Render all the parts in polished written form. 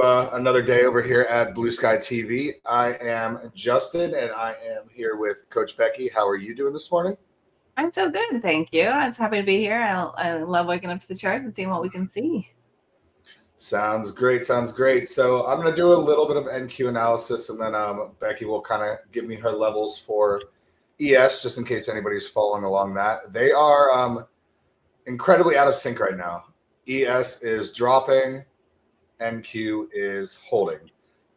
Another day over here at BluSky TV. I am Justin, and I am here with Coach Becky. How are you doing this morning? I'm so good, thank you. I'm just happy to be here. I love waking up to the charts and seeing what we can see. Sounds great. Sounds great. So I'm going to do a little bit of NQ analysis, and then Becky will kind of give me her levels for ES, just in case anybody's following along that. They are incredibly out of sync right now. ES is dropping. NQ is holding.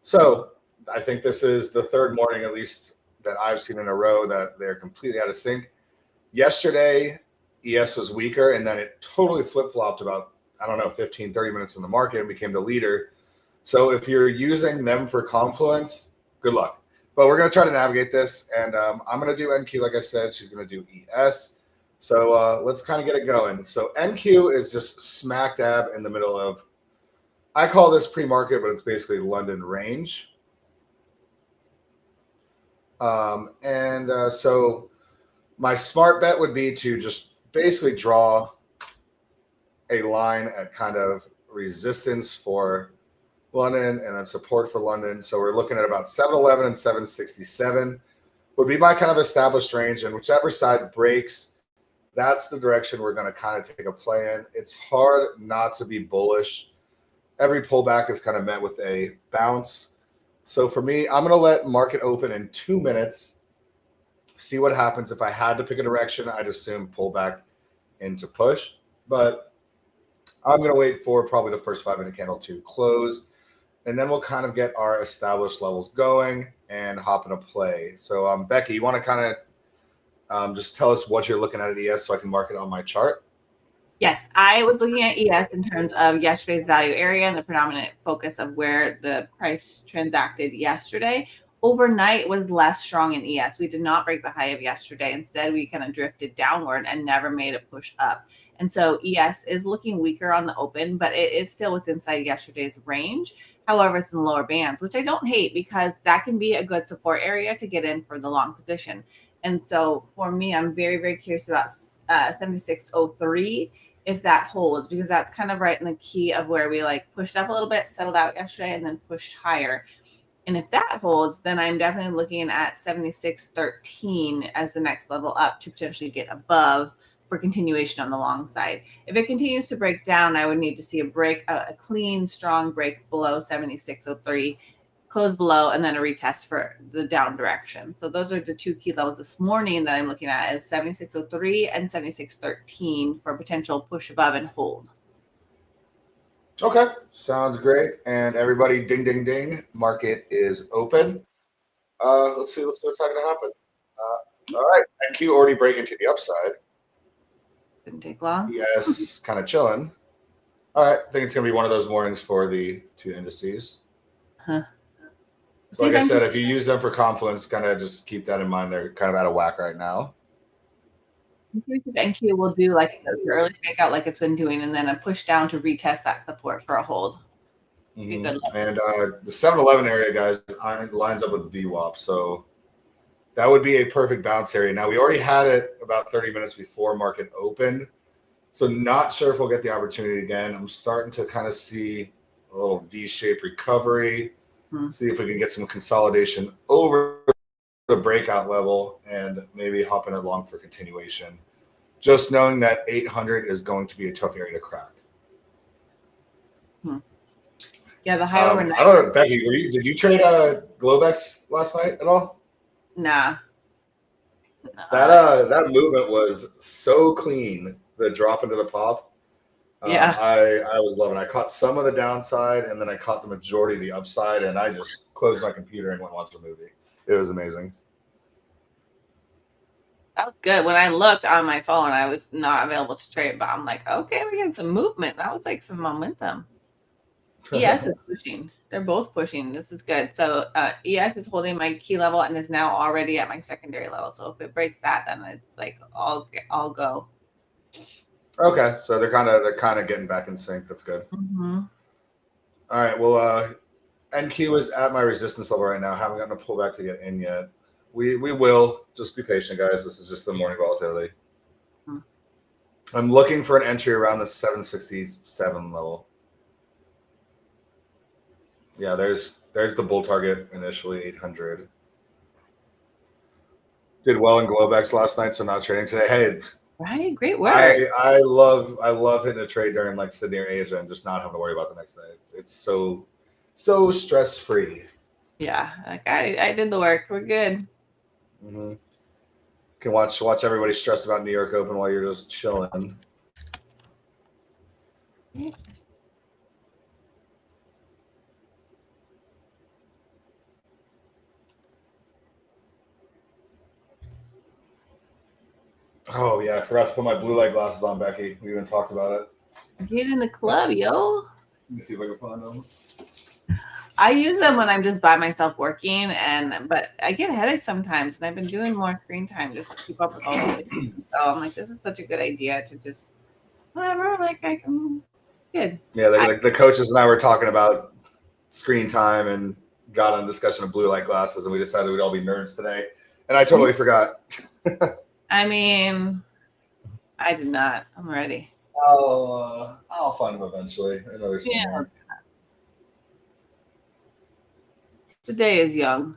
So I think this is the third morning, at least, that I've seen in a row that they're completely out of sync. Yesterday, ES was weaker, and then it totally flip-flopped about, 15, 30 minutes in the market and became the leader. So if you're using them for confluence, good luck. But we're going to try to navigate this, and I'm going to do NQ, like I said. She's going to do ES. So let's kind of get it going. So NQ is just smack dab in the middle of, I call this pre-market, but it's basically London range. So my smart bet would be to just basically draw a line at kind of resistance for London and then support for London. So we're looking at about 711 and 767 would be my kind of established range. And whichever side breaks, that's the direction we're going to kind of take a play in. It's hard not to be bullish. Every pullback is kind of met with a bounce. So for me, I'm going to let market open in 2 minutes, see what happens. If I had to pick a direction, I'd assume pullback into push. But I'm going to wait for probably the first 5-minute candle to close. And then we'll kind of get our established levels going and hop in a play. So Becky, you want to kind of just tell us what you're looking at ES so I can mark it on my chart? Yes, I was looking at ES in terms of yesterday's value area and the predominant focus of where the price transacted yesterday. Overnight was less strong in ES. We did not break the high of yesterday. Instead, we kind of drifted downward and never made a push up. And so ES is looking weaker on the open, but it is still within yesterday's range. However, it's in lower bands, which I don't hate because that can be a good support area to get in for the long position. And so for me, I'm very, very curious about 76.03 if that holds, because that's kind of right in the key of where we pushed up a little bit, settled out yesterday, and then pushed higher. And if that holds, then I'm definitely looking at 76.13 as the next level up to potentially get above for continuation on the long side. If it continues to break down, I would need to see a clean, strong break below 76.03, close below, and then a retest for the down direction. So those are the two key levels this morning that I'm looking at, is 76.03 and 76.13 for potential push above and hold. Okay, sounds great. And everybody, ding, ding, ding. Market is open. Let's see what's going to happen. All right, NQ already breaking to the upside. Didn't take long. Yes, kind of chilling. All right, I think it's going to be one of those mornings for the two indices. Huh. So like I said, if you use them for confluence, kind of just keep that in mind. They're kind of out of whack right now. I'm curious if NQ will do like an early fake out like it's been doing, and then a push down to retest that support for a hold. Mm-hmm. And the 711 area, guys, lines up with VWAP. So that would be a perfect bounce area. Now, we already had it about 30 minutes before market opened. So not sure if we'll get the opportunity again. I'm starting to kind of see a little V-shaped recovery. See if we can get some consolidation over the breakout level and maybe hopping along for continuation. Just knowing that 800 is going to be a tough area to crack. Yeah, the high overnight. I don't know, Becky, did you trade Globex last night at all? Nah. That movement was so clean, the drop into the pop. Yeah, I was loving it. I caught some of the downside, and then I caught the majority of the upside, and I just closed my computer and went and watched a movie. It was amazing. that was good. When I looked on my phone, I was not available to trade, but I'm like, okay, we're getting some movement. That was like some momentum. ES is pushing. They're both pushing. This is good. So ES is holding my key level and is now already at my secondary level. So if it breaks that, then it's like all go. Okay, so they're kind of getting back in sync. That's good. Mm-hmm. All right. Well, NQ is at my resistance level right now. Haven't gotten a pullback to get in yet. We will. Just be patient, guys. This is just the morning volatility. I'm looking for an entry around the 767 level. Yeah, there's the bull target initially 800. Did well in Globex last night, so not trading today. Hey, Right, great work. I love hitting a trade during like Sydney or Asia and just not having to worry about the next day. It's so stress free. Yeah, like I did the work. We're good. Mm-hmm. Can watch everybody stress about New York Open while you're just chilling. Oh yeah, I forgot to put my blue light glasses on, Becky. We even talked about it. Get in the club, yo. Let me see if I can find them. I use them when I'm just by myself working, but I get headaches sometimes, and I've been doing more screen time just to keep up with all of it. So I'm like, this is such a good idea to just whatever. Like good. Yeah, the coaches and I were talking about screen time and got on a discussion of blue light glasses, and we decided we'd all be nerds today. And I totally forgot. I mean, I did not. I'm ready. I'll find them eventually. I know there's somewhere. The day is young.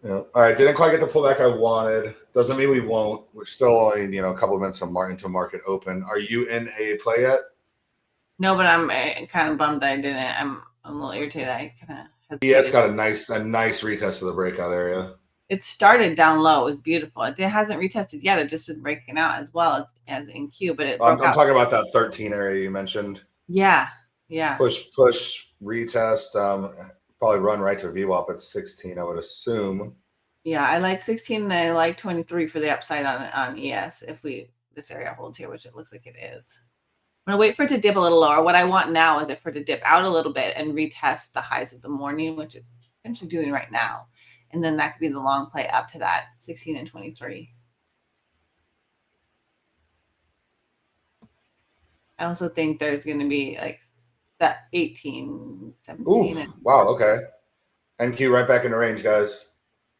Yeah. All right. Didn't quite get the pullback I wanted. Doesn't mean we won't. We're still only a couple of minutes into market open. Are you in a play yet? No, but I'm kind of bummed I didn't. I'm a little irritated. I kind of ES got a nice retest of the breakout area. It started down low. It was beautiful. It hasn't retested yet. It just been breaking out as well as in Q, but it I'm talking about that 13 area you mentioned. Yeah. Push, retest. Probably run right to VWAP at 16, I would assume. Yeah, I like 16 and I like 23 for the upside on ES if this area holds here, which it looks like it is. I'm gonna wait for it to dip a little lower. What I want now is for it to dip out a little bit and retest the highs of the morning, which it's essentially doing right now. And then that could be the long play up to that 16 and 23. I also think there's going to be like that 18, 17. Ooh, wow, okay. NQ right back in the range, guys.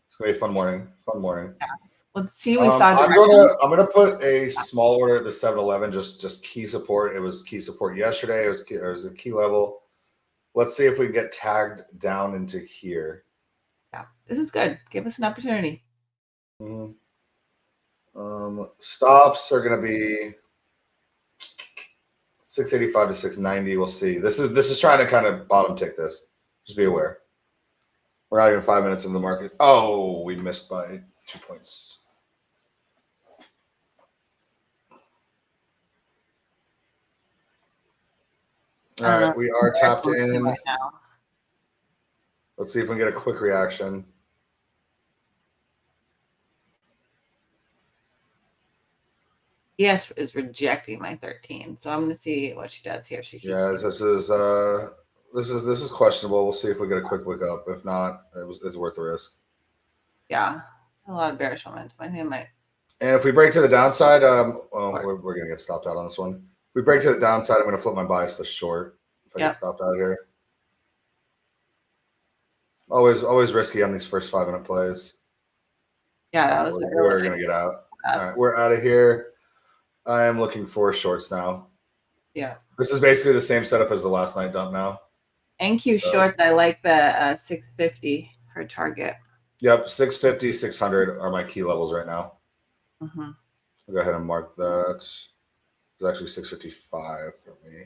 It's going to be a fun morning. Yeah. Let's see. We saw I'm gonna put a small order at the 7-Eleven, just key support. It was key support yesterday. It was a key level. Let's see if we can get tagged down into here. Yeah, this is good. Give us an opportunity. Stops are gonna be 685 to 690. We'll see. This is trying to kind of bottom tick this. Just be aware. We're not even 5 minutes in the market. Oh, we missed by 2 points. All right, we are tapped in right now. Let's see if we can get a quick reaction. ES is rejecting my 13, so I'm going to see what she does here. She keeps this is questionable. We'll see if we get a quick wick up. If not, it's worth the risk. Yeah, a lot of bearish momentum. I think I might. And if we break to the downside, we're going to get stopped out on this one. If we break to the downside, I'm going to flip my bias to short if I get stopped out here. Always risky on these first 5 minute plays. Yeah, we're going to get out. All right, we're out of here. I am looking for shorts now. Yeah. This is basically the same setup as the last night dump now. NQ shorts, I like the 650 per target. Yep, 650, 600 are my key levels right now. I'll go ahead and mark that. It's actually 655 for me.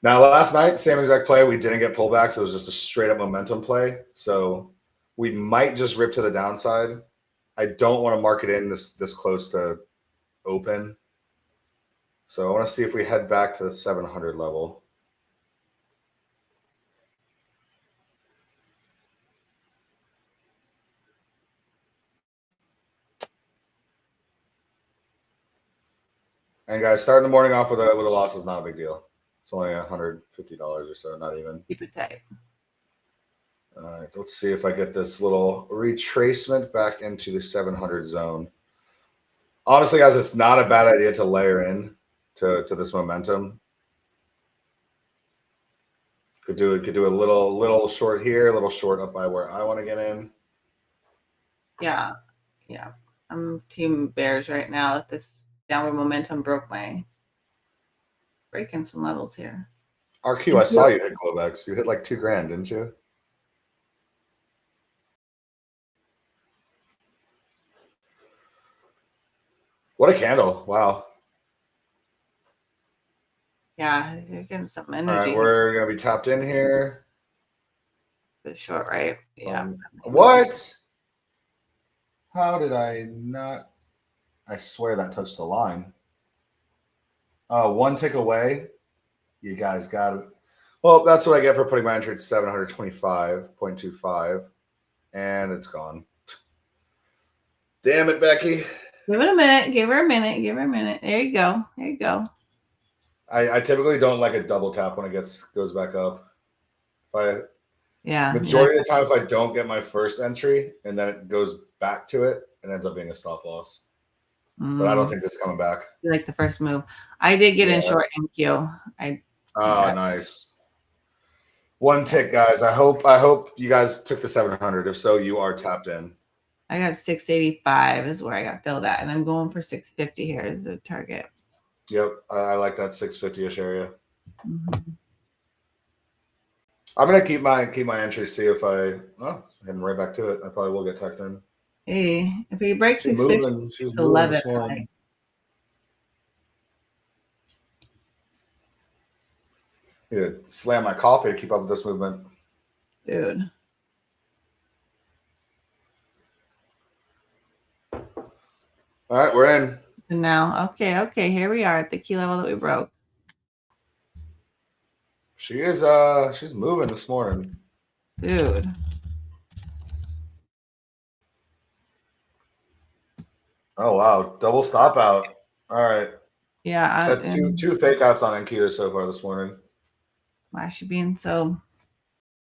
Now, last night, same exact play. We didn't get pullbacks. It was just a straight up momentum play. So we might just rip to the downside. I don't want to mark it in this close to open. So I want to see if we head back to the 700 level. And guys, starting the morning off with a loss is not a big deal. It's only $150 or so, not even. Keep it tight. All right, let's see if I get this little retracement back into the 700 zone. Honestly, guys, it's not a bad idea to layer in to this momentum. Could do a little short here, a little short up by where I want to get in. Yeah. I'm team bears right now. This downward momentum broke my breaking some levels here. RQ, I saw you hit Globex. You hit like $2,000, didn't you? What a candle. Wow. Yeah, you're getting some All energy. right, we're going to be tapped in here. Bit short, right? Yeah. What? How did I not? I swear that touched the line. One tick away. You guys got it. Well, that's what I get for putting my entry at 725.25. And it's gone. Damn it, Becky. Give it a minute. Give her a minute. Give her a minute. There you go. There you go. I typically don't like a double tap when it goes back up. Majority of the time, if I don't get my first entry and then it goes back to it, it ends up being a stop loss. But I don't think this is coming back. You like the first move. I did get in short NQ. Nice. One tick, guys. I hope you guys took the 700. If so, you are tapped in. I got 685 is where I got filled at, and I'm going for 650 here as the target. Yep, I like that 650-ish area. I'm gonna keep my entry. See if heading right back to it. I probably will get tucked in. Hey, if he breaks 650, she's 11. Right? Yeah, slam my coffee to keep up with this movement, dude. All right, we're in. So now, okay, here we are at the key level that we broke. She is she's moving this morning. Dude. Oh wow, double stop out. All right. Yeah, that's two fake outs on NQ so far this morning. Why is she being so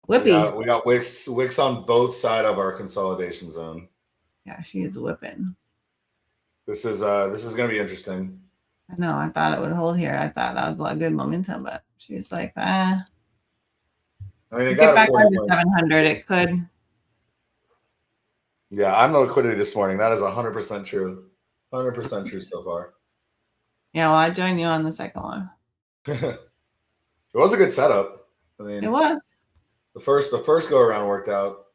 whippy? We got wicks on both sides of our consolidation zone. Yeah, she is whipping. This is gonna be interesting. I know. I thought it would hold here. I thought that was a lot of good momentum, but she's like, I mean, it got back down to 700. It could. Yeah, I'm the liquidity this morning. That is 100% true. 100% true so far. Yeah, well, I joined you on the second one. It was a good setup. I mean, it was. The first go around worked out.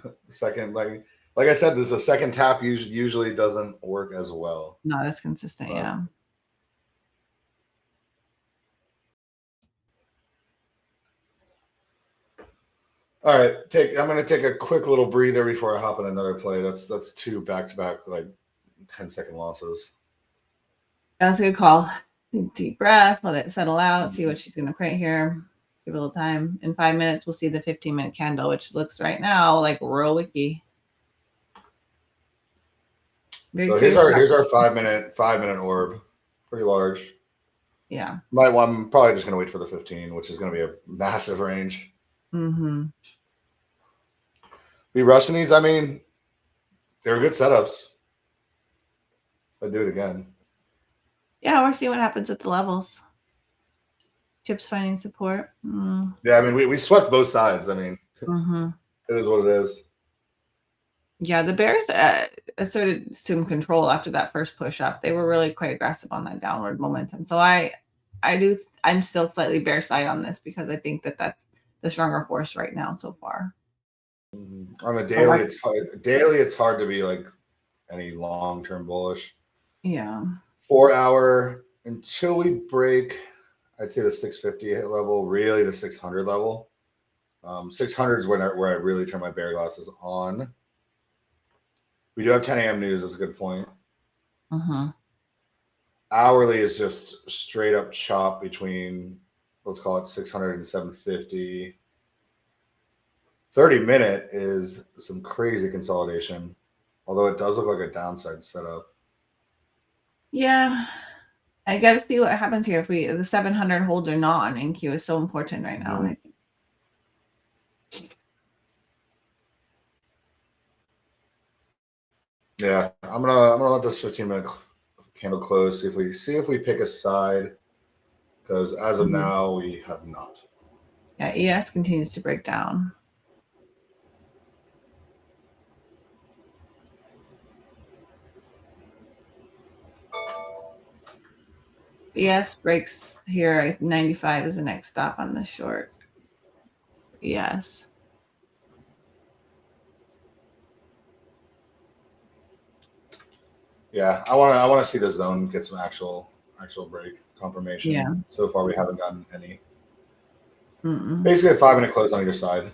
The second, like I said, the second tap usually doesn't work as well. Not as consistent, yeah. All right, I'm gonna take a quick little breather before I hop in another play. That's two back-to-back like 10-second losses. That's a good call. Deep breath, let it settle out, see what she's gonna print here. Give it a little time. In 5 minutes, we'll see the 15-minute candle, which looks right now like real wicky. So here's our 5-minute orb. Pretty large. Yeah. I'm probably just gonna wait for the 15, which is gonna be a massive range. Be rushing these. I mean, they're good setups. I'd do it again. Yeah, we're seeing what happens at the levels. Chips finding support. Yeah, I mean, we swept both sides. I mean, it is what it is. Yeah, the Bears asserted some control after that first push up. They were really quite aggressive on that downward momentum. So I'm still slightly bear side on this because I think that that's the stronger force right now so far. On the daily, it's hard to be like any long-term bullish. Yeah. 4 hour until we break, I'd say the 650 hit level, really the 600 level. 600 is where I really turn my bear glasses on. We do have 10 a.m. news. That's a good point. Hourly is just straight up chop between, let's call it 600 and 750. 30-minute is some crazy consolidation, although it does look like a downside setup. Yeah. I got to see what happens here. If the 700 holds or not on NQ is so important right now. I think. Yeah, I'm gonna let this 15-minute candle close. See if we pick a side, because as of now we have not. Yeah, ES continues to break down. ES breaks here. 95 is the next stop on the short. ES. Yeah, I want to see the zone get some actual break confirmation. Yeah. So far, we haven't gotten any. Mm-mm. Basically, a 5-minute close on either side.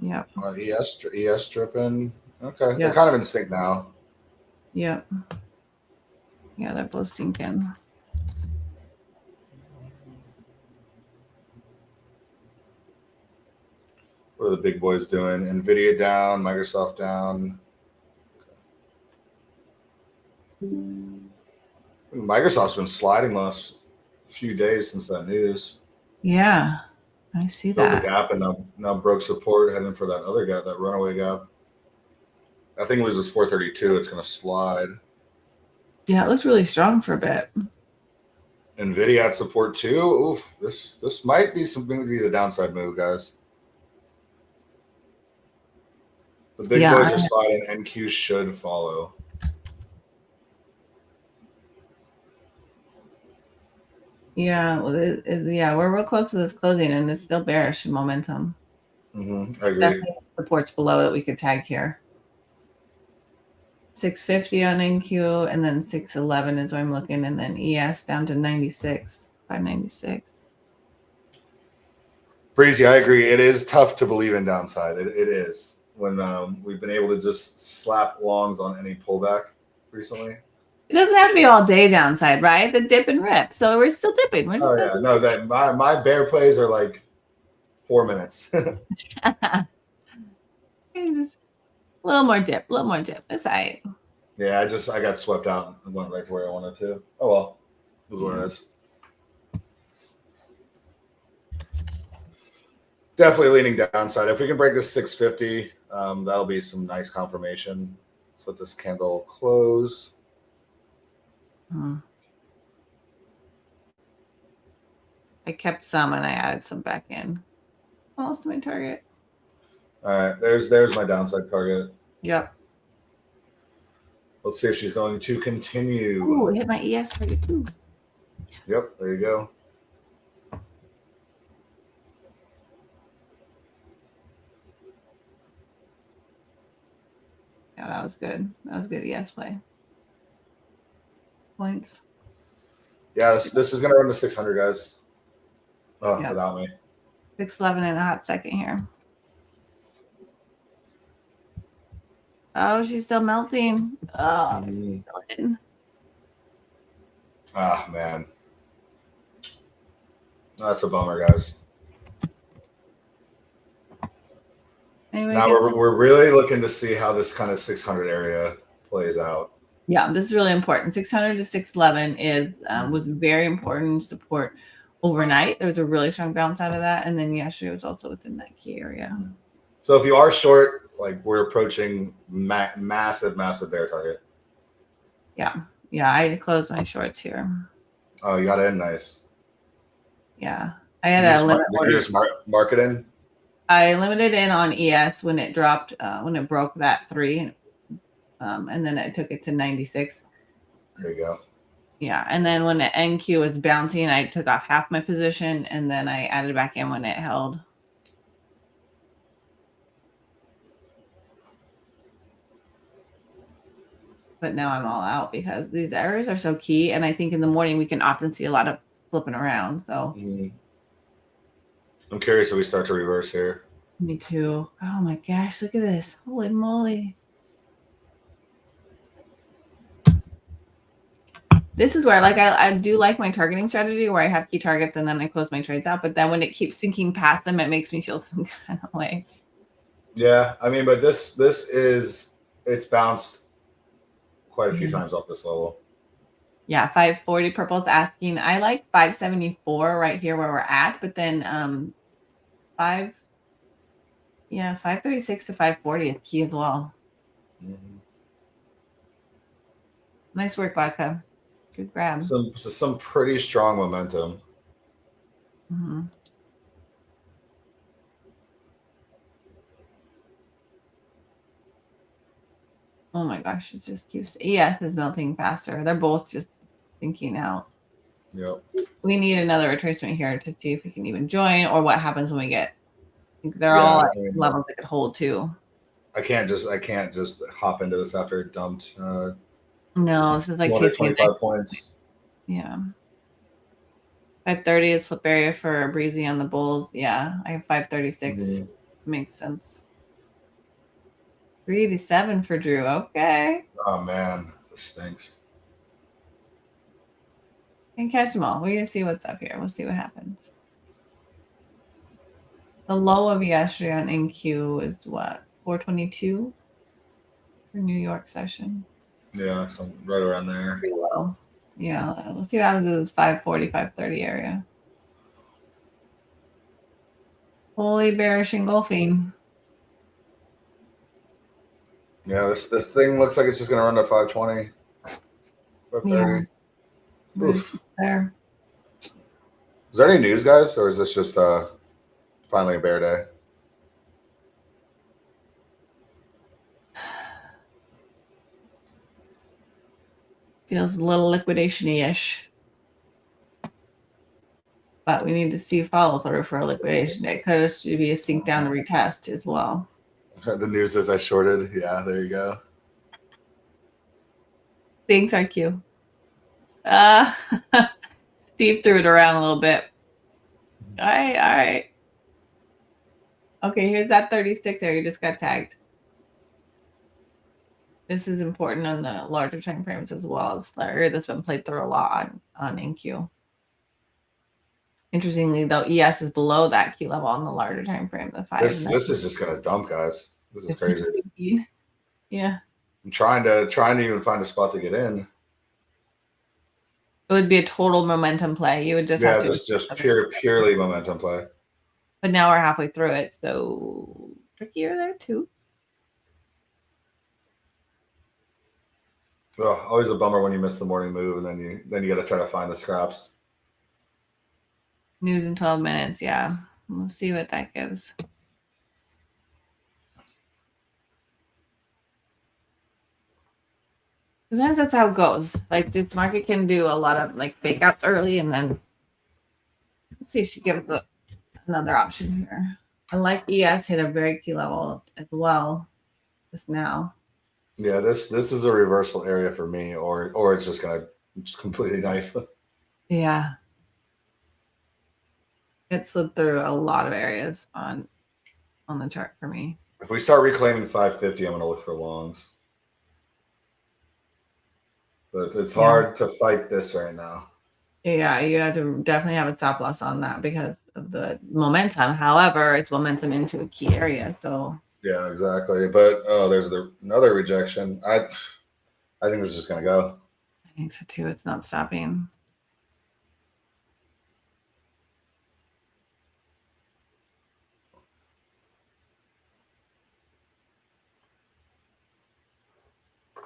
Yep. ES dripping. Okay, Yep. they're kind of in sync now. Yep. Yeah, they're both sinking. What are the big boys doing? Nvidia down, Microsoft down. Microsoft's been sliding last few days since that news. Yeah, I see Filled that. the gap and now broke support, heading for that other gap, that runaway gap. I think it loses 432. It's going to slide. Yeah, it looks really strong for a bit. Nvidia had support too. Oof, this might be something to be the downside move, guys. The big boys are sliding. NQ should follow. Yeah, well, we're real close to this closing, and it's still bearish momentum. I agree. Definitely supports below that we could tag here. 650 on NQ, and then 611 is where I'm looking, and then ES down to 96, 596. Breezy, I agree. It is tough to believe in downside. It is when we've been able to just slap longs on any pullback recently. It doesn't have to be all day downside, right? The dip and rip. So we're still dipping. We're just yeah, no, that my bear plays are like 4 minutes. It's a little more dip, That's all right. Yeah, I got swept out and went right to where I wanted to. Oh well, this is what it is. Definitely leaning downside. If we can break this 650, that'll be some nice confirmation. Let's let this candle close. I kept some and I added some back in. Almost my target. All right, there's my downside target. Yep. Let's see if she's going to continue. Ooh, hit my ES target too. Yep, there you go. Yeah, that was good. That was good ES play. Points. Yeah, this is gonna run to 600, guys. Oh, Yep. Without me. 611 in a hot second here. Oh, she's still melting. Oh, man. That's a bummer, guys. Anyway, now we're really looking to see how this kind of 600 area plays out. Yeah, this is really important. 600 to 611 is was very important support overnight. There was a really strong bounce out of that, and then yesterday was also within that key area. So if you are short, like we're approaching massive bear target. Yeah, I closed my shorts here. Oh, you got it in nice. Yeah, I had a limit order. Just mark it in. I limited in on ES when it dropped, when it broke that 3, and then I took it to 96. There you go. Yeah, and then when the NQ was bouncing, I took off half my position, and then I added back in when it held. But now I'm all out because these errors are so key, and I think in the morning we can often see a lot of flipping around. So I'm curious if we start to reverse here. Me too. Oh my gosh, look at this. Holy moly. This is where I do like my targeting strategy where I have key targets and then I close my trades out. But then when it keeps sinking past them, it makes me feel some kind of way. Yeah, I mean, but it's bounced quite a few times off this level. Yeah, 540 purple's asking. I like 574 right here where we're at, but then 536 to 540 is key as well. Nice work, Vodka. Good grab. Some pretty strong momentum. Oh my gosh, it just keeps. ES is melting faster. They're both just sinking out. Yep. We need another retracement here to see if we can even join, or what happens when we get. They're all at levels that could hold too. I can't just hop into this after it dumped. No, this is like 225 points. Yeah. 530 is flip area for Breezy on the Bulls. Yeah, I have 536. Mm-hmm. Makes sense. 387 for Drew. Okay. Oh man, this stinks. Can catch them all. We're gonna see what's up here. We'll see what happens. The low of yesterday on NQ is what? 422 for New York session. Yeah, so right around there. Pretty low. Yeah, we'll see what happens in this 540, 530 area. Holy bearish engulfing. Yeah, this thing looks like it's just gonna run to 520. 530. Yeah. There. Is there any news, guys, or is this just finally a bear day? Feels a little liquidation-ish. But we need to see follow through for a liquidation day. Could be a sink down to retest as well. The news is I shorted. Yeah, there you go. Thanks, IQ. Steve threw it around a little bit. All right. Okay, here's that 36 there. You just got tagged. This is important on the larger time frames as well. It's the area that's been played through a lot on NQ. Interestingly, though, ES is below that key level on the larger time frame. The 5. This is just gonna dump, guys. This is crazy. Yeah. I'm trying to even find a spot to get in. It would be a total momentum play. You would just have to just purely momentum play. But now we're halfway through it, so trickier there too. Oh, always a bummer when you miss the morning move, and then you got to try to find the scraps. News in 12 minutes, yeah. We'll see what that gives. Sometimes that's how it goes. Like this market can do a lot of like fake outs early, and then let's see if she gives another option here. I like ES hit a very key level as well just now. Yeah, this is a reversal area for me, or it's just gonna completely knife. Yeah. It slid through a lot of areas on the chart for me. If we start reclaiming 550, I'm gonna look for longs. But it's hard to fight this right now. Yeah, you have to definitely have a stop loss on that because of the momentum. However, it's momentum into a key area. So yeah, exactly. But there's another rejection. I think this is just gonna go. I think so too. It's not stopping.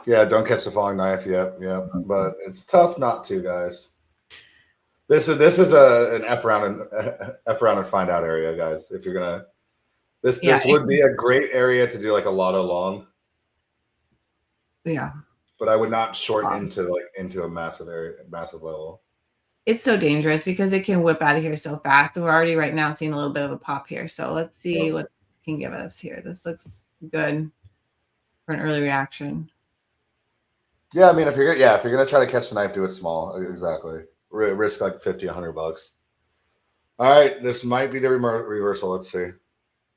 Yeah, don't catch the falling knife yet. Yeah, but it's tough not to, guys. This is an F round and find out area, guys. If you're gonna, this would be a great area to do like a lot of long. Yeah, but I would not short into a massive level. It's so dangerous because it can whip out of here so fast. And we're already right now seeing a little bit of a pop here. So let's see what it can give us here. This looks good for an early reaction. Yeah, I mean, if you're gonna try to catch the knife, do it small. Exactly. Risk like $50, $100. All right, this might be the reversal. Let's see.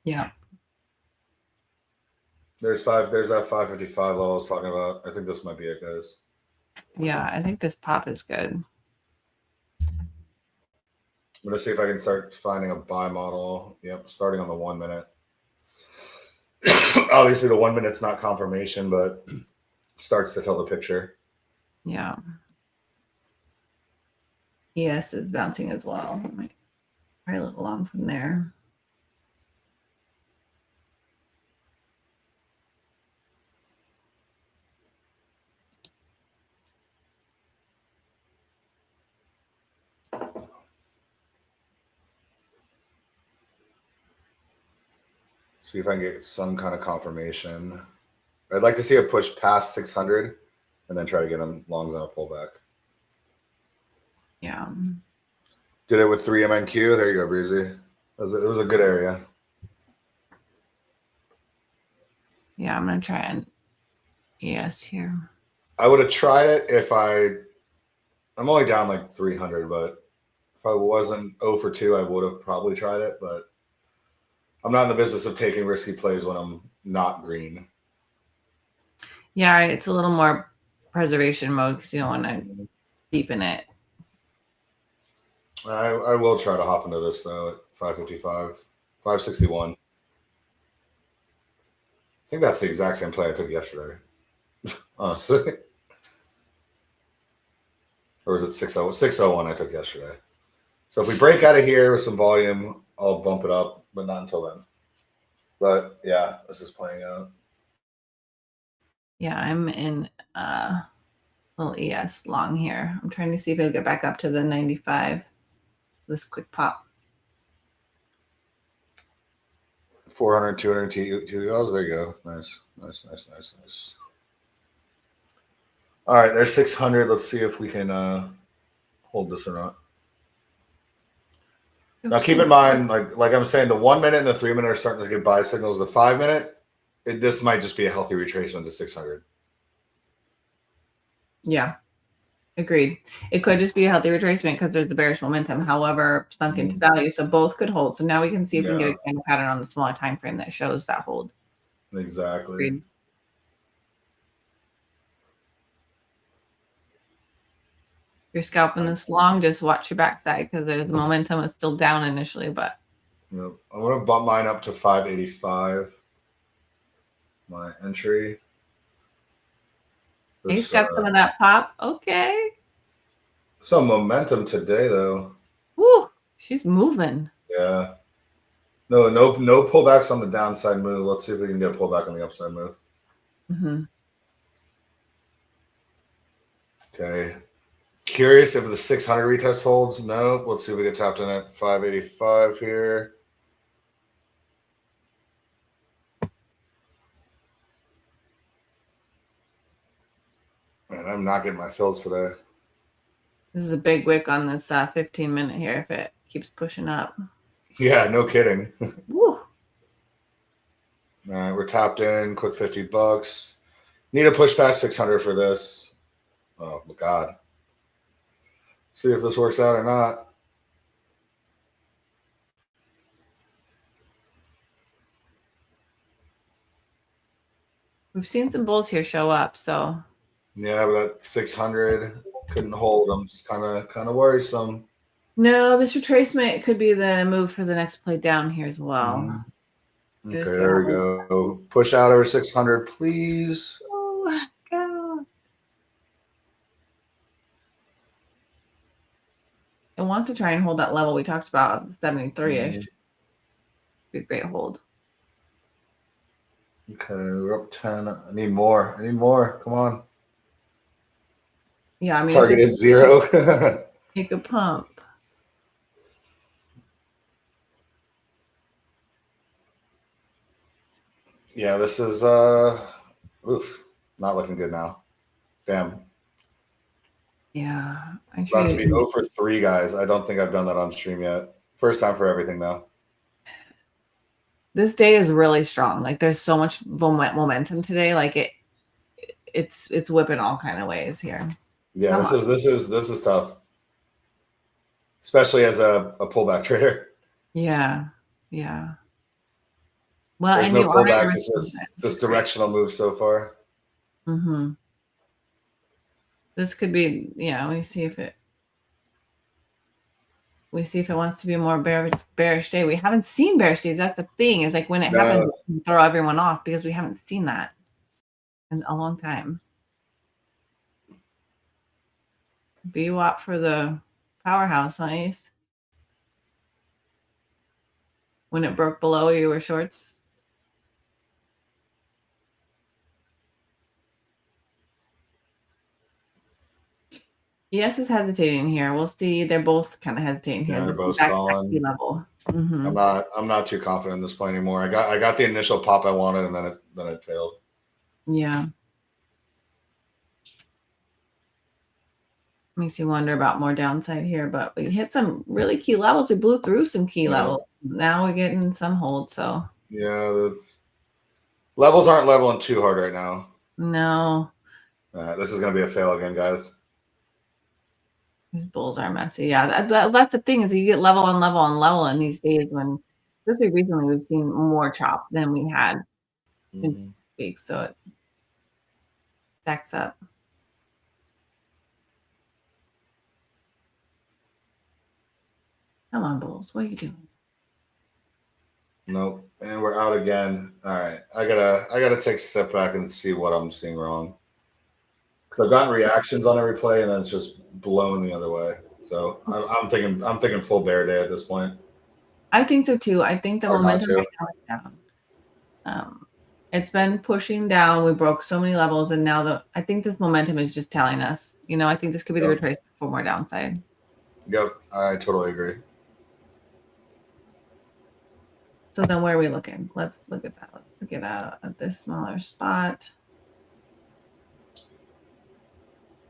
Yeah. There's that 555 level I was talking about. I think this might be it, guys. Yeah, I think this pop is good. I'm gonna see if I can start finding a buy model. Yep, starting on the 1 minute. Obviously, the 1 minute's not confirmation, but starts to tell the picture. Yeah. ES is bouncing as well. Probably a little long from there. See if I can get some kind of confirmation. I'd like to see a push past 600 and then try to get them longs on a pullback. Yeah. Did it with 3 MNQ. There you go, Breezy. It was a good area. Yeah, I'm going to try an ES here. I would have tried it if I'm only down like 300, but if I wasn't 0 for 2, I would have probably tried it, but I'm not in the business of taking risky plays when I'm not green. Yeah, it's a little more preservation mode because you don't want to deepen it. I will try to hop into this though at 555, 561. I think that's the exact same play I took yesterday, honestly. Or was it 601 I took yesterday? So if we break out of here with some volume, I'll bump it up, but not until then. But yeah, this is playing out. Yeah, I'm in little ES long here. I'm trying to see if it'll get back up to the 95. This quick pop. 400, 200, $2. There you go. Nice. All right, there's 600. Let's see if we can hold this or not. Now, keep in mind, like I'm saying, the 1 minute and the 3 minute are starting to get buy signals. The 5 minute, this might just be a healthy retracement to 600. Yeah, agreed. It could just be a healthy retracement because there's the bearish momentum. However, sunk into value, so both could hold. So now we can see if we can get a candle pattern on the smaller time frame that shows that hold. Exactly. Agreed. If you're scalping this long, just watch your backside because there's the momentum is still down initially, but I'm going to bump mine up to 585. My entry. He's got some of that pop. Okay. Some momentum today, though. Woo, she's moving. Yeah. No pullbacks on the downside move. Let's see if we can get a pullback on the upside move. Mm-hmm. Okay. Curious if the 600 retest holds. No. Let's see if we get tapped in at 585 here. Man, I'm not getting my fills today. This is a big wick on this 15-minute here if it keeps pushing up. Yeah, no kidding. Woo. All right, we're tapped in. Quick $50. Need to push past 600 for this. Oh, my God. See if this works out or not. We've seen some bulls here show up, so. Yeah, but that 600 couldn't hold. I'm just kind of worrisome. No, this retracement could be the move for the next play down here as well. Okay, there we go. Push out over 600, please. Oh, God. It wants to try and hold that level we talked about, 73-ish. Be a great hold. Okay, we're up 10. I need more. Come on. Yeah, I mean, target is 0. Take a pump. Yeah, this is oof, not looking good now. Damn. Yeah, It's about to be 0 for 3, guys. I don't think I've done that on stream yet. First time for everything, though. This day is really strong. Like, there's so much momentum today. Like, it's whipping all kind of ways here. Yeah, this is tough, especially as a pullback trader. Yeah. Well, there's and no pullbacks. It's just directional moves so far. Mm-hmm. This could be, we see if it wants to be a more bearish day. We haven't seen bearish days. That's the thing. It's like when it happens, we throw everyone off because we haven't seen that in a long time. VWAP for the powerhouse, nice. When it broke below, you were shorts. ES is hesitating here. We'll see. They're both kind of hesitating here. Yeah, they're both stalling. Level. Mm-hmm. I'm not too confident in this play anymore. I got the initial pop I wanted, and then it failed. Yeah. Makes you wonder about more downside here, but we hit some really key levels. We blew through some key levels. Now we're getting some hold. So yeah, the levels aren't leveling too hard right now. no, This is gonna be a fail again, guys. these bulls are messy. Yeah, that's the thing is you get level on level on level in these days when, especially recently, we've seen more chop than we had in weeks. So it stacks up. Come on, bulls. What are you doing? Nope, and we're out again. All right, I gotta take a step back and see what I'm seeing wrong. Because I've gotten reactions on every play, and then it's just blown the other way. So I'm thinking full bear day at this point. I think so too. I think the Or not momentum to. right now is down. It's been pushing down. We broke so many levels, and now I think this momentum is just telling us, I think this could be the retracement for more downside. Yep, I totally agree. So then where are we looking? Let's look at that. Let's get out at this smaller spot.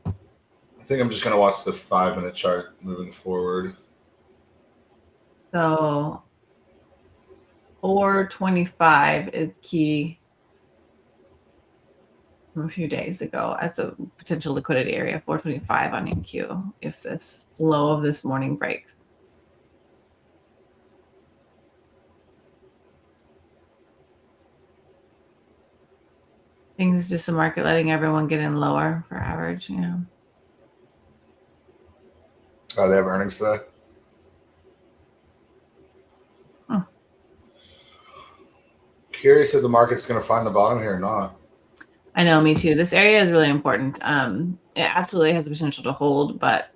I think I'm just gonna watch the 5-minute chart moving forward. So 425 is key from a few days ago as a potential liquidity area, 425 on NQ if this low of this morning breaks. I think it's just the market letting everyone get in lower for average, yeah. Oh, they have earnings today? Curious if the market's going to find the bottom here or not. I know, me too. This area is really important. It absolutely has the potential to hold, but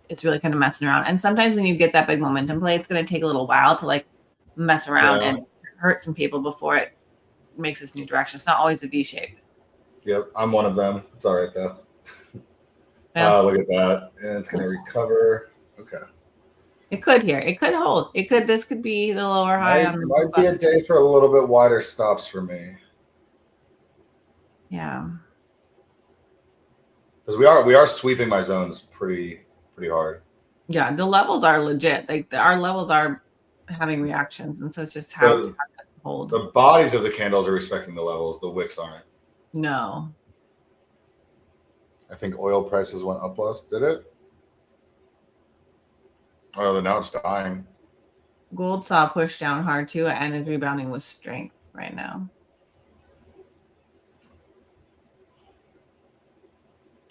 it's really kind of messing around. And sometimes when you get that big momentum play, it's going to take a little while to like mess around and hurt some people before it makes this new direction. It's not always a V shape. Yep, I'm one of them. It's all right though. Look at that. And it's going to recover. Okay. It could here. It could hold. This could be the lower high on the might be a day for a little bit wider stops for me. Yeah. Because we are sweeping my zones pretty hard. Yeah, the levels are legit. Like our levels are having reactions, and so it's just how to hold. The bodies of the candles are respecting the levels. The wicks aren't. No. I think oil prices went up less. Did it? Oh, now it's dying. Gold saw a push down hard too and is rebounding with strength right now.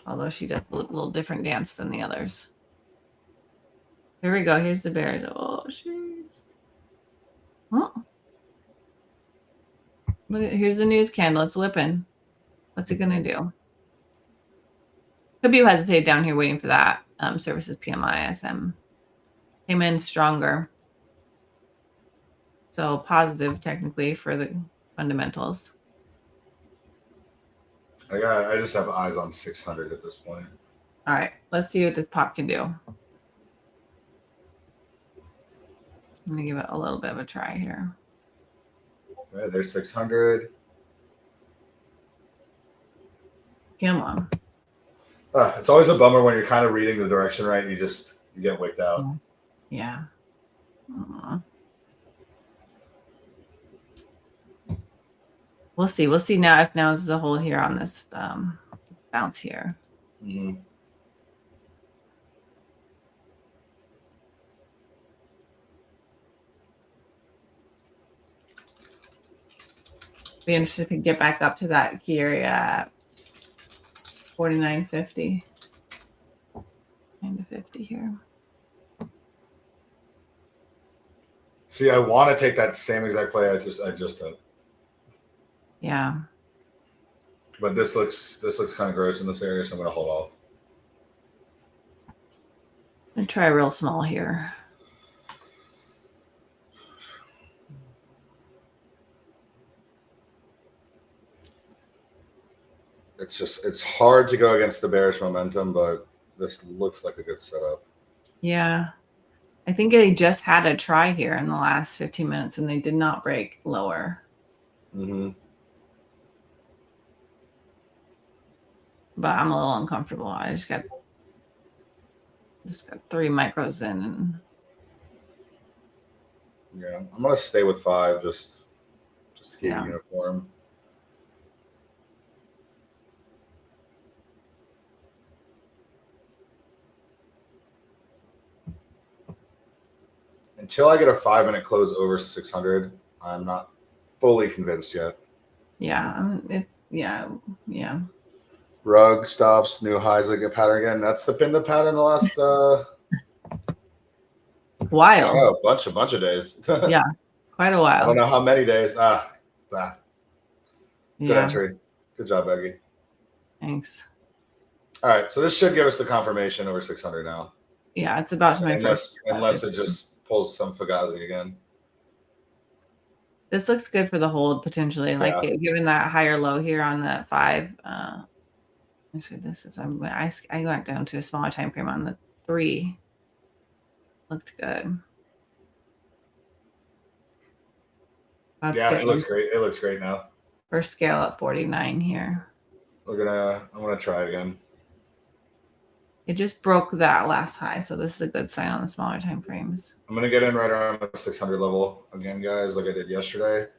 Although she does a little different dance than the others. Here we go. Here's the bears. Oh, jeez. Oh. Look, here's the news candle. It's whipping. What's it going to do? Could be hesitate down here waiting for that. Services PMI SM came in stronger. So positive technically for the fundamentals. I just have eyes on 600 at this point. All right, let's see what this pop can do. I'm gonna give it a little bit of a try here. Okay, there's 600. Come on. It's always a bummer when you're kind of reading the direction right and you get wicked out. Yeah. We'll see. We'll see now if now is the hold here on this bounce here. Mm-hmm. Be interested to get back up to that key area at 49.50. 9-50 here. See, I want to take that same exact play I just took. Yeah. But this looks kind of gross in this area, so I'm going to hold off. And try real small here. It's hard to go against the bearish momentum, but this looks like a good setup. Yeah. I think they just had a try here in the last 15 minutes and they did not break lower. Mm-hmm. but I'm a little uncomfortable. I just got 3 micros in, and yeah, I'm gonna stay with 5 just to keep it yeah. uniform. Until I get a 5-minute close over 600, I'm not fully convinced yet. Yeah, yeah. Rug stops, new highs like a pattern again. That's been the pattern the last while. a bunch of days. Yeah, quite a while. I don't know how many days. Good Yeah. entry. Good job, Becky. Thanks. All right, so this should give us the confirmation over 600 now. Yeah, it's about to my first. Unless it just pulls some Fugazi again. This looks good for the hold potentially, like given that higher low here on the 5. Actually, this is I went down to a smaller time frame on the 3. Looked good. It looks great. It looks great now. First scale at 49 here. I'm gonna try it again. It just broke that last high, so this is a good sign on the smaller time frames. I'm gonna get in right around the 600 level again, guys, like I did yesterday.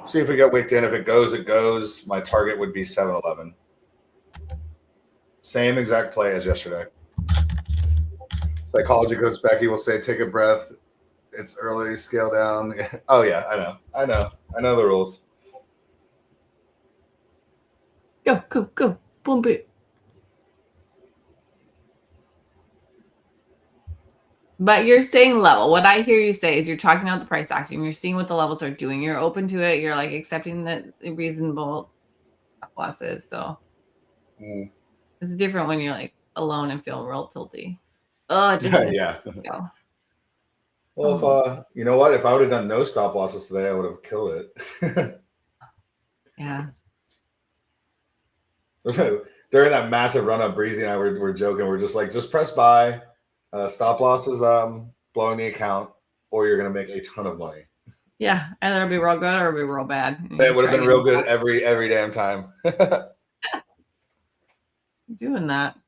See if we get wicked in. If it goes, it goes. My target would be 711. Same exact play as yesterday. Psychology coach Becky will say, "Take a breath. It's early. Scale down." Oh yeah, I know the rules. Go, boom, boom. But you're staying level. What I hear you say is you're talking about the price action. You're seeing what the levels are doing. You're open to it. You're like accepting the reasonable losses. So it's different when you're like alone and feel real tilty. Oh, it just yeah. Well, if you know what, if I would have done no stop losses today, I would have killed it. Yeah. During that massive run up, Breezy and I were joking. We're just like, just press buy. Stop losses blowing the account, or you're gonna make a ton of money. Yeah, either it'll be real good or it'll be real bad. It would have been real good every damn time. Doing that.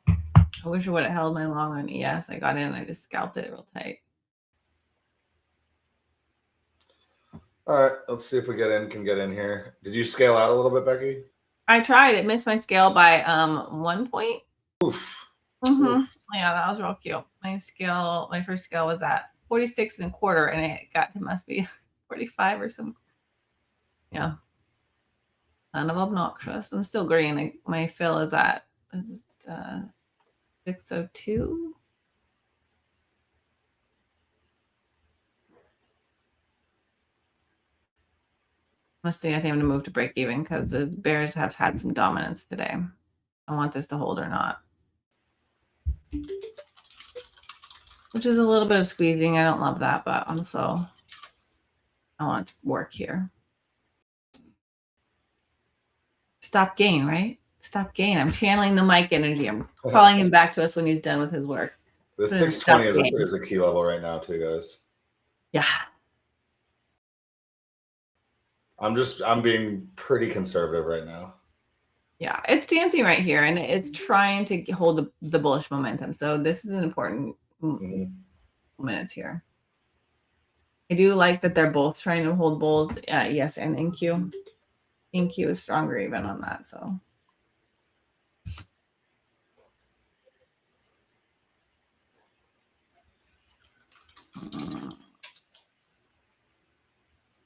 I wish I would have held my long on ES. I got in and I just scalped it real tight. All right, let's see if we can get in here. Did you scale out a little bit, Becky? I tried. It missed my scale by 1 point. Oof. Oof. Yeah, that was real cute. My first scale was at 46 and a quarter, and it got to must be 45 or something. Yeah. Kind of obnoxious. I'm still green. My fill is at 602. Must see. I think I'm gonna move to break even because the bears have had some dominance today. I want this to hold or not. Which is a little bit of squeezing. I don't love that, but also I want it to work here. Stop gain, right? Stop gain. I'm channeling the mic energy. I'm calling him back to us when he's done with his work. The 620 is a key level right now, too, guys. Yeah. I'm being pretty conservative right now. Yeah, it's dancing right here, and it's trying to hold the bullish momentum. So this is an important minutes here. I do like that they're both trying to hold bulls, yes, and NQ. NQ is stronger even on that, so.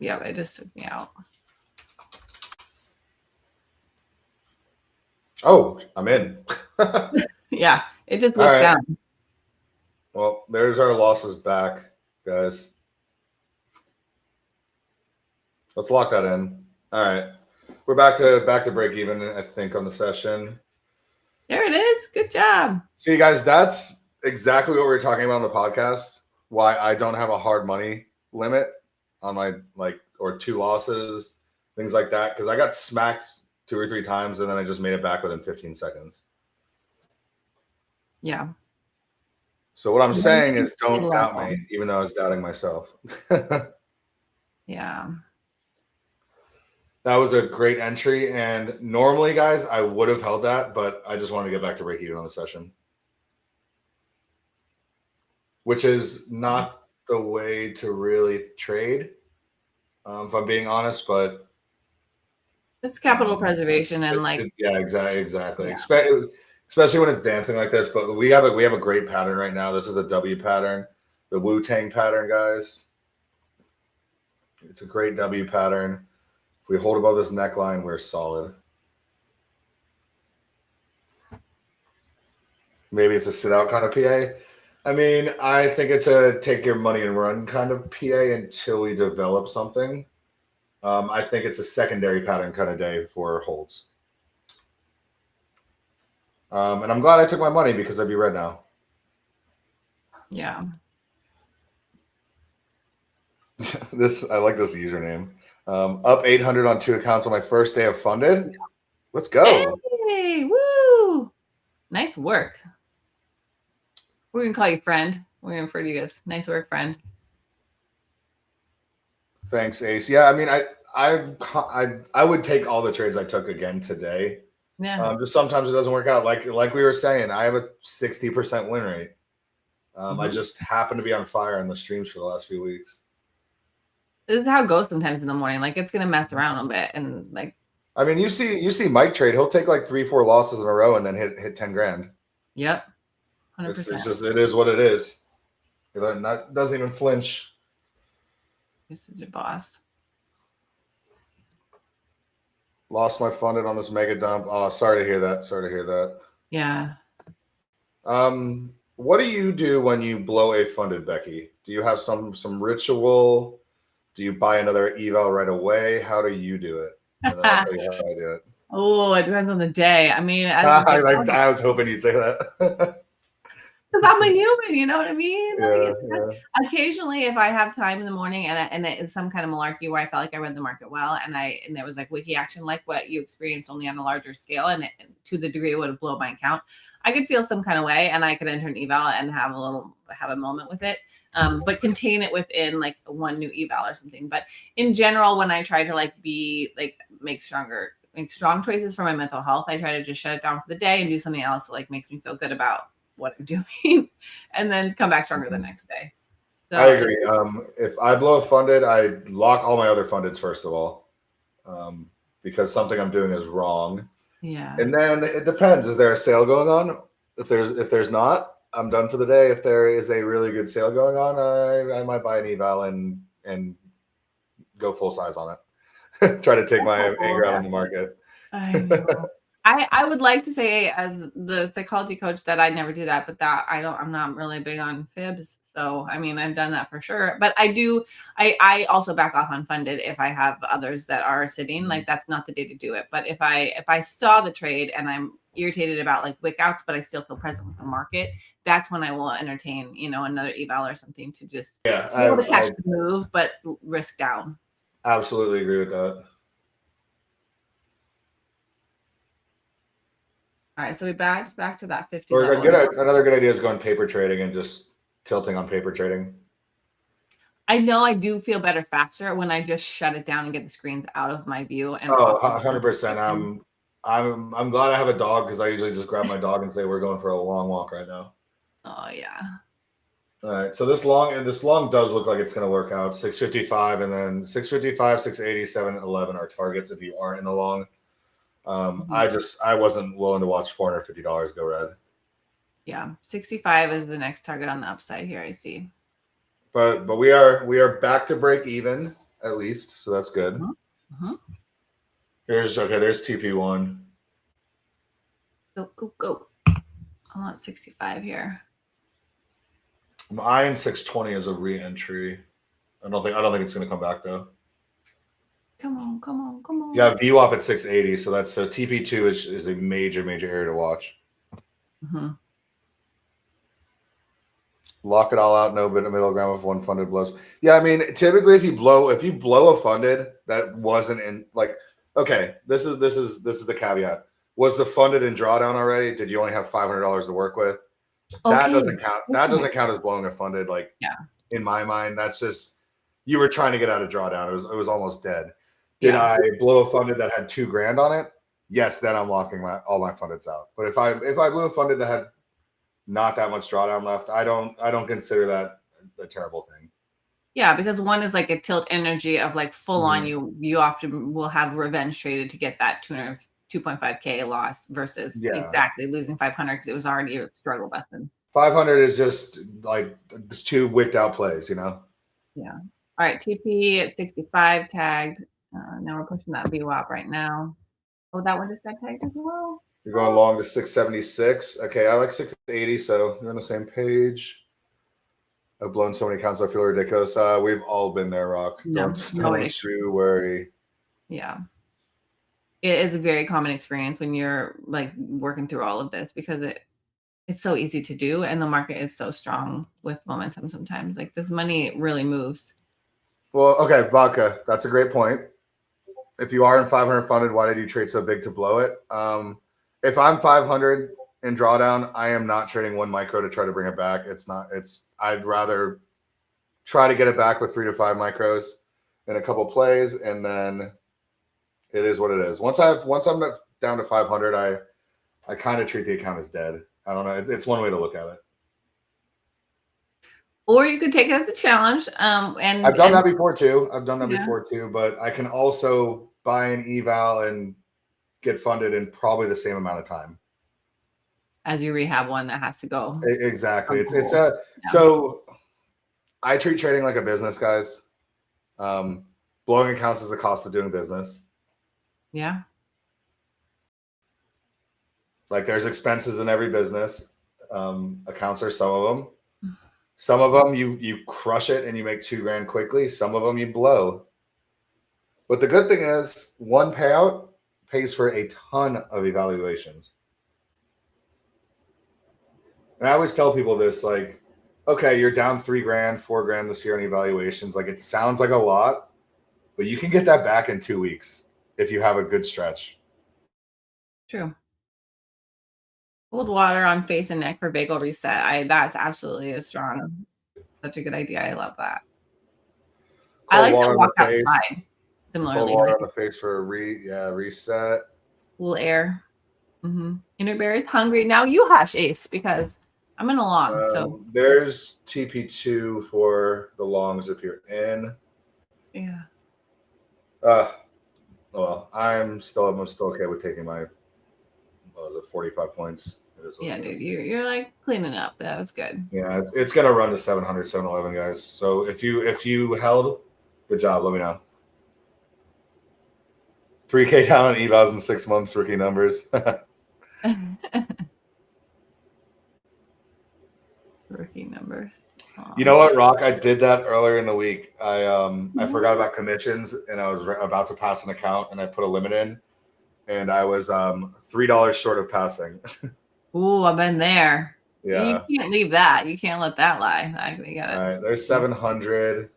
Yeah, it just took me out. Oh, I'm in. Yeah, it just looked down. Well, there's our losses back, guys. Let's lock that in. All right. We're back to break even, I think, on the session. There it is. Good job. See, guys, that's exactly what we were talking about on the podcast. Why I don't have a hard money limit on my or 2 losses, things like that. Because I got smacked 2 or 3 times and then I just made it back within 15 seconds. Yeah. So what I'm saying is don't doubt me, even though I was doubting myself. Yeah. That was a great entry. And normally, guys, I would have held that, but I just wanted to get back to break even on the session, which is not the way to really trade, if I'm being honest. But It's capital preservation and yeah, exactly. Yeah. Especially when it's dancing like this. But we have a great pattern right now. This is a W pattern, the Wu-Tang pattern, guys. It's a great W pattern. If we hold above this neckline, we're solid. Maybe it's a sit out kind of PA. I mean, I think it's a take your money and run kind of PA until we develop something. I think it's a secondary pattern kind of day for holds. And I'm glad I took my money because I'd be red now. Yeah. I like this username. Up 800 on 2 accounts on my first day of funded. Let's go. Hey, woo! Nice work. We're gonna call you friend. We're gonna refer to you as nice work, friend. Thanks, Ace. Yeah, I mean, I would take all the trades I took again today. Yeah. Just sometimes it doesn't work out. Like we were saying, I have a 60% win rate. I just happen to be on fire in the streams for the last few weeks. This is how it goes sometimes in the morning. Like it's gonna mess around a bit and like. I mean, you see Mike trade. He'll take like 3-4 losses in a row and then hit 10 grand. Yep. 100%. It's just it is what it is. It doesn't even flinch. This is your boss. Lost my funded on this mega dump. Oh, sorry to hear that. Yeah. What do you do when you blow a funded, Becky? Do you have some ritual? Do you buy another eval right away? How do you do it? And then I'll tell you how I do it. Oh, it depends on the day. I mean, I was hoping you'd say that. Because I'm a human, you know what I mean? Yeah. Occasionally, if I have time in the morning and it is some kind of malarkey where I felt like I read the market well and there was like wiki action, like what you experienced only on a larger scale and to the degree it would have blown my account, I could feel some kind of way and I could enter an eval and have a moment with it, but contain it within like one new eval or something. But in general, when I try to make strong choices for my mental health, I try to just shut it down for the day and do something else that like makes me feel good about what I'm doing and then come back stronger the next day. So, I agree. If I blow a funded, I lock all my other fundeds first of all, because something I'm doing is wrong. Yeah. And then it depends. Is there a sale going on? If there's not, I'm done for the day. If there is a really good sale going on, I might buy an eval and go full size on it. Try to take my anger out on the market. I know. I would like to say as the psychology coach that I never do that, but I'm not really big on fibs. So, I mean, I've done that for sure, but I also back off on funded if I have others that are sitting, like that's not the day to do it. But if I saw the trade and I'm irritated about like wick outs, but I still feel present with the market, that's when I will entertain, another eval or something to just be able to catch the move, but risk down. Absolutely agree with that. All right, so we back to that 50. Or another good idea is going paper trading and just tilting on paper trading. I know I do feel better faster when I just shut it down and get the screens out of my view. And 100%. I'm glad I have a dog because I usually just grab my dog and say we're going for a long walk right now. Oh yeah. All right, so this long does look like it's going to work out. 655 and then 655, 680, 711 are targets if you are in the long. I wasn't willing to watch $450 go red. Yeah, 65 is the next target on the upside here. I see. But we are back to break even at least, so that's good. There's TP1. Go. I want 65 here. I'm eyeing 620 as a re-entry. I don't think it's going to come back though. Come on. Yeah, VWAP at 680, so that's TP2 is a major area to watch. Lock it all out, no bit of middle ground with one funded blows. Yeah, I mean, typically if you blow a funded that wasn't in okay, this is the caveat. Was the funded in drawdown already? Did you only have $500 to work with? Okay. That doesn't count. That doesn't count as blowing a funded. In my mind, that's just you were trying to get out of drawdown. It was almost dead. Did I blow a funded that had $2,000 on it? Yes, then I'm locking all my fundeds out. But if I blew a funded that had not that much drawdown left, I don't consider that a terrible thing. Yeah, because one is like a tilt energy of like full on you often will have revenge traded to get that 2.5K loss versus exactly losing 500 because it was already a struggle busting. 500 is just like 2 wicked out plays, you know? Yeah. All right, TP at 65 tagged. Now we're pushing that VWAP right now. Oh, that one just got tagged as well. You're going long to 676. Okay, I like 680, so you're on the same page. I've blown so many accounts, I feel ridiculous. We've all been there, Rock. Don't you worry. Yeah. It is a very common experience when you're like working through all of this because it's so easy to do and the market is so strong with momentum sometimes. Like this money really moves. Well, okay, Vodka, that's a great point. If you are in 500 funded, why did you trade so big to blow it? If I'm 500 in drawdown, I am not trading one micro to try to bring it back. I'd rather try to get it back with 3 to 5 micros in a couple plays, and then it is what it is. Once I'm down to 500, I kind of treat the account as dead. I don't know. It's one way to look at it. Or you could take it as a challenge. And I've done that before too. But I can also buy an eval and get funded in probably the same amount of time as you rehab one that has to go. Exactly. So I treat trading like a business, guys. Blowing accounts is the cost of doing business. Yeah. Like there's expenses in every business. Accounts are some of them. Some of them you crush it and you make $2,000 quickly. Some of them you blow. But the good thing is one payout pays for a ton of evaluations. And I always tell people this, like, okay, you're down $3,000, $4,000 this year on evaluations. Like it sounds like a lot, but you can get that back in 2 weeks if you have a good stretch. True. Cold water on face and neck for bagel reset. That's absolutely a strong, such a good idea. I love that. I like to walk outside. Similarly, cold water on the face for a reset. Cool air. Interberry's hungry now. You hush, Ace, because I'm in a long. So there's TP2 for the longs if you're in. Yeah. Well, I'm still okay with taking my 45 points. Yeah, dude, you're like cleaning up. That was good. Yeah, it's gonna run to 700, 711, guys. So if you held, good job. Let me know. 3K down on evals in 6 months, rookie numbers. Rookie numbers. Aww. You know what, Rock? I did that earlier in the week. I forgot about commissions, and I was about to pass an account, and I put a limit in, and I was $3 short of passing. Ooh, I've been there. Yeah, you can't leave that. You can't let that lie. All right, there's 700.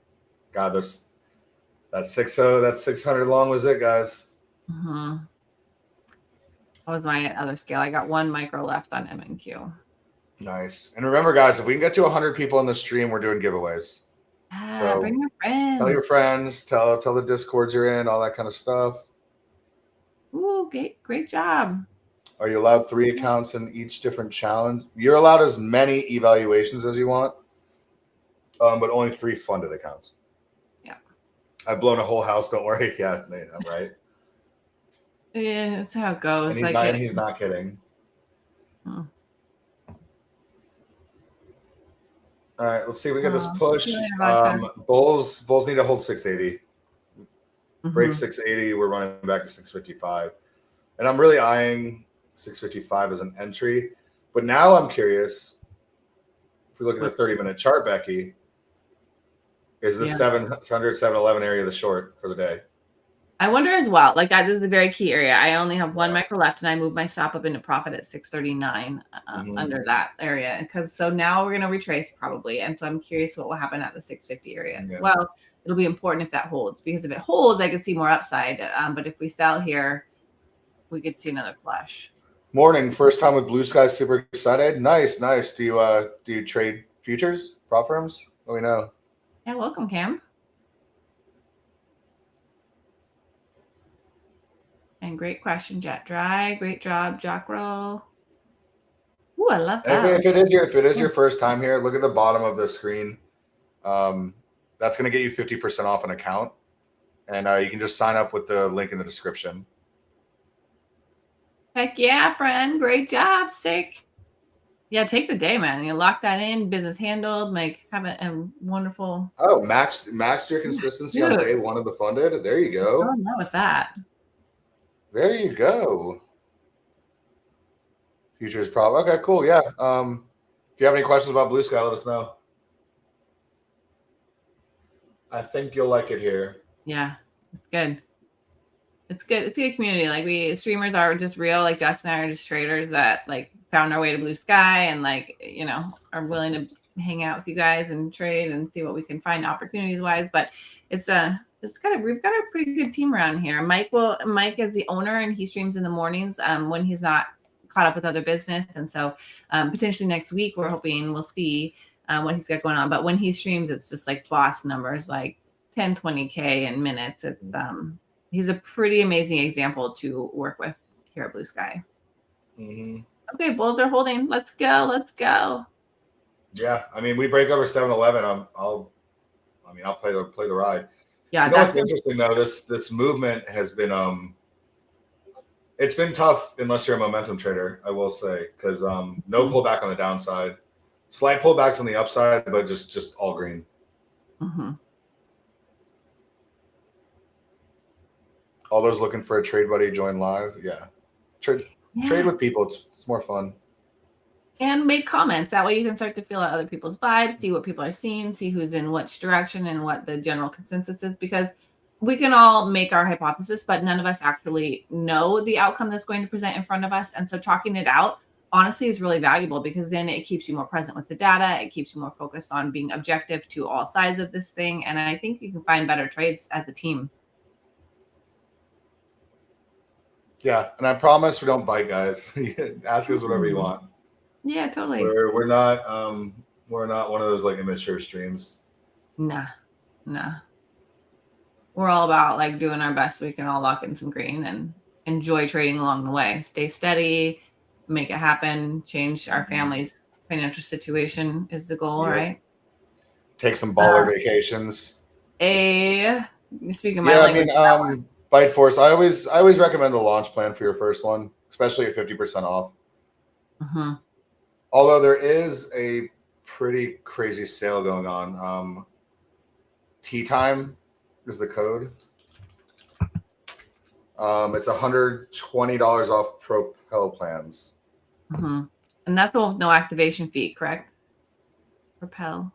God, that's 600 long was it, guys? That was my other scale. I got 1 micro left on MNQ. Nice. And remember, guys, if we can get to 100 people in the stream, we're doing giveaways. So bring your friends. Tell your friends. Tell the Discords you're in, all that kind of stuff. Ooh, great job. Are you allowed 3 accounts in each different challenge? You're allowed as many evaluations as you want, but only 3 funded accounts. Yeah. I've blown a whole house. Don't worry. Yeah, I'm right. Yeah, that's how it goes. And he's not kidding. Oh. All right, let's see if we get this push. Bulls need to hold 680. Break 680. We're running back to 655. And I'm really eyeing 655 as an entry. But now I'm curious. If we look at the 30-minute chart, Becky, is the 700, 711 area the short for the day? I wonder as well. Like this is a very key area. I only have 1 micro left, and I moved my stop up into profit at 639 under that area. Because so now we're going to retrace probably, and so I'm curious what will happen at the 650 area as well. It'll be important if that holds, because if it holds, I could see more upside. But if we sell here, we could see another flush. Morning, first time with BluSky. Super excited. Nice. Do you trade futures, prop firms? Let me know. Yeah, welcome, Cam. And great question, Jet Dry. Great job, Jock Roll. Ooh, I love that. If it is your first time here, look at the bottom of the screen. That's going to get you 50% off an account, and you can just sign up with the link in the description. Heck yeah, friend. Great job. Sick. Yeah, take the day, man. You lock that in, business handled, have a wonderful. Oh, max your consistency on day one of the funded. There you go. Oh, no, with that. There you go. Futures problem. Okay, cool. Yeah. If you have any questions about BluSky, let us know. I think you'll like it here. Yeah, it's good. It's good. It's a good community. Like streamers are just real. Like Justin and I are just traders that like found our way to BluSky and like, you know, are willing to hang out with you guys and trade and see what we can find opportunities wise. But we've got a pretty good team around here. Mike is the owner and he streams in the mornings when he's not caught up with other business. And so potentially next week, we're hoping we'll see what he's got going on. But when he streams, it's just like boss numbers, like 10, 20K in minutes. It's he's a pretty amazing example to work with here at BluSky. Mm-hmm. Okay, bulls are holding. Let's go. Let's go. Yeah, I mean, we break over 7-11. I'll play the ride. Yeah, you know what's interesting though. This movement has been it's been tough unless you're a momentum trader. I will say because no pullback on the downside, slight pullbacks on the upside, but just all green. Mm-hmm. All those looking for a trade buddy, join live. Yeah. Trade with people. It's more fun. And make comments. That way you can start to feel out other people's vibes, see what people are seeing, see who's in which direction and what the general consensus is. Because we can all make our hypothesis, but none of us actually know the outcome that's going to present in front of us. And so talking it out, honestly, is really valuable because then it keeps you more present with the data. It keeps you more focused on being objective to all sides of this thing. And I think you can find better trades as a team. Yeah, and I promise we don't bite, guys. Ask us whatever you want. Yeah, totally. We're not one of those like immature streams. Nah. We're all about like doing our best so we can all lock in some green and enjoy trading along the way. Stay steady, make it happen, change our family's financial situation is the goal, right? Take some baller vacations. Speaking my language. Bite Force. I always recommend the launch plan for your first one, especially at 50% off. Mm-hmm. Although there is a pretty crazy sale going on. Tea time is the code. It's $120 off Propel plans. Mm-hmm. And that's with no activation fee, correct? Propel.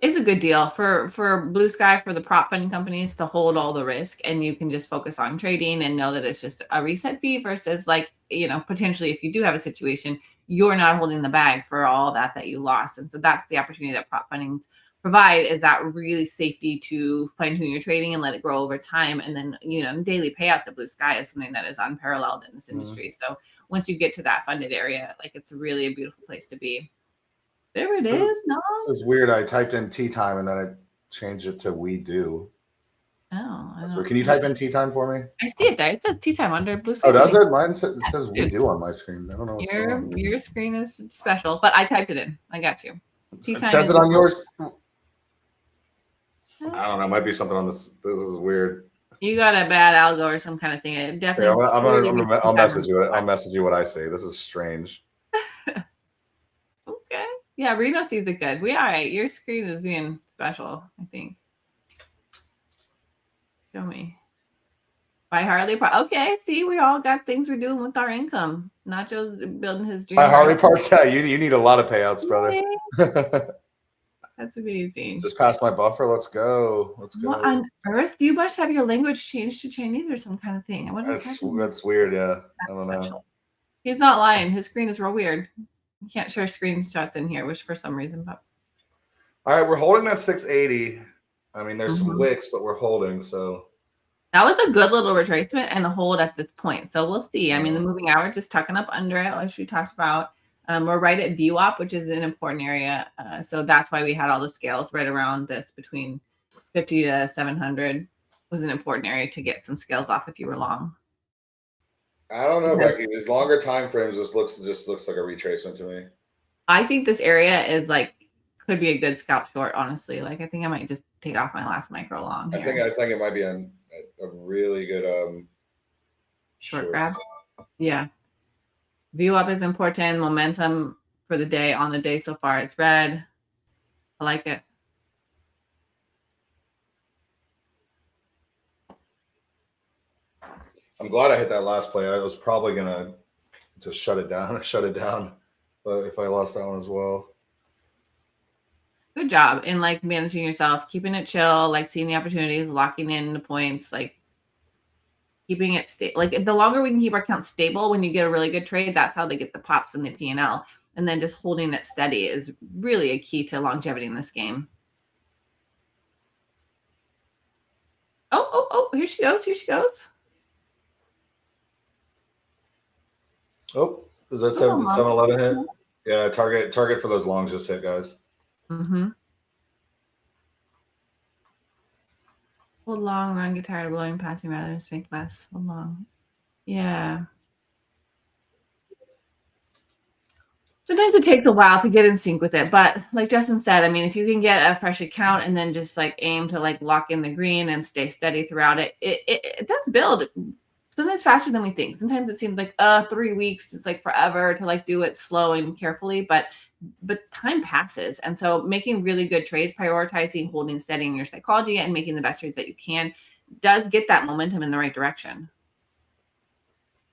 It's a good deal for BluSky, for the prop funding companies to hold all the risk, and you can just focus on trading and know that it's just a reset fee versus like, you know, potentially if you do have a situation, you're not holding the bag for all that you lost. And so that's the opportunity that prop funding provide, is that really safety to fine tune your trading and let it grow over time. And then, you know, daily payouts at BluSky is something that is unparalleled in this industry. So once you get to that funded area, like it's really a beautiful place to be. There it is. No, this is weird. I typed in tea time and then I changed it to we do. Oh, can you type in tea time for me? I see it there. It says tea time under BluSky. Oh, does it? Mine says we do on my screen. I don't know what's going on. Your screen is special, but I typed it in. I got you. Tea time. It says it on yours. I don't know. It might be something on this. This is weird. You got a bad algo or some kind of thing. It definitely. Yeah, I'll message you. I'll message you what I say. This is strange. Okay. Yeah, Reno sees it good. We all right. Your screen is being special, I think. Show me. By Harley Park. Okay, see, we all got things we're doing with our income. Nacho's building his dream. By Harley Parks, yeah, you need a lot of payouts, brother. That's amazing. Just passed my buffer. Let's go. What on earth? Do you must have your language changed to Chinese or some kind of thing? That's weird, yeah. I don't know. He's not lying. His screen is real weird. You can't share screenshots in here, which for some reason, but all right, we're holding that 680. I mean, there's some wicks, but we're holding. So that was a good little retracement and a hold at this point. So we'll see. I mean, the moving average is tucking up under it, as we talked about. We're right at VWAP, which is an important area. So that's why we had all the scales right around this between 50 to 700 was an important area to get some scales off if you were long. I don't know, Becky. These longer time frames just looks like a retracement to me. I think this area is like could be a good scalp short, honestly. Like I think I might just take off my last micro long here. I think it might be a really good short grab. Yeah. View up is important. Momentum for the day on the day so far is red. I like it. I'm glad I hit that last play. I was probably gonna just shut it down, but if I lost that one as well. Good job in like managing yourself, keeping it chill, like seeing the opportunities, locking in the points, like keeping it stable. Like the longer we can keep our account stable, when you get a really good trade, that's how they get the pops and the P&L. And then just holding it steady is really a key to longevity in this game. Oh, here she goes. Here she goes. Oh, is that 7-11 hit? Yeah, target for those longs just hit, guys. Mm-hmm. Hold long, run, get tired of blowing, passing rather than make less. Hold long. Yeah. Sometimes it takes a while to get in sync with it, but like Justin said, I mean, if you can get a fresh account and then just like aim to like lock in the green and stay steady throughout it, it does build sometimes faster than we think. Sometimes it seems like 3 weeks, it's like forever to like do it slow and carefully, but time passes. And so making really good trades, prioritizing, holding steady in your psychology and making the best trades that you can does get that momentum in the right direction.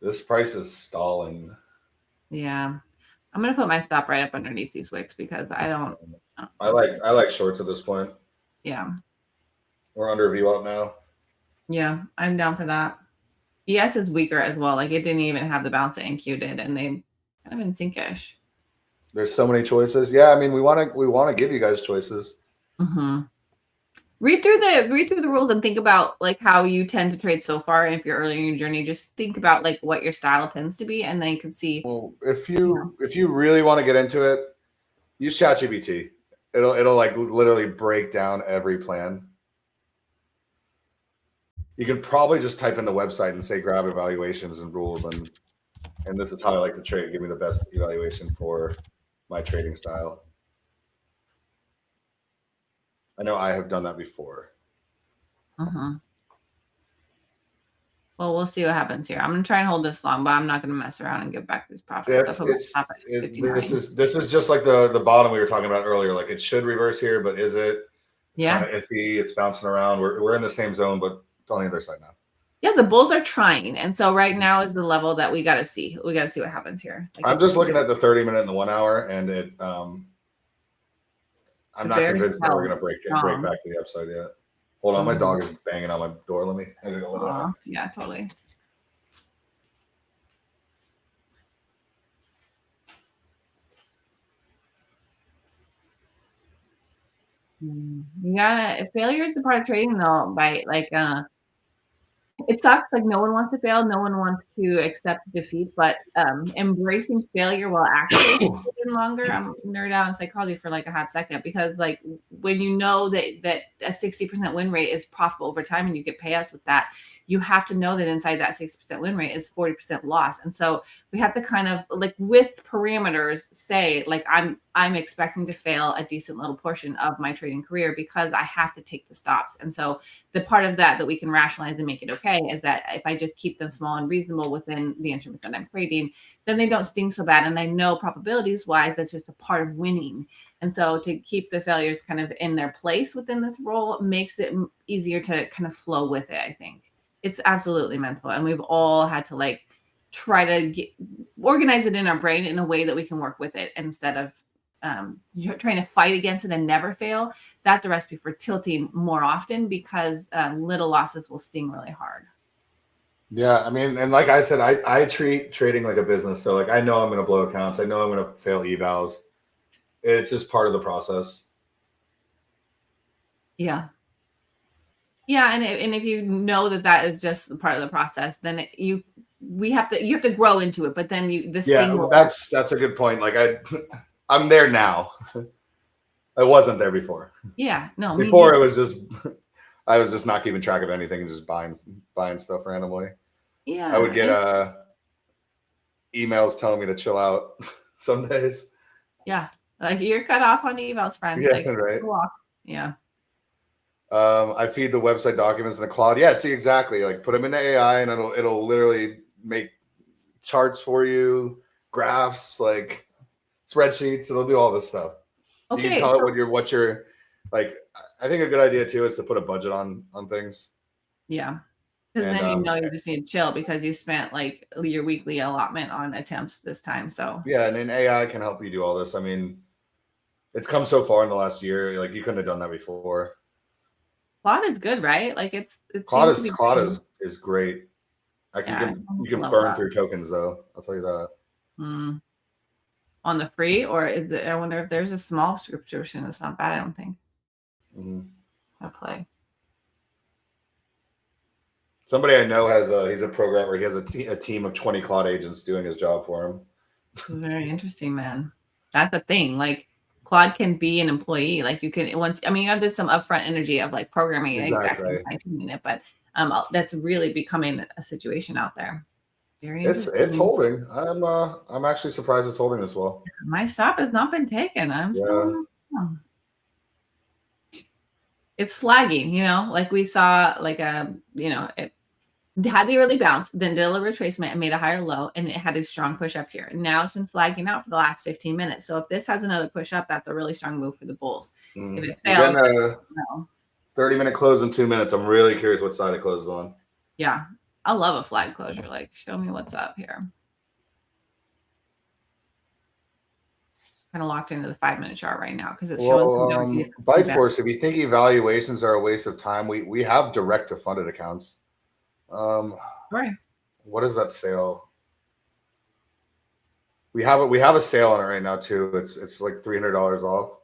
This price is stalling. Yeah. I'm going to put my stop right up underneath these wicks because I like shorts at this point. Yeah. We're under view up now. Yeah, I'm down for that. ES is weaker as well. Like it didn't even have the bounce that NQ did, and they kind of in sync-ish. There's so many choices. Yeah, I mean, we want to give you guys choices. Mm-hmm. Read through the rules and think about like how you tend to trade so far. And if you're early in your journey, just think about like what your style tends to be, and then you can see. Well, if you really want to get into it, use ChatGPT. It'll like literally break down every plan. You can probably just type in the website and say grab evaluations and rules, and this is how I like to trade. Give me the best evaluation for my trading style. I know I have done that before. Uh-huh. Well, we'll see what happens here. I'm gonna try and hold this long, but I'm not gonna mess around and give back these profits. This is just like the bottom we were talking about earlier. Like it should reverse here, but is it? It's kind of iffy. It's bouncing around. We're in the same zone, but on the other side now. Yeah, the bulls are trying, and so right now is the level that we got to see. We got to see what happens here. Like I'm just looking at the 30-minute and the 1 hour, and it. I'm not convinced that we're gonna break back to the upside yet. Hold on, my dog is banging on my door. I gotta go with that. Yeah, totally. You gotta. Failure is a part of trading, though. By like, it sucks. Like no one wants to fail. No one wants to accept defeat. But embracing failure while actually taking longer. I'm nerd out in psychology for like a hot second because like when you know that a 60% win rate is profitable over time and you get payouts with that, you have to know that inside that 60% win rate is 40% loss. And so we have to kind of like with parameters say like I'm expecting to fail a decent little portion of my trading career because I have to take the stops. And so the part of that we can rationalize and make it okay is that if I just keep them small and reasonable within the instrument that I'm trading, then they don't sting so bad. And I know probabilities wise, that's just a part of winning. And so to keep the failures kind of in their place within this role makes it easier to kind of flow with it. I think it's absolutely mental. And we've all had to like try to organize it in our brain in a way that we can work with it instead of trying to fight against it and never fail. That's a recipe for tilting more often because little losses will sting really hard. Yeah, I mean, and like I said, I treat trading like a business. So like I know I'm going to blow accounts. I know I'm going to fail evals. It's just part of the process. Yeah. Yeah, and if you know that is just part of the process, then you have to grow into it. But then that's a good point. Like I'm there now. I wasn't there before. Yeah, no. Before it was just I was just not keeping track of anything and just buying stuff randomly. Yeah. I would get emails telling me to chill out some days. Yeah. Like you're cut off on emails, friend. Yeah, like, right. Yeah. I feed the website documents in the cloud. Yeah, see, exactly. Like put them into AI and it'll literally make charts for you, graphs, like spreadsheets. It'll do all this stuff. Okay. You can tell it what you're like. I think a good idea too is to put a budget on things. Yeah. Because then you just need to chill because you spent like your weekly allotment on attempts this time. So yeah, and then AI can help you do all this. I mean, it's come so far in the last year. Like you couldn't have done that before. Claude is good, right? Like Claude is great. You can burn through tokens though. I'll tell you that. On the free, or is it? I wonder if there's a small subscription. It's not bad. I don't think. I play. Somebody I know he's a programmer. He has a team of 20 Claude agents doing his job for him. Very interesting, man. That's the thing. Like Claude can be an employee. Like you can you have just some upfront energy of like programming exactly fine-tuning it, but that's really becoming a situation out there. Very interesting. It's holding. I'm actually surprised it's holding this well. My stop has not been taken. I'm still. It's flagging, like we saw, like it had the early bounce, then did a retracement and made a higher low, and it had a strong push up here. Now it's been flagging out for the last 15 minutes. So if this has another push up, that's a really strong move for the bulls. If it fails, 30-minute close in 2 minutes. I'm really curious what side it closes on. Yeah, I love a flag closure. Like, show me what's up here. Kind of locked into the 5-minute chart right now because it's showing some Bite Force. If you think evaluations are a waste of time, we have direct to funded accounts. Right. What is that sale? We have a sale on it right now too. It's like $300 off.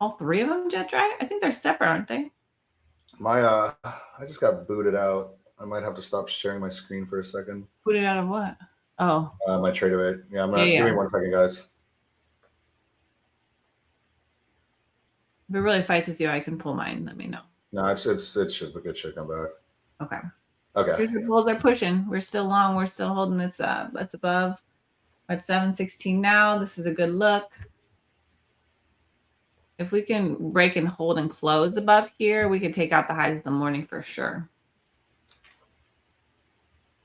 All three of them, Jet Dry? I think they're separate, aren't they? I just got booted out. I might have to stop sharing my screen for a second. Booted out of what? Oh, my trade of it. Yeah, give me 1 second, guys. If it really fights with you, I can pull mine. Let me know. No, it should come back. Okay. Here's the bulls are pushing. We're still long. We're still holding this up. That's above. At 716 now. This is a good look. If we can break and hold and close above here, we can take out the highs of the morning for sure.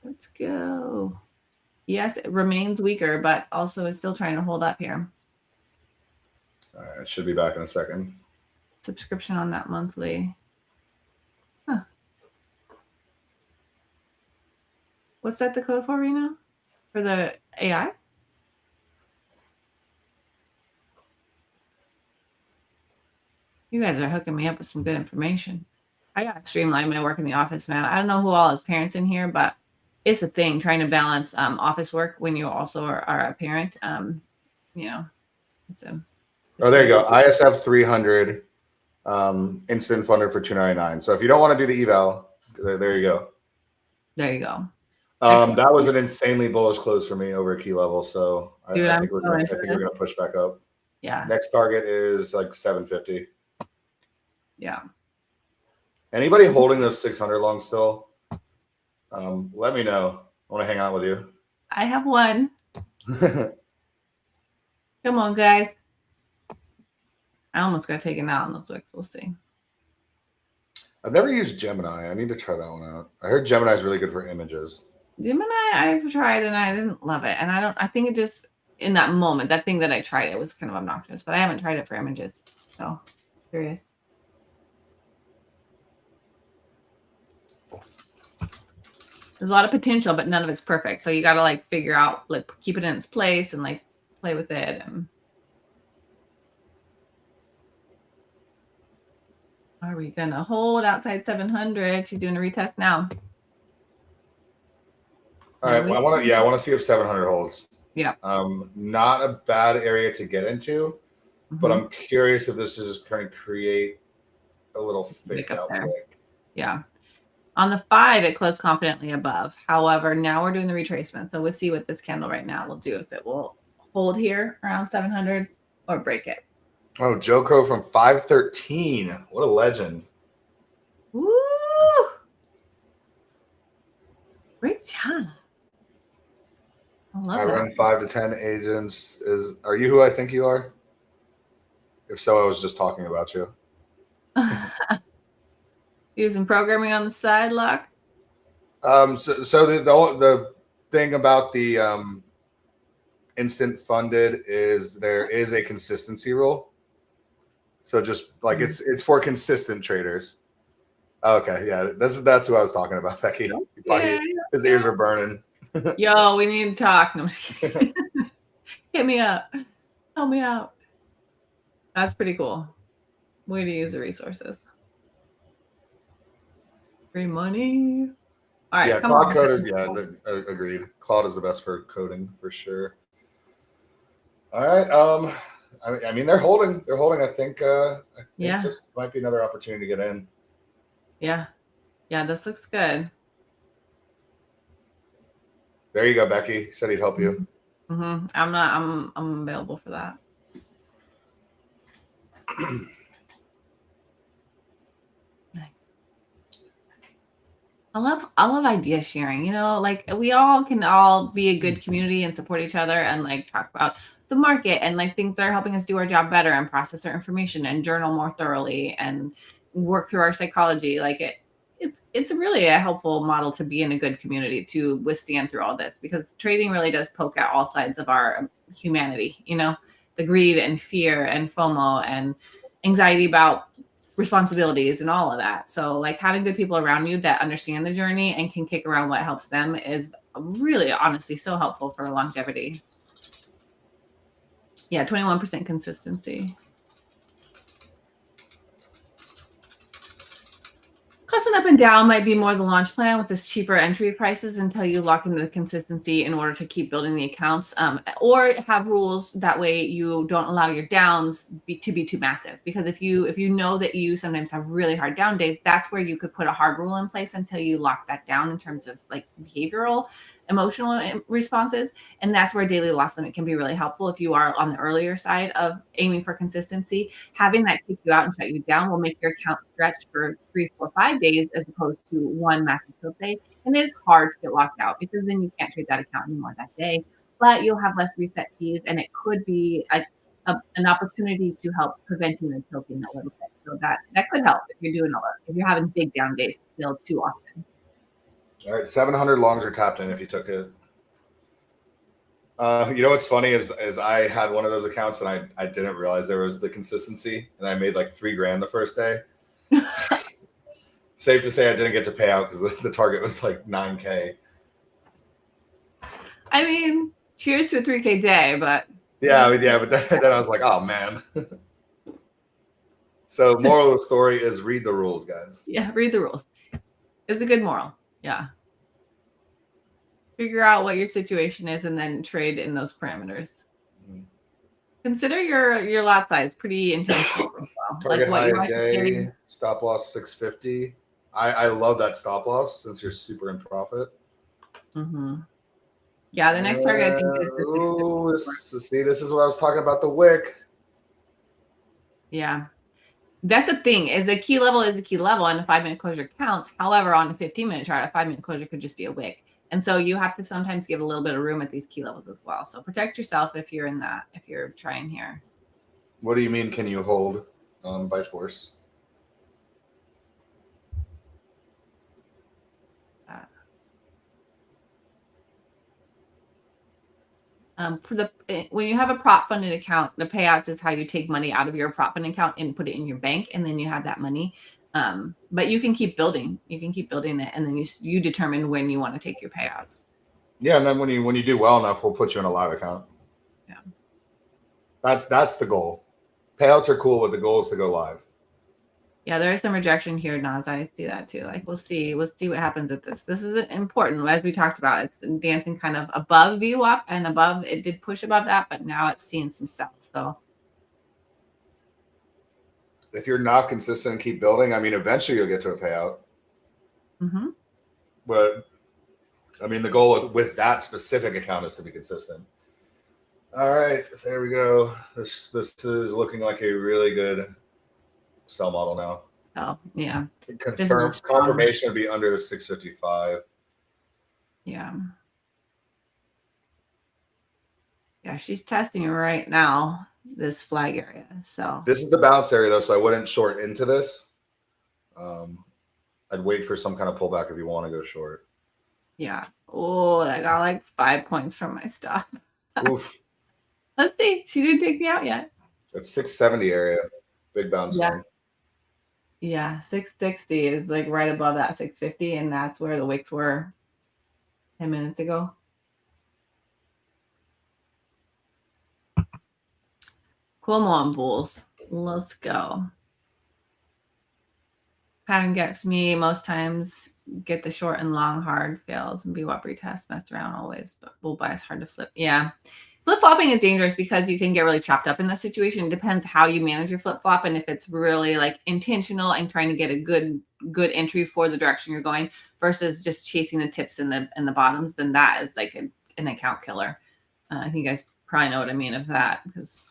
Let's go. Yes, it remains weaker, but also is still trying to hold up here. All right, it should be back in a second. Subscription on that monthly. Huh. What's that the code for, Reno? For the AI? You guys are hooking me up with some good information. I got to streamline my work in the office, man. I don't know who all is parents in here, but it's a thing trying to balance office work when you also are a parent. It's there you go. ISF 300 instant funded for $299. So if you don't want to do the eval, there you go. There you go. That was an insanely bullish close for me over a key level. So Dude, I think we're going to push back up. Yeah. Next target is like 750. Yeah. Anybody holding those 600 long still? Let me know. I want to hang out with you. I have one. Come on, guys. I almost got taken out on those wicks. We'll see. I've never used Gemini. I need to try that one out. I heard Gemini is really good for images. Gemini, I've tried and I didn't love it. And I think it just, in that moment, that thing that I tried, it was kind of obnoxious, but I haven't tried it for images. So, curious. There's a lot of potential, but none of it's perfect. So you got to like figure out, like keep it in its place and like play with it. And are we going to hold outside 700? She's doing a retest now. All right. Well, I want to see if 700 holds. Yeah. Not a bad area to get into, but I'm curious if this is going to create a little fake out there. Yeah. On the 5, it closed confidently above. However, now we're doing the retracement. So we'll see what this candle right now will do. If it will hold here around 700 or break it. Oh, Joko from 513. What a legend. Woo! Great job. I love I that. run 5 to 10 agents. Are you who I think you are? If so, I was just talking about you. Using programming on the side, Lock. So the thing about the instant funded is there is a consistency rule. So just like it's for consistent traders. Okay, yeah, that's who I was talking about, Becky. Yeah, His ears are burning. Yo, we need to talk. No, I'm just kidding. Hit me up. Help me out. That's pretty cool. Way to use the resources. Free money. All right, Yeah, come Claude on. code is agreed. Claude is the best for coding for sure. All right. I mean they're holding. They're holding. I think this might be another opportunity to get in. Yeah. Yeah, this looks good. There you go, Becky. Said he'd help you. Mm-hmm. I'm available for that. Nice. I love idea sharing. You know, like we all can all be a good community and support each other and like talk about the market and like things that are helping us do our job better and process our information and journal more thoroughly and work through our psychology. Like it's really a helpful model to be in a good community to withstand through all this, because trading really does poke at all sides of our humanity, you know, the greed and fear and FOMO and anxiety about responsibilities and all of that. So like having good people around you that understand the journey and can kick around what helps them is really honestly so helpful for longevity. Yeah, 21% consistency. Costing up and down might be more the launch plan with this cheaper entry prices until you lock into the consistency in order to keep building the accounts, or have rules that way you don't allow your downs to be too massive. Because if you know that you sometimes have really hard down days, that's where you could put a hard rule in place until you lock that down in terms of like behavioral, emotional responses. And that's where daily loss limit can be really helpful if you are on the earlier side of aiming for consistency. Having that kick you out and shut you down will make your account stretch for 3, 4, 5 days as opposed to one massive tilt day. And it is hard to get locked out because then you can't trade that account anymore that day. But you'll have less reset fees, and it could be an opportunity to help preventing the tilting a little bit. So that could help if you're having big down days still too often. All right, 700 longs are tapped in if you took it. You know what's funny is I had one of those accounts and I didn't realize there was the consistency, and I made like $3,000 the first day. Safe to say I didn't get to pay out because the target was like 9K. I mean, cheers to a 3K day, but but then I was like, oh man. So moral of the story is read the rules, guys. Yeah, read the rules. It's a good moral. Yeah. Figure out what your situation is and then trade in those parameters. Mm-hmm. Consider your lot size pretty intentional. Target high a day, stop loss 650. I love that stop loss since you're super in profit. Mm-hmm. Yeah, the next target I think is the 650. See, this is what I was talking about, the wick. Yeah. That's the thing, is the key level is the key level and the 5-minute closure counts. However, on a 15-minute chart, a 5-minute closure could just be a wick. And so you have to sometimes give a little bit of room at these key levels as well. So protect yourself if you're in that, if you're trying here. What do you mean, can you hold by force? When you have a prop funded account, the payouts is how you take money out of your prop funded account and put it in your bank, and then you have that money. But you can keep building. You can keep building it, and then you determine when you want to take your payouts. Yeah, and then when you do well enough, we'll put you in a live account. Yeah, that's the goal. Payouts are cool, but the goal is to go live. Yeah, there is some rejection here, Nas. I see that too. Like we'll see what happens at this. This is important, as we talked about. It's dancing kind of above VWAP and above. It did push above that, but now it's seeing some sells. So if you're not consistent and keep building, I mean, eventually you'll get to a payout. Mm-hmm. But I mean, the goal with that specific account is to be consistent. All right, there we go. This is looking like a really good sell model now. Oh, yeah. Confirmation would be under the 655. Yeah. Yeah, she's testing right now, this flag area. So this is the bounce area though, so I wouldn't short into this. I'd wait for some kind of pullback if you want to go short. Yeah. Oh, I got like 5 points from my stop. Oof. Let's see. She didn't take me out yet. It's 670 area. Big bounce zone. Yeah, 660 is like right above that 650, and that's where the wicks were 10 minutes ago. Come on, bulls. Let's go. Pattern gets me most times. Get the short and long hard fails and VWAP retest. Mess around always, but bull bias hard to flip. Yeah. Flip-flopping is dangerous because you can get really chopped up in the situation. It depends how you manage your flip-flop and if it's really like intentional and trying to get a good entry for the direction you're going versus just chasing the tips and the bottoms, then that is like an account killer. I think you guys probably know what I mean of that because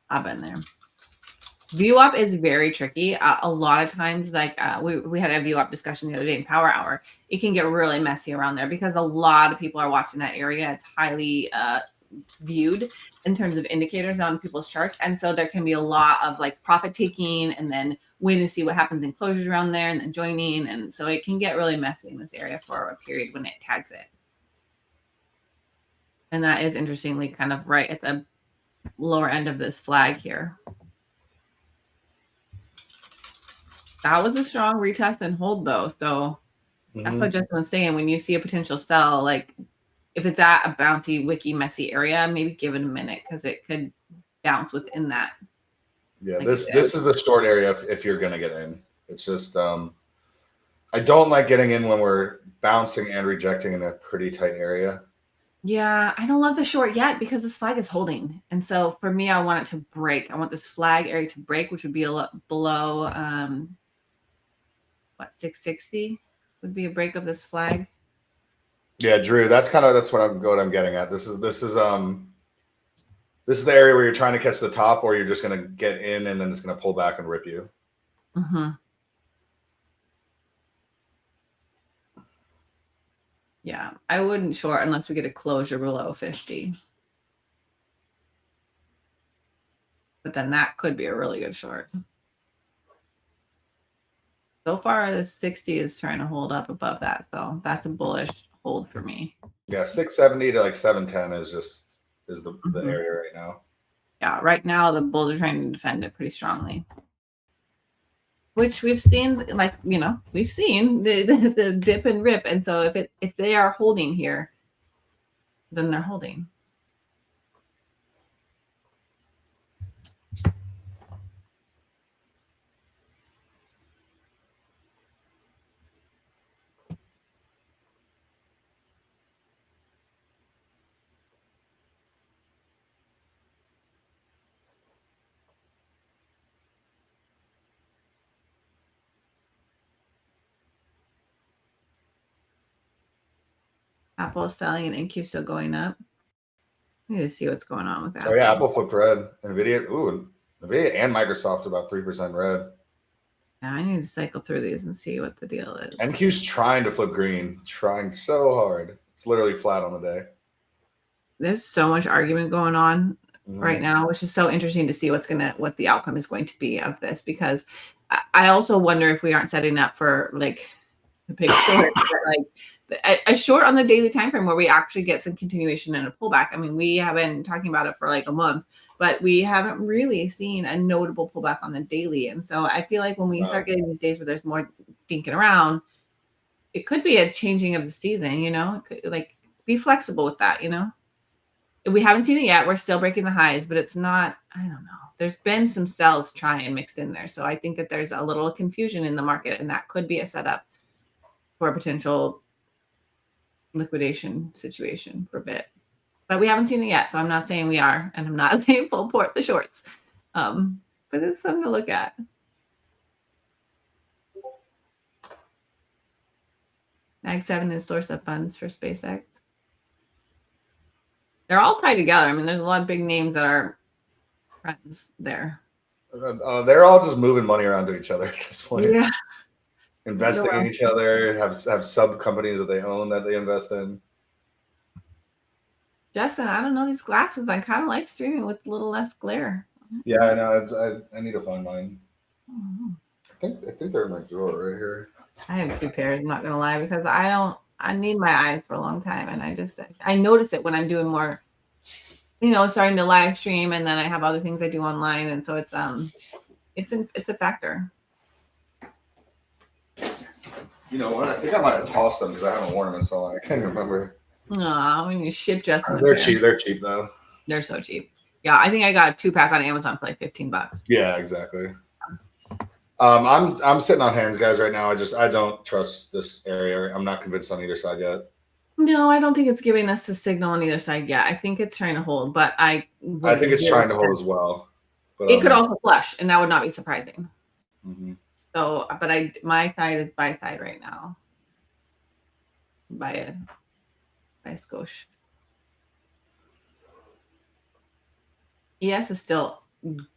I've been there. VWAP is very tricky. A lot of times, like we had a VWAP discussion the other day in Power Hour, it can get really messy around there because a lot of people are watching that area. It's highly viewed in terms of indicators on people's charts. And so there can be a lot of like profit taking and then waiting to see what happens in closures around there and then joining. And so it can get really messy in this area for a period when it tags it. And that is interestingly kind of right at the lower end of this flag here. That was a strong retest and hold though. So that's what Justin was saying. When you see a potential sell, like if it's at a bouncy, wicky, messy area, maybe give it a minute because it could bounce within that. Yeah, like this is the short area if you're gonna get in. It's just I don't like getting in when we're bouncing and rejecting in a pretty tight area. Yeah, I don't love the short yet because this flag is holding. And so for me, I want it to break. I want this flag area to break, which would be a lot below what 660 would be a break of this flag. Yeah, Drew, that's what I'm getting at. This is the area where you're trying to catch the top, or you're just gonna get in and then it's gonna pull back and rip you. Yeah, I wouldn't short unless we get a closure below 50. But then that could be a really good short. So far, the 60 is trying to hold up above that. So that's a bullish hold for me. Yeah, 670 to like 710 is the area right now. Yeah, right now the bulls are trying to defend it pretty strongly. Which we've seen, like, we've seen the dip and rip. And so if they are holding here, then they're holding. Apple is selling and NQ still going up. I need to see what's going on with Apple. Oh yeah, Apple flipped red. Nvidia and Microsoft about 3% red. Yeah, I need to cycle through these and see what the deal is. NQ's trying to flip green, trying so hard. It's literally flat on the day. There's so much argument going on right now, which is so interesting to see what the outcome is going to be of this, because I also wonder if we aren't setting up for like the big short, like a short on the daily time frame where we actually get some continuation and a pullback. I mean, we have been talking about it for like a month, but we haven't really seen a notable pullback on the daily. And so I feel like when we start getting these days where there's more dinking around, it could be a changing of the season, it could, like, be flexible with that, We haven't seen it yet. We're still breaking the highs, but it's not, I don't know. There's been some sells trying mixed in there. So I think that there's a little confusion in the market, and that could be a setup for a potential liquidation situation for a bit. But we haven't seen it yet, so I'm not saying we are, and I'm not saying full port the shorts. But it's something to look at. Mag 7 is source of funds for SpaceX. They're all tied together. I mean, there's a lot of big names that are friends there. They're all just moving money around to each other at this point. Yeah. Investing in each other, have sub companies that they own that they invest in. Justin, I don't know these glasses. I kind of like streaming with a little less glare. Yeah, I know. I need to find mine. I think they're in my drawer right here. I have 2 pairs. I'm not gonna lie, because I need my eyes for a long time, and I notice it when I'm doing more, starting to live stream, and then I have other things I do online, and so it's a factor. You know what? I think I might have tossed them because I haven't worn them in so long. I can't remember. Aw, when you ship Justin, they're cheap. They're cheap though. They're so cheap. Yeah, I think I got a 2-pack on Amazon for like $15. Yeah, exactly. I'm sitting on hands, guys, right now. I don't trust this area. I'm not convinced on either side yet. No, I don't think it's giving us a signal on either side yet. I think it's trying to hold, but I think it's trying to hold as well. But it could also flush, and that would not be surprising. Mm-hmm. So, but my side is buy side right now. By a skosh. ES is still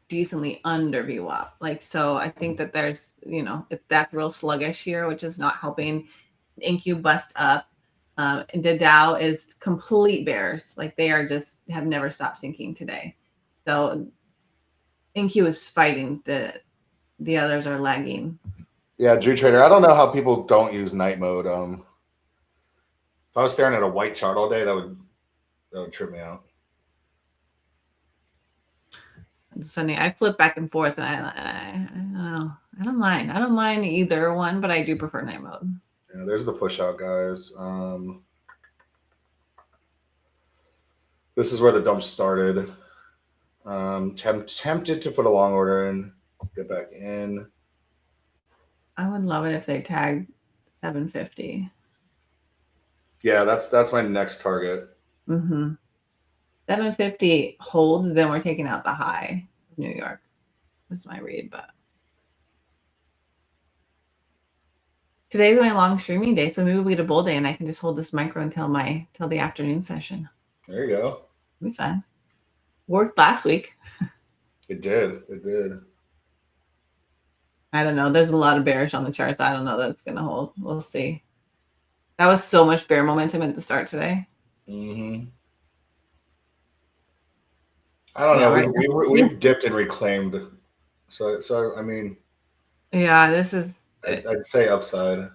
decently under VWAP. So I think that there's, if that's real sluggish here, which is not helping. NQ bust up. The Dow is complete bears. They are have never stopped sinking today. So NQ is fighting. The others are lagging. Yeah, Drew Trader. I don't know how people don't use night mode. If I was staring at a white chart all day, that would trip me out. It's funny. I flip back and forth, and I don't know. I don't mind. I don't mind either one, but I do prefer night mode. Yeah, there's the push out, guys. This is where the dump started. Tempted to put a long order in, get back in. I would love it if they tagged 750. Yeah, that's my next target. 750 holds, then we're taking out the high of New York. That's my read, but today's my long streaming day, so maybe we get a bull day and I can just hold this micro until the afternoon session. There you go. It'll be fun. Worked last week. It did. It did. I don't know. There's a lot of bearish on the charts. I don't know that it's gonna hold. We'll see. That was so much bear momentum at the start today. Mm-hmm. I don't know. Right, we've dipped and reclaimed. So I mean. Yeah, this is. I'd say upside.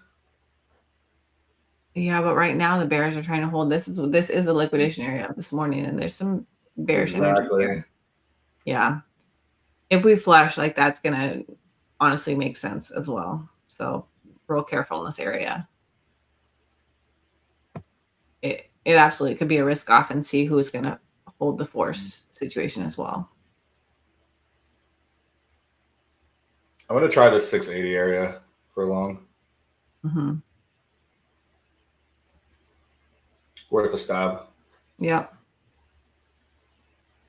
Yeah, but right now the bears are trying to hold. This is a liquidation area this morning, and there's some bearish energy here. Yeah, if we flush, that's gonna honestly make sense as well. So real careful in this area. It absolutely could be a risk off and see who's gonna hold the force situation as well. I'm gonna try this 680 area for long. Mm-hmm. Worth a stab. Yep.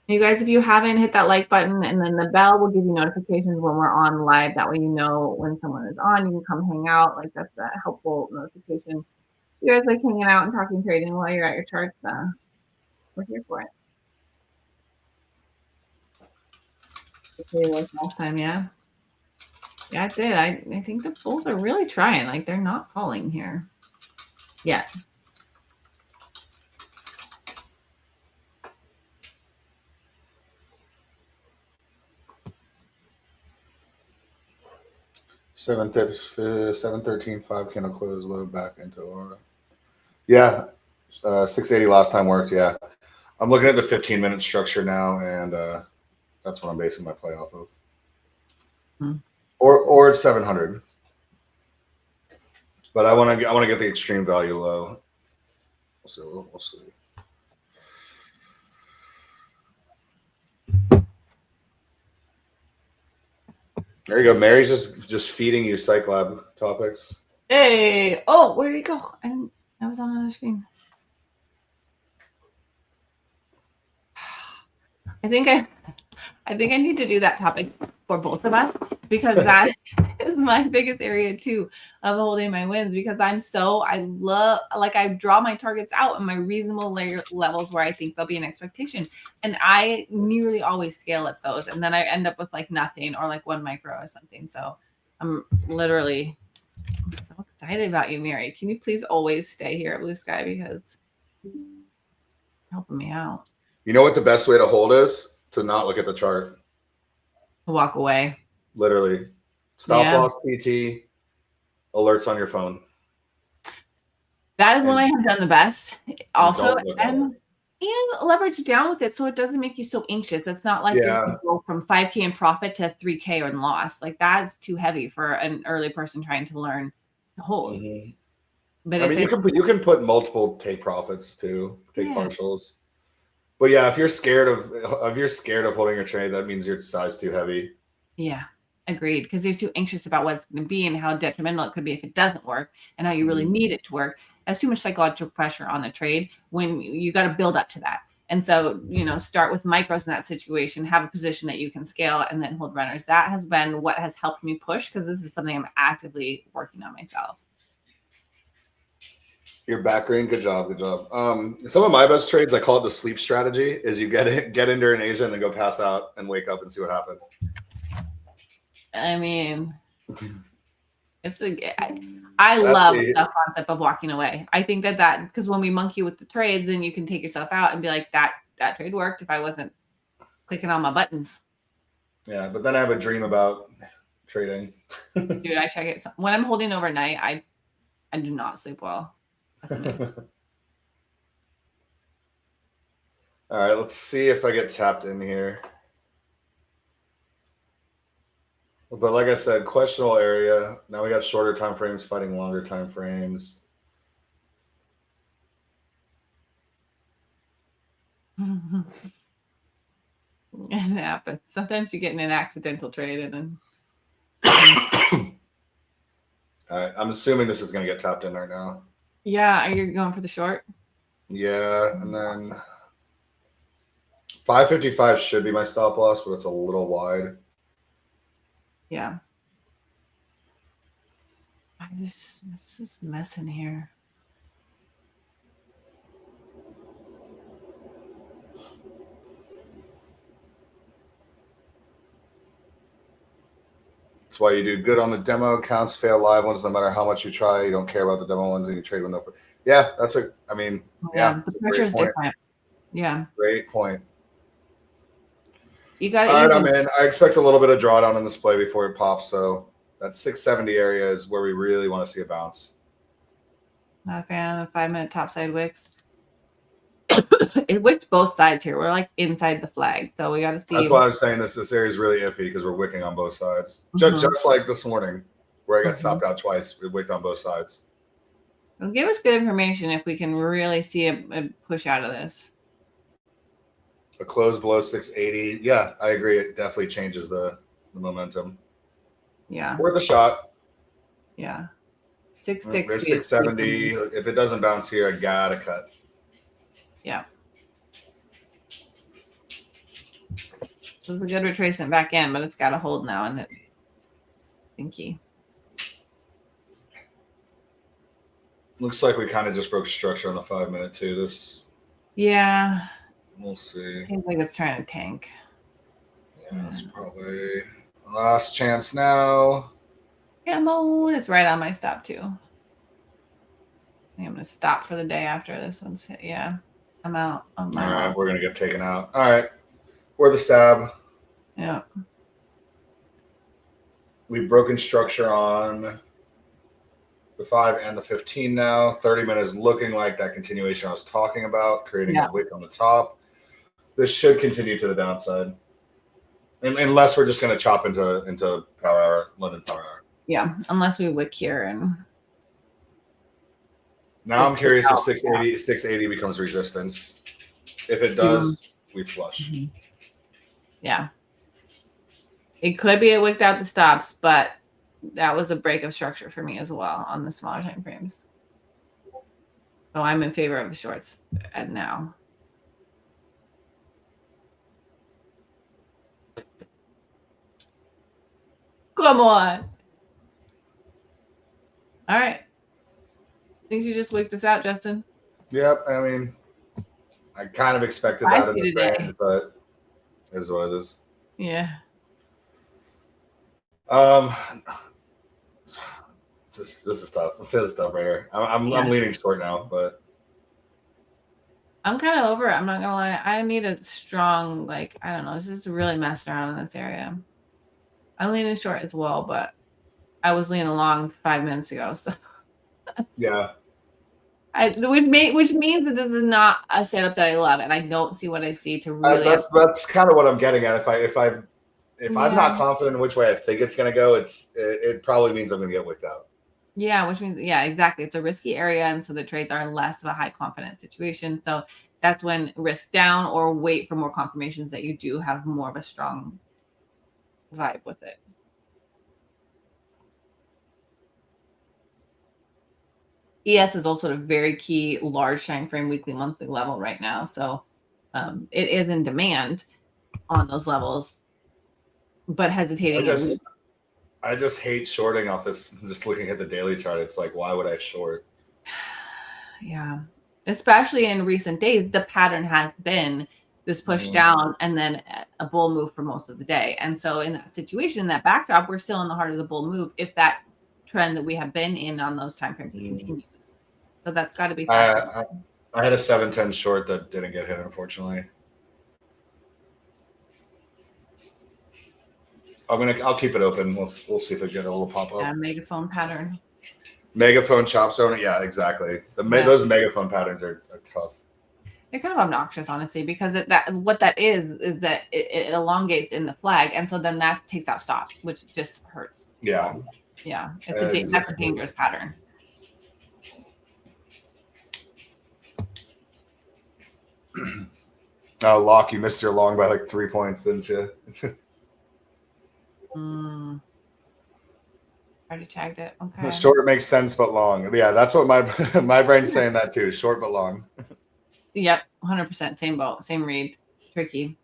You guys, if you haven't, hit that like button, and then the bell will give you notifications when we're on live. That way you know when someone is on. You can come hang out. That's a helpful notification. You guys like hanging out and talking trading while you're at your charts. We're here for it. Okay, last time, yeah. Yeah, it did. I think the bulls are really trying. They're not falling here yet. $713, 5 candle close, low back into aura. Yeah, 680 last time worked. Yeah, I'm looking at the 15-minute structure now, and that's what I'm basing my play off of. Or it's 700, but I want to get the extreme value low. So we'll see. There you go. Mary's just feeding you Psych Lab topics. Hey! Oh, where did he go? I was on another screen. I think I need to do that topic for both of us, because that is my biggest area too of holding my wins, because I draw my targets out and my reasonable levels where I think there'll be an expectation, and I nearly always scale at those, and then I end up with like nothing or like 1 micro or something. So I'm so excited about you, Mary. Can you please always stay here at BluSky, because you're helping me out. You know what the best way to hold is? To not look at the chart. Walk away. Literally. Stop loss PT, alerts on your phone. That is when I have done the best. Also, and leverage down with it so it doesn't make you so anxious. It's not like you go from 5K in profit to 3K in loss. Like that's too heavy for an early person trying to learn to hold. Mm-hmm. But I mean, you can put multiple take profits too, take partials. But yeah, if you're scared of holding your trade, that means your size too heavy. Yeah, agreed. Because you're too anxious about what it's going to be and how detrimental it could be if it doesn't work, and how you really need it to work. That's too much psychological pressure on the trade when you got to build up to that. And so, start with micros in that situation, have a position that you can scale, and then hold runners. That has been what has helped me push, because this is something I'm actively working on myself. You're back, Green. Good job. Good job. Some of my best trades, I call it the sleep strategy, is you get in during Asia and then go pass out and wake up and see what happens. I mean, I love the concept of walking away. I think that because when we monkey with the trades, then you can take yourself out and be like, that trade worked if I wasn't clicking on my buttons. Yeah, but then I have a dream about trading. Dude, I check it. When I'm holding overnight, I do not sleep well. All right, let's see if I get tapped in here. But like I said, questionable area. Now we got shorter time frames fighting longer time frames. It happens. Sometimes you get in an accidental trade and then. All right, I'm assuming this is going to get tapped in right now. Yeah, are you going for the short? Yeah, and then 555 should be my stop loss, but it's a little wide. Yeah. This is messing here. That's why you do good on the demo accounts, fail live ones. No matter how much you try, you don't care about the demo ones, and you trade when they're. Yeah, the pressure is different. Yeah, great point. You got it. All right, I'm in. I expect a little bit of drawdown in this play before it pops. So that 670 area is where we really want to see a bounce. Okay, on the 5-minute topside wicks. It wicks both sides here. We're like inside the flag, so we got to see. That's why I'm saying this area is really iffy, because we're wicking on both sides. Just like this morning, where I got stopped out twice. We wicked on both sides. It'll give us good information if we can really see a push out of this. A close below 680. Yeah, I agree. It definitely changes the momentum. Yeah. Worth a shot. Yeah. 660. There's 670. If it doesn't bounce here, I gotta cut. Yeah. This was a good retracement back in, but it's got to hold now, and it's stinky. Looks like we kind of just broke structure on the 5-minute too. This. Yeah. We'll see. Seems like it's trying to tank. Yeah, it's probably last chance now. Come on. It's right on my stop too. I think I'm going to stop for the day after this one's hit. Yeah. I'm out. All right. We're going to get taken out. All right. We're the stab. Yeah. We've broken structure on the 5 and the 15 now. 30 minutes looking like that continuation I was talking about, creating a wick on the top. This should continue to the downside, unless we're just going to chop into power hour, London power hour. Yeah, unless we wick here and. Now I'm curious if 680 becomes resistance. If it does, we flush. Yeah. It could be it wicked out the stops, but that was a break of structure for me as well on the smaller time frames. So I'm in favor of the shorts at now. come on. All right. Think you just wait this out, Justin? Yep. I mean, I kind of expected that in the trend, but it is what it is. Yeah. This is tough. This is tough right here. I'm leaning short now, but I'm kind of over it. I'm not gonna lie. I need a strong, like, I don't know. This is really messed around in this area. I'm leaning short as well, but I was leaning long 5 minutes ago. So yeah. Which means that this is not a setup that I love, and I don't see what I see to really. That's kind of what I'm getting at. If I'm not confident in which way I think it's going to go, it probably means I'm going to get wicked out. Yeah, which means exactly. It's a risky area, and so the trades are less of a high confidence situation. So that's when risk down or wait for more confirmations that you do have more of a strong vibe with it. ES is also a very key large time frame weekly monthly level right now, so it is in demand on those levels, but hesitating. I just hate shorting off this. Just looking at the daily chart, it's like, why would I short? Yeah, especially in recent days, the pattern has been this push down and then a bull move for most of the day. And so in that situation, that backdrop, we're still in the heart of the bull move if that trend that we have been in on those time frames continues. So that's got to be. I had a 7-10 short that didn't get hit, unfortunately. I'll keep it open. We'll see if we get a little pop up. Yeah, megaphone pattern. Megaphone chop zone. Yeah, exactly. Those megaphone patterns are tough. They're kind of obnoxious, honestly, because what that is that it elongates in the flag, and so then that takes out stop, which just hurts. Yeah. Yeah, that's a dangerous pattern. Oh, Locke, you missed your long by like 3 points, didn't you? Already tagged it. Okay. Short makes sense, but long. Yeah, that's what my brain's saying that too. Short but long. Yep, 100%. Same boat, same read. Tricky.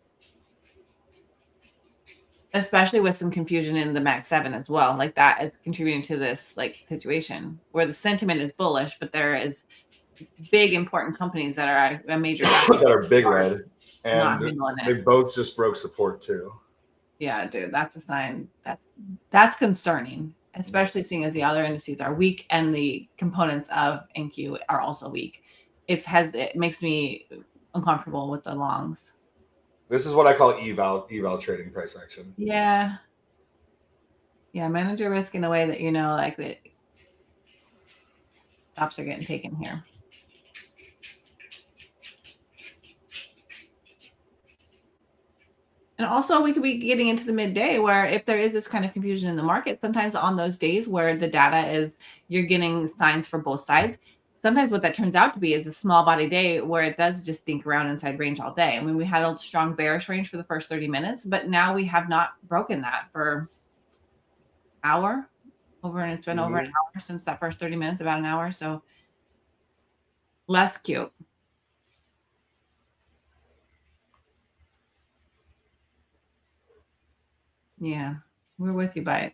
Especially with some confusion in the Max 7 as well. Like that is contributing to this like situation where the sentiment is bullish, but there is big important companies that are a major that are big red, and they both just broke support too. Yeah, dude, that's a sign that's concerning, especially seeing as the other indices are weak and the components of NQ are also weak. It makes me uncomfortable with the longs. This is what I call eval trading price action. Yeah. Yeah, manage your risk in a way that like that stops are getting taken here. And also we could be getting into the midday where if there is this kind of confusion in the market, sometimes on those days where the data is, you're getting signs for both sides. Sometimes what that turns out to be is a small body day where it does just dink around inside range all day. I mean, we had a strong bearish range for the first 30 minutes, but now we have not broken that for an hour and it's been over an hour since that first 30 minutes, about an hour. So less cute. Yeah, we're with you by it.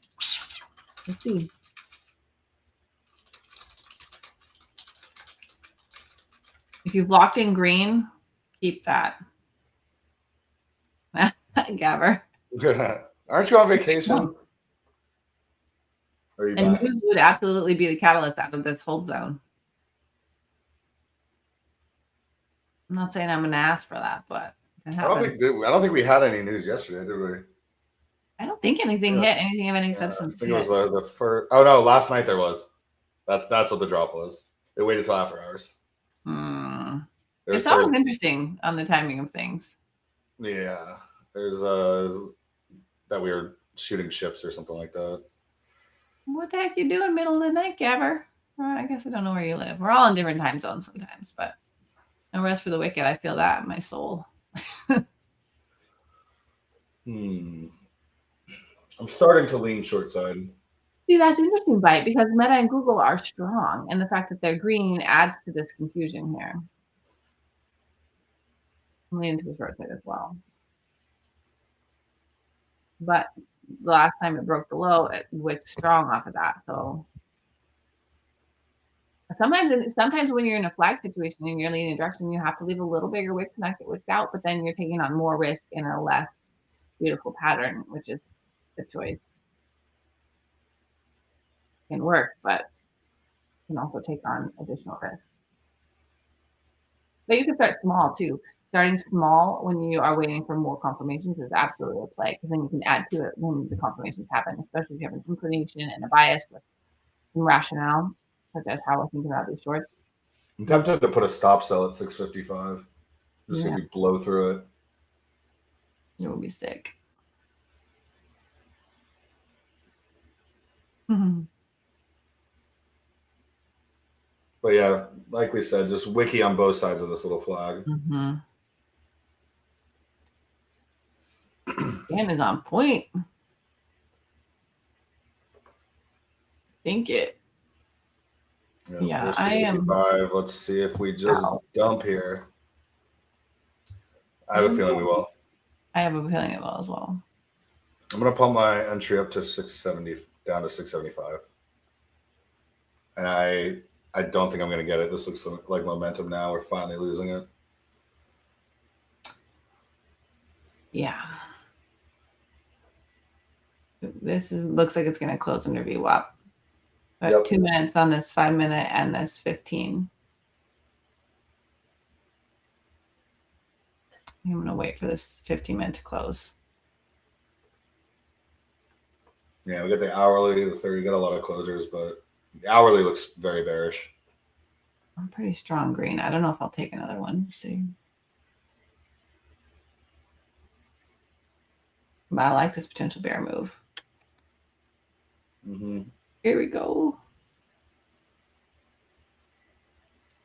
Let's see. If you've locked in green, keep that. Gabber. Aren't you on vacation? No. And news would absolutely be the catalyst out of this hold zone. I'm not saying I'm going to ask for that, but I don't think we had any news yesterday, did we? I don't think anything hit, anything of any substance. I think it was the first. Oh no, last night there was. That's what the drop was. They waited till after hours. It's always interesting on the timing of things. Yeah, there's that we were shooting ships or something like that. What the heck you doing middle of the night, Gabber? Well, I guess I don't know where you live. We're all in different time zones sometimes, but no rest for the wicked. I feel that in my soul. I'm starting to lean short side. See, that's interesting, Bite, because Meta and Google are strong, and the fact that they're green adds to this confusion here. I'm leaning to the short side as well. But the last time it broke the low, it wicked strong off of that. So sometimes when you're in a flag situation and you're leading a direction, you have to leave a little bigger wick to not get wicked out, but then you're taking on more risk in a less beautiful pattern, which is the choice. Can work, but can also take on additional risk. But you can start small too. Starting small when you are waiting for more confirmations is absolutely a play, because then you can add to it when the confirmations happen, especially if you have an inclination and a bias with some rationale, such as how I think about these shorts. I'm tempted to put a stop sell at 655. Just see if we blow through it. It would be sick. But yeah, like we said, just wiki on both sides of this little flag. Dan is on point. Think it. Yeah, I am. Let's see if we just dump here. I have a feeling we will. I have a feeling it will as well. I'm gonna pump my entry up to 670, down to 675, and I don't think I'm gonna get it. This looks like momentum now. We're finally losing it. Yeah. This looks like it's gonna close under VWAP. But 2 minutes on this 5 minute and this 15. I'm going to wait for this 15-minute to close. Yeah, we got the hourly, the 30. We got a lot of closers, but the hourly looks very bearish. I'm pretty strong green. I don't know if I'll take another one. Let's see. But I like this potential bear move. Here we go.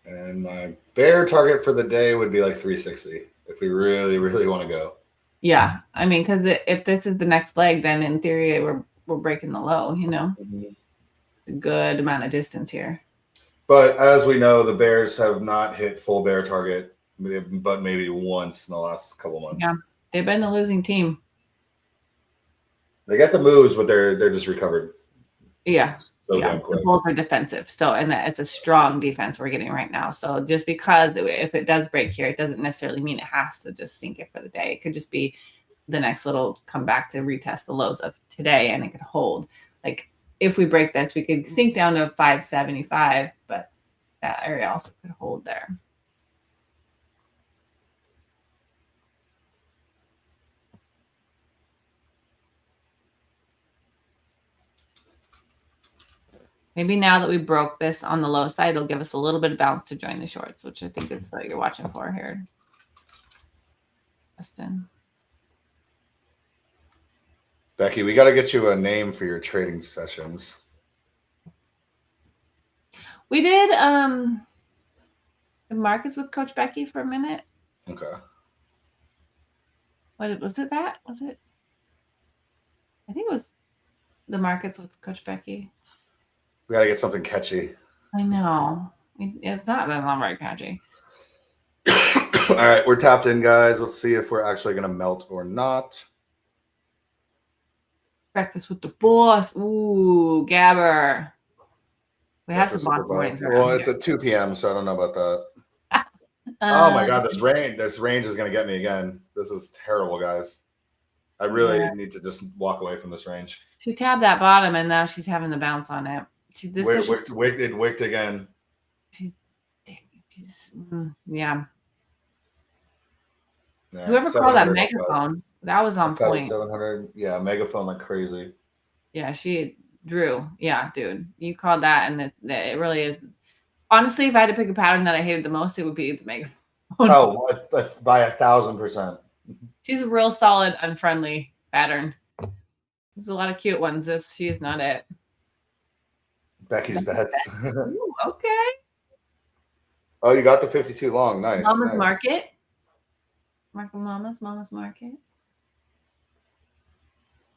And my bear target for the day would be like 360 if we really, really want to go. Yeah, I mean, because if this is the next leg, then in theory we're breaking the low. You know, a good amount of distance here. But as we know, the bears have not hit full bear target, but maybe once in the last couple months. Yeah, they've been the losing team. They get the moves, but they're just recovered. Yeah. So yeah, the bulls are defensive. So, and it's a strong defense we're getting right now. So just because if it does break here, it doesn't necessarily mean it has to just sink it for the day. It could just be the next little come back to retest the lows of today, and it could hold. Like if we break this, we could sink down to 575, but that area also could hold there. Maybe now that we broke this on the low side, it'll give us a little bit of bounce to join the shorts, which I think is what you're watching for here, Justin. Becky, we got to get you a name for your trading sessions. We did the markets with Coach Becky for a minute. Okay. What was it? That was it? I think it was the markets with Coach Becky. We got to get something catchy. I know. It's not very catchy. All right, we're tapped in, guys. Let's see if we're actually going to melt or not. Breakfast with the boss. Ooh, Gabber. We have some boss mornings. Well, it's at 2 p.m., so I don't know about that. Oh my God, this range is going to get me again. This is terrible, guys. I really need to just walk away from this range. She tabbed that bottom, and now she's having the bounce on it. Wicked again. She's yeah. Whoever called that megaphone, that was on point. 700, yeah, megaphone like crazy. Yeah, she drew. Yeah, dude, you called that, and it really is. Honestly, if I had to pick a pattern that I hated the most, it would be the megaphone. Oh, by 1,000%. She's a real solid, unfriendly pattern. There's a lot of cute ones. She is not it. Becky's bets. Ooh, okay. Oh, you got the 52 long. Nice. Mama's Market. Mama's Market.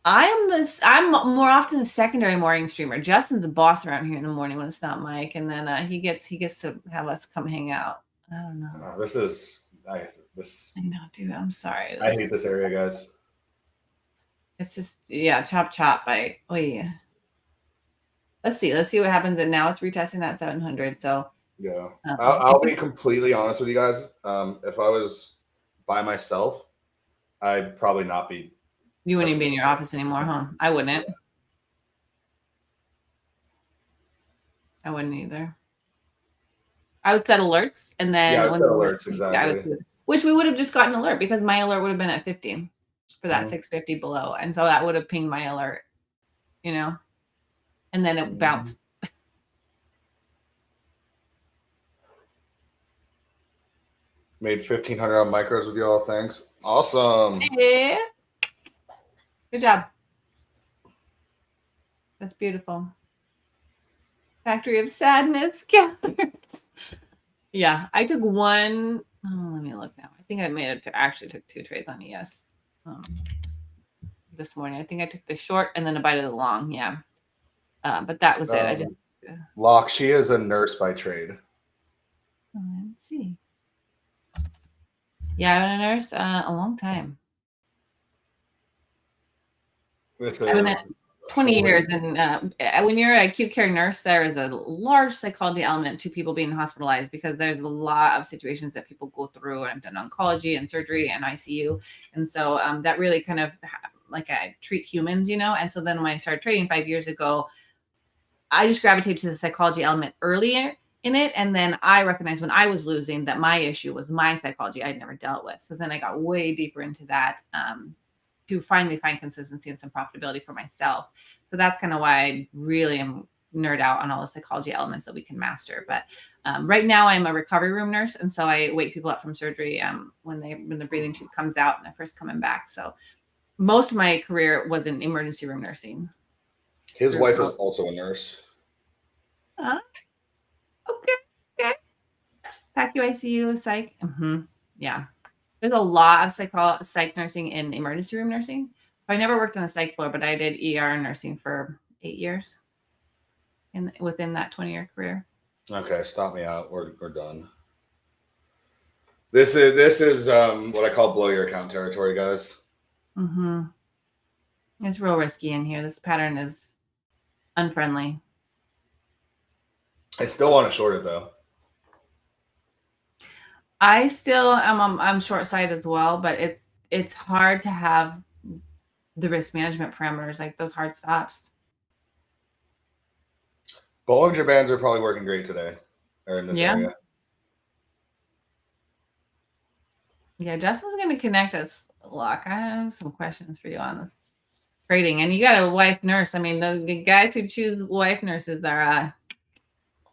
I'm more often a secondary morning streamer. Justin's a boss around here in the morning when it's not Mike, and then he gets to have us come hang out. I don't know. I know, dude. I'm sorry. I hate this area, guys. It's just, yeah, chop by, oh yeah. Let's see what happens. And now it's retesting at 700. So yeah, I'll be completely honest with you guys. If I was by myself, I'd probably not be. You wouldn't even be in your office anymore, huh? I wouldn't. Yeah. I wouldn't either. I would set alerts, and then Yeah, when set alerts, exactly. which we would have just gotten an alert because my alert would have been at 15 for that 650 below, and so that would have pinged my alert, you know, and then it bounced. Made 1,500 on micros with y'all. Thanks. Awesome. Yeah. Good job. That's beautiful. Factory of Sadness. Yeah, I took one. Oh, let me look now. I think I made it to actually took 2 trades on ES this morning. I think I took the short and then a bite of the long. Yeah. But that was it. I just Locke, she is a nurse by trade. Let's see. Yeah, I've been a nurse a long time. I've been at 20 years, and when you're an acute care nurse, there is a large psychology element to people being hospitalized because there's a lot of situations that people go through, and I've done oncology and surgery and ICU, and so that really kind of like I treat humans, you know. And so then when I started trading 5 years ago, I just gravitated to the psychology element earlier in it, and then I recognized when I was losing that my issue was my psychology I'd never dealt with. So then I got way deeper into that. To finally find consistency and some profitability for myself. So that's kind of why I really am nerd out on all the psychology elements that we can master. But right now I'm a recovery room nurse. And so I wake people up from surgery when the breathing tube comes out and they're first coming back. So most of my career was in emergency room nursing. His wife is also a nurse. Okay. PACU ICU, psych. Yeah. There's a lot of psych nursing in emergency room nursing. I never worked on a psych floor, but I did ER nursing for 8 years within that 20-year career. Okay, stop me out. We're done. This is what I call blow your account territory, guys. It's real risky in here. This pattern is unfriendly. I still want to short it though. I still I'm short side as well, but it's hard to have the risk management parameters, like those hard stops. Bollinger Bands are probably working great today or in this area. Yeah, Justin's going to connect us, Locke. I have some questions for you on this trading. And you got a wife nurse. I mean, the guys who choose wife nurses are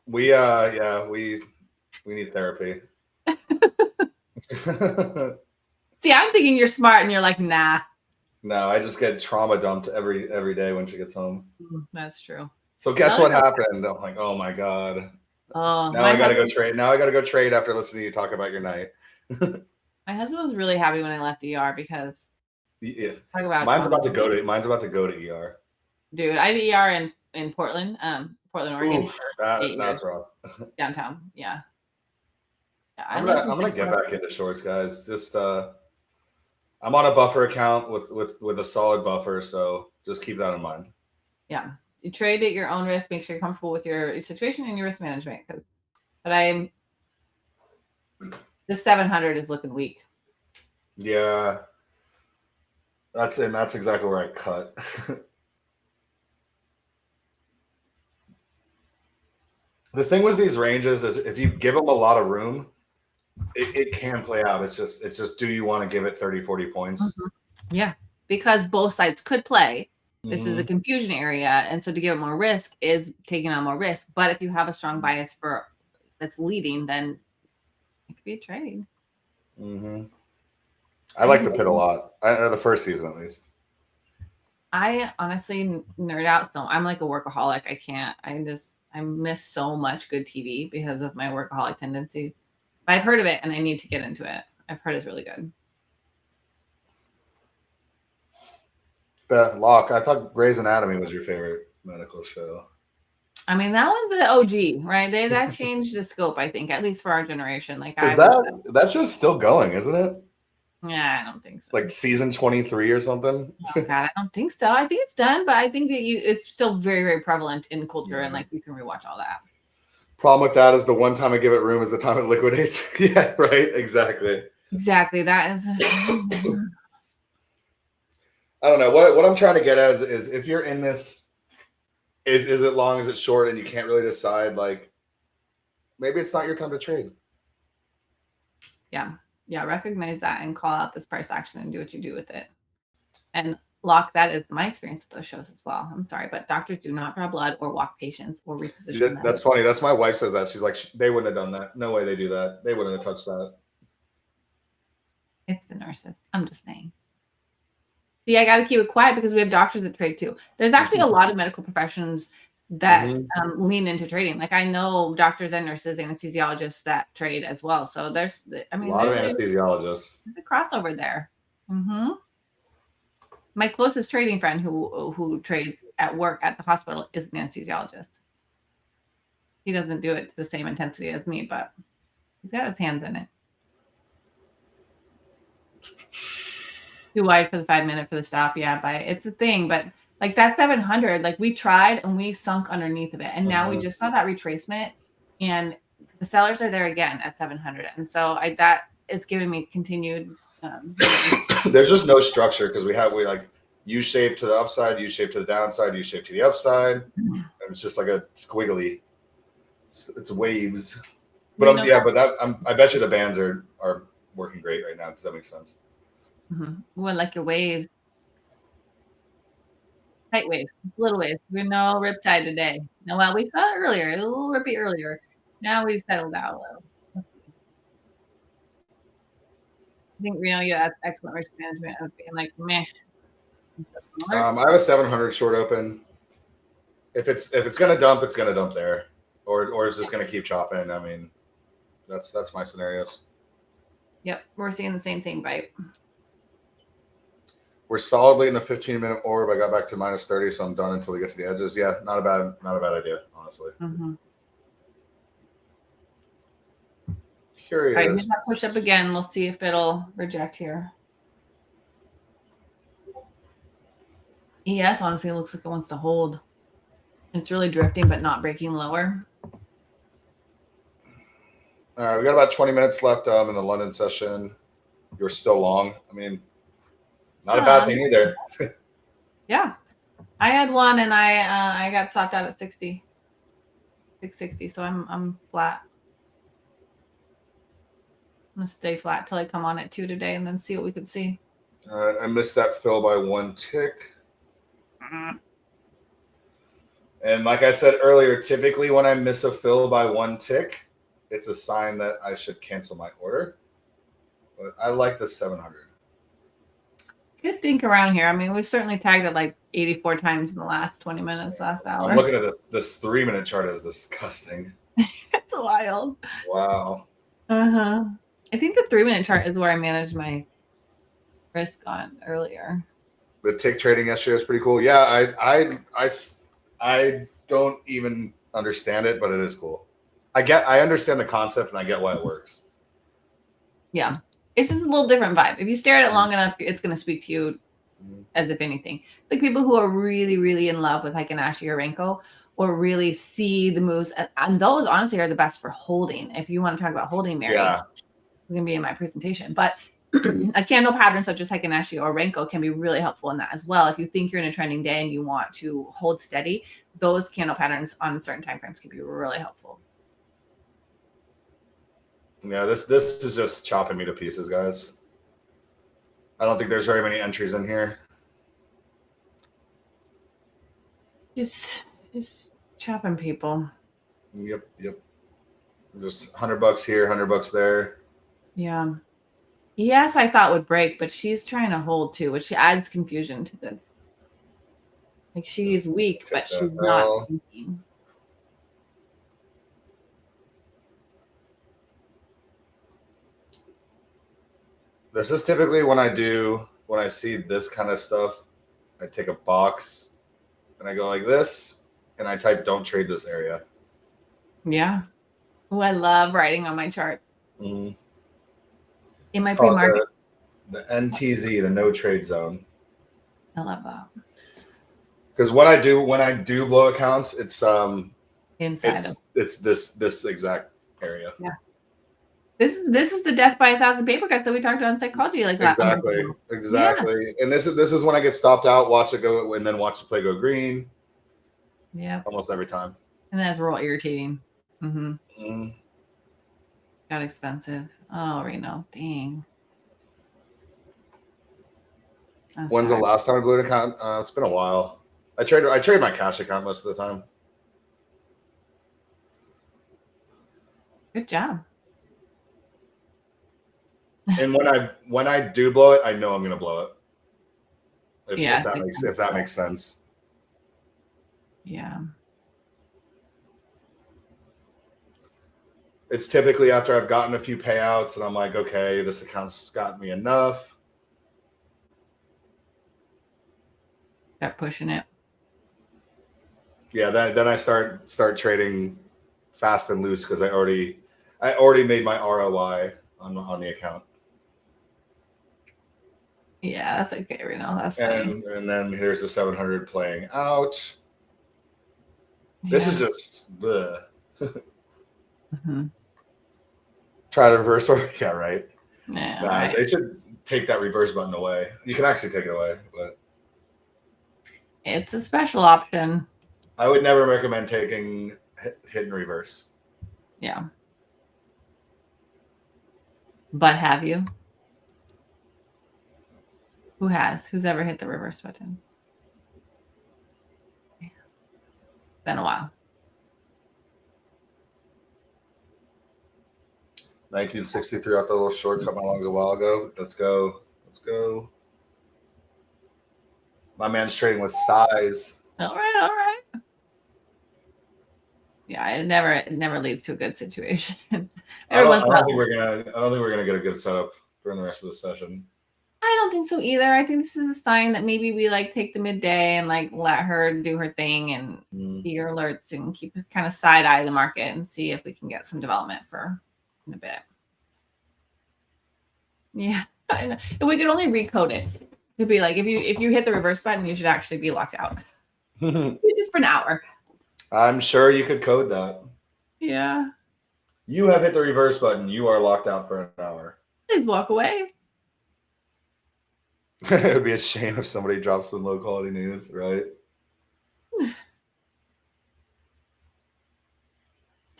we need therapy. See, I'm thinking you're smart and you're like, nah. No, I just get trauma dumped every day when she gets home. That's true. So guess what happened? I'm like, oh my God. Oh, now I gotta go trade. Now I gotta go trade after listening to you talk about your night. My husband was really happy when I left ER because mine's about to go to ER. Dude, I did ER in Portland, Oregon. That's rough. Downtown, yeah. I'm gonna get back into shorts, guys. Just I'm on a buffer account with a solid buffer, so just keep that in mind. Yeah, you trade at your own risk. Make sure you're comfortable with your situation and your risk management. The 700 is looking weak. Yeah, that's exactly where I cut. The thing with these ranges is if you give them a lot of room, it can play out. It's just do you want to give it 30, 40 points? Yeah, because both sides could play. This is a confusion area. And so to give it more risk is taking on more risk. But if you have a strong bias for that's leading, then it could be a trade. I like the pit a lot. The first season, at least. I honestly nerd out. So I'm like a workaholic. I miss so much good TV because of my workaholic tendencies. But I've heard of it and I need to get into it. I've heard it's really good. Locke, I thought Grey's Anatomy was your favorite medical show. I mean, that one's the OG, right? That changed the scope, I think, at least for our generation. Like, that's just still going, isn't it? Yeah, I don't think so. Like season 23 or something? Oh God, I don't think so. I think it's done, but I think that it's still very, very prevalent in culture, and like you can rewatch all that. Problem with that is the one time I give it room is the time it liquidates. Yeah, right. Exactly. Exactly. That is. I don't know what I'm trying to get at is if you're in this, is it long, is it short, and you can't really decide, like maybe it's not your time to trade. Yeah. Recognize that and call out this price action and do what you do with it. And lock, that is my experience with those shows as well. I'm sorry, but doctors do not draw blood or walk patients or reposition them. That's funny. That's my wife says that. She's like, they wouldn't have done that. No way they do that. They wouldn't have touched that. It's the nurses. I'm just saying. See, I got to keep it quiet because we have doctors that trade too. There's actually a lot of medical professions that lean into trading. Like I know doctors and nurses, anesthesiologists that trade as well. So there's, I mean, a lot of anesthesiologists. There's a crossover there. My closest trading friend who trades at work at the hospital is an anesthesiologist. He doesn't do it to the same intensity as me, but he's got his hands in it. Too wide for the 5 minute for the stop. Yeah, but it's a thing. But like that 700, like we tried and we sunk underneath of it. And now we just saw that retracement and the sellers are there again at 700. And so that is giving me continued. There's just no structure because we like U-shape to the upside, U-shape to the downside, U-shape to the upside. And it's just like a squiggly. It's waves. But I bet you the bands are working great right now because that makes sense. Well, like your waves. Tight waves. It's little waves. We're no riptide today. No, well, we saw it earlier. A little rippy earlier. Now we've settled out a little. I think Reno, you have excellent risk management of being like, meh. I have a 700 short open. If it's gonna dump, it's gonna dump there, or it's just gonna keep chopping. I mean, that's my scenarios. Yep, we're seeing the same thing, Bite. We're solidly in the 15-minute orb. I got back to minus 30, so I'm done until we get to the edges. Yeah, not a bad idea, honestly. Curious. All right, here's that push up again. We'll see if it'll reject here. ES honestly looks like it wants to hold. It's really drifting, but not breaking lower. All right, we got about 20 minutes left in the London session. You're still long. I mean, not a bad thing either. Yeah, I had one and I got stopped out at 660. So I'm flat. I'm gonna stay flat till I come on at 2 today and then see what we can see. All right, I missed that fill by 1 tick. And like I said earlier, typically when I miss a fill by 1 tick, it's a sign that I should cancel my order. But I like the 700. Good think around here. I mean, we've certainly tagged it like 84 times in the last 20 minutes, last hour. I'm looking at this 3-minute chart is disgusting. It's wild. Wow. I think the 3-minute chart is where I managed my risk on earlier. The tick trading yesterday was pretty cool. Yeah, I don't even understand it, but it is cool. I understand the concept and I get why it works. Yeah. It's just a little different vibe. If you stare at it long enough, it's going to speak to you as if anything. It's like people who are really, really in love with Heikin-Ashi or Renko or really see the moves. And those honestly are the best for holding. If you want to talk about holding, Mary, it's going to be in my presentation. But a candle pattern such as Heikin-Ashi or Renko can be really helpful in that as well. If you think you're in a trending day and you want to hold steady, those candle patterns on certain time frames can be really helpful. Yeah, this is just chopping me to pieces, guys. I don't think there's very many entries in here. Just chopping people. Yep. Just $100 here, $100 there. Yeah. Yes, I thought would break, but she's trying to hold too, which adds confusion to this. Like she's weak, but she's not thinking. This is typically when I see this kind of stuff, I take a box and I go like this and I type don't trade this area. Yeah. Oh, I love writing on my charts. Mm-hmm. In my pre-market. The NTZ, the no trade zone. I love that. Because when I do blow accounts, it's Inside of it's this exact area. Yeah. This is the death by 1,000 paper cuts that we talked about in psychology, like that. Exactly. And this is when I get stopped out, watch it go, and then watch the play go green. Yeah. Almost every time. And that's real irritating. Mm-hmm. Got expensive. Oh, Reno. Dang. When's the last time I blew an account? It's been a while. I trade my cash account most of the time. Good job. And when I do blow it, I know I'm gonna blow it. If that makes sense. Yeah. It's typically after I've gotten a few payouts and I'm like, okay, this account's got me enough. Start pushing it. Yeah, then I start trading fast and loose because I already made my ROI on the account. Yeah, that's okay, Reno. That's and then here's the 700 playing out. This is just the try to reverse work. Yeah, right. Yeah, right. They should take that reverse button away. You can actually take it away, but it's a special option. I would never recommend taking hit and reverse. Yeah. But have you? Who has? Who's ever hit the reverse button? Yeah. Been a while. 1963 off the little short, cut my lungs a while ago. Let's go. My man's trading with size. All right. Yeah, it never leads to a good situation. I don't think we're gonna get a good setup during the rest of the session. I don't think so either. I think this is a sign that maybe we take the midday and let her do her thing and see your alerts and keep kind of side eye the market and see if we can get some development in a bit. Yeah, I know. If we could only recode it to be if you hit the reverse button, you should actually be locked out just for an hour. I'm sure you could code that. Yeah. You have hit the reverse button. You are locked out for an hour. Please walk away. It would be a shame if somebody drops some low quality news, right?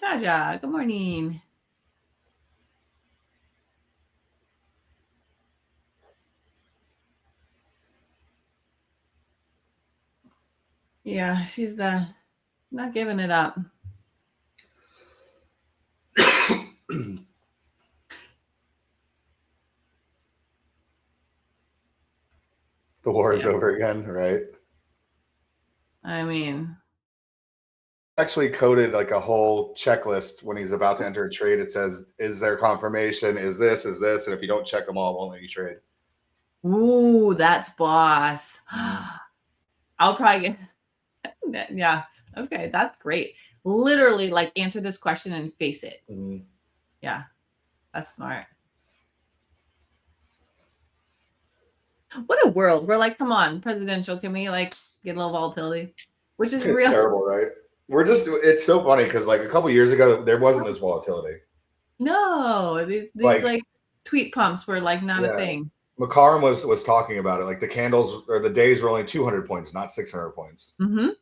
Jaja, good morning. Yeah, she's not giving it up. The war is over again, right? I mean, actually coded a whole checklist when he's about to enter a trade. It says, is there confirmation? Is this? And if you don't check them all, it won't let you trade. Ooh, that's boss. I'll probably get, yeah. Okay, that's great. Literally answer this question and face it. Yeah, that's smart. What a world. We're come on, presidential. Can we get a little volatility? Which is real terrible, right? It's so funny because a couple years ago there wasn't this volatility. No, these tweet pumps were not a thing. McCarm was talking about it. The candles or the days were only 200 points, not 600 points.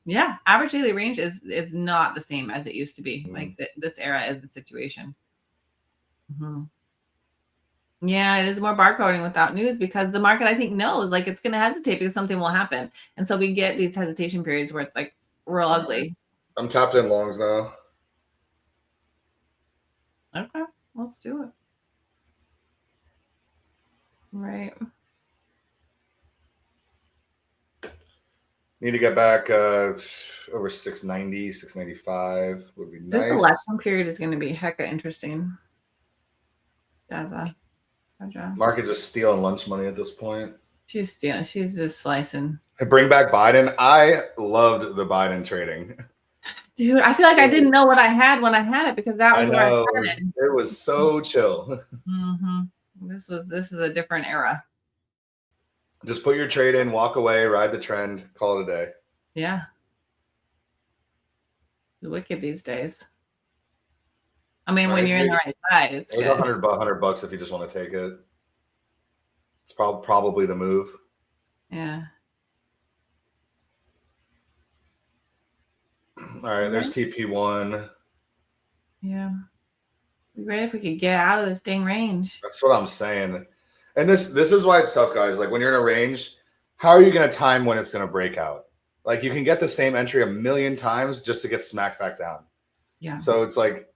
Yeah, average daily range is not the same as it used to be. This era is the situation. Yeah, it is more barcoding without news because the market, I think, knows it's going to hesitate because something will happen. And so we get these hesitation periods where it's real ugly. I'm tapped in longs now. Okay, let's do it. Right. Need to get back over 690, 695 would be nice. This election period is going to be hecka interesting. Market just stealing lunch money at this point. She's stealing. She's just slicing. Bring back Biden. I loved the Biden trading. Dude, I feel I didn't know what I had when I had it because that was where I started. It was so chill. This is a different era. Just put your trade in, walk away, ride the trend, call it a day. Yeah. It's wicked these days. I mean, when you're in the right side, it's There's good. $100 if you just want to take it. It's probably the move. Yeah. All right, there's TP1. Yeah. It'd be great if we could get out of this dang range. That's what I'm saying. And this is why it's tough, guys. Like when you're in a range, how are you going to time when it's going to break out? Like you can get the same entry a million times just to get smacked back down. Yeah. So it's like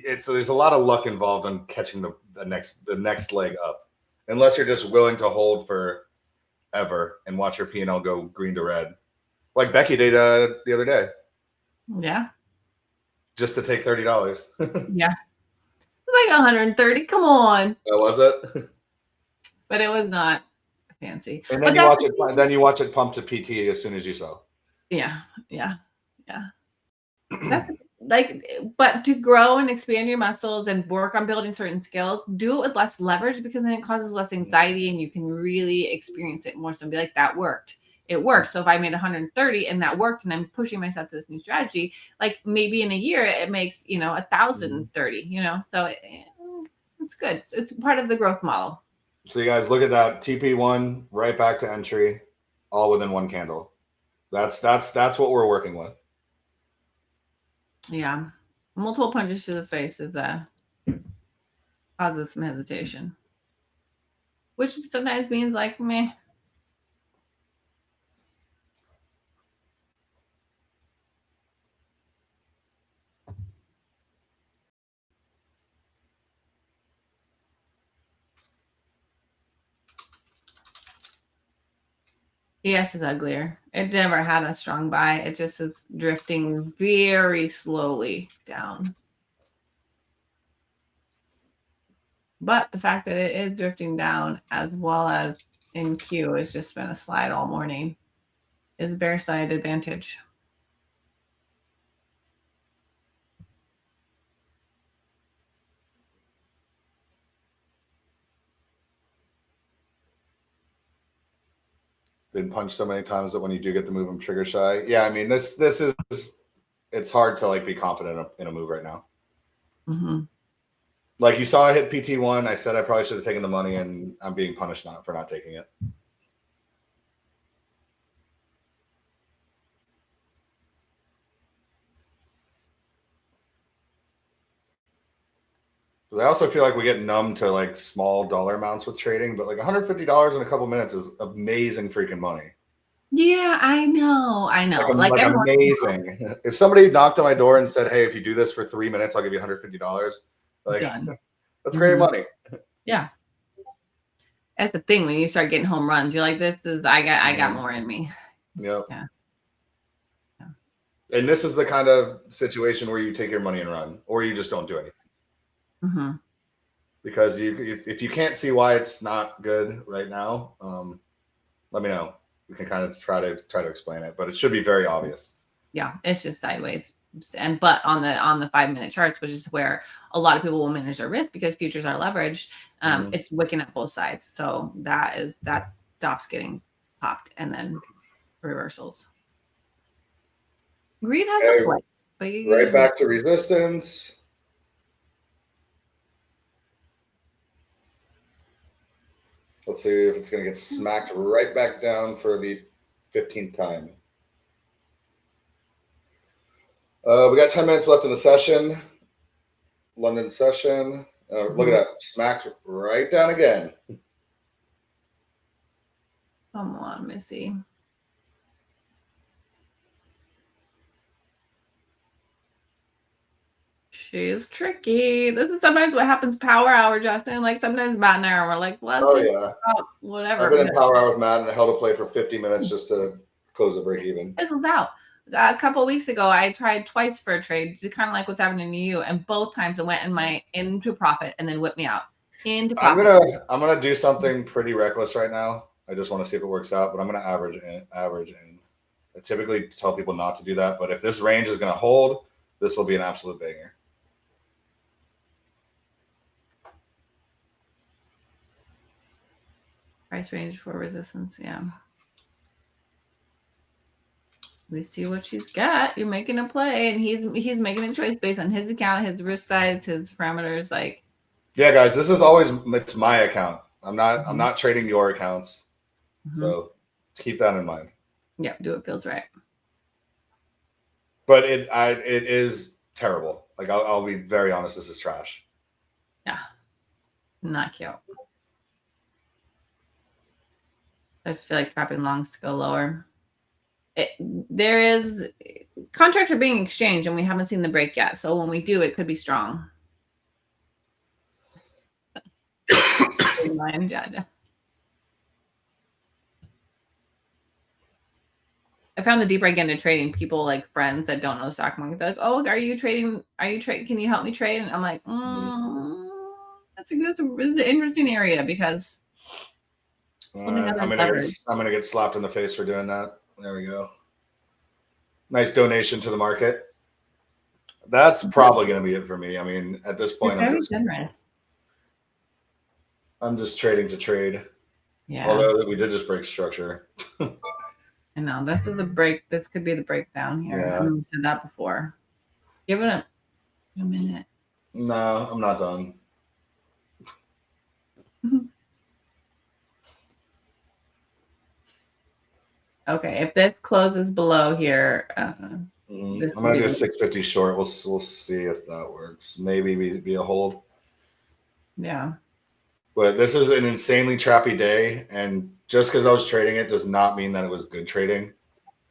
there's a lot of luck involved in catching the next leg up, unless you're just willing to hold forever and watch your P&L go green to red, like Becky did the other day. Yeah. Just to take $30. Yeah. It's like 130. Come on. Oh, was it? But it was not fancy. And then you watch it pump to PT as soon as you sell. Yeah. That's like, but to grow and expand your muscles and work on building certain skills, do it with less leverage, because then it causes less anxiety and you can really experience it more. So be like, that worked. It worked. So if I made 130 and that worked and I'm pushing myself to this new strategy, like maybe in a year it makes, 1,030, so it's good. It's part of the growth model. So you guys look at that TP1 right back to entry, all within one candle. That's what we're working with. Yeah. Multiple punches to the face is causes some hesitation, which sometimes means like meh. ES is uglier. It never had a strong buy. It just is drifting very slowly down. But the fact that it is drifting down as well as in Q has just been a slide all morning is bear side advantage. Been punched so many times that when you do get the move, I'm trigger shy. Yeah, I mean this is, it's hard to like be confident in a move right now. Mm-hmm. Like you saw I hit PT1. I said I probably should have taken the money, and I'm being punished for not taking it. I also feel like we get numb to like small dollar amounts with trading, but like $150 in a couple minutes is amazing freaking money. Yeah, I know. Like amazing. If somebody knocked on my door and said, "Hey, if you do this for 3 minutes, I'll give you $150," like done. That's great money. Yeah, that's the thing. When you start getting home runs, you're like, "This is I got more in me." Yep. Yeah. And this is the kind of situation where you take your money and run, or you just don't do anything. Mm-hmm. Because if you can't see why it's not good right now, let me know. We can kind of try to explain it, but it should be very obvious. Yeah, it's just sideways. But on the 5-minute charts, which is where a lot of people will manage their risk because futures are leveraged, it's wicking at both sides. So that stops getting popped and then reversals. Greed has a play, but right back to resistance. Let's see if it's going to get smacked right back down for the 15th time. We got 10 minutes left in the session. London session. Look at that. Smacked right down again. Come on, Missy. She's tricky. This is sometimes what happens power hour, Justin. Like sometimes Matt and I are like, well, whatever. I've been in power hour with Matt and I held a play for 50 minutes just to close the break even. This was out. A couple of weeks ago, I tried twice for a trade, kind of like what's happening to you, and both times it went into profit and then whipped me out into profit. I'm gonna do something pretty reckless right now. I just want to see if it works out, but I'm gonna average in. I typically tell people not to do that, but if this range is gonna hold, this will be an absolute banger. Price range for resistance. Yeah. We see what she's got. You're making a play, and he's making a choice based on his account, his risk size, his parameters. Like, yeah, guys, this is always it's my account. I'm not trading your accounts, so keep that in mind. Yeah, do what feels right. But it is terrible. Like I'll be very honest, this is trash. Yeah, not cute. I just feel like trapping longs to go lower. Contracts are being exchanged, and we haven't seen the break yet. So when we do, it could be strong. I found the deeper I get into trading, people like friends that don't know the stock market, they're like, "Oh, are you trading? Can you help me trade?" And I'm like, that's an interesting area because I'm gonna get slapped in the face for doing that. There we go. Nice donation to the market. That's probably going to be it for me. I mean, at this point, I'm just trading to trade. Yeah. Although we did just break structure. I know this is the break. This could be the breakdown here. Yeah. I've said that before. Give it a minute. No, I'm not done. Okay, if this closes below here, I'm gonna do a 650 short. We'll see if that works. Maybe be a hold. Yeah. But this is an insanely trappy day, and just because I was trading it does not mean that it was good trading.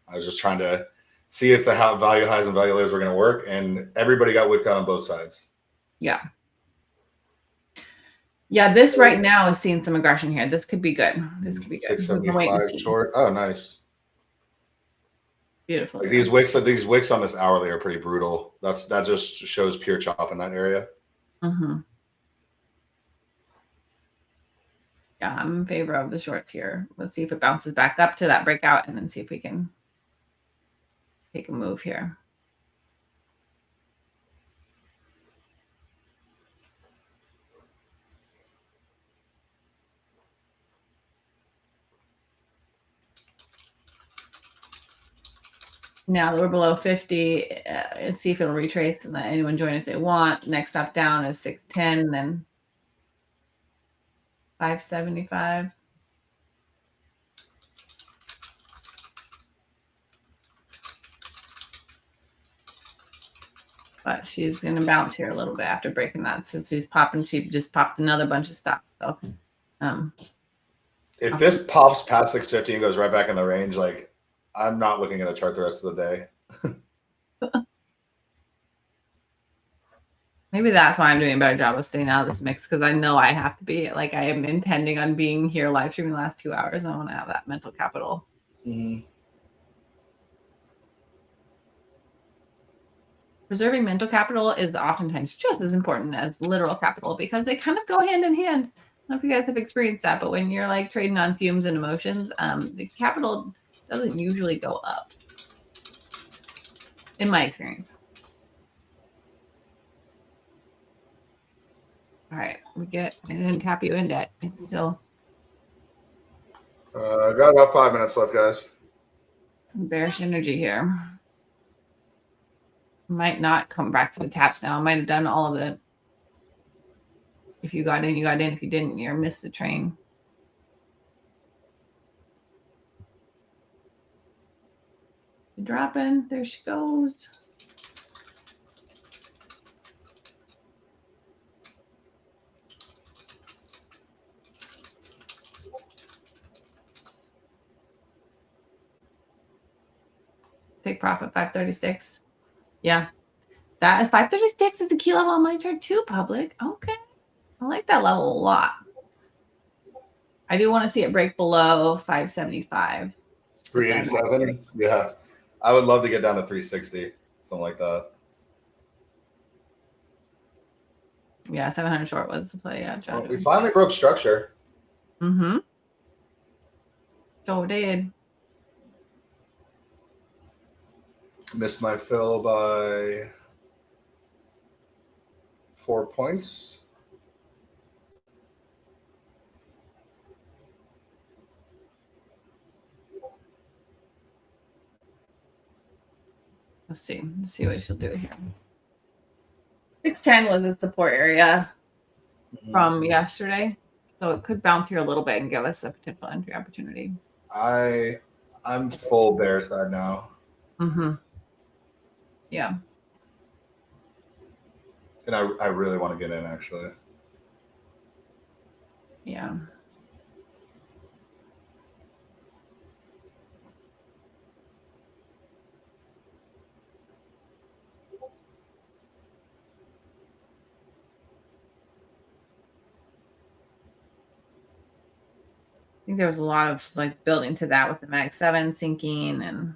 I was just trying to see if the value highs and value lows were going to work, and everybody got whipped out on both sides. Yeah. Yeah, this right now is seeing some aggression here. This could be good. This could be good. 675 short. Oh, nice. Beautiful. Like these wicks on this hourly are pretty brutal. That just shows pure chop in that area. Yeah, I'm in favor of the shorts here. Let's see if it bounces back up to that breakout, and then see if we can take a move here. Now that we're below 50, and see if it'll retrace and let anyone join if they want. Next stop down is 610, then 575. But she's going to bounce here a little bit after breaking that. Since she just popped another bunch of stops. So, if this pops past 650 and goes right back in the range, like I'm not looking at a chart the rest of the day. Maybe that's why I'm doing a better job of staying out of this mix, because I know I have to be. Like, I am intending on being here live streaming the last 2 hours. I want to have that mental capital. Preserving mental capital is oftentimes just as important as literal capital, because they kind of go hand in hand. I don't know if you guys have experienced that, but when you're like trading on fumes and emotions, the capital doesn't usually go up, in my experience. All right, I didn't tap you in debt. It's still. I got about 5 minutes left, guys. Some bearish energy here. Might not come back to the taps now. I might have done all of it. If you got in, you got in. If you didn't, you missed the train. Dropping. There she goes. Take profit 536. Yeah. That 536 is the key level on my chart too, public. Okay. I like that level a lot. I do want to see it break below 575. 387? Yeah. I would love to get down to 360. Something like that. Yeah, 700 short was the play. Yeah, well, we finally broke structure. So did. Missed my fill by 4 points. Let's see what she'll do here. 610 was the support area from yesterday, so it could bounce here a little bit and give us a potential entry opportunity. I'm full bear side now. Yeah. And I really want to get in, actually. Yeah. I think there was a lot of like building to that with the Mag 7 sinking, and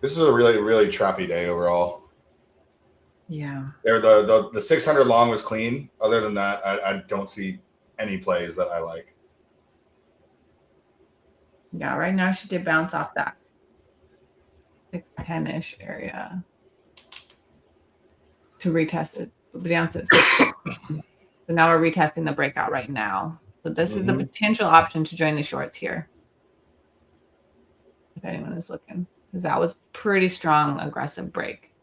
this is a really, really trappy day overall. Yeah. There, the 600 long was clean. Other than that, I don't see any plays that I like. Yeah, right now she did bounce off that 610-ish area to retest it. Bounce it. So now we're retesting the breakout right now. So this is the potential option to join the shorts here, if anyone is looking, because that was pretty strong, aggressive break.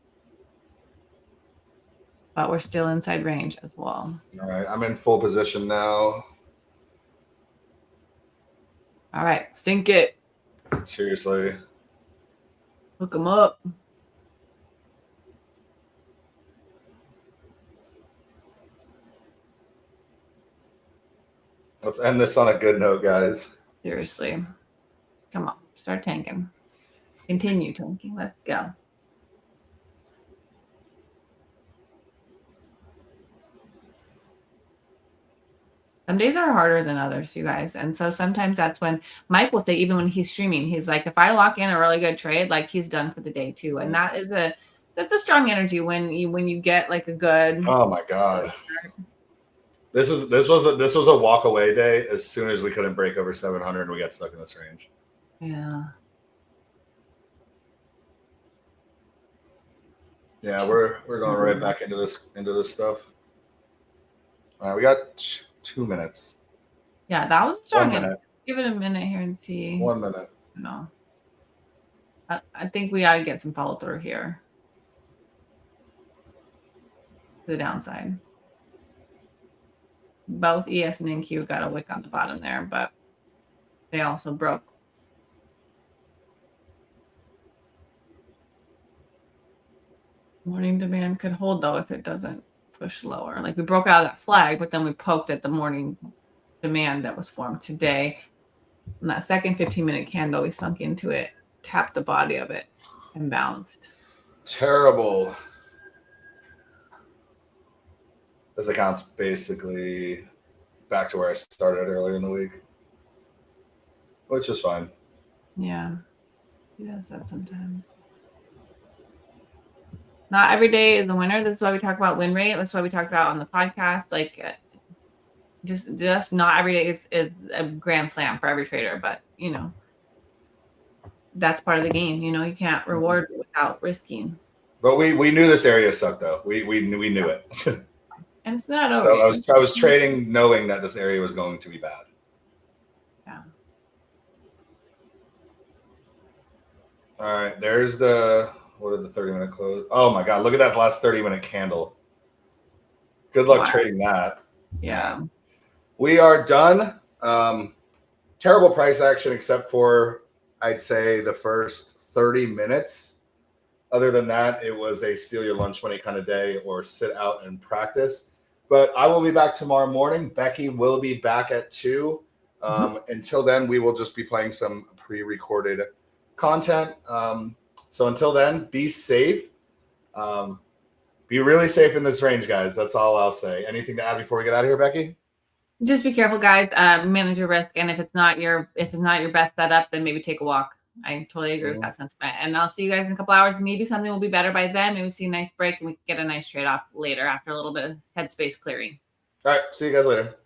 But we're still inside range as well. All right, I'm in full position now. All right, sink it. Seriously. Hook them up. Let's end this on a good note, guys. Seriously. Come on, start tanking. Continue tanking. Let's go. Some days are harder than others, you guys. And so sometimes that's when Mike will say, even when he's streaming, he's like, if I lock in a really good trade, like he's done for the day too. And that's a strong energy when you get like a good. Oh my God. This was a walk away day as soon as we couldn't break over 700 and we got stuck in this range. Yeah. Yeah, we're going right back into this stuff. All right, we got 2 minutes. Yeah, that was strong. 1 minute. Give it a minute here and see. 1 minute. No. I think we ought to get some follow through here. To the downside. Both ES and NQ got a wick on the bottom there, but they also broke. Morning demand could hold though if it doesn't push lower. Like we broke out of that flag, but then we poked at the morning demand that was formed today. And that second 15-minute candle, we sunk into it, tapped the body of it, and bounced. Terrible. This account's basically back to where I started earlier in the week, which is fine. Yeah, he does that sometimes. Not every day is a winner. That's why we talk about win rate. That's why we talked about on the podcast. Like, just not every day is a grand slam for every trader. But you know, that's part of the game. You know, you can't reward without risking. But we knew this area sucked though. We knew it. And it's not over. So I was trading knowing that this area was going to be bad. Yeah. All right, there's what did the 30-minute close? Oh my God, look at that last 30-minute candle. Good luck trading that. Yeah. We are done. Terrible price action except for, I'd say, the first 30 minutes. Other than that, it was a steal your lunch money kind of day or sit out and practice. But I will be back tomorrow morning. Becky will be back at 2. Until then, we will just be playing some pre-recorded content. So until then, be safe. Be really safe in this range, guys. That's all I'll say. Anything to add before we get out of here, Becky? Just be careful, guys. Manage your risk, and if it's not your best setup, then maybe take a walk. I totally agree with that sentiment. And I'll see you guys in a couple hours. Maybe something will be better by then. Maybe we see a nice break and we can get a nice trade off later after a little bit of headspace clearing. All right. See you guys later.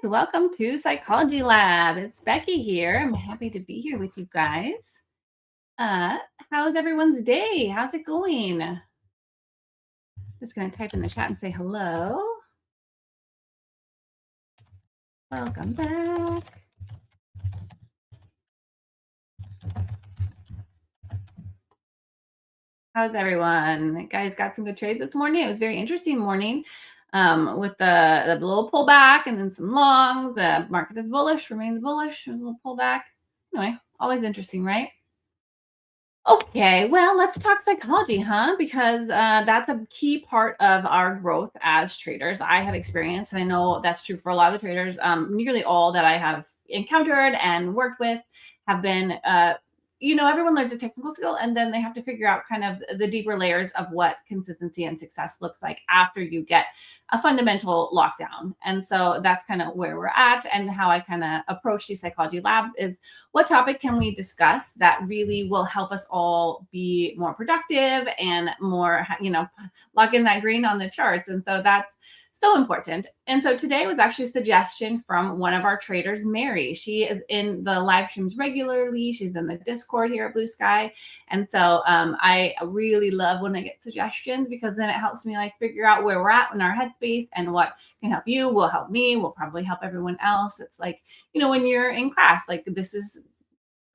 welcome to Psychology Lab. It's Becky here. I'm happy to be here with you guys. Uh, how's everyone's day? How's it going? Just gonna type in the chat and say hello. Welcome back. How's everyone? Guys, got some good trades this morning. It was a very interesting morning with the little pullback and then some longs. The market is bullish, remains bullish. There's a little pullback. Anyway, always interesting, right? Okay, well, let's talk psychology, huh? Because that's a key part of our growth as traders. I have experienced, and I know that's true for a lot of the traders. Nearly all that I have encountered and worked with have been, everyone learns a technical skill, and then they have to figure out kind of the deeper layers of what consistency and success looks like after you get a fundamental lockdown. And so that's kind of where we're at, and how I kind of approach these psychology labs is what topic can we discuss that really will help us all be more productive and more, lock in that green on the charts. And so that's so important. And so today was actually a suggestion from one of our traders, Mary. She is in the live streams regularly. She's in the Discord here at BluSky. And so I really love when I get suggestions, because then it helps me figure out where we're at in our headspace, and what can help you will help me, will probably help everyone else. It's like, when you're in class, this is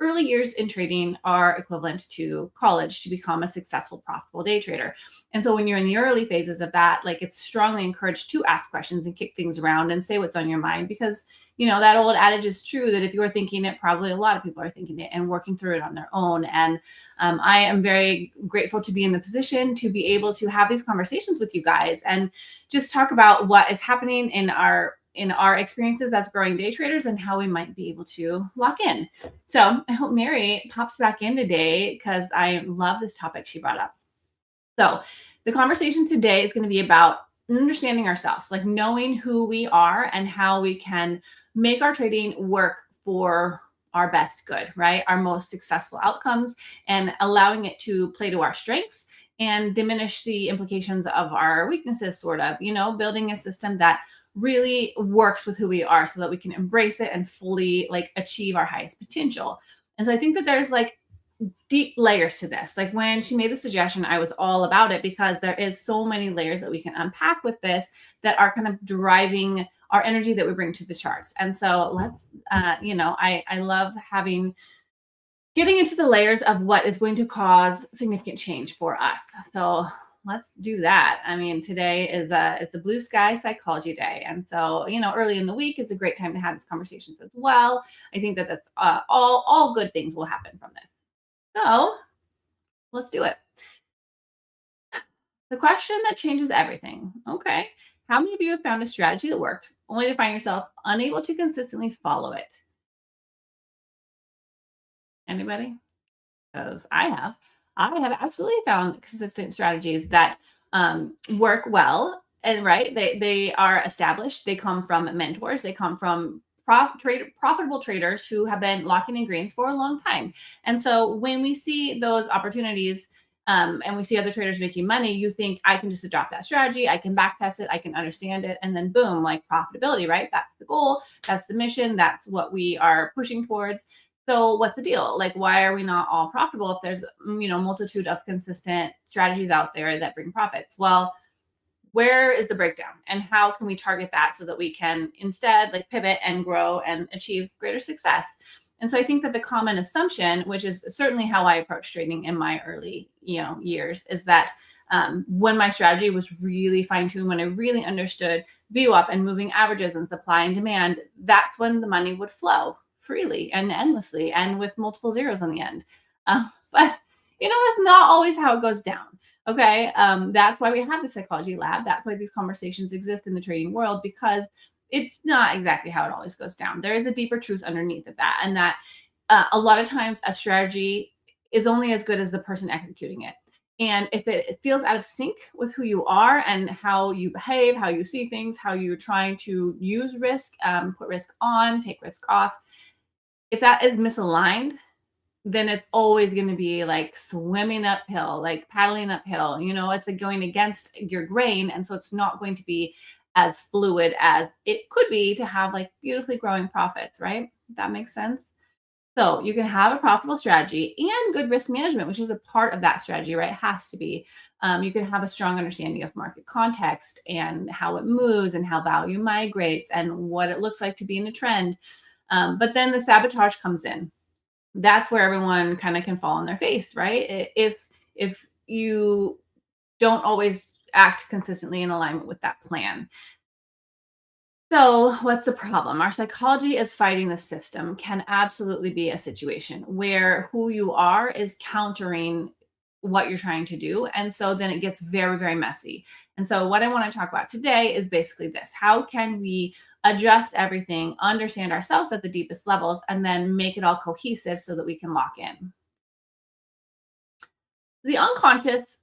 early years in trading are equivalent to college to become a successful, profitable day trader. And so when you're in the early phases of that, it's strongly encouraged to ask questions and kick things around and say what's on your mind, because, that old adage is true that if you're thinking it, probably a lot of people are thinking it and working through it on their own. And I am very grateful to be in the position to be able to have these conversations with you guys and just talk about what is happening in our experiences as growing day traders and how we might be able to lock in. So I hope Mary pops back in today, because I love this topic she brought up. So the conversation today is going to be about understanding ourselves, knowing who we are and how we can make our trading work for our best good, right? Our most successful outcomes, and allowing it to play to our strengths and diminish the implications of our weaknesses, sort of, building a system that really works with who we are so that we can embrace it and fully achieve our highest potential. And so I think that there's deep layers to this. When she made the suggestion, I was all about it, because there is so many layers that we can unpack with this that are kind of driving our energy that we bring to the charts. And so let's, I love getting into the layers of what is going to cause significant change for us. So let's do that. I mean, today is it's a BluSky Psychology Day. And so, early in the week is a great time to have these conversations as well. I think that that's all good things will happen from this. So let's do it. The question that changes everything. Okay. How many of you have found a strategy that worked, only to find yourself unable to consistently follow it? Anybody? Because I have absolutely found consistent strategies that work well, and right, they are established. They come from mentors. They come from profitable traders who have been locking in greens for a long time. And so when we see those opportunities, and we see other traders making money, you think, I can just adopt that strategy, I can back test it, I can understand it, and then boom, profitability, right? That's the goal, that's the mission, that's what we are pushing towards. So what's the deal? Why are we not all profitable if there's, multitude of consistent strategies out there that bring profits? Well, where is the breakdown, and how can we target that so that we can instead pivot and grow and achieve greater success? And so I think that the common assumption, which is certainly how I approach trading in my early, years, is that when my strategy was really fine-tuned, when I really understood view up and moving averages and supply and demand, that's when the money would flow freely and endlessly and with multiple zeros on the end. But that's not always how it goes down. Okay. That's why we have the psychology lab. That's why these conversations exist in the trading world, because it's not exactly how it always goes down. There is a deeper truth underneath of that. And that a lot of times a strategy is only as good as the person executing it. And if it feels out of sync with who you are and how you behave, how you see things, how you're trying to use risk, put risk on, take risk off, if that is misaligned, then it's always going to be swimming uphill, paddling uphill. It's going against your grain. And so it's not going to be as fluid as it could be to have like beautifully growing profits, right? That makes sense. So you can have a profitable strategy and good risk management, which is a part of that strategy, right? It has to be. You can have a strong understanding of market context and how it moves and how value migrates and what it looks like to be in a trend. But then the sabotage comes in. That's where everyone kind of can fall on their face, right? If you don't always act consistently in alignment with that plan. So, what's the problem? Our psychology is fighting the system can absolutely be a situation where who you are is countering what you're trying to do. And so then it gets very, very messy. And so, what I want to talk about today is basically this: how can we adjust everything, understand ourselves at the deepest levels, and then make it all cohesive so that we can lock in? The unconscious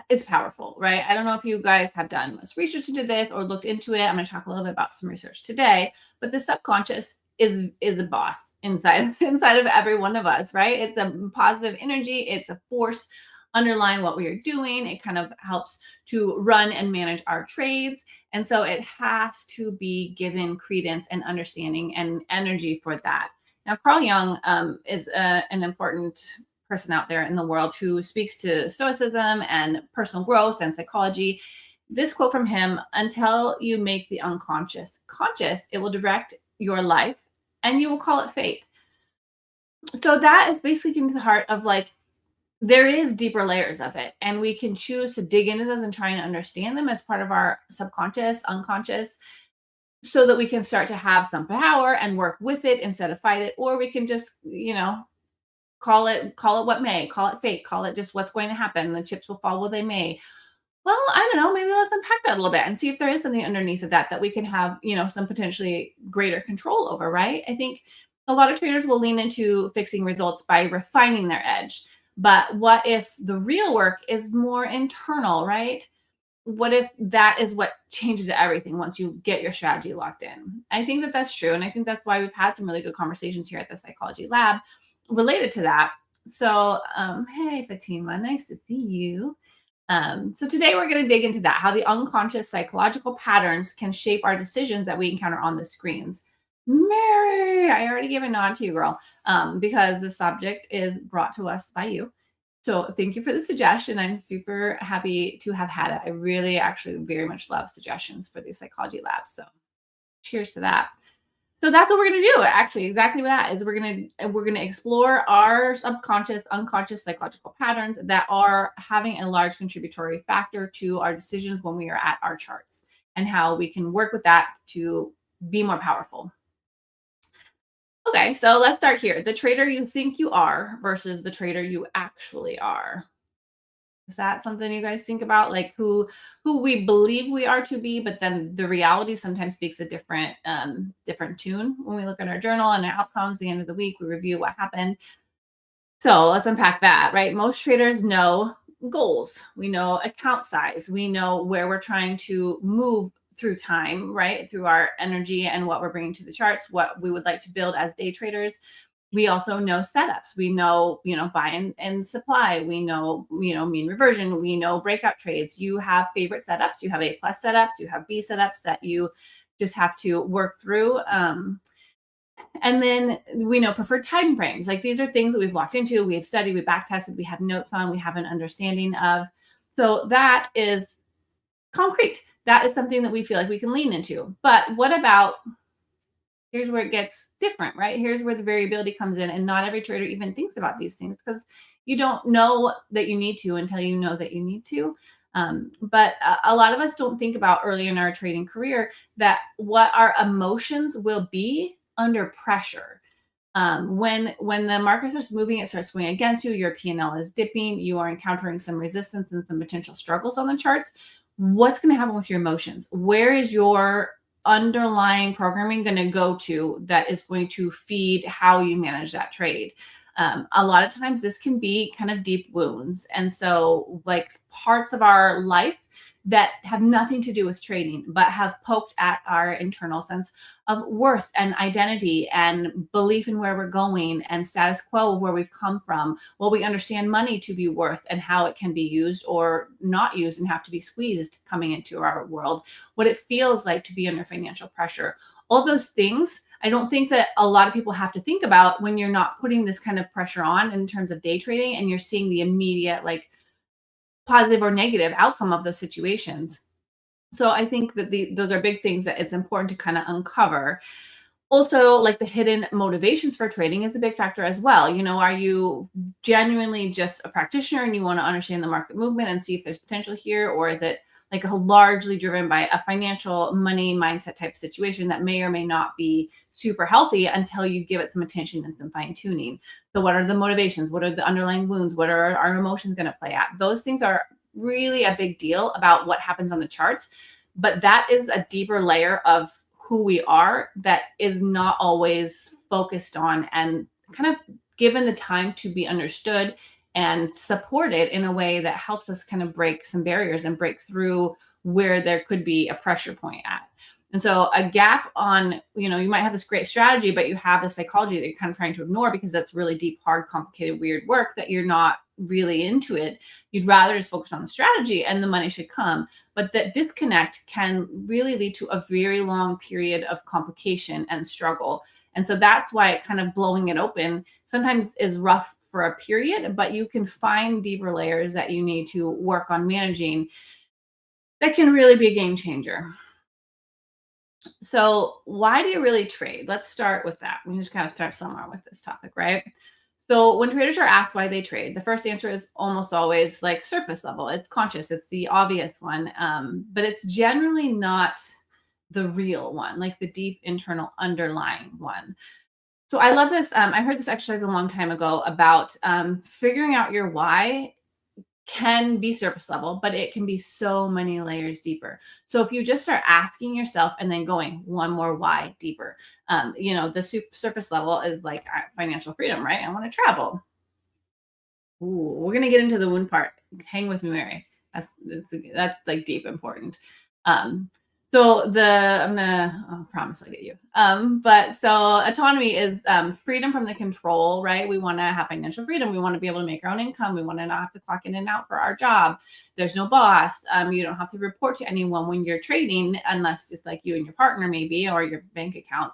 is powerful, right? I don't know if you guys have done much research into this or looked into it. I'm going to talk a little bit about some research today, but the subconscious is a boss inside of every one of us, right? It's a positive energy, it's a force underlying what we are doing. It kind of helps to run and manage our trades. And so it has to be given credence and understanding and energy for that. Now, Carl Jung is an important person out there in the world who speaks to stoicism and personal growth and psychology. This quote from him: until you make the unconscious conscious, it will direct your life and you will call it fate. So that is basically getting to the heart of like, there is deeper layers of it, and we can choose to dig into those and try and understand them as part of our subconscious, unconscious, so that we can start to have some power and work with it instead of fight it. Or we can just, call it what may, call it fate, call it just what's going to happen. The chips will fall where they may. Well, I don't know. Maybe let's unpack that a little bit and see if there is something underneath of that we can have, some potentially greater control over, right? I think a lot of traders will lean into fixing results by refining their edge. But what if the real work is more internal, right? What if that is what changes everything once you get your strategy locked in? I think that that's true. And I think that's why we've had some really good conversations here at the Psychology Lab related to that. So, hey, Fatima, nice to see you. So today we're going to dig into that, how the unconscious psychological patterns can shape our decisions that we encounter on the screens. Mary, I already gave a nod to you, girl, because the subject is brought to us by you. So thank you for the suggestion. I'm super happy to have had it. I really actually very much love suggestions for these psychology labs. So cheers to that. So that's what we're going to do. Actually, exactly that is we're going to explore our subconscious, unconscious psychological patterns that are having a large contributory factor to our decisions when we are at our charts, and how we can work with that to be more powerful. Okay, so let's start here. The trader you think you are versus the trader you actually are. Is that something you guys think about? Like who we believe we are to be, but then the reality sometimes speaks a different tune. When we look at our journal and our outcomes, the end of the week, we review what happened. So let's unpack that, right? Most traders know goals. We know account size. We know where we're trying to move through time, right? Through our energy and what we're bringing to the charts, what we would like to build as day traders. We also know setups. We know, buy and supply. We know, mean reversion. We know breakout trades. You have favorite setups. You have A+ setups. You have B setups that you just have to work through. And then we know preferred time frames. Like these are things that we've locked into, we have studied, we back tested, we have notes on, we have an understanding of. So that is concrete. That is something that we feel like we can lean into. But what about, here's where it gets different, right? Here's where the variability comes in. And not every trader even thinks about these things because you don't know that you need to until you know that you need to. But a lot of us don't think about early in our trading career that what our emotions will be under pressure. When the market starts moving, it starts going against you, your P&L is dipping, you are encountering some resistance and some potential struggles on the charts. What's going to happen with your emotions? Where is your underlying programming going to go to that is going to feed how you manage that trade? A lot of times this can be kind of deep wounds. And so like parts of our life that have nothing to do with trading, but have poked at our internal sense of worth and identity and belief in where we're going and status quo of where we've come from. Well, we understand money to be worth and how it can be used or not used and have to be squeezed coming into our world, what it feels like to be under financial pressure. All those things, I don't think that a lot of people have to think about when you're not putting this kind of pressure on in terms of day trading and you're seeing the immediate like positive or negative outcome of those situations. So I think that those are big things that it's important to kind of uncover. Also, like the hidden motivations for trading is a big factor as well. You know, are you genuinely just a practitioner and you want to understand the market movement and see if there's potential here? Or is it like a largely driven by a financial money mindset type situation that may or may not be super healthy until you give it some attention and some fine tuning? So what are the motivations? What are the underlying wounds? What are our emotions going to play at? Those things are really a big deal about what happens on the charts. But that is a deeper layer of who we are that is not always focused on and kind of given the time to be understood and supported in a way that helps us kind of break some barriers and break through where there could be a pressure point at. And so a gap on, you know, you might have this great strategy, but you have the psychology that you're kind of trying to ignore because that's really deep, hard, complicated, weird work that you're not really into it. You'd rather just focus on the strategy and the money should come. But that disconnect can really lead to a very long period of complication and struggle. And so that's why it kind of blowing it open sometimes is rough for a period, but you can find deeper layers that you need to work on managing that can really be a game changer. So why do you really trade? Let's start with that. We just kind of start somewhere with this topic, right? So when traders are asked why they trade, the first answer is almost always like surface level. It's conscious. It's the obvious one, but it's generally not the real one, like the deep internal underlying one. So I love this. I heard this exercise a long time ago about figuring out your why can be surface level, but it can be so many layers deeper. So if you just start asking yourself and then going one more why deeper, you know, the surface level is like financial freedom, right? I want to travel. Ooh, we're going to get into the wound part. Hang with me, Mary. That's like deep important. So I'm gonna promise I'll get you. But so autonomy is freedom from the control, right? We want to have financial freedom. We want to be able to make our own income. We want to not have to clock in and out for our job. There's no boss. You don't have to report to anyone when you're trading, unless it's like you and your partner maybe, or your bank account.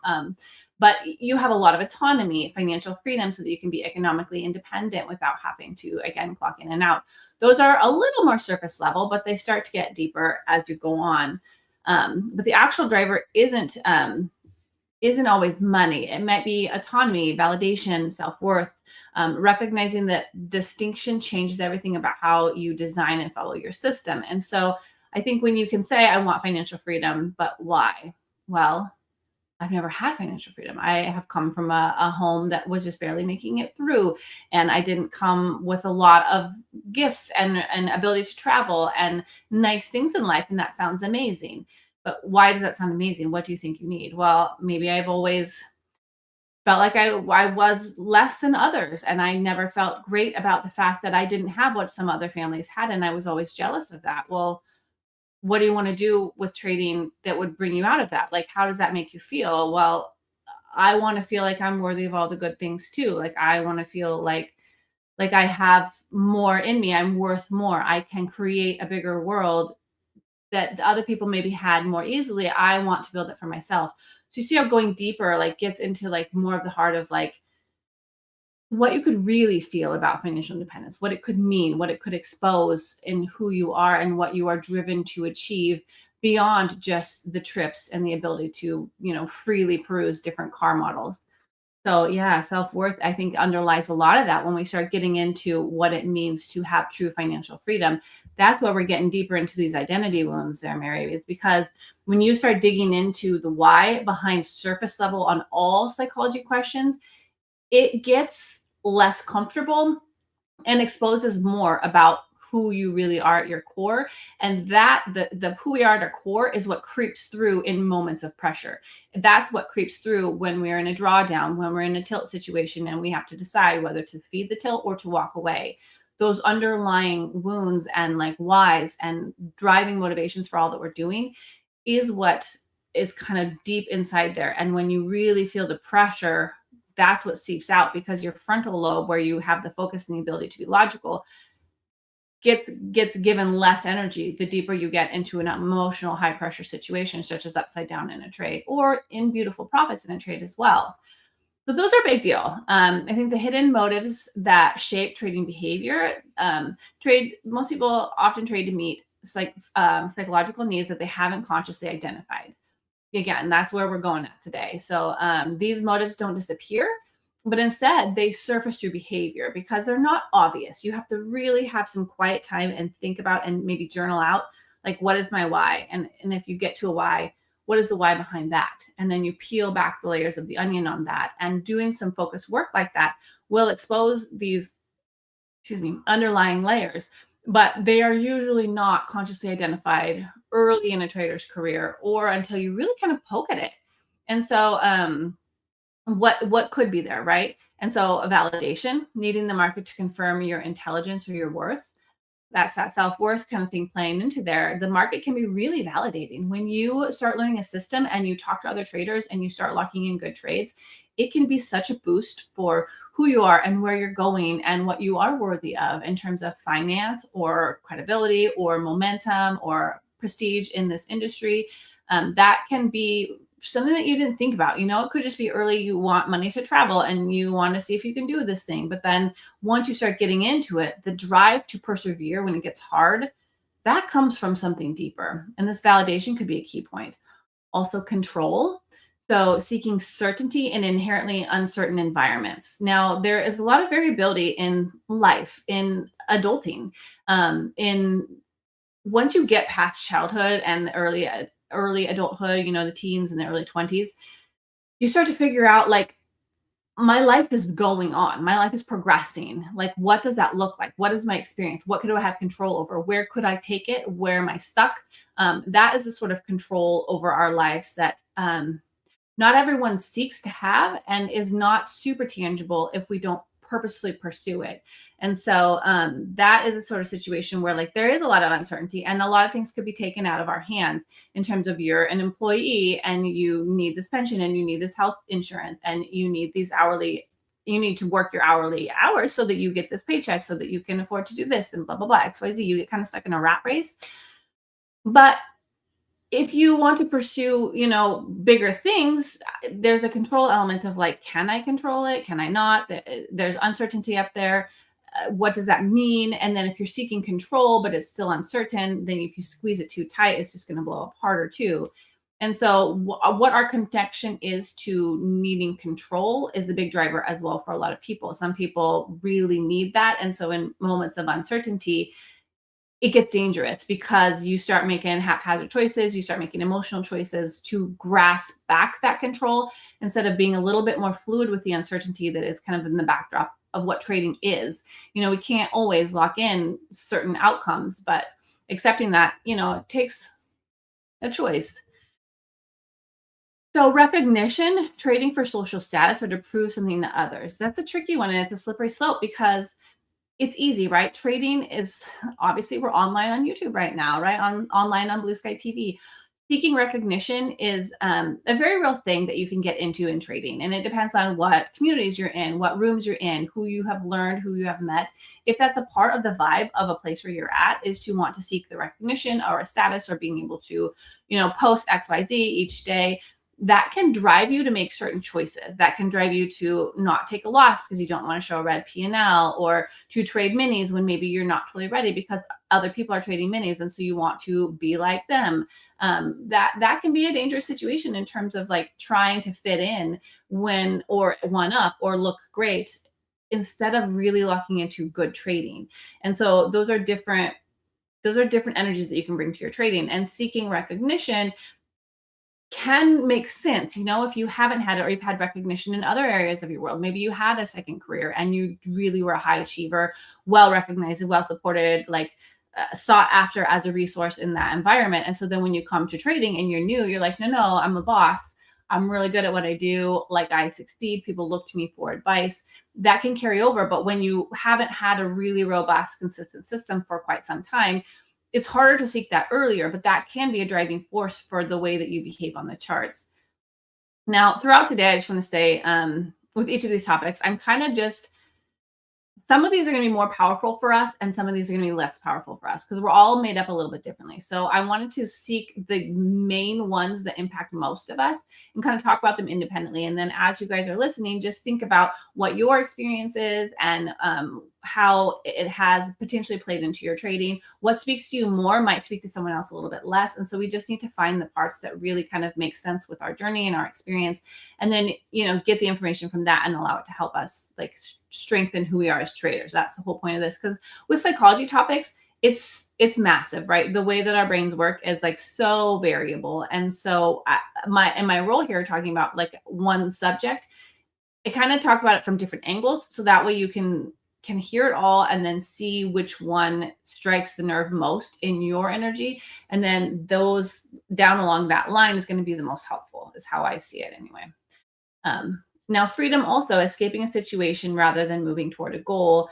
But you have a lot of autonomy, financial freedom, so that you can be economically independent without having to, again, clock in and out. Those are a little more surface level, but they start to get deeper as you go on. But the actual driver isn't always money. It might be autonomy, validation, self-worth, recognizing that distinction changes everything about how you design and follow your system. And so I think when you can say, I want financial freedom, but why? Well, I've never had financial freedom. I have come from a home that was just barely making it through. And I didn't come with a lot of gifts and ability to travel and nice things in life. And that sounds amazing. But why does that sound amazing? What do you think you need? Well, maybe I've always felt like I was less than others. And I never felt great about the fact that I didn't have what some other families had. And I was always jealous of that. Well, what do you want to do with trading that would bring you out of that? Like, how does that make you feel? Well, I want to feel like I'm worthy of all the good things too. Like, I want to feel like I have more in me. I'm worth more. I can create a bigger world that the other people maybe had more easily. I want to build it for myself. So you see how going deeper, like, gets into like more of the heart of like what you could really feel about financial independence, what it could mean, what it could expose in who you are and what you are driven to achieve beyond just the trips and the ability to, you know, freely peruse different car models. So yeah, self-worth, I think, underlies a lot of that when we start getting into what it means to have true financial freedom. That's why we're getting deeper into these identity wounds there, Mary, is because when you start digging into the why behind surface level on all psychology questions, it gets less comfortable and exposes more about who you really are at your core. And that the who we are at our core is what creeps through in moments of pressure. That's what creeps through when we're in a drawdown, when we're in a tilt situation and we have to decide whether to feed the tilt or to walk away. those underlying wounds and like whys and driving motivations for all that we're doing is what is kind of deep inside there. And when you really feel the pressure, that's what seeps out, because your frontal lobe, where you have the focus and the ability to be logical, gets given less energy the deeper you get into an emotional high pressure situation, such as upside down in a trade or in beautiful profits in a trade as well. So those are a big deal. I think the hidden motives that shape trading behavior, most people often trade to meet psychological needs that they haven't consciously identified. Again, that's where we're going at today. So these motives don't disappear, but instead they surface through behavior because they're not obvious. You have to really have some quiet time and think about and maybe journal out, like, what is my why? And if you get to a why, what is the why behind that? And then you peel back the layers of the onion on that. And doing some focused work like that will expose these, underlying layers, but they are usually not consciously identified early in a trader's career or until you really kind of poke at it. And so, what could be there, right? And so, a validation, needing the market to confirm your intelligence or your worth. That's that self-worth kind of thing playing into there. The market can be really validating. When you start learning a system and you talk to other traders and you start locking in good trades, it can be such a boost for who you are and where you're going and what you are worthy of in terms of finance or credibility or momentum or prestige in this industry. That can be something that you didn't think about. It could just be early. You want money to travel and you want to see if you can do this thing. But then once you start getting into it, the drive to persevere when it gets hard, that comes from something deeper. And this validation could be a key point. Also, control. So seeking certainty in inherently uncertain environments. Now, there is a lot of variability in life, in adulting, in once you get past childhood and early adulthood, the teens and the early 20s, you start to figure out, like, my life is going on. My life is progressing. Like, what does that look like? What is my experience? What could I have control over? Where could I take it? Where am I stuck? That is a sort of control over our lives that not everyone seeks to have and is not super tangible if we don't purposefully pursue it. And so that is a sort of situation where, like, there is a lot of uncertainty and a lot of things could be taken out of our hands in terms of you're an employee and you need this pension and you need this health insurance and you need you need to work your hourly hours so that you get this paycheck so that you can afford to do this and blah, blah, blah, XYZ. You get kind of stuck in a rat race. But if you want to pursue, bigger things, there's a control element of, like, can I control it? Can I not? There's uncertainty up there. What does that mean? And then if you're seeking control, but it's still uncertain, then if you squeeze it too tight, it's just going to blow up harder too. And so what our connection is to needing control is a big driver as well for a lot of people. Some people really need that. And so in moments of uncertainty, it gets dangerous because you start making haphazard choices. You start making emotional choices to grasp back that control instead of being a little bit more fluid with the uncertainty that is kind of in the backdrop of what trading is. We can't always lock in certain outcomes, but accepting that, it takes a choice. So recognition, trading for social status or to prove something to others. That's a tricky one and it's a slippery slope because it's easy, right? Trading is obviously we're online on YouTube right now, right? Online on BluSky TV. Seeking recognition is a very real thing that you can get into in trading. And it depends on what communities you're in, what rooms you're in, who you have learned, who you have met. If that's a part of the vibe of a place where you're at, is to want to seek the recognition or a status or being able to, post XYZ each day, that can drive you to make certain choices. That can drive you to not take a loss because you don't want to show a red P&L, or to trade minis when maybe you're not totally ready because other people are trading minis and so you want to be like them. That can be a dangerous situation in terms of, like, trying to fit in or one up or look great instead of really locking into good trading. And so those are different energies that you can bring to your trading, and seeking recognition can make sense, if you haven't had it or you've had recognition in other areas of your world. Maybe you had a second career and you really were a high achiever, well recognized and well supported, like sought after as a resource in that environment. And so then when you come to trading and you're new, you're like, no, I'm a boss. I'm really good at what I do. Like I succeed. People look to me for advice. That can carry over. But when you haven't had a really robust, consistent system for quite some time, it's harder to seek that earlier, but that can be a driving force for the way that you behave on the charts. Now, throughout today, I just want to say, with each of these topics, I'm kind of just some of these are going to be more powerful for us and some of these are going to be less powerful for us because we're all made up a little bit differently. So I wanted to seek the main ones that impact most of us and kind of talk about them independently. And then as you guys are listening, just think about what your experience is and how it has potentially played into your trading. What speaks to you more might speak to someone else a little bit less. And so we just need to find the parts that really kind of make sense with our journey and our experience. And then, get the information from that and allow it to help us like strengthen who we are as traders. That's the whole point of this. Because with psychology topics, it's massive, right? The way that our brains work is like so variable. And so my role here talking about like one subject, I kind of talk about it from different angles. So that way you can hear it all and then see which one strikes the nerve most in your energy. And then those down along that line is going to be the most helpful, is how I see it anyway. Now, freedom also, escaping a situation rather than moving toward a goal.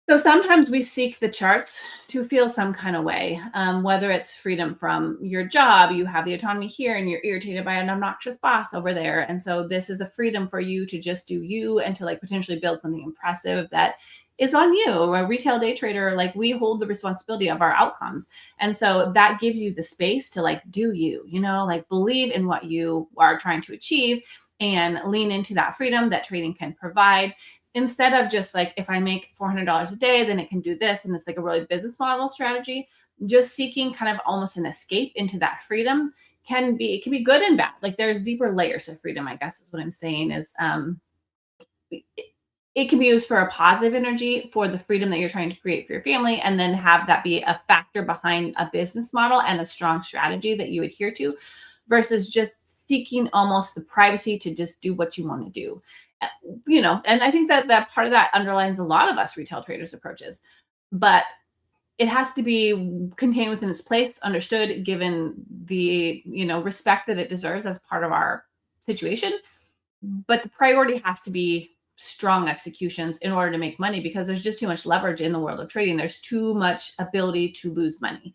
So sometimes we seek the charts to feel some kind of way, whether it's freedom from your job, you have the autonomy here and you're irritated by an obnoxious boss over there. And so this is a freedom for you to just do you and to like potentially build something impressive that is on you. A retail day trader, like we hold the responsibility of our outcomes. And so that gives you the space to like do you, like believe in what you are trying to achieve and lean into that freedom that trading can provide. Instead of just like, if I make $400 a day, then it can do this. And it's like a really business model strategy, just seeking kind of almost an escape into that freedom can be good and bad. Like there's deeper layers of freedom, I guess is what I'm saying is, it can be used for a positive energy for the freedom that you're trying to create for your family. And then have that be a factor behind a business model and a strong strategy that you adhere to versus just seeking almost the privacy to just do what you want to do. And I think that part of that underlines a lot of us retail traders approaches, but it has to be contained within its place, understood, given the, respect that it deserves as part of our situation. But the priority has to be strong executions in order to make money because there's just too much leverage in the world of trading. There's too much ability to lose money.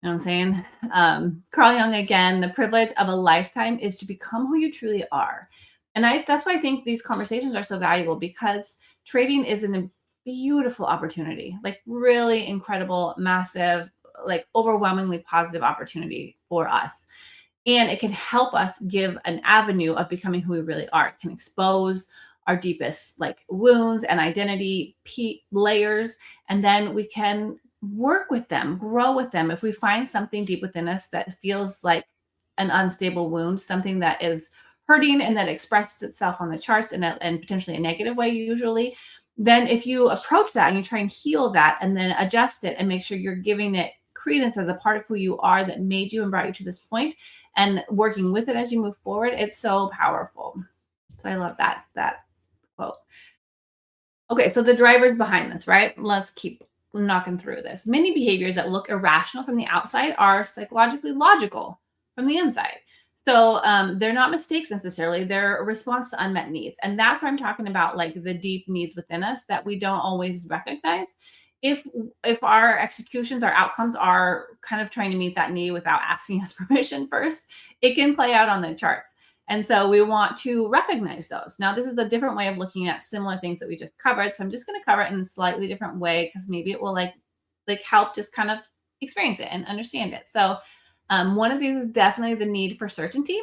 You know what I'm saying? Carl Jung again, the privilege of a lifetime is to become who you truly are. And that's why I think these conversations are so valuable because trading is a beautiful opportunity, like really incredible, massive, like overwhelmingly positive opportunity for us. And it can help us give an avenue of becoming who we really are. It can expose our deepest like wounds and identity layers. And then we can work with them, grow with them. If we find something deep within us that feels like an unstable wound, something that is hurting and that expresses itself on the charts in and potentially a negative way usually, then if you approach that and you try and heal that and then adjust it and make sure you're giving it credence as a part of who you are that made you and brought you to this point and working with it as you move forward, it's so powerful. So I love that quote. Okay, so the drivers behind this, right? Let's keep knocking through this. Many behaviors that look irrational from the outside are psychologically logical from the inside. So they're not mistakes necessarily. They're a response to unmet needs. And that's where I'm talking about like the deep needs within us that we don't always recognize. If our executions, our outcomes are kind of trying to meet that need without asking us permission first, it can play out on the charts. And so we want to recognize those. Now, this is a different way of looking at similar things that we just covered. So I'm just going to cover it in a slightly different way because maybe it will like help just kind of experience it and understand it. So one of these is definitely the need for certainty.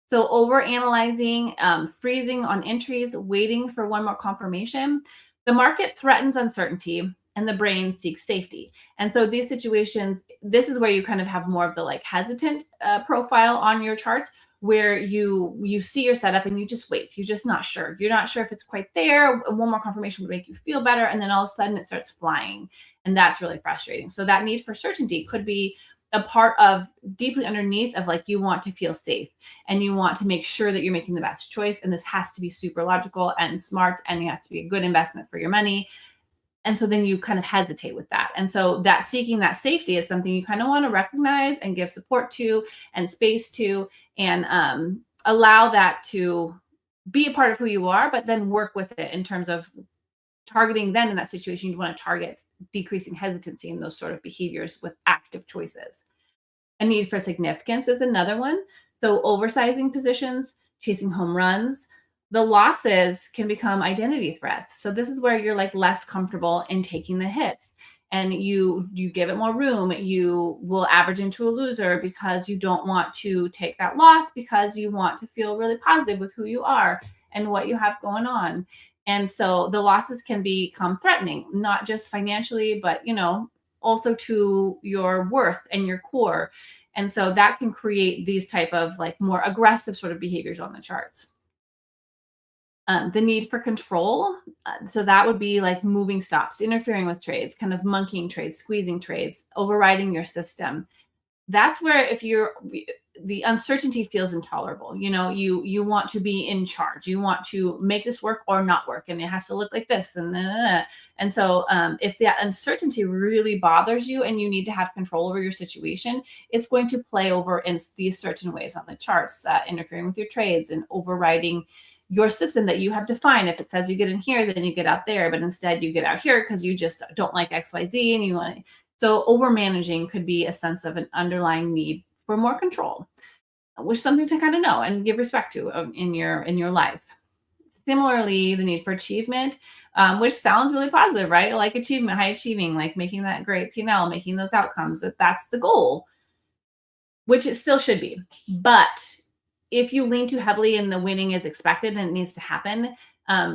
So over analyzing, freezing on entries, waiting for one more confirmation. The market threatens uncertainty and the brain seeks safety. And so these situations, this is where you kind of have more of the like hesitant profile on your charts, where you see your setup and you just wait. You're just not sure. You're not sure if it's quite there. One more confirmation would make you feel better. And then all of a sudden it starts flying. And that's really frustrating. So that need for certainty could be a part of deeply underneath of like, you want to feel safe and you want to make sure that you're making the best choice. And this has to be super logical and smart, and it has to be a good investment for your money. And so then you kind of hesitate with that. And so that seeking that safety is something you kind of want to recognize and give support to and space to. And allow that to be a part of who you are, but then work with it in terms of targeting. Then in that situation, you want to target decreasing hesitancy in those sort of behaviors with active choices. A need for significance is another one. So oversizing positions, chasing home runs, the losses can become identity threats. So this is where you're like less comfortable in taking the hits, and you give it more room. You will average into a loser because you don't want to take that loss, because you want to feel really positive with who you are and what you have going on. And so the losses can become threatening, not just financially, but also to your worth and your core. And so that can create these type of like more aggressive sort of behaviors on the charts. The need for control. So that would be like moving stops, interfering with trades, kind of monkeying trades, squeezing trades, overriding your system. That's where if the uncertainty feels intolerable. You want to be in charge. You want to make this work or not work, and it has to look like this. And so if that uncertainty really bothers you and you need to have control over your situation, it's going to play over in these certain ways on the charts, interfering with your trades and overriding your system that you have defined. If it says you get in here, then you get out there, but instead you get out here because you just don't like XYZ and you want to. So over managing could be a sense of an underlying need for more control, which is something to kind of know and give respect to in your life. Similarly, the need for achievement, which sounds really positive, right? Like achievement, high achieving, like making that great P&L, making those outcomes, that's the goal, which it still should be. But if you lean too heavily and the winning is expected and it needs to happen,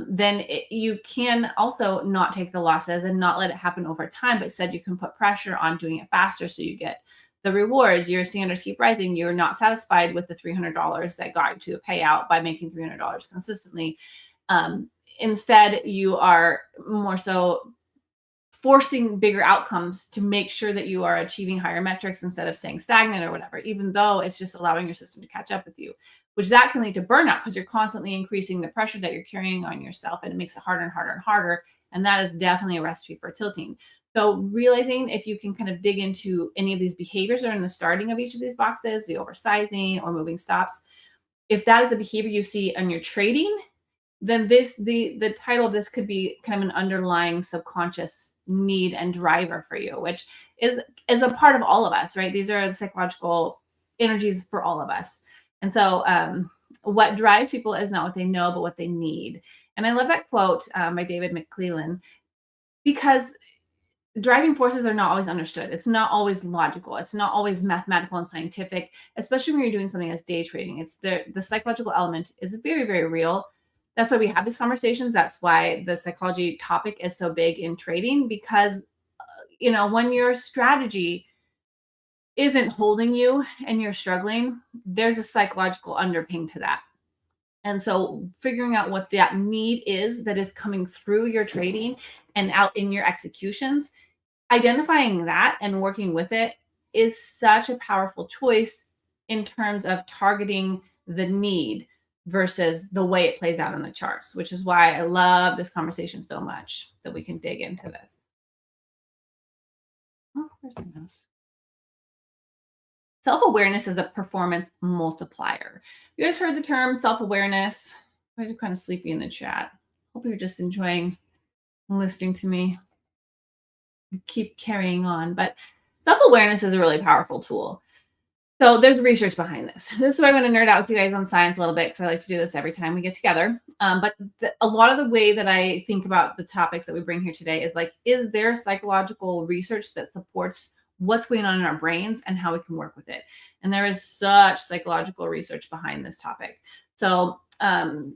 then you can also not take the losses and not let it happen over time, but instead you can put pressure on doing it faster so you get the rewards. Your standards keep rising. You're not satisfied with the $300 that got you to a payout by making $300 consistently. Instead, you are more so forcing bigger outcomes to make sure that you are achieving higher metrics instead of staying stagnant or whatever, even though it's just allowing your system to catch up with you, which that can lead to burnout because you're constantly increasing the pressure that you're carrying on yourself, and it makes it harder and harder and harder. And that is definitely a recipe for tilting. So realizing if you can kind of dig into any of these behaviors that are in the starting of each of these boxes, the oversizing or moving stops, if that is a behavior you see on your trading, then the title of this could be kind of an underlying subconscious need and driver for you, which is a part of all of us, right? These are the psychological energies for all of us. And so what drives people is not what they know, but what they need. And I love that quote by David McClellan, because driving forces are not always understood. It's not always logical. It's not always mathematical and scientific, especially when you're doing something as day trading. It's the psychological element is very, very real. That's why we have these conversations. That's why the psychology topic is so big in trading, because, when your strategy isn't holding you and you're struggling, there's a psychological underpinning to that. And so figuring out what that need is that is coming through your trading and out in your executions, identifying that and working with it is such a powerful choice in terms of targeting the need versus the way it plays out on the charts, which is why I love this conversation so much, that we can dig into this. Oh, where's my mouse? Self-awareness is a performance multiplier. You guys heard the term self-awareness? You guys are kind of sleepy in the chat. Hope you're just enjoying listening to me keep carrying on. But self-awareness is a really powerful tool. So there's research behind this. This is why I'm going to nerd out with you guys on science a little bit, because I like to do this every time we get together. But a lot of the way that I think about the topics that we bring here today is like, is there psychological research that supports what's going on in our brains and how we can work with it? And there is such psychological research behind this topic. So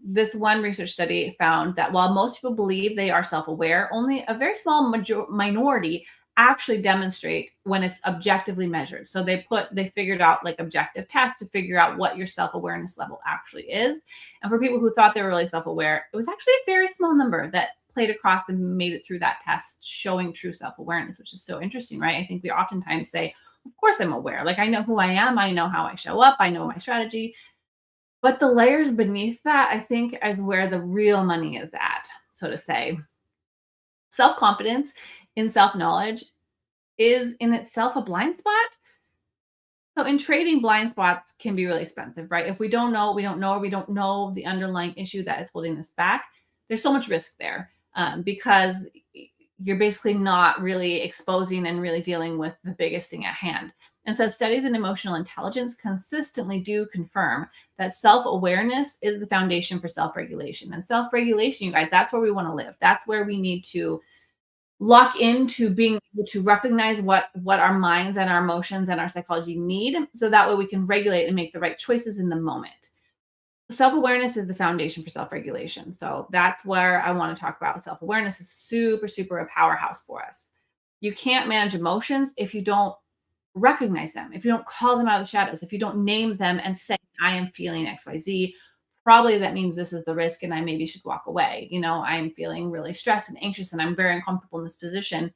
this one research study found that while most people believe they are self-aware, only a very small minority actually demonstrate when it's objectively measured. So they figured out like objective tests to figure out what your self-awareness level actually is. And for people who thought they were really self-aware, it was actually a very small number that played across and made it through that test, showing true self-awareness, which is so interesting, right? I think we oftentimes say, of course I'm aware. Like I know who I am. I know how I show up. I know my strategy. But the layers beneath that, I think, is where the real money is at, so to say. Self-confidence in self-knowledge is in itself a blind spot, So in trading, blind spots can be really expensive, right? If we don't know, we don't know, or we don't know the underlying issue that is holding us back, there's so much risk there, because you're basically not really exposing and really dealing with the biggest thing at hand. And so studies in emotional intelligence consistently do confirm that self-awareness is the foundation for self-regulation. And self-regulation, you guys, that's where we want to live. That's where we need to lock into being able to recognize what our minds and our emotions and our psychology need, so that way we can regulate and make the right choices in the moment. Self-awareness is the foundation for self-regulation. So that's where I want to talk about. Self-awareness is super, super a powerhouse for us. You can't manage emotions if you don't recognize them, if you don't call them out of the shadows, if you don't name them and say, I am feeling XYZ, probably that means this is the risk and I maybe should walk away. I'm feeling really stressed and anxious and I'm very uncomfortable in this position.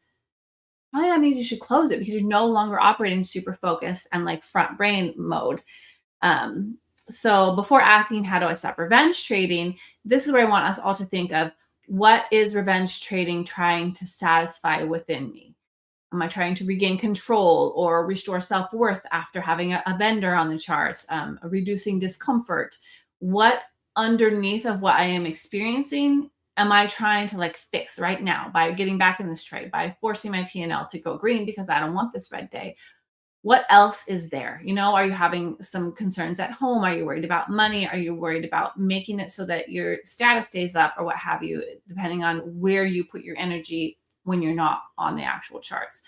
Probably that means you should close it because you're no longer operating super focused and like front brain mode. So before asking, how do I stop revenge trading? This is where I want us all to think of, what is revenge trading trying to satisfy within me? Am I trying to regain control or restore self-worth after having a bender on the charts, reducing discomfort? What underneath of what I am experiencing am I trying to like fix right now by getting back in this trade, by forcing my P&L to go green because I don't want this red day? What else is there? Are you having some concerns at home? Are you worried about money? Are you worried about making it so that your status stays up or what have you, depending on where you put your energy when you're not on the actual charts?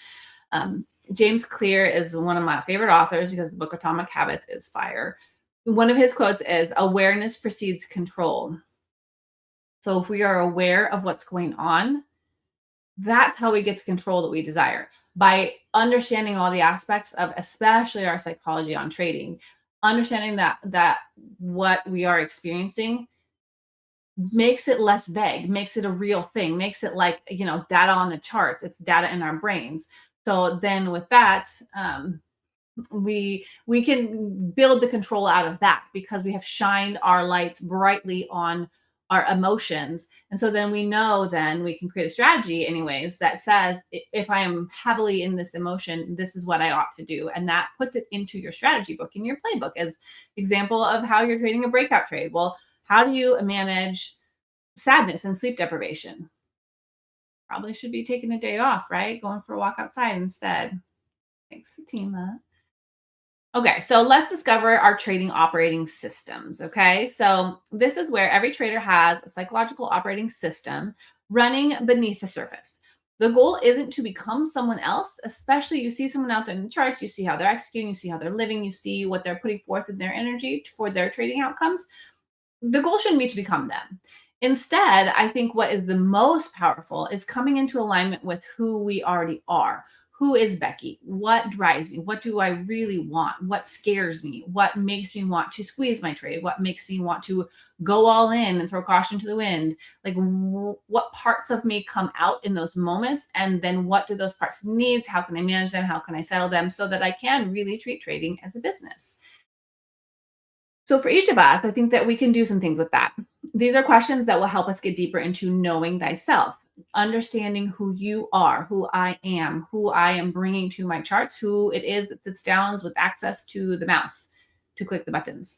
James Clear is one of my favorite authors because the book Atomic Habits is fire. One of his quotes is, awareness precedes control. So if we are aware of what's going on, that's how we get the control that we desire. By understanding all the aspects of especially our psychology on trading, understanding that what we are experiencing makes it less vague, makes it a real thing, makes it like, data on the charts. It's data in our brains. So then with that, we can build the control out of that because we have shined our lights brightly on our emotions. And so then we know, then we can create a strategy anyways that says, if I am heavily in this emotion, this is what I ought to do. And that puts it into your strategy book, in your playbook, as example of how you're trading a breakout trade. Well, how do you manage sadness and sleep deprivation? Probably should be taking a day off, right? Going for a walk outside instead. Thanks, Fatima. Okay, so let's discover our trading operating systems. Okay, so this is where every trader has a psychological operating system running beneath the surface. The goal isn't to become someone else, especially you see someone out there in the charts, you see how they're executing, you see how they're living, you see what they're putting forth in their energy for their trading outcomes. The goal shouldn't be to become them. Instead, I think what is the most powerful is coming into alignment with who we already are. Who is Becky? What drives me? What do I really want? What scares me? What makes me want to squeeze my trade? What makes me want to go all in and throw caution to the wind? Like, what parts of me come out in those moments? And then what do those parts need? How can I manage them? How can I settle them so that I can really treat trading as a business? So for each of us, I think that we can do some things with that. These are questions that will help us get deeper into knowing thyself, understanding who you are, who I am bringing to my charts, who it is that sits down with access to the mouse to click the buttons.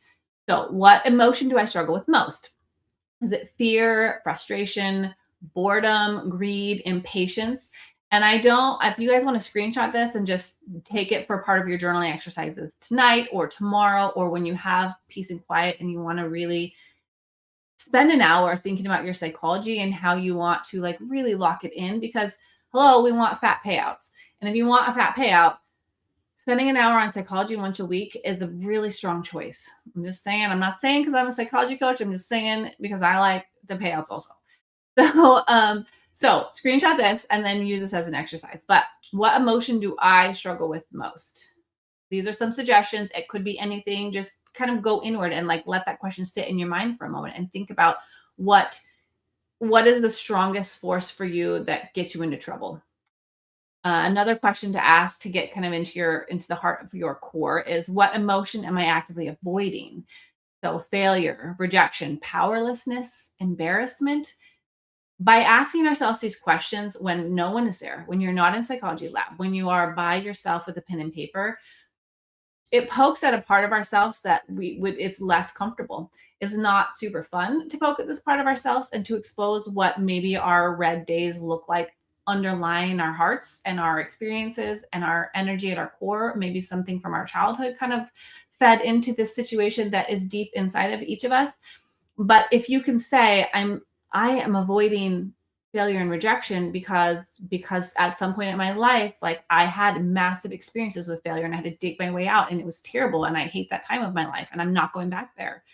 So what emotion do I struggle with most? Is it fear, frustration, boredom, greed, impatience? And if you guys want to screenshot this and just take it for part of your journaling exercises tonight or tomorrow, or when you have peace and quiet and you want to really spend an hour thinking about your psychology and how you want to like really lock it in, because hello, we want fat payouts. And if you want a fat payout, spending an hour on psychology once a week is a really strong choice. I'm just saying, I'm not saying because I'm a psychology coach. I'm just saying because I like the payouts also. So screenshot this and then use this as an exercise. But what emotion do I struggle with most? These are some suggestions. It could be anything. Just kind of go inward and like let that question sit in your mind for a moment and think about what is the strongest force for you that gets you into trouble. Another question to ask to get kind of into the heart of your core is, what emotion am I actively avoiding? So failure, rejection, powerlessness, embarrassment. By asking ourselves these questions when no one is there, when you're not in psychology lab, when you are by yourself with a pen and paper, it pokes at a part of ourselves that it's less comfortable. It's not super fun to poke at this part of ourselves and to expose what maybe our red days look like underlying our hearts and our experiences and our energy at our core. Maybe something from our childhood kind of fed into this situation that is deep inside of each of us. But if you can say, I am avoiding failure and rejection because at some point in my life, like I had massive experiences with failure and I had to dig my way out and it was terrible and I hate that time of my life and I'm not going back there.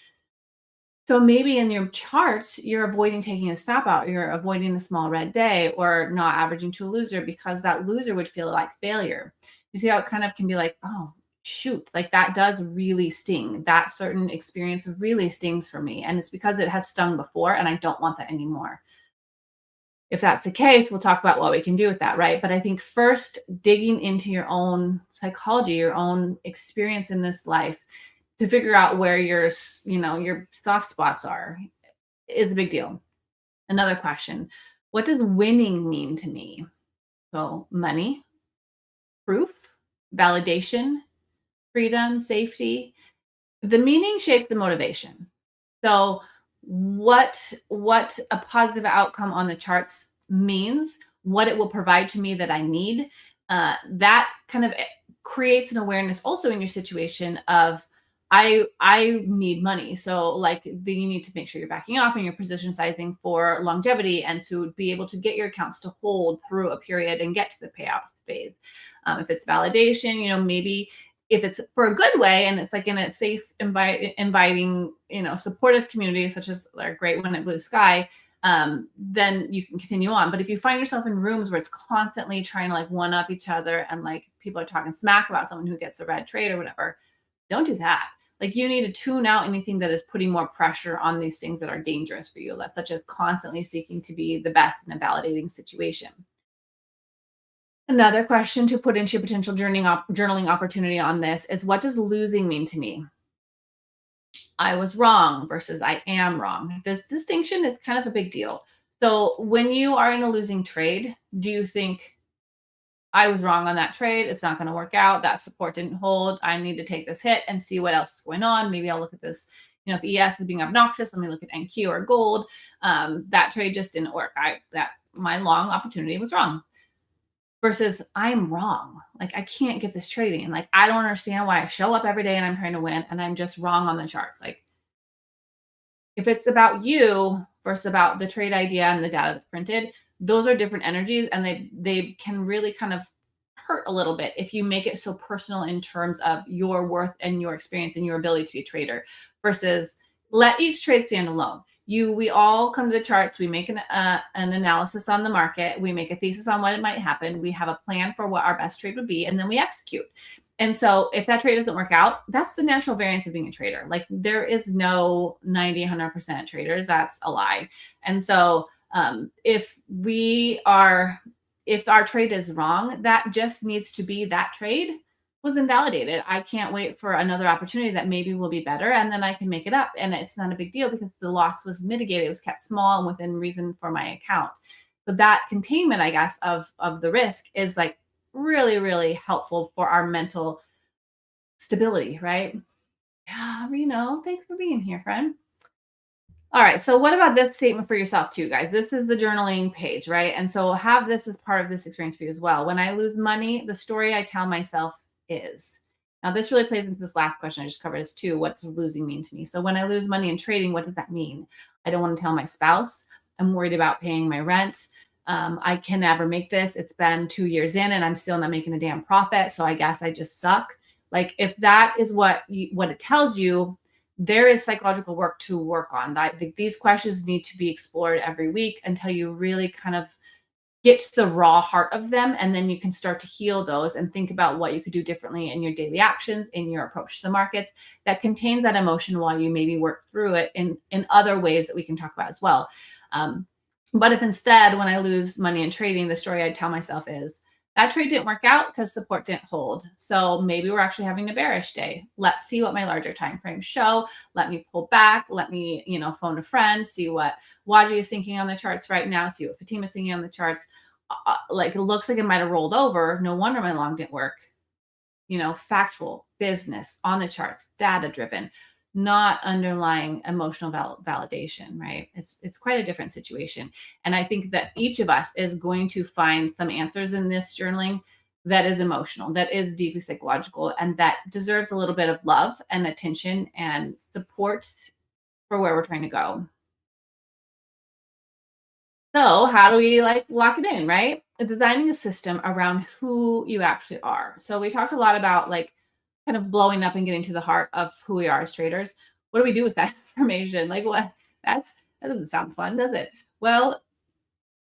So maybe in your charts, you're avoiding taking a stop out, you're avoiding a small red day or not averaging to a loser because that loser would feel like failure. You see how it kind of can be like, oh, shoot, like that does really sting. That certain experience really stings for me. And it's because it has stung before and I don't want that anymore. If that's the case, we'll talk about what we can do with that, right? But I think first digging into your own psychology, your own experience in this life to figure out where your soft spots are is a big deal. Another question, what does winning mean to me? So money, proof, validation, freedom, safety. The meaning shapes the motivation. So what a positive outcome on the charts means, what it will provide to me that I need, that kind of creates an awareness also in your situation of I need money. So like you need to make sure you're backing off and you're position sizing for longevity and to be able to get your accounts to hold through a period and get to the payouts phase. If it's validation, maybe if it's for a good way and it's like in a safe, inviting, supportive community, such as our great one at BluSky, then you can continue on. But if you find yourself in rooms where it's constantly trying to like one up each other and like people are talking smack about someone who gets a red trade or whatever, don't do that. Like you need to tune out anything that is putting more pressure on these things that are dangerous for you, such as constantly seeking to be the best in a validating situation. Another question to put into your potential journaling opportunity on this is, what does losing mean to me? I was wrong versus I am wrong. This distinction is kind of a big deal. So when you are in a losing trade, do you think I was wrong on that trade? It's not going to work out. That support didn't hold. I need to take this hit and see what else is going on. Maybe I'll look at this. If ES is being obnoxious, let me look at NQ or gold. That trade just didn't work. My long opportunity was wrong. Versus I'm wrong. Like I can't get this trading. Like I don't understand why I show up every day and I'm trying to win and I'm just wrong on the charts. Like if it's about you versus about the trade idea and the data that's printed, those are different energies and they can really kind of hurt a little bit if you make it so personal in terms of your worth and your experience and your ability to be a trader versus let each trade stand alone. We all come to the charts. We make an analysis on the market. We make a thesis on what it might happen. We have a plan for what our best trade would be, and then we execute. And so if that trade doesn't work out, that's the natural variance of being a trader. Like there is no 90, 100% traders. That's a lie. And so if our trade is wrong, that just needs to be that trade was invalidated. I can't wait for another opportunity that maybe will be better and then I can make it up. And it's not a big deal because the loss was mitigated. It was kept small and within reason for my account. So that containment, I guess, of the risk is like really, really helpful for our mental stability, right? Yeah, thanks for being here, friend. All right. So what about this statement for yourself too, guys? This is the journaling page, right? And so have this as part of this experience for you as well. When I lose money, the story I tell myself is. Now, this really plays into this last question I just covered as too. What does losing mean to me? So when I lose money in trading, what does that mean? I don't want to tell my spouse. I'm worried about paying my rent. I can never make this. It's been 2 years in and I'm still not making a damn profit. So I guess I just suck. Like if that is what it tells you, there is psychological work to work on. These questions need to be explored every week until you really kind of get to the raw heart of them. And then you can start to heal those and think about what you could do differently in your daily actions, in your approach to the markets that contains that emotion while you maybe work through it in other ways that we can talk about as well. But if instead, when I lose money in trading, the story I tell myself is, that trade didn't work out because support didn't hold. So maybe we're actually having a bearish day. Let's see what my larger time frames show. Let me pull back. Let me, phone a friend, see what Waji is thinking on the charts right now, see what Fatima is thinking on the charts. Like it looks like it might have rolled over. No wonder my long didn't work. factual, business, on the charts, data driven, not underlying emotional validation, right? It's quite a different situation. And I think that each of us is going to find some answers in this journaling that is emotional, that is deeply psychological, and that deserves a little bit of love and attention and support for where we're trying to go. So how do we lock it in, right? Designing a system around who you actually are. So we talked a lot about kind of blowing up and getting to the heart of who we are as traders. What do we do with that information? That doesn't sound fun, does it? Well,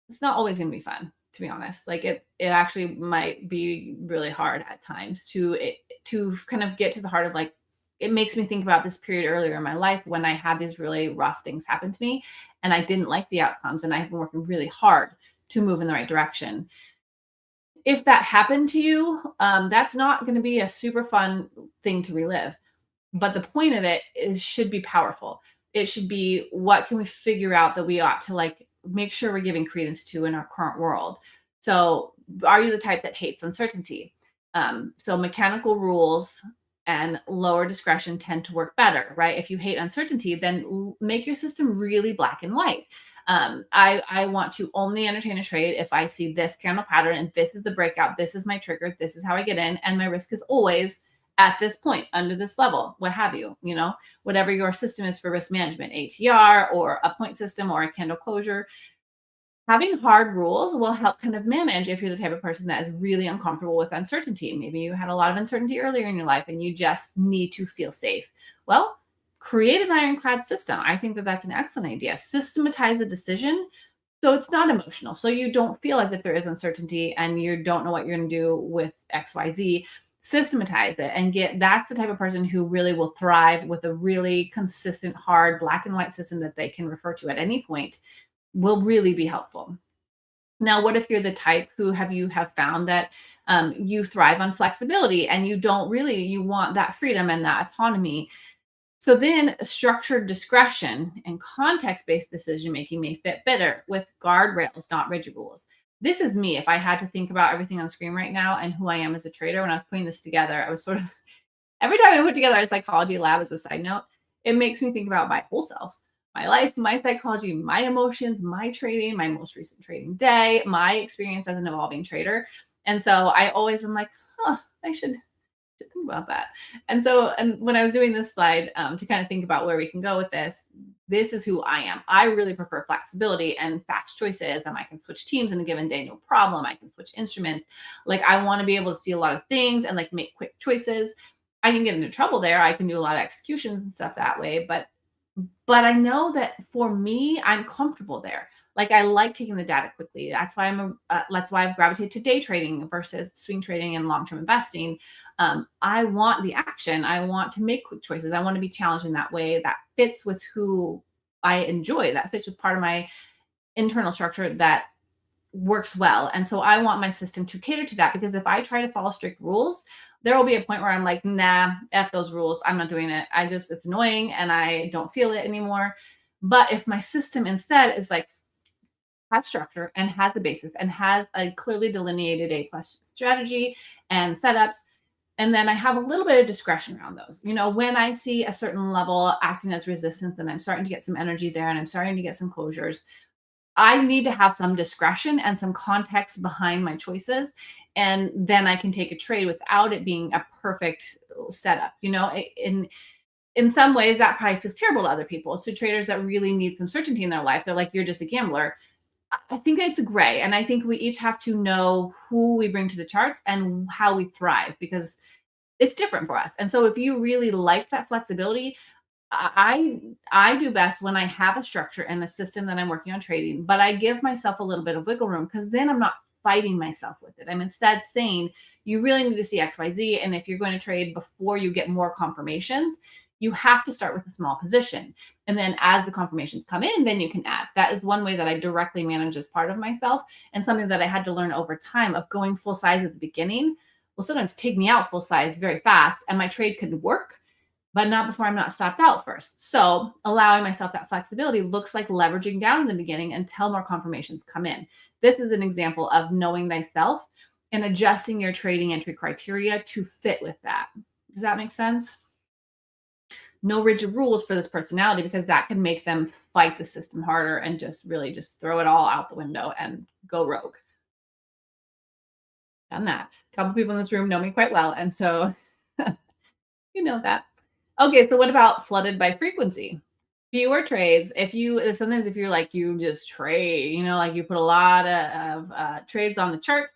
it's not always going to be fun, to be honest. It actually might be really hard at times to kind of get to the heart of it makes me think about this period earlier in my life when I had these really rough things happen to me and I didn't like the outcomes, and I've been working really hard to move in the right direction. If that happened to you, that's not going to be a super fun thing to relive. But the point of it should be powerful. It should be, what can we figure out that we ought to make sure we're giving credence to in our current world? So are you the type that hates uncertainty? So mechanical rules and lower discretion tend to work better, right? If you hate uncertainty, then make your system really black and white. I want to only entertain a trade if I see this candle pattern and this is the breakout, this is my trigger, this is how I get in, and my risk is always at this point, under this level, what have you, whatever your system is for risk management, ATR or a point system or a candle closure. Having hard rules will help kind of manage if you're the type of person that is really uncomfortable with uncertainty. Maybe you had a lot of uncertainty earlier in your life and you just need to feel safe. Well, create an ironclad system. I think that that's an excellent idea. Systematize the decision so it's not emotional. So you don't feel as if there is uncertainty and you don't know what you're going to do with XYZ. Systematize it and that's the type of person who really will thrive with a really consistent, hard, black and white system that they can refer to at any point. Will really be helpful. Now, what if you're the type who have found that you thrive on flexibility and you want that freedom and that autonomy? So then structured discretion and context-based decision-making may fit better with guardrails, not rigid rules. This is me. If I had to think about everything on the screen right now and who I am as a trader, when I was putting this together, I was sort of, every time I put together a psychology lab as a side note, it makes me think about my whole self, my life, my psychology, my emotions, my trading, my most recent trading day, my experience as an evolving trader. And so I always am like, I should think about that. And when I was doing this slide to kind of think about where we can go with this is who I am. I really prefer flexibility and fast choices, and I can switch teams in a given day, no problem. I can switch instruments. I want to be able to see a lot of things and make quick choices. I can get into trouble there. I can do a lot of executions and stuff that way, but I know that for me, I'm comfortable there. I like taking the data quickly. That's why that's why I've gravitated to day trading versus swing trading and long-term investing. I want the action. I want to make quick choices. I want to be challenged in that way. That fits with who I enjoy. That fits with part of my internal structure that works well. And so I want my system to cater to that, because if I try to follow strict rules, there will be a point where I'm like, nah, F those rules. I'm not doing it. It's annoying and I don't feel it anymore. But if my system instead is has structure and has a basis and has a clearly delineated A+ strategy and setups, and then I have a little bit of discretion around those. When I see a certain level acting as resistance and I'm starting to get some energy there and I'm starting to get some closures, I need to have some discretion and some context behind my choices. And then I can take a trade without it being a perfect setup. In some ways that probably feels terrible to other people. So traders that really need some certainty in their life, they're like, you're just a gambler. I think it's gray. And I think we each have to know who we bring to the charts and how we thrive, because it's different for us. And so if you really like that flexibility, I do best when I have a structure and a system that I'm working on trading, but I give myself a little bit of wiggle room, because then I'm not fighting myself with it. I'm instead saying, you really need to see XYZ. And if you're going to trade before you get more confirmations, you have to start with a small position. And then as the confirmations come in, then you can add. That is one way that I directly manage as part of myself, and something that I had to learn over time of going full size at the beginning. Will sometimes take me out full size very fast and my trade could work, but not before I'm not stopped out first. So allowing myself that flexibility looks like leveraging down in the beginning until more confirmations come in. This is an example of knowing thyself and adjusting your trading entry criteria to fit with that. Does that make sense? No rigid rules for this personality, because that can make them fight the system harder and just really just throw it all out the window and go rogue. Done that. A couple people in this room know me quite well, and so you know that. Okay, so what about flooded by frequency? Fewer trades. If you're like, you just trade, like you put a lot of trades on the chart.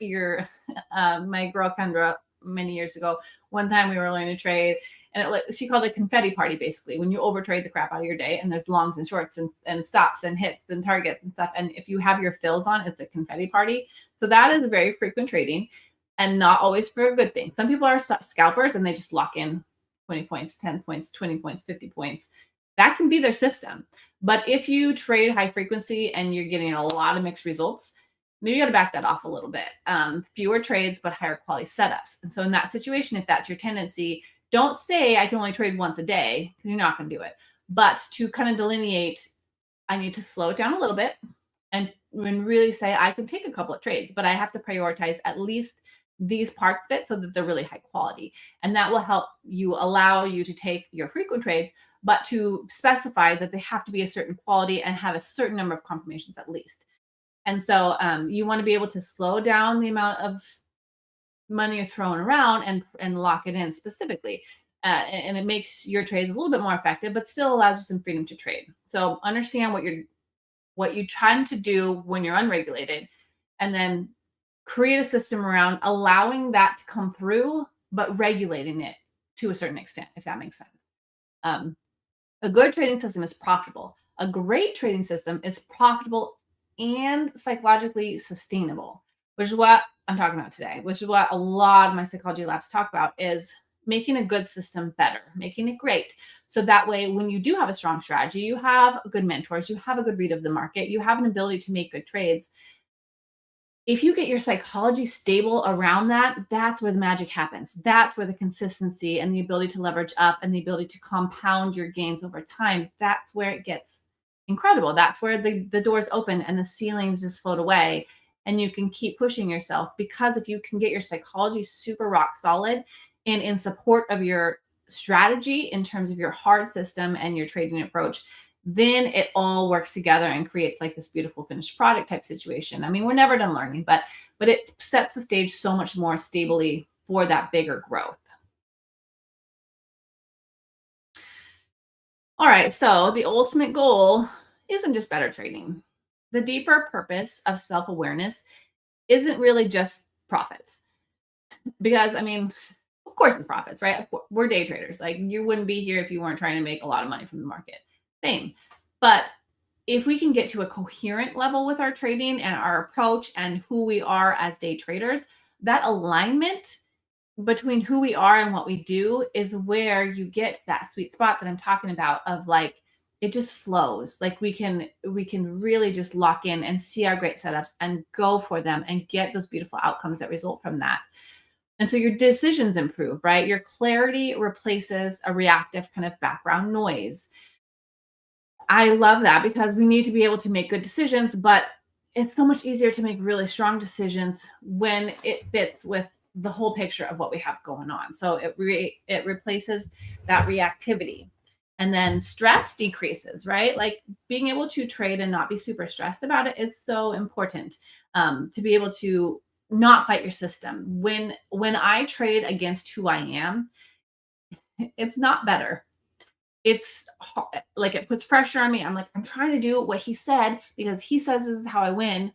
My girl Kendra, many years ago, one time we were learning to trade, and she called it confetti party, basically, when you overtrade the crap out of your day, and there's longs and shorts and stops and hits and targets and stuff. And if you have your fills on, it's a confetti party. So that is very frequent trading, and not always for a good thing. Some people are scalpers and they just lock in 20 points, 10 points, 20 points, 50 points. That can be their system. But if you trade high frequency and you're getting a lot of mixed results, maybe you got to back that off a little bit. Fewer trades, but higher quality setups. And so in that situation, if that's your tendency, don't say I can only trade once a day, because you're not going to do it. But to kind of delineate, I need to slow it down a little bit and really say I can take a couple of trades, but I have to prioritize at least these parts of it so that they're really high quality. And that will help you, allow you to take your frequent trades, but to specify that they have to be a certain quality and have a certain number of confirmations at least. And so you want to be able to slow down the amount of money you're throwing around and lock it in specifically. And it makes your trades a little bit more effective, but still allows you some freedom to trade. So understand what you're trying to do when you're unregulated, and then create a system around allowing that to come through, but regulating it to a certain extent, if that makes sense. A good trading system is profitable. A great trading system is profitable and psychologically sustainable, which is what I'm talking about today, which is what a lot of my psychology labs talk about, is making a good system better, making it great. So that way, when you do have a strong strategy, you have good mentors, you have a good read of the market, you have an ability to make good trades. If you get your psychology stable around that, that's where the magic happens. That's where the consistency and the ability to leverage up and the ability to compound your gains over time, that's where it gets incredible. That's where the doors open and the ceilings just float away, and you can keep pushing yourself. Because if you can get your psychology super rock solid and in support of your strategy in terms of your hard system and your trading approach, then it all works together and creates like this beautiful finished product type situation. I mean, we're never done learning, but it sets the stage so much more stably for that bigger growth. All right, so the ultimate goal isn't just better trading. The deeper purpose of self-awareness isn't really just profits. Because, I mean, of course it's profits, right? Of course, we're day traders. Like, you wouldn't be here if you weren't trying to make a lot of money from the market. Same. But if we can get to a coherent level with our trading and our approach and who we are as day traders, that alignment between who we are and what we do is where you get that sweet spot that I'm talking about, of like, it just flows. Like we can really just lock in and see our great setups and go for them and get those beautiful outcomes that result from that. And so your decisions improve, right? Your clarity replaces a reactive kind of background noise. I love that, because we need to be able to make good decisions, but it's so much easier to make really strong decisions when it fits with the whole picture of what we have going on. So it replaces that reactivity. And then stress decreases, right? Like being able to trade and not be super stressed about it is so important, to be able to not fight your system. When I trade against who I am, it's not better. It's like, it puts pressure on me. I'm like, I'm trying to do what he said because he says this is how I win.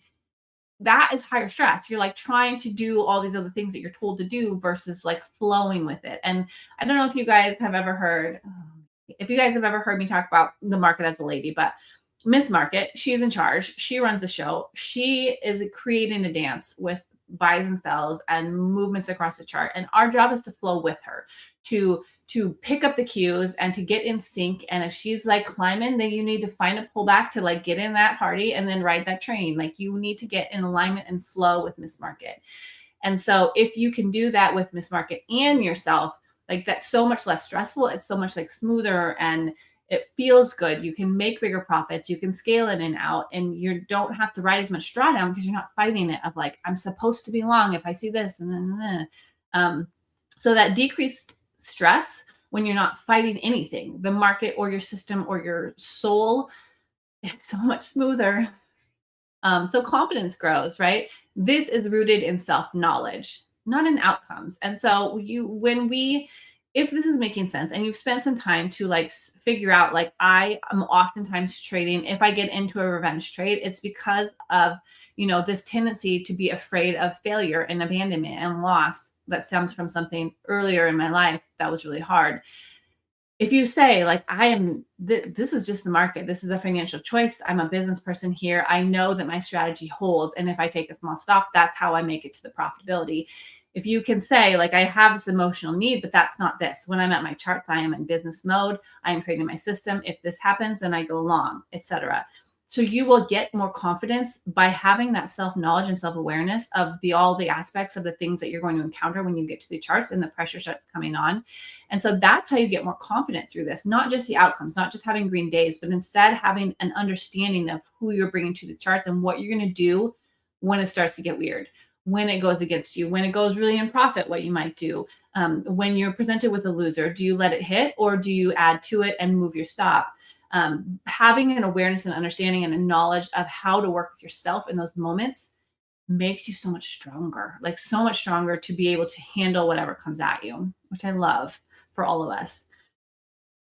That is higher stress. You're like trying to do all these other things that you're told to do versus like flowing with it. And I don't know if you guys have ever heard me talk about the market as a lady, but Miss Market, she's in charge. She runs the show. She is creating a dance with buys and sells and movements across the chart. And our job is to flow with her, to pick up the cues and to get in sync. And if she's like climbing, then you need to find a pullback to like get in that party and then ride that train. Like you need to get in alignment and flow with Miss Market. And so if you can do that with Miss Market and yourself, like that's so much less stressful. It's so much like smoother, and It feels good. You can make bigger profits. You can scale in and out, and you don't have to ride as much drawdown because you're not fighting it of like, I'm supposed to be long if I see this and then. So that decreased stress when you're not fighting anything, the market or your system or your soul, it's so much smoother. So confidence grows, right? This is rooted in self-knowledge, not in outcomes. And so if this is making sense and you've spent some time to like figure out, like I am oftentimes trading, if I get into a revenge trade, it's because of, this tendency to be afraid of failure and abandonment and loss that stems from something earlier in my life that was really hard. If you say like, this is just the market, this is a financial choice, I'm a business person here, I know that my strategy holds, and if I take a small stop, that's how I make it to the profitability. If you can say like, I have this emotional need, but that's not this. When I'm at my charts, I am in business mode, I am trading my system. If this happens, then I go long, etc. So you will get more confidence by having that self-knowledge and self-awareness of all the aspects of the things that you're going to encounter when you get to the charts and the pressure starts coming on. And so that's how you get more confident through this, not just the outcomes, not just having green days, but instead having an understanding of who you're bringing to the charts and what you're going to do when it starts to get weird, when it goes against you, when it goes really in profit, what you might do. When you're presented with a loser, do you let it hit or do you add to it and move your stop? Having an awareness and understanding and a knowledge of how to work with yourself in those moments makes you so much stronger, like so much stronger to be able to handle whatever comes at you, which I love for all of us.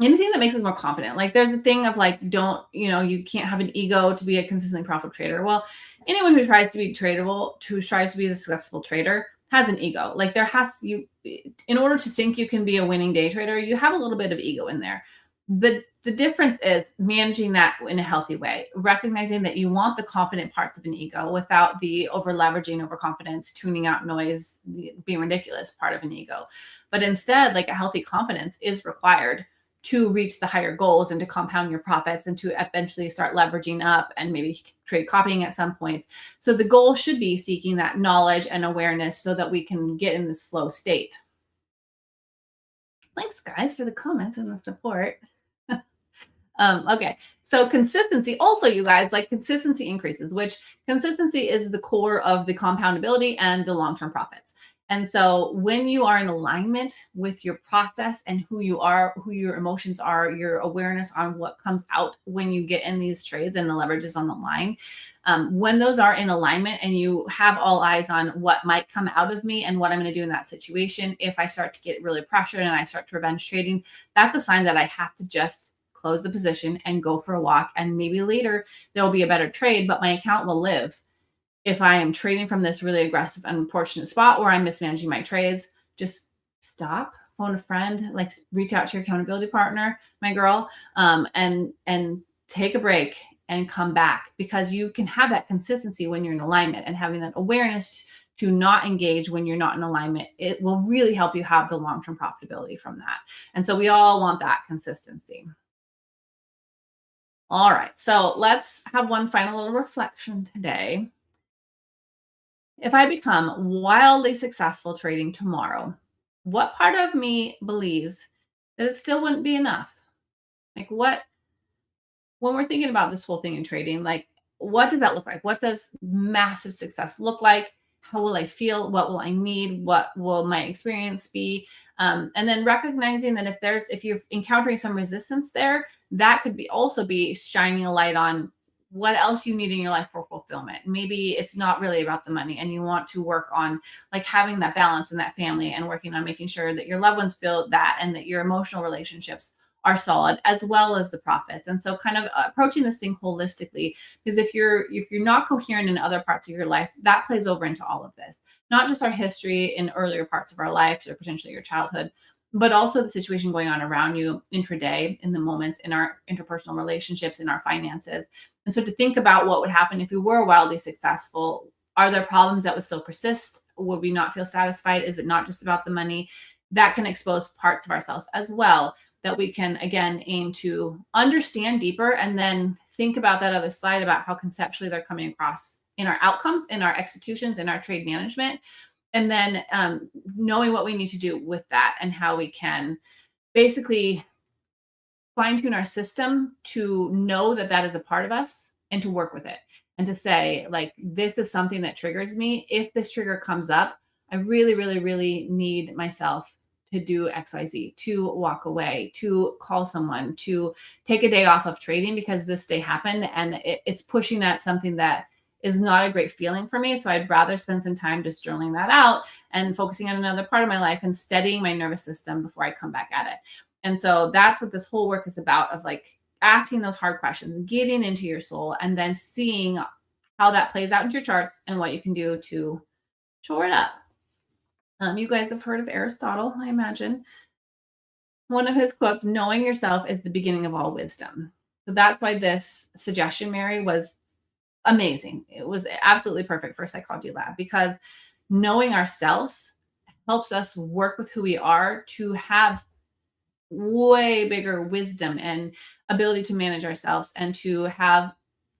Anything that makes us more confident. Like there's a thing of like, you can't have an ego to be a consistently profitable trader. Well, anyone who tries to be tradable, who tries to be a successful trader has an ego. Like in order to think you can be a winning day trader, you have a little bit of ego in there. The difference is managing that in a healthy way, recognizing that you want the confident parts of an ego without the over leveraging, overconfidence, tuning out noise, being ridiculous part of an ego. But instead, like a healthy confidence is required to reach the higher goals and to compound your profits and to eventually start leveraging up and maybe trade copying at some point. So the goal should be seeking that knowledge and awareness so that we can get in this flow state. Thanks, guys, for the comments and the support. Okay. So consistency also, you guys, like consistency increases, which consistency is the core of the compoundability and the long-term profits. And so when you are in alignment with your process and who you are, who your emotions are, your awareness on what comes out when you get in these trades and the leverage is on the line, when those are in alignment and you have all eyes on what might come out of me and what I'm going to do in that situation, if I start to get really pressured and I start to revenge trading, that's a sign that I have to just close the position and go for a walk. And maybe later there will be a better trade, but my account will live. If I am trading from this really aggressive, unfortunate spot where I'm mismanaging my trades, just stop, phone a friend, like reach out to your accountability partner, my girl, and take a break and come back, because you can have that consistency when you're in alignment, and having that awareness to not engage when you're not in alignment, it will really help you have the long-term profitability from that. And so we all want that consistency. All right, so let's have one final little reflection today. If I become wildly successful trading tomorrow, what part of me believes that it still wouldn't be enough? Like when we're thinking about this whole thing in trading, like what does that look like? What does massive success look like? How will I feel? What will I need? What will my experience be? And then recognizing that if you're encountering some resistance there, that could also be shining a light on what else you need in your life for fulfillment. Maybe it's not really about the money and you want to work on like having that balance in that family and working on making sure that your loved ones feel that and that your emotional relationships are solid, as well as the profits. And so kind of approaching this thing holistically, because if you're not coherent in other parts of your life, that plays over into all of this, not just our history in earlier parts of our lives or potentially your childhood, but also the situation going on around you intraday, in the moments, in our interpersonal relationships, in our finances. And so to think about what would happen if we were wildly successful. Are there problems that would still persist? Would we not feel satisfied? Is it not just about the money? That can expose parts of ourselves as well that we can, again, aim to understand deeper, and then think about that other side about how conceptually they're coming across in our outcomes, in our executions, in our trade management, and then knowing what we need to do with that and how we can basically fine tune our system to know that that is a part of us and to work with it and to say, like, this is something that triggers me. If this trigger comes up, I really, really, really need myself to do XYZ, to walk away, to call someone, to take a day off of trading because this day happened and it's pushing at something that is not a great feeling for me. So I'd rather spend some time just journaling that out and focusing on another part of my life and steadying my nervous system before I come back at it. And so that's what this whole work is about, of like asking those hard questions, getting into your soul, and then seeing how that plays out into your charts and what you can do to shore it up. You guys have heard of Aristotle, I imagine. One of his quotes, knowing yourself is the beginning of all wisdom. So that's why this suggestion, Mary, was amazing. It was absolutely perfect for a psychology lab, because knowing ourselves helps us work with who we are to have way bigger wisdom and ability to manage ourselves and to have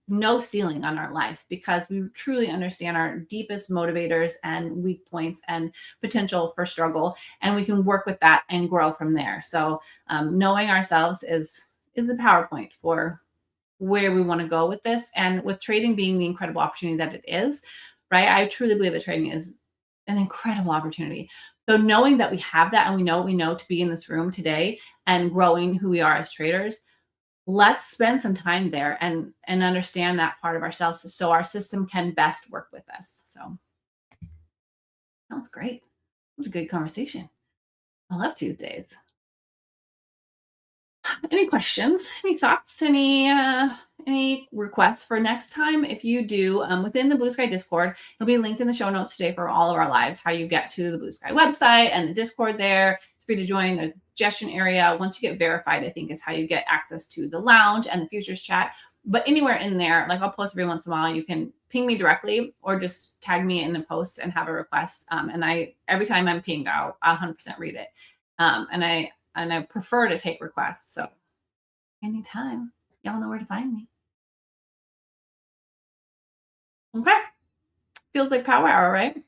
no ceiling on our life, because we truly understand our deepest motivators and weak points and potential for struggle, and we can work with that and grow from there. So knowing ourselves is a PowerPoint for where we want to go with this, and with trading being the incredible opportunity that it is, right? I truly believe that trading is an incredible opportunity. So knowing that we have that, and we know to be in this room today and growing who we are as traders, let's spend some time there and understand that part of ourselves so our system can best work with us. So that was great. It was a good conversation. I love Tuesdays. Any questions? Any thoughts? Any requests for next time? If you do, within the BluSky Discord, it'll be linked in the show notes today for all of our lives, how you get to the BluSky website and the Discord there. It's free to join. There's a suggestion area. Once you get verified, I think is how you get access to the lounge and the futures chat. But anywhere in there, like I'll post every once in a while, you can ping me directly or just tag me in the post and have a request. And every time I'm pinged, I'll 100% read it. And I prefer to take requests. So anytime, y'all know where to find me. Okay. Feels like power hour, right?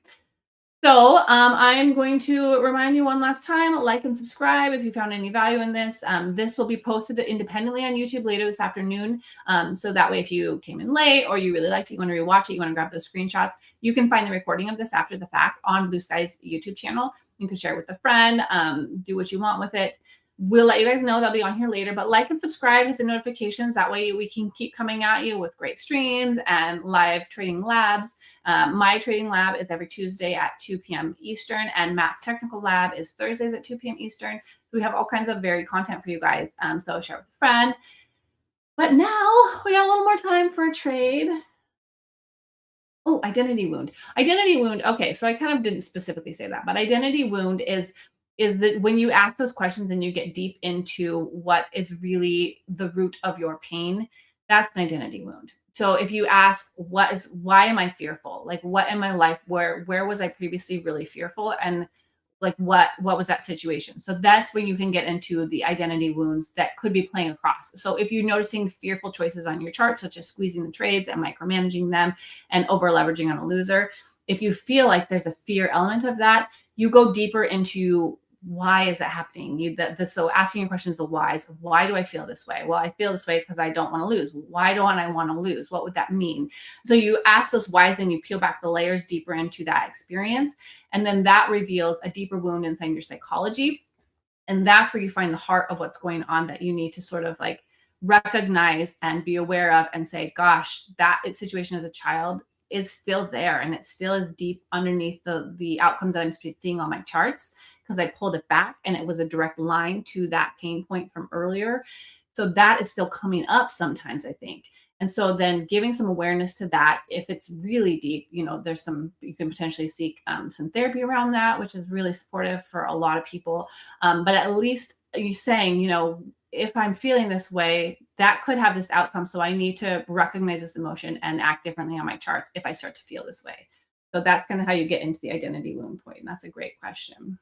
So I'm going to remind you one last time, like and subscribe if you found any value in this. This will be posted independently on YouTube later this afternoon. So that way, if you came in late or you really liked it, you want to rewatch it, you want to grab those screenshots, you can find the recording of this after the fact on BluSky's YouTube channel. You can share it with a friend, do what you want with it. We'll let you guys know. They'll be on here later, but like and subscribe, hit the notifications. That way we can keep coming at you with great streams and live trading labs. My trading lab is every Tuesday at 2 p.m. Eastern, and Matt's technical lab is Thursdays at 2 p.m. Eastern. So we have all kinds of varied content for you guys. So share with a friend. But now we got a little more time for a trade. Oh, identity wound. Identity wound. Okay, so I kind of didn't specifically say that, but identity wound is that when you ask those questions and you get deep into what is really the root of your pain, that's an identity wound. So if you ask, why am I fearful? Like, what in my life, where was I previously really fearful? And like, what was that situation? So that's when you can get into the identity wounds that could be playing across. So if you're noticing fearful choices on your chart, such as squeezing the trades and micromanaging them and over leveraging on a loser, if you feel like there's a fear element of that, you go deeper into why is that happening? So asking your questions, the whys. Why do I feel this way? Well, I feel this way because I don't want to lose. Why don't I want to lose? What would that mean? So you ask those whys and you peel back the layers deeper into that experience. And then that reveals a deeper wound inside your psychology. And that's where you find the heart of what's going on that you need to sort of like recognize and be aware of and say, gosh, that situation as a child is still there. And it still is deep underneath the outcomes that I'm seeing on my charts, because I pulled it back and it was a direct line to that pain point from earlier. So that is still coming up sometimes, I think. And so then giving some awareness to that, if it's really deep, you can potentially seek some therapy around that, which is really supportive for a lot of people. But at least you saying, if I'm feeling this way, that could have this outcome. So I need to recognize this emotion and act differently on my charts if I start to feel this way. So that's kind of how you get into the identity wound point. And that's a great question.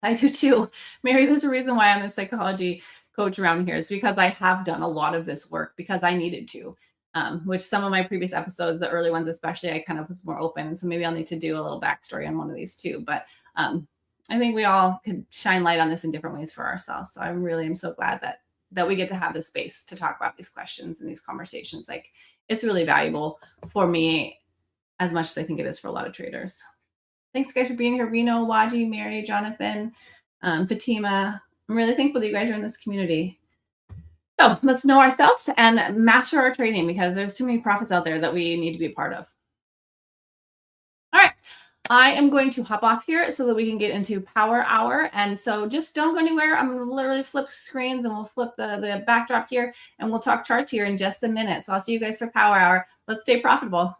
I do too. Mary, there's a reason why I'm a psychology coach around here, is because I have done a lot of this work because I needed to, which some of my previous episodes, the early ones especially, I kind of was more open. So maybe I'll need to do a little backstory on one of these too. But I think we all can shine light on this in different ways for ourselves. So I really am so glad that we get to have this space to talk about these questions and these conversations. Like, it's really valuable for me as much as I think it is for a lot of traders. Thanks, guys, for being here. Reno, Waji, Mary, Jonathan, Fatima. I'm really thankful that you guys are in this community. So let's know ourselves and master our trading, because there's too many profits out there that we need to be a part of. All right. I am going to hop off here so that we can get into power hour. And so just don't go anywhere. I'm going to literally flip screens and we'll flip the backdrop here and we'll talk charts here in just a minute. So I'll see you guys for power hour. Let's stay profitable.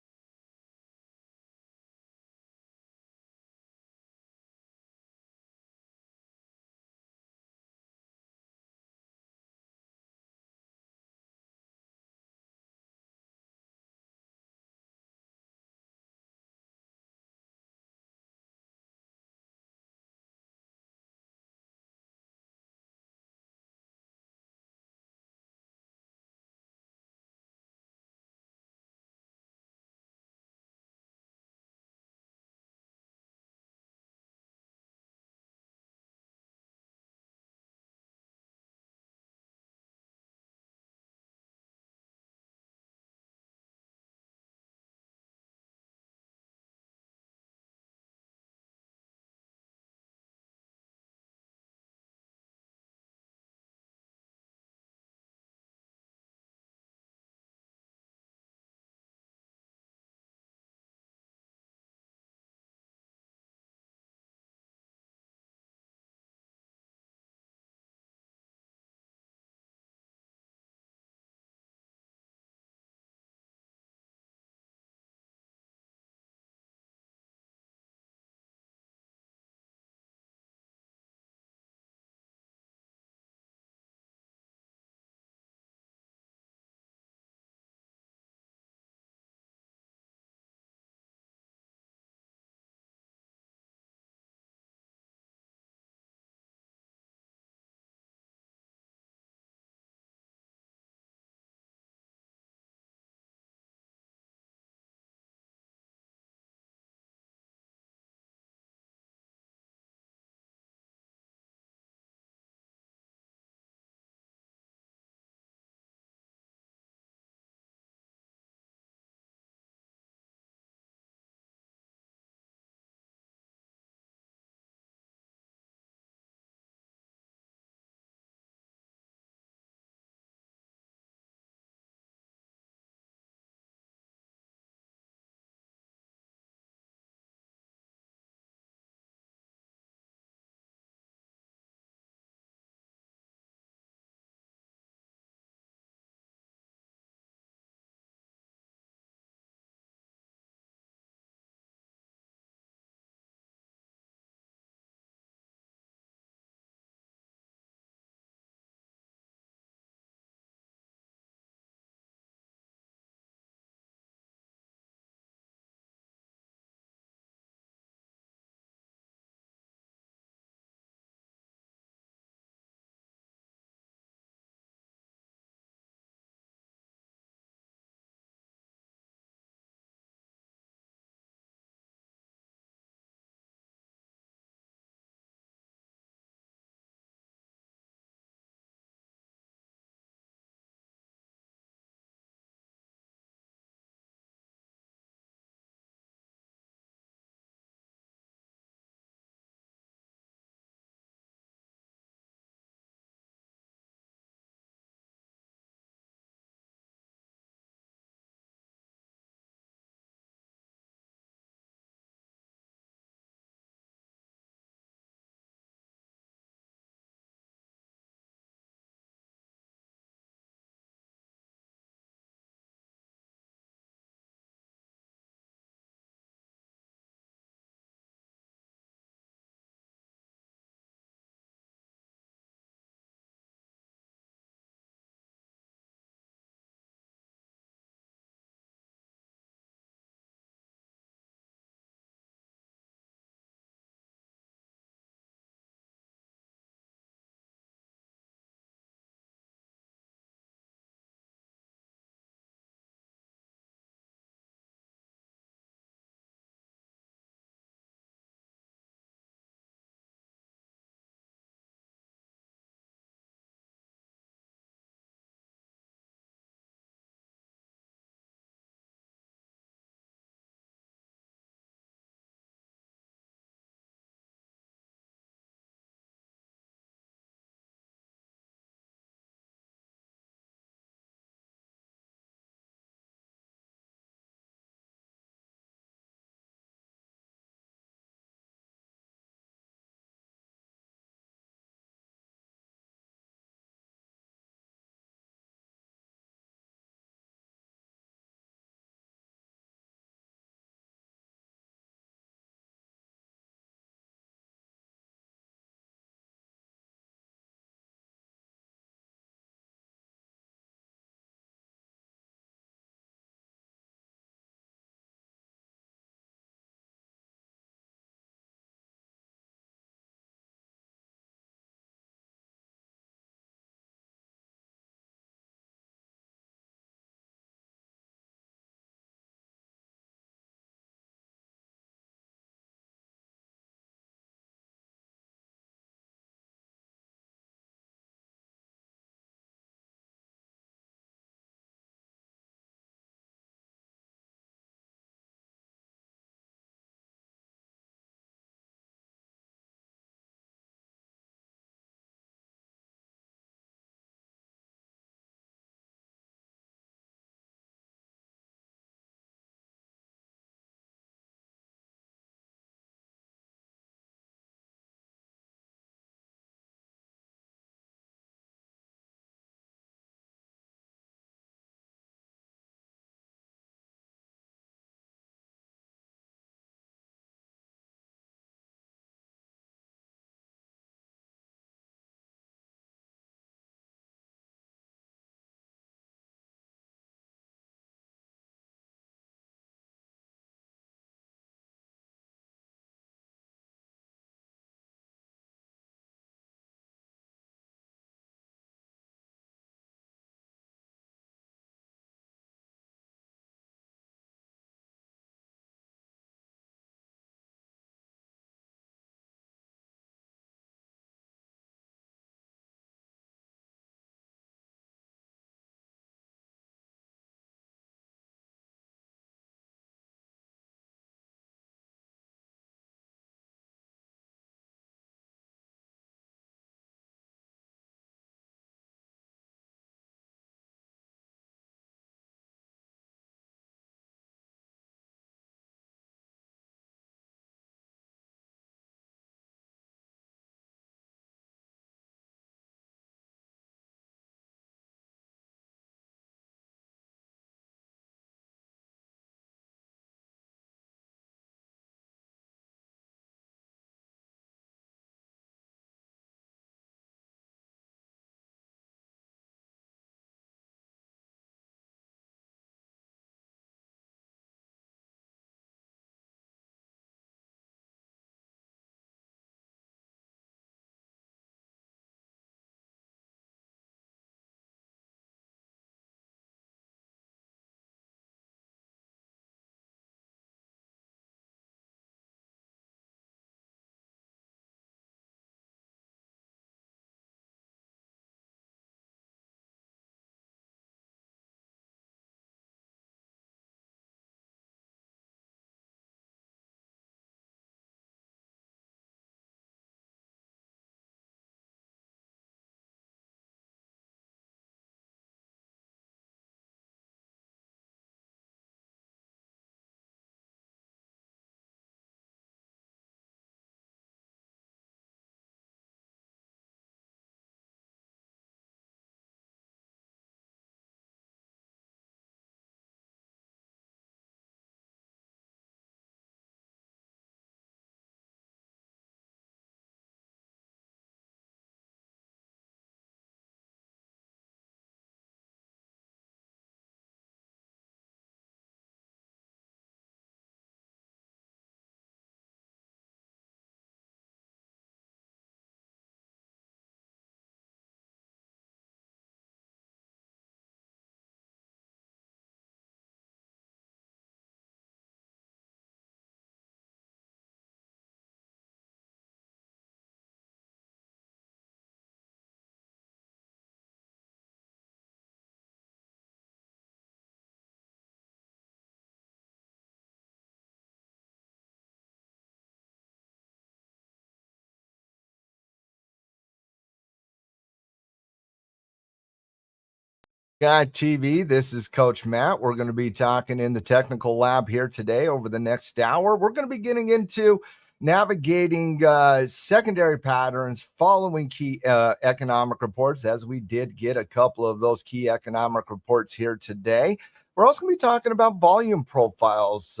BluSky TV. This is Coach Matt. We're going to be talking in the technical lab here today over the next hour. We're going to be getting into navigating secondary patterns following key economic reports, as we did get a couple of those key economic reports here today. We're also going to be talking about volume profiles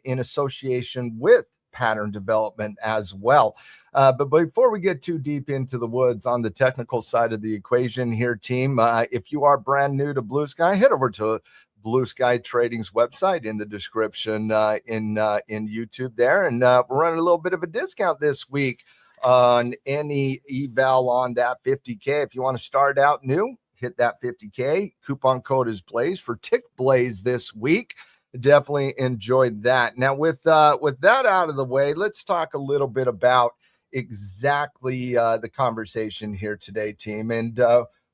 in association with pattern development as well. But before we get too deep into the woods on the technical side of the equation here, team, if you are brand new to BluSky, head over to BluSky Trading's website in the description in YouTube there. And we're running a little bit of a discount this week on any eval on that 50K. If you want to start out new, hit that 50K. Coupon code is Blaze for Tick Blaze this week. Definitely enjoyed that. Now, with that out of the way, let's talk a little bit about exactly the conversation here today, team. And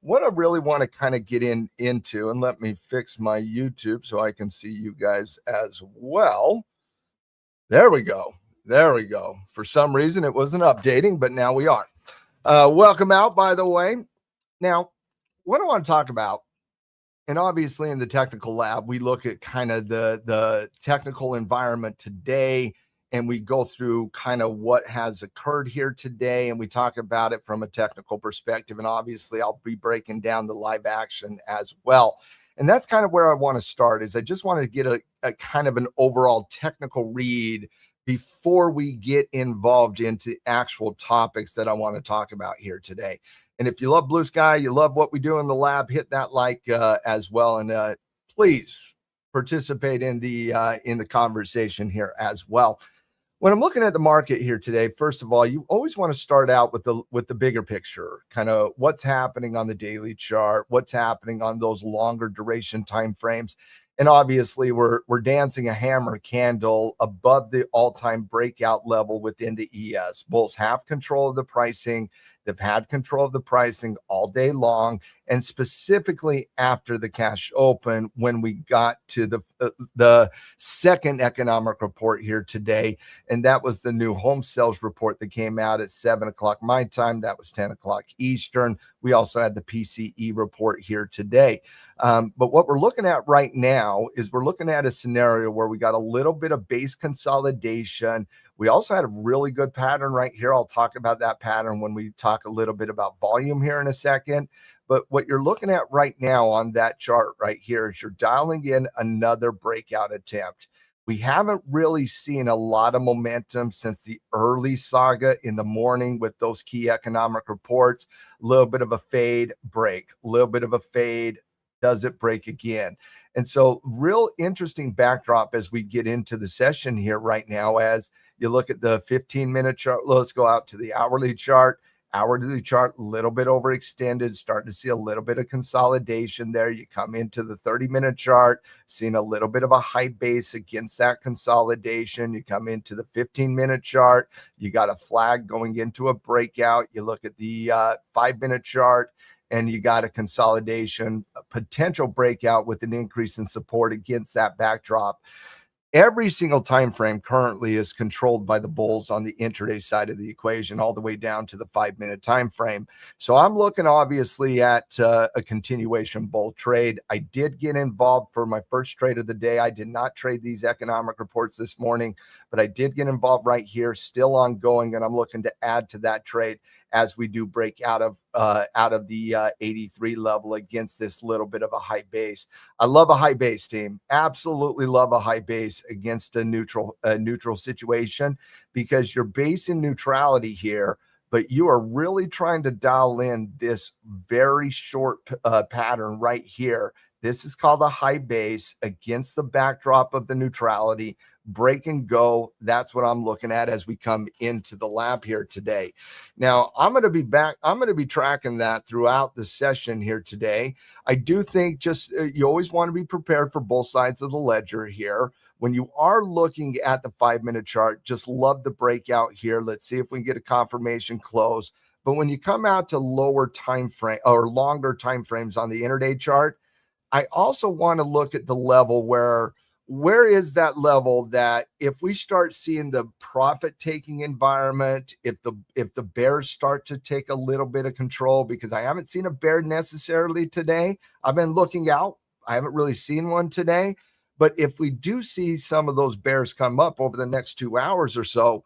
what I really want to kind of get into, and let me fix my YouTube so I can see you guys as well. There we go. There we go. For some reason, it wasn't updating, but now we are. Welcome out, by the way. Now, what I want to talk about, and obviously in the technical lab, we look at kind of the technical environment today, and we go through kind of what has occurred here today, and we talk about it from a technical perspective. And obviously, I'll be breaking down the live action as well. And that's kind of where I want to start, is I just want to get a kind of an overall technical read before we get involved into actual topics that I want to talk about here today. And if you love BluSky, you love what we do in the lab, hit that like as well. And please participate in the conversation here as well. When I'm looking at the market here today, first of all, you always want to start out with the bigger picture, kind of what's happening on the daily chart, what's happening on those longer duration time frames. And obviously, we're dancing a hammer candle above the all-time breakout level within the ES. Bulls have control of the pricing. They've had control of the pricing all day long, and specifically after the cash open, when we got to the second economic report here today, and that was the new home sales report that came out at 7 o'clock my time. That was 10 o'clock Eastern. We also had the PCE report here today. But what we're looking at right now is we're looking at a scenario where we got a little bit of base consolidation. We also had a really good pattern right here. I'll talk about that pattern when we talk a little bit about volume here in a second. But what you're looking at right now on that chart right here is you're dialing in another breakout attempt. We haven't really seen a lot of momentum since the early saga in the morning with those key economic reports. A little bit of a fade, break, a little bit of a fade, does it break again? And so real interesting backdrop as we get into the session here right now. As you look at the 15-minute chart, let's go out to the hourly chart. Hourly chart, a little bit overextended, starting to see a little bit of consolidation there. You come into the 30-minute chart, seeing a little bit of a high base against that consolidation. You come into the 15-minute chart, you got a flag going into a breakout. You look at the 5-minute chart, and you got a consolidation, a potential breakout with an increase in support against that backdrop. Every single time frame currently is controlled by the bulls on the intraday side of the equation, all the way down to the 5-minute time frame. So I'm looking obviously at a continuation bull trade. I did get involved for my first trade of the day. I did not trade these economic reports this morning, but I did get involved right here, still ongoing, and I'm looking to add to that trade as we do break out of the 83 level against this little bit of a high base. I love a high base, team. Absolutely love a high base against a neutral situation, because you're basing neutrality here, but you are really trying to dial in this very short pattern right here. This is called a high base against the backdrop of the neutrality. Break and go. That's what I'm looking at as we come into the lab here today. Now, I'm going to be back. I'm going to be tracking that throughout the session here today. I do think just you always want to be prepared for both sides of the ledger here. When you are looking at the 5-minute chart, just love the breakout here. Let's see if we can get a confirmation close. But when you come out to lower time frame or longer time frames on the intraday chart, I also want to look at the level where where is that level that if we start seeing the profit taking environment, if the bears start to take a little bit of control, because I haven't seen a bear necessarily today. I've been looking out. I haven't really seen one today. But if we do see some of those bears come up over the next 2 hours or so,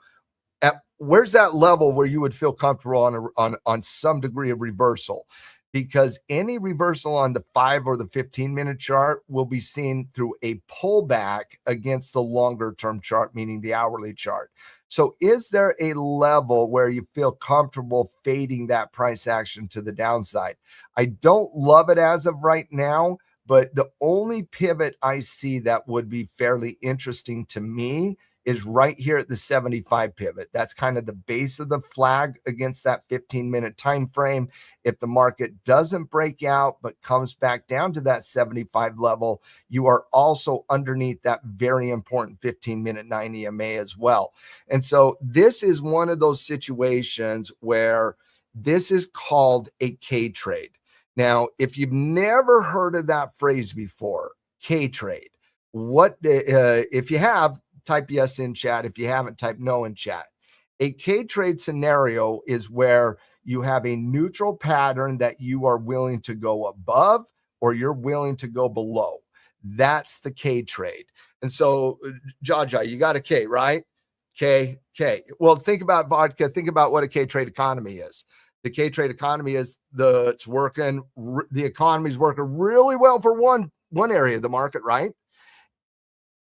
where's that level where you would feel comfortable on some degree of reversal? Because any reversal on the 5 or the 15-minute chart will be seen through a pullback against the longer term chart, meaning the hourly chart. So is there a level where you feel comfortable fading that price action to the downside? I don't love it as of right now, but the only pivot I see that would be fairly interesting to me is right here at the 75 pivot. That's kind of the base of the flag against that 15-minute time frame. If the market doesn't break out but comes back down to that 75 level, you are also underneath that very important 15-minute 9 EMA as well. And so this is one of those situations where this is called a K trade. Now, if you've never heard of that phrase before, K trade, what if you have, type yes in chat. If you haven't, type no in chat. A K trade scenario is where you have a neutral pattern that you are willing to go above or you're willing to go below. That's the K trade. And so, Jaja, you got a K, right? K. Well, think about vodka. Think about what a K trade economy is. The K trade economy is the economy's working really well for one area of the market, right?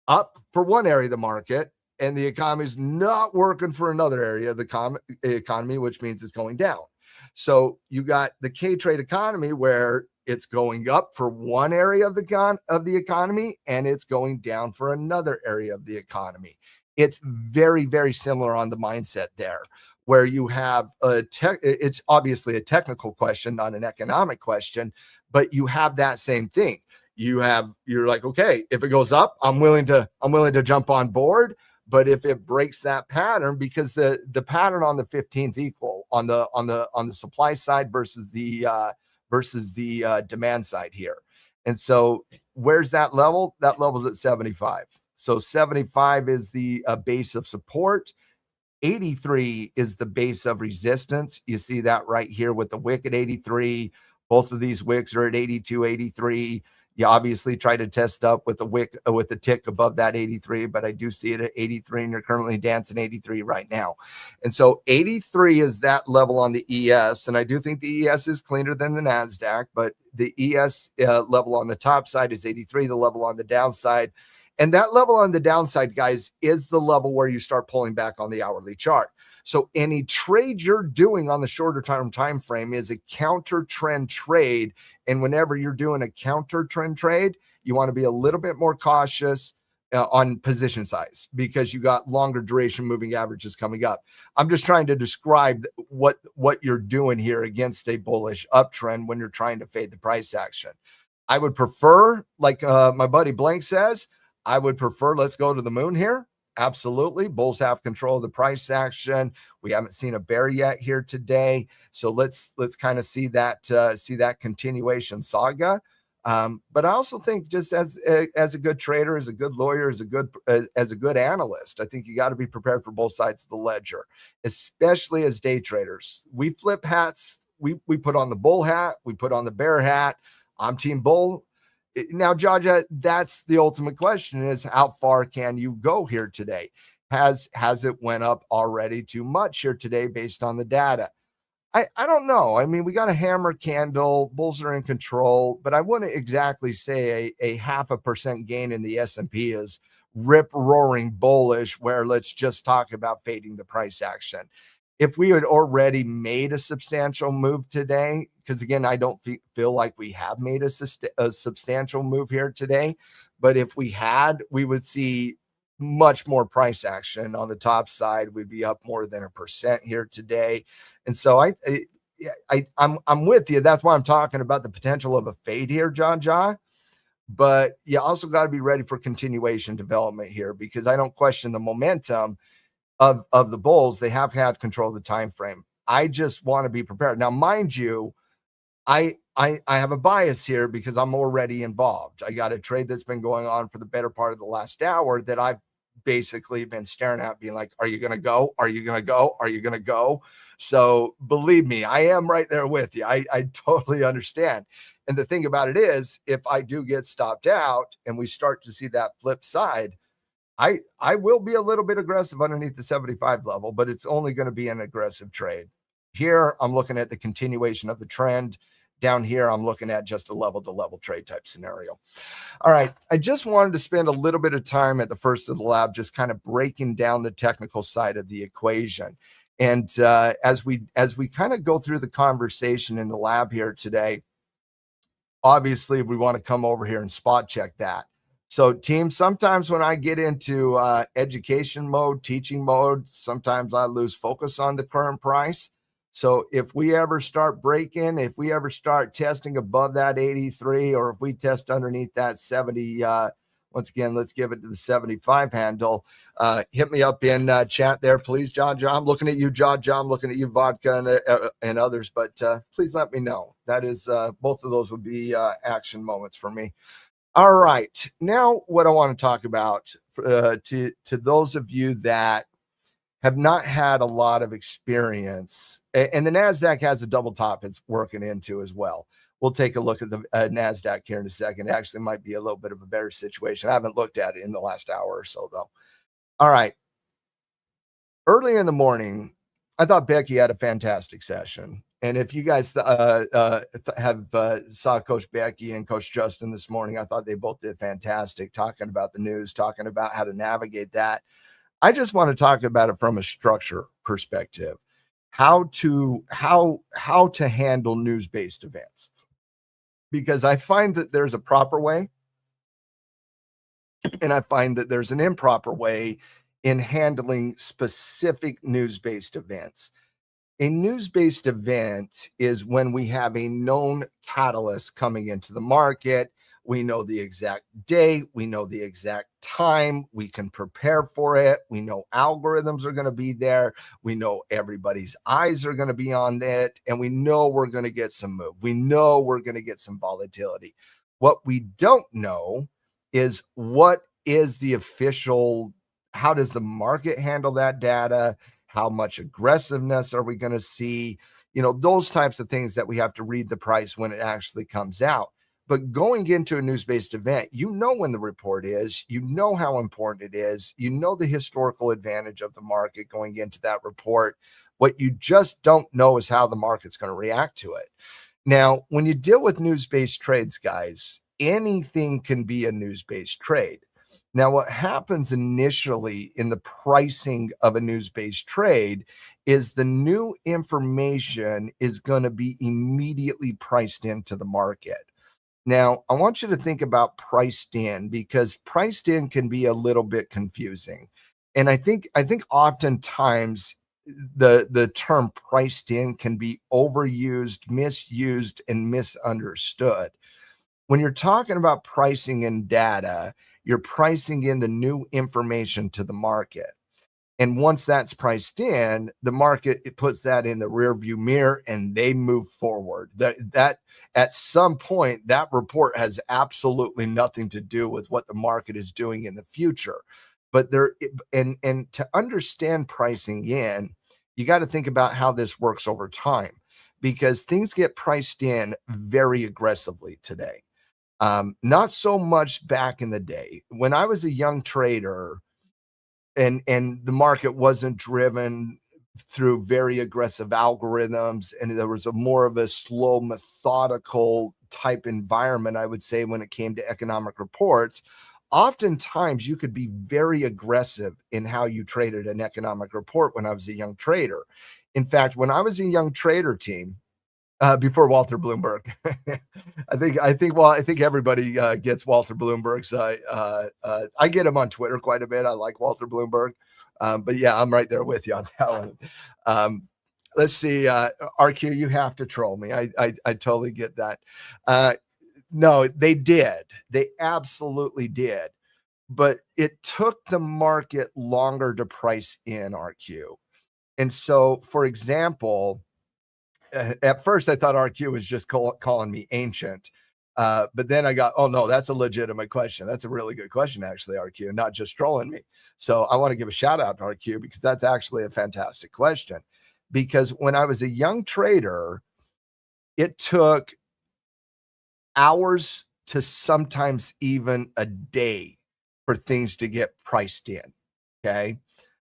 Up for one area of the market, and the economy is not working for another area of the economy, which means it's going down. So you got the K trade economy where it's going up for one area of the economy and it's going down for another area of the economy. It's very, very similar on the mindset there, where you have it's obviously a technical question, not an economic question, but you have that same thing. You're like, okay, if it goes up, I'm willing to jump on board. But if it breaks that pattern, because the pattern on the 15 is equal on the supply side versus the demand side here. And so where's that level? That level's at 75. So 75 is the base of support. 83 is the base of resistance. You see that right here with the wick at 83. Both of these wicks are at 82, 83. You obviously try to test up with the wick, with the tick above that 83, but I do see it at 83, and you're currently dancing 83 right now. And so 83 is that level on the ES, and I do think the ES is cleaner than the NASDAQ, but the ES level on the top side is 83, the level on the downside. And that level on the downside, guys, is the level where you start pulling back on the hourly chart. So any trade you're doing on the shorter term time frame is a counter trend trade. And whenever you're doing a counter trend trade, you want to be a little bit more cautious on position size, because you got longer duration moving averages coming up. I'm just trying to describe what you're doing here against a bullish uptrend when you're trying to fade the price action. I would prefer, like my buddy Blank says, I would prefer, let's go to the moon here. Absolutely. Bulls have control of the price action. We haven't seen a bear yet here today. So let's kind of see that continuation saga. But I also think, just as a good trader, as a good lawyer, as a good analyst, I think you got to be prepared for both sides of the ledger, especially as day traders. We flip hats. We put on the bull hat. We put on the bear hat. I'm team bull. Now, Jaja, that's the ultimate question, is how far can you go here today? Has it went up already too much here today based on the data? I don't know. I mean, we got a hammer candle, bulls are in control, but I wouldn't exactly say a 0.5% gain in the S&P is rip roaring bullish, where let's just talk about fading the price action. If we had already made a substantial move today, because again, I don't feel like we have made a substantial move here today, but if we had, we would see much more price action on the top side. We'd be up more than 1% here today. And so I'm with you. That's why I'm talking about the potential of a fade here, John. But you also got to be ready for continuation development here, because I don't question the momentum of the bulls. They have had control of the time frame. I just want to be prepared. Now, mind you, I I have a bias here because I'm already involved. I got a trade that's been going on for the better part of the last hour that I've basically been staring at, being like, are you going to go? Are you going to go? Are you going to go? So believe me, I am right there with you. I totally understand. And the thing about it is, if I do get stopped out and we start to see that flip side, I will be a little bit aggressive underneath the 75 level, but it's only going to be an aggressive trade. Here, I'm looking at the continuation of the trend. Down here, I'm looking at just a level-to-level trade type scenario. All right, I just wanted to spend a little bit of time at the first of the lab just kind of breaking down the technical side of the equation. And as we kind of go through the conversation in the lab here today, obviously we want to come over here and spot check that. So team, sometimes when I get into education mode, teaching mode, sometimes I lose focus on the current price. So if we ever start breaking, if we ever start testing above that 83, or if we test underneath that 70, once again, let's give it to the 75 handle. Hit me up in chat there, please, John. I'm looking at you, John. I'm looking at you, Vodka and others, but please let me know. That is, both of those would be action moments for me. All right. Now, what I want to talk about to those of you that have not had a lot of experience, and the NASDAQ has a double top it's working into as well. We'll take a look at the NASDAQ here in a second. It actually might be a little bit of a better situation. I haven't looked at it in the last hour or so, though. All right. Early in the morning, I thought Becky had a fantastic session. And if you guys have saw Coach Becky and Coach Justin this morning, I thought they both did fantastic, talking about the news, talking about how to navigate that. I just want to talk about it from a structure perspective, how to handle news-based events, because I find that there's a proper way and I find that there's an improper way in handling specific news-based events. A news-based event is when we have a known catalyst coming into the market. We know the exact day. We know the exact time. We can prepare for it. We know algorithms are going to be there. We know everybody's eyes are going to be on it. And we know we're going to get some move. We know we're going to get some volatility. What we don't know is what is the official, how does the market handle that data? How much aggressiveness are we going to see? You know, those types of things that we have to read the price when it actually comes out. But going into a news-based event, you know when the report is, you know how important it is, you know the historical advantage of the market going into that report. What you just don't know is how the market's going to react to it. Now, when you deal with news-based trades, guys, anything can be a news-based trade. Now, what happens initially in the pricing of a news-based trade is the new information is going to be immediately priced into the market. Now, I want you to think about priced in, because priced in can be a little bit confusing. And I think oftentimes the term priced in can be overused, misused, and misunderstood. When you're talking about pricing in data, you're pricing in the new information to the market. And once that's priced in, the market, it puts that in the rear view mirror and they move forward. That at some point, that report has absolutely nothing to do with what the market is doing in the future. But and to understand pricing in, you got to think about how this works over time, because things get priced in very aggressively today. Not so much back in the day. When I was a young trader and the market wasn't driven through very aggressive algorithms, and there was a more of a slow, methodical type environment, I would say, when it came to economic reports, oftentimes you could be very aggressive in how you traded an economic report when I was a young trader. In fact, when I was a young trader, team, before Walter Bloomberg. I think everybody gets Walter Bloomberg's. I get him on Twitter quite a bit. I like Walter Bloomberg. But yeah, I'm right there with you on that one. Let's see. RQ, you have to troll me. I totally get that. No, they did. They absolutely did. But it took the market longer to price in RQ. And so, for example, at first I thought RQ was just calling me ancient. But then I got, oh no, that's a legitimate question. That's a really good question, actually, RQ, not just trolling me. So I want to give a shout out to RQ because that's actually a fantastic question. Because when I was a young trader, it took hours to sometimes even a day for things to get priced in. Okay.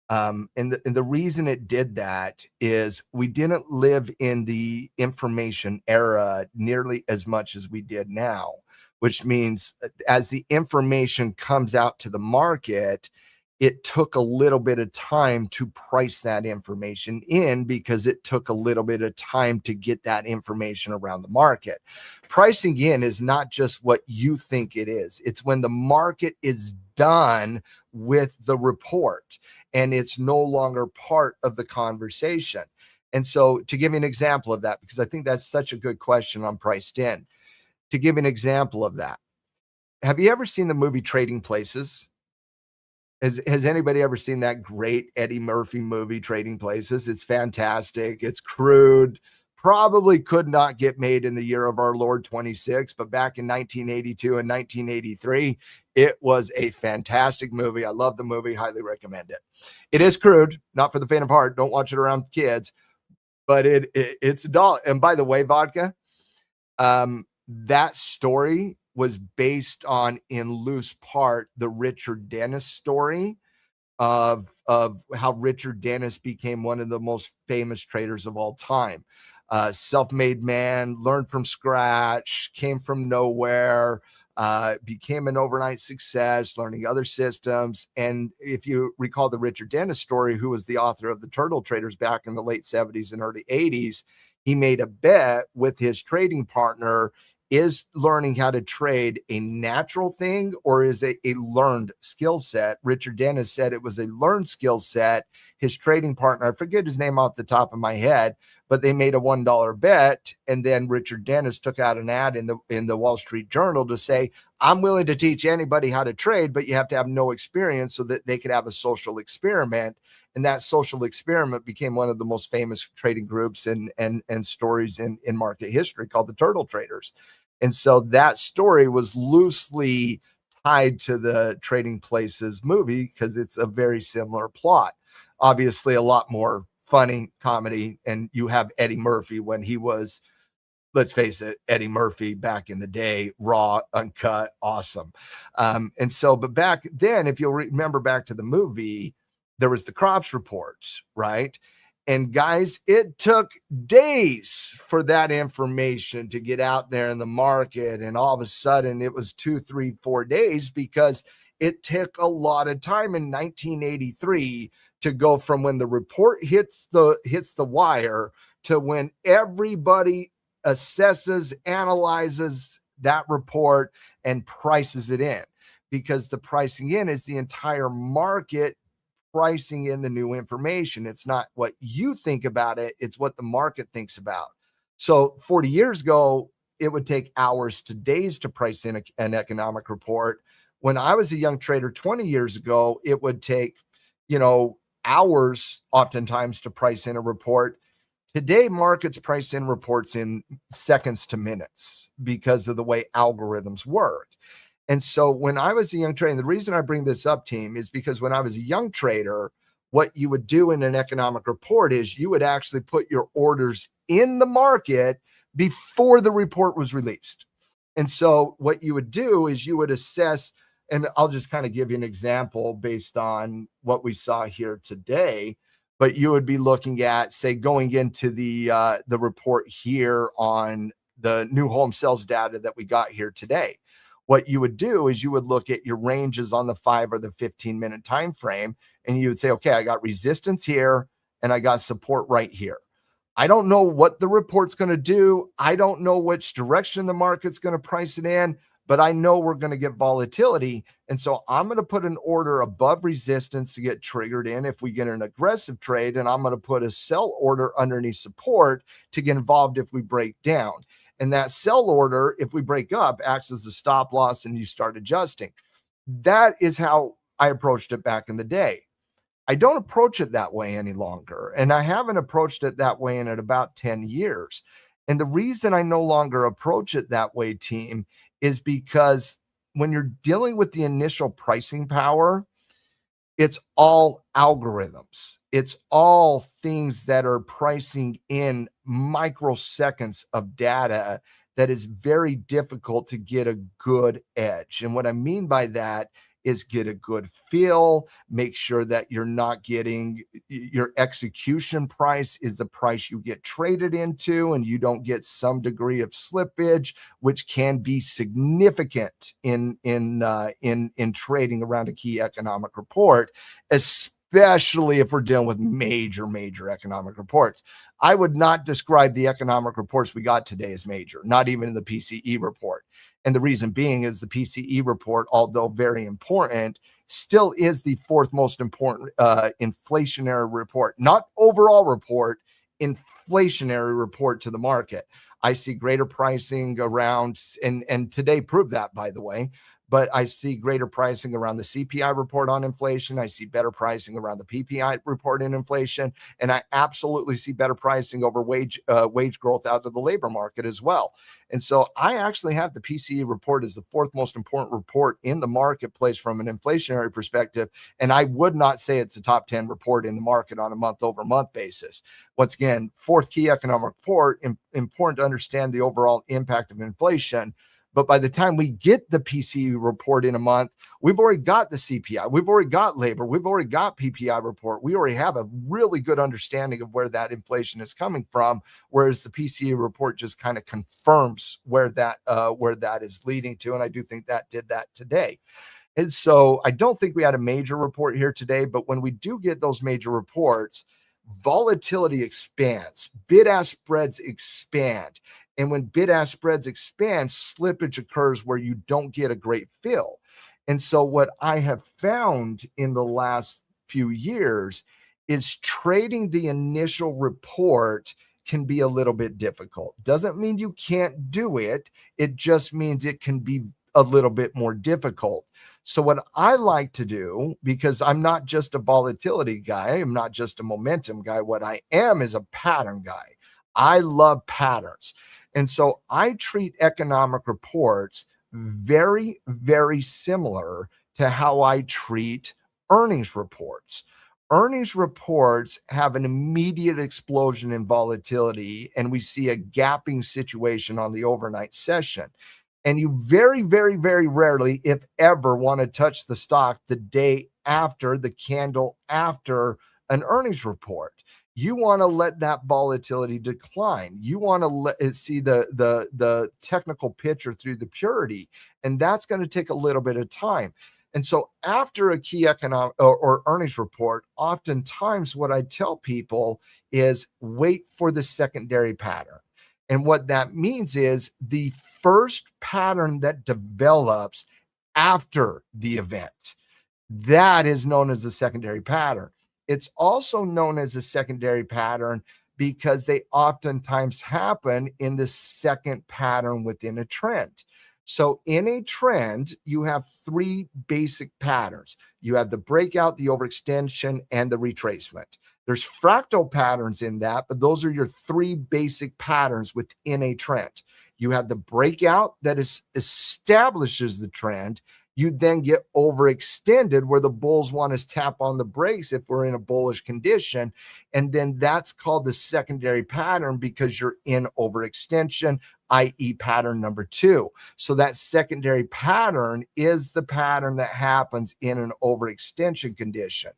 And the reason it did that is we didn't live in the information era nearly as much as we did now, which means as the information comes out to the market, it took a little bit of time to price that information in because it took a little bit of time to get that information around the market. Pricing in is not just what you think it is. It's when the market is done with the report and it's no longer part of the conversation. And so to give you an example of that, because I think that's such a good question on priced in, to give you an example of that, have you ever seen the movie Trading Places? Has anybody ever seen that great Eddie Murphy movie, Trading Places? It's fantastic. It's crude. Probably could not get made in the year of our Lord 26, but back in 1982 and 1983, it was a fantastic movie. I love the movie. Highly recommend it. It is crude, not for the faint of heart. Don't watch it around kids, but it's adult. And by the way, vodka, that story was based on, in loose part, the Richard Dennis story of how Richard Dennis became one of the most famous traders of all time. Self-made man, learned from scratch, came from nowhere, became an overnight success, learning other systems. And if you recall the Richard Dennis story, who was the author of the Turtle Traders back in the late 70s and early 80s, he made a bet with his trading partner. Is learning how to trade a natural thing or is it a learned skill set? Richard Dennis said it was a learned skill set. His trading partner, I forget his name off the top of my head, but they made a $1 bet. And then Richard Dennis took out an ad in the Wall Street Journal to say, I'm willing to teach anybody how to trade, but you have to have no experience so that they could have a social experiment. And that social experiment became one of the most famous trading groups and stories in market history, called the Turtle Traders. And so that story was loosely tied to the Trading Places movie because it's a very similar plot. Obviously, a lot more funny comedy. And you have Eddie Murphy when he was, let's face it, Eddie Murphy back in the day, raw, uncut, awesome. And so, but back then, if you'll remember back to the movie, there was the crops reports, right? And guys, it took days for that information to get out there in the market. And all of a sudden it was 2, 3, 4 days because it took a lot of time in 1983 to go from when the report hits the wire to when everybody assesses, analyzes that report and prices it in, because the pricing in is the entire market pricing in the new information. It's not what you think about it, it's what the market thinks about. So 40 years ago, it would take hours to days to price in an economic report. When I was a young trader 20 years ago, it would take, hours oftentimes to price in a report. Today, markets price in reports in seconds to minutes because of the way algorithms work. And so when I was a young trader, and the reason I bring this up, team, is because when I was a young trader, what you would do in an economic report is you would actually put your orders in the market before the report was released. And so what you would do is you would assess, and I'll just kind of give you an example based on what we saw here today, but you would be looking at, say, going into the report here on the new home sales data that we got here today. What you would do is you would look at your ranges on the 5 or the 15-minute time frame, and you would say, okay, I got resistance here and I got support right here. I don't know what the report's going to do. I don't know which direction the market's going to price it in, but I know we're going to get volatility. And so I'm going to put an order above resistance to get triggered in if we get an aggressive trade, and I'm going to put a sell order underneath support to get involved if we break down. And that sell order, if we break up, acts as a stop loss and you start adjusting. That is how I approached it back in the day. I don't approach it that way any longer. And I haven't approached it that way in about 10 years. And the reason I no longer approach it that way, team, is because when you're dealing with the initial pricing power, it's all algorithms. It's all things that are pricing in microseconds of data that is very difficult to get a good edge. And what I mean by that is get a good feel, make sure that you're not getting your execution price is the price you get traded into, and you don't get some degree of slippage, which can be significant in trading around a key economic report, especially if we're dealing with major economic reports. I would not describe the economic reports we got today as major, not even in the PCE report. And the reason being is the PCE report, although very important, still is the fourth most important inflationary report, not overall report, inflationary report to the market. I see greater pricing around, and today proved that, by the way, but I see greater pricing around the CPI report on inflation. I see better pricing around the PPI report in inflation. And I absolutely see better pricing over wage growth out of the labor market as well. And so I actually have the PCE report as the fourth most important report in the marketplace from an inflationary perspective. And I would not say it's the top 10 report in the market on a month-over-month basis. Once again, fourth key economic report, important to understand the overall impact of inflation. But by the time we get the PCE report in a month, we've already got the CPI, we've already got labor, we've already got PPI report. We already have a really good understanding of where that inflation is coming from, whereas the PCE report just kind of confirms where that is leading to. And I do think that did that today. And so I don't think we had a major report here today, but when we do get those major reports, volatility expands, bid-ask spreads expand. And when bid-ask spreads expand, slippage occurs where you don't get a great fill. And so what I have found in the last few years is trading the initial report can be a little bit difficult. Doesn't mean you can't do it. It just means it can be a little bit more difficult. So what I like to do, because I'm not just a volatility guy, I'm not just a momentum guy, what I am is a pattern guy. I love patterns. And so I treat economic reports very, very similar to how I treat earnings reports. Earnings reports have an immediate explosion in volatility, and we see a gapping situation on the overnight session. And you very, very, very rarely, if ever, want to touch the stock the day after, the candle after an earnings report. You want to let that volatility decline. You want to see the technical picture through the purity, and that's going to take a little bit of time. And so after a key economic or earnings report, oftentimes what I tell people is wait for the secondary pattern. And what that means is the first pattern that develops after the event, that is known as the secondary pattern. It's also known as a secondary pattern because they oftentimes happen in the second pattern within a trend. So in a trend, you have three basic patterns. You have the breakout, the overextension, and the retracement. There's fractal patterns in that, but those are your three basic patterns within a trend. You have the breakout that establishes the trend. You then get overextended where the bulls want to tap on the brakes if we're in a bullish condition. And then that's called the secondary pattern because you're in overextension, i.e. pattern number 2. So that secondary pattern is the pattern that happens in an overextension condition.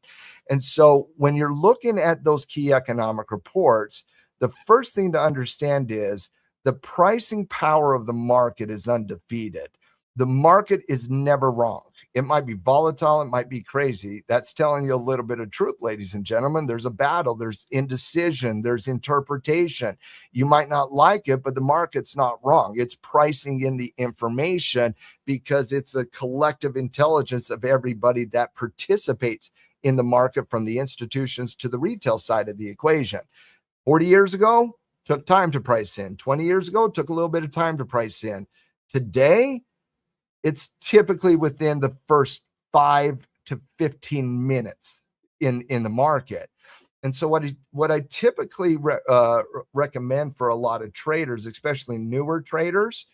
And so when you're looking at those key economic reports, the first thing to understand is the pricing power of the market is undefeated. The market is never wrong. It might be volatile. It might be crazy. That's telling you a little bit of truth, ladies and gentlemen. There's a battle. There's indecision. There's interpretation. You might not like it, but the market's not wrong. It's pricing in the information because it's the collective intelligence of everybody that participates in the market, from the institutions to the retail side of the equation. 40 years ago, took time to price in. 20 years ago, took a little bit of time to price in. Today, it's typically within the first 5 to 15 minutes. in the market. And so what I typically recommend for a lot of traders, especially newer traders,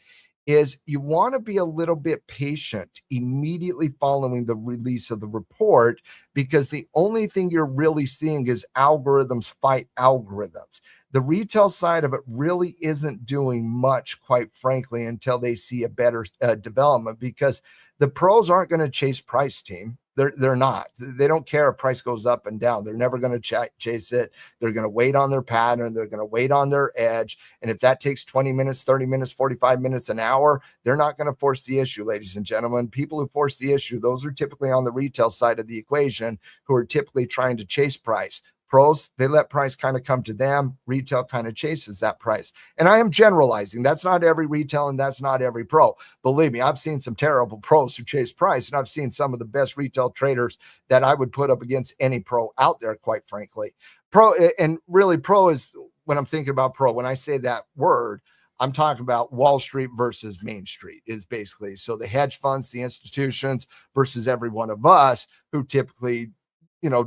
is you want to be a little bit patient immediately following the release of the report, because the only thing you're really seeing is algorithms fight algorithms. The retail side of it really isn't doing much, quite frankly, until they see a better development, because the pros aren't going to chase price, team. They're not. They don't care if price goes up and down. They're never going to chase it. They're going to wait on their pattern. They're going to wait on their edge. And if that takes 20 minutes, 30 minutes, 45 minutes, an hour, they're not going to force the issue, ladies and gentlemen. People who force the issue, those are typically on the retail side of the equation, who are typically trying to chase price. Pros, they let price kind of come to them. Retail kind of chases that price. And I am generalizing. That's not every retail and that's not every pro. Believe me, I've seen some terrible pros who chase price, and I've seen some of the best retail traders that I would put up against any pro out there, quite frankly. Pro, and really pro is, when I'm thinking about pro, when I say that word, I'm talking about Wall Street versus Main Street is basically. So the hedge funds, the institutions versus every one of us who typically,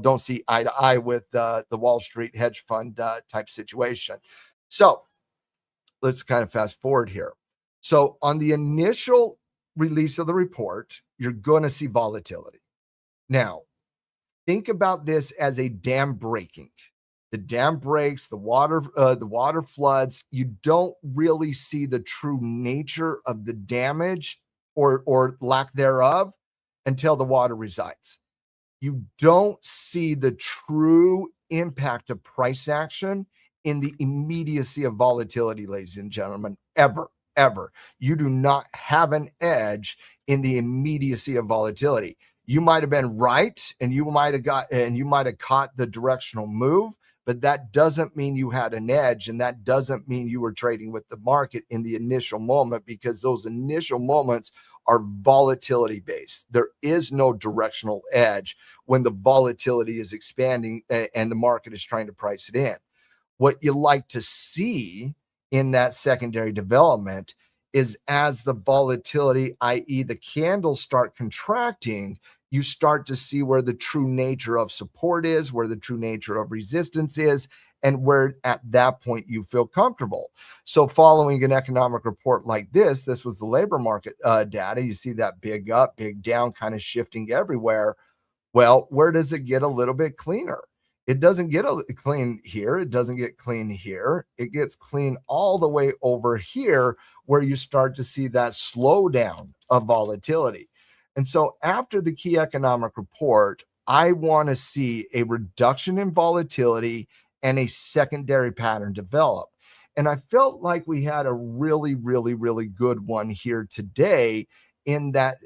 don't see eye to eye with the Wall Street hedge fund type situation. So let's kind of fast forward here. So on the initial release of the report, you're going to see volatility. Now, think about this as a dam breaking. The dam breaks, the water floods. You don't really see the true nature of the damage or lack thereof until the water resides. You don't see the true impact of price action in the immediacy of volatility, ladies and gentlemen, ever. You do not have an edge in the immediacy of volatility. You might have been right, and you might have caught the directional move, but that doesn't mean you had an edge, and that doesn't mean you were trading with the market in the initial moment, because those initial moments are volatility based. There is no directional edge when the volatility is expanding and the market is trying to price it in. What you like to see in that secondary development is, as the volatility, i.e. the candles, start contracting, you start to see where the true nature of support is, where the true nature of resistance is, and where at that point you feel comfortable. So following an economic report like this was the labor market data. You see that big up, big down, kind of shifting everywhere. Well, where does it get a little bit cleaner? It doesn't get clean here. It doesn't get clean here. It gets clean all the way over here, where you start to see that slowdown of volatility. And so after the key economic report, I want to see a reduction in volatility and a secondary pattern develop. And I felt like we had a really, really, really good one here today in that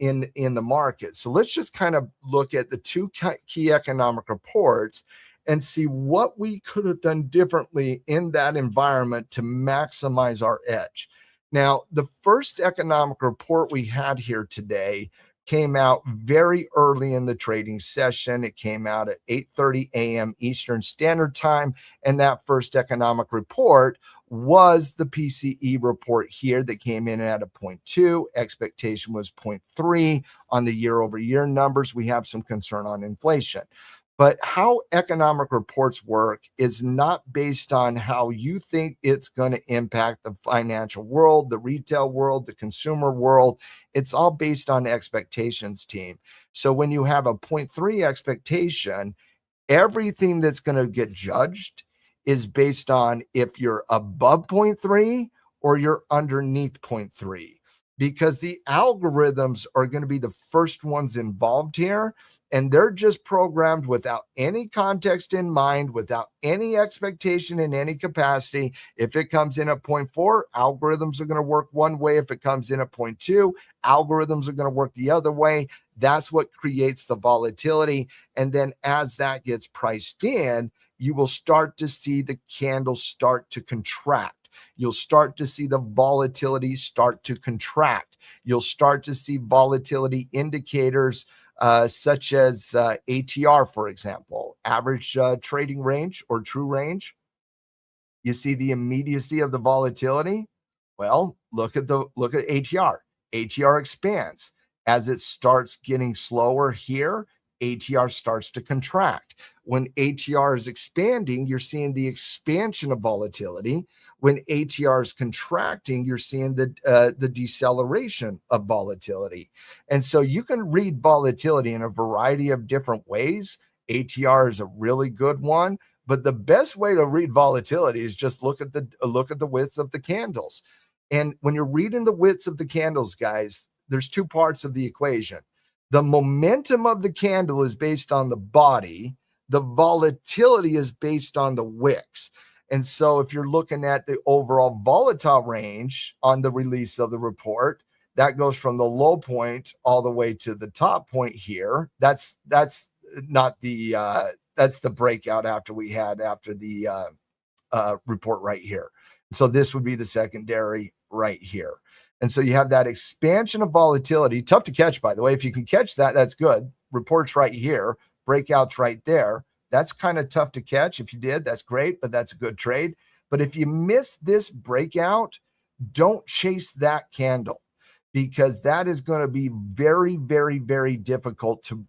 in the market. So let's just kind of look at the two key economic reports and see what we could have done differently in that environment to maximize our edge. Now, the first economic report we had here today came out very early in the trading session. It came out at 8:30 a.m. Eastern Standard Time, and that first economic report was the PCE report here that came in at a 0.2. Expectation was 0.3 on the year-over-year numbers. We have some concern on inflation. But how economic reports work is not based on how you think it's going to impact the financial world, the retail world, the consumer world. It's all based on expectations, team. So when you have a 0.3 expectation, everything that's going to get judged is based on if you're above 0.3 or you're underneath 0.3, because the algorithms are going to be the first ones involved here. And they're just programmed without any context in mind, without any expectation in any capacity. If it comes in at 0.4, algorithms are going to work one way. If it comes in at 0.2, algorithms are going to work the other way. That's what creates the volatility. And then as that gets priced in, you will start to see the candles start to contract. You'll start to see the volatility start to contract. You'll start to see volatility indicators such as ATR, for example, average trading range or true range. You see the immediacy of the volatility. Well, look at ATR. ATR expands as it starts getting slower here. ATR starts to contract. When ATR is expanding, you're seeing the expansion of volatility. When ATR is contracting, you're seeing the deceleration of volatility. And so you can read volatility in a variety of different ways. ATR is a really good one, but the best way to read volatility is just look at the widths of the candles. And when you're reading the widths of the candles, guys, there's two parts of the equation. The momentum of the candle is based on the body. The volatility is based on the wicks. And so if you're looking at the overall volatile range on the release of the report, that goes from the low point all the way to the top point here. That's not the that's the breakout after the report right here. So this would be the secondary right here. And so you have that expansion of volatility. Tough to catch, by the way. If you can catch that, that's good. Reports right here, breakouts right there. That's kind of tough to catch. If you did, that's great, but that's a good trade. But if you miss this breakout, don't chase that candle, because that is going to be very, very, very difficult to,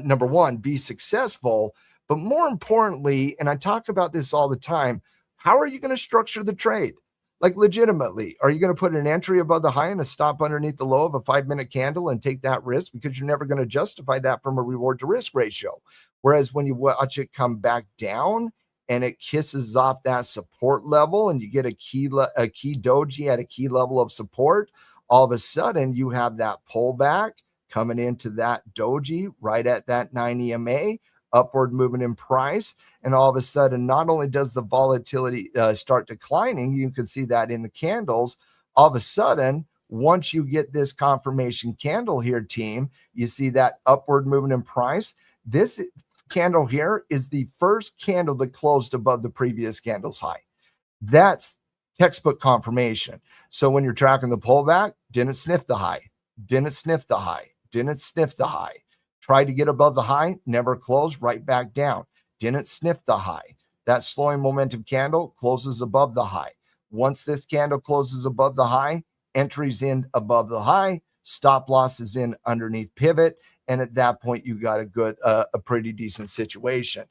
number one, be successful. But more importantly, and I talk about this all the time, how are you going to structure the trade? Like legitimately, are you going to put an entry above the high and a stop underneath the low of a 5-minute candle and take that risk? Because you're never going to justify that from a reward to risk ratio. Whereas when you watch it come back down and it kisses off that support level and you get a key doji at a key level of support, all of a sudden you have that pullback coming into that doji right at that 9 EMA, upward movement in price. And all of a sudden, not only does the volatility start declining, you can see that in the candles. All of a sudden, once you get this confirmation candle here, team, you see that upward movement in price. This candle here is the first candle that closed above the previous candle's high. That's textbook confirmation. So when you're tracking the pullback, didn't sniff the high, didn't sniff the high, didn't sniff the high. Tried to get above the high, never closed, right back down. Didn't sniff the high. That slowing momentum candle closes above the high. Once this candle closes above the high, entries in above the high, stop loss is in underneath pivot. And at that point, you got a pretty decent situation.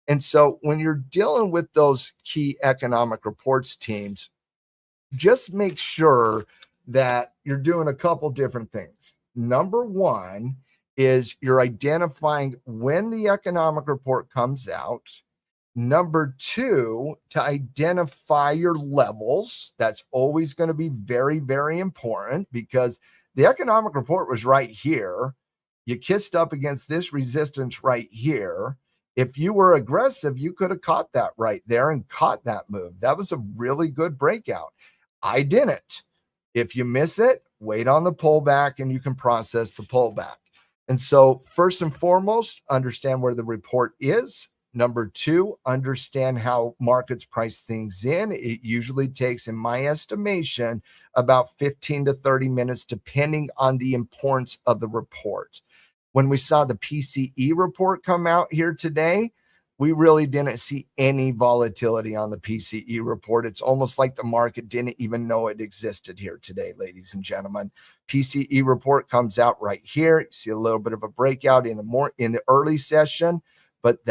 And so when you're dealing with those key economic reports, teams, just make sure that you're doing a couple different things. Number one is you're identifying when the economic report comes out. Number two, to identify your levels. That's always going to be very, very important, because the economic report was right here. You kissed up against this resistance right here. If you were aggressive, you could have caught that right there and caught that move. That was a really good breakout. I didn't. If you miss it, wait on the pullback and you can process the pullback. And so first and foremost, understand where the report is. Number two, understand how markets price things in. It usually takes, in my estimation, about 15 to 30 minutes, depending on the importance of the report. When we saw the PCE report come out here today, we really didn't see any volatility on the PCE report. It's almost like the market didn't even know it existed here today, ladies and gentlemen. PCE report comes out right here. You see a little bit of a breakout in the early session, but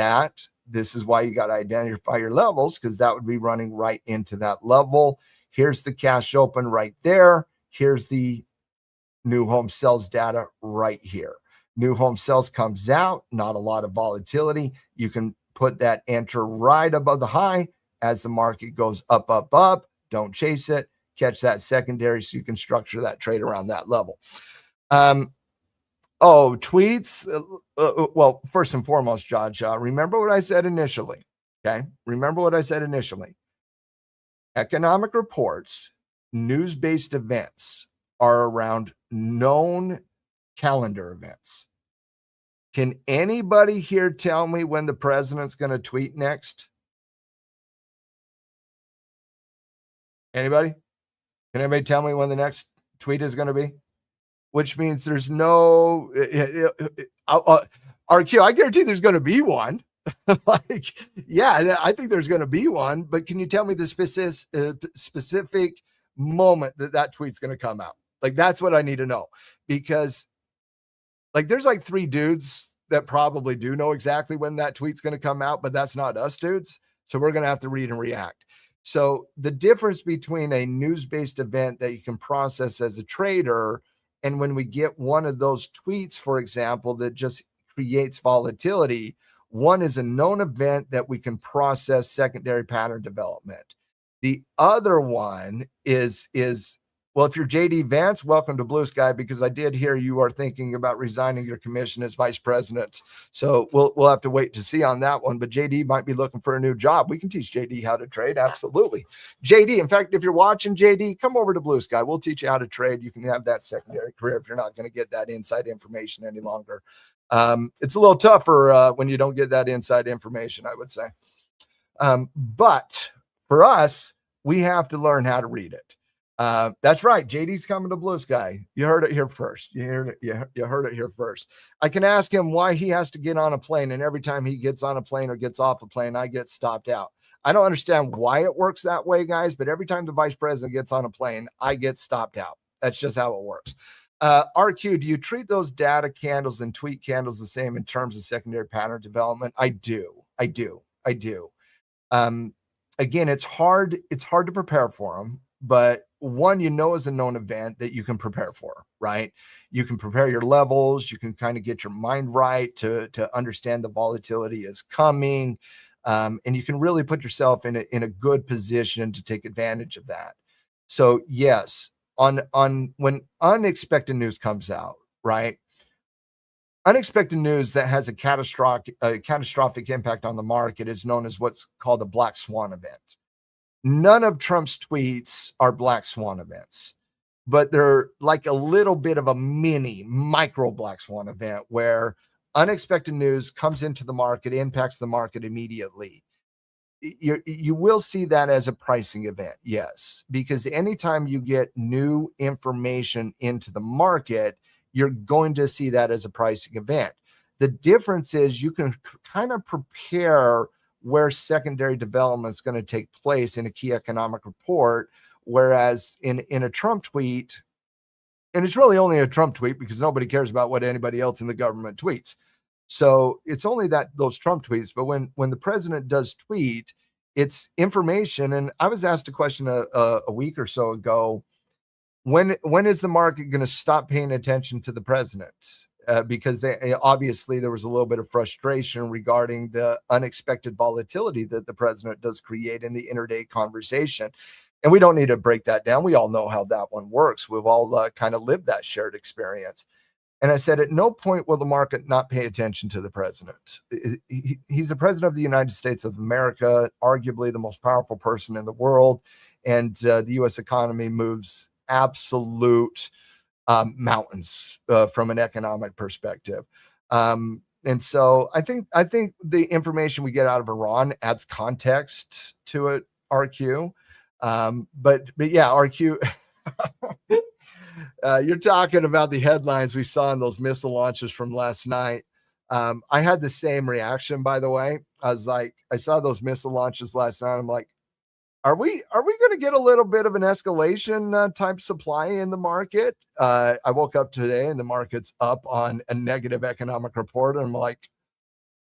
this is why you got to identify your levels, because that would be running right into that level. Here's the cash open right there. Here's the new home sales data right here. New home sales comes out, not a lot of volatility. You can put that enter right above the high as the market goes up, up, up. Don't chase it. Catch that secondary so you can structure that trade around that level. Tweets. Well, first and foremost, John Shaw, remember what I said initially. Okay. Remember what I said initially. Economic reports, news-based events are around known calendar events. Can anybody here tell me when the president's going to tweet next? Anybody? Can anybody tell me when the next tweet is going to be? Which means there's no RQ. I guarantee there's going to be one. I think there's going to be one. But can you tell me the specific moment that tweet's going to come out? Like, that's what I need to know, because like there's like 3 dudes that probably do know exactly when that tweet's going to come out, but that's not us dudes. So we're going to have to read and react. So the difference between a news-based event that you can process as a trader, and when we get one of those tweets, for example, that just creates volatility, one is a known event that we can process secondary pattern development. The other one is well, if you're JD Vance, welcome to BluSky, because I did hear you are thinking about resigning your commission as vice president. So we'll have to wait to see on that one. But JD might be looking for a new job. We can teach JD how to trade. Absolutely. JD, in fact, if you're watching, JD, come over to BluSky. We'll teach you how to trade. You can have that secondary career if you're not going to get that inside information any longer. It's a little tougher when you don't get that inside information, I would say. But for us, we have to learn how to read it. That's right. JD's coming to BluSky. You heard it here first. You heard it here first. I can ask him why he has to get on a plane, and every time he gets on a plane or gets off a plane, I get stopped out. I don't understand why it works that way, guys, but every time the vice president gets on a plane, I get stopped out. That's just how it works. RQ, do you treat those data candles and tweet candles the same in terms of secondary pattern development? I do. Again, it's hard to prepare for them, but one, is a known event that you can prepare for, right? You can prepare your levels. You can kind of get your mind right to understand the volatility is coming. And you can really put yourself in a good position to take advantage of that. So yes, on when unexpected news comes out, right? Unexpected news that has a catastrophic impact on the market is known as what's called a black swan event. None of Trump's tweets are black swan events, but they're like a little bit of a micro black swan event where unexpected news comes into the market, impacts the market immediately. You will see that as a pricing event, yes, because anytime you get new information into the market, you're going to see that as a pricing event. The difference is you can kind of prepare where secondary development is going to take place in a key economic report, whereas in a Trump tweet, and it's really only a Trump tweet because nobody cares about what anybody else in the government tweets. So it's only those Trump tweets. But when the president does tweet, it's information. And I was asked a question a week or so ago, when is the market going to stop paying attention to the president? Because obviously there was a little bit of frustration regarding the unexpected volatility that the president does create in the intraday conversation. And we don't need to break that down. We all know how that one works. We've all kind of lived that shared experience. And I said, at no point will the market not pay attention to the president. He's the president of the United States of America, arguably the most powerful person in the world. And the U.S. economy moves absolute mountains from an economic perspective. And so I think the information we get out of Iran adds context to it, RQ. But yeah, RQ, you're talking about the headlines we saw in those missile launches from last night. I had the same reaction, by the way. I was like, I saw those missile launches last night. I'm like, are we going to get a little bit of an escalation type supply in the market? I woke up today and the market's up on a negative economic report. And I'm like,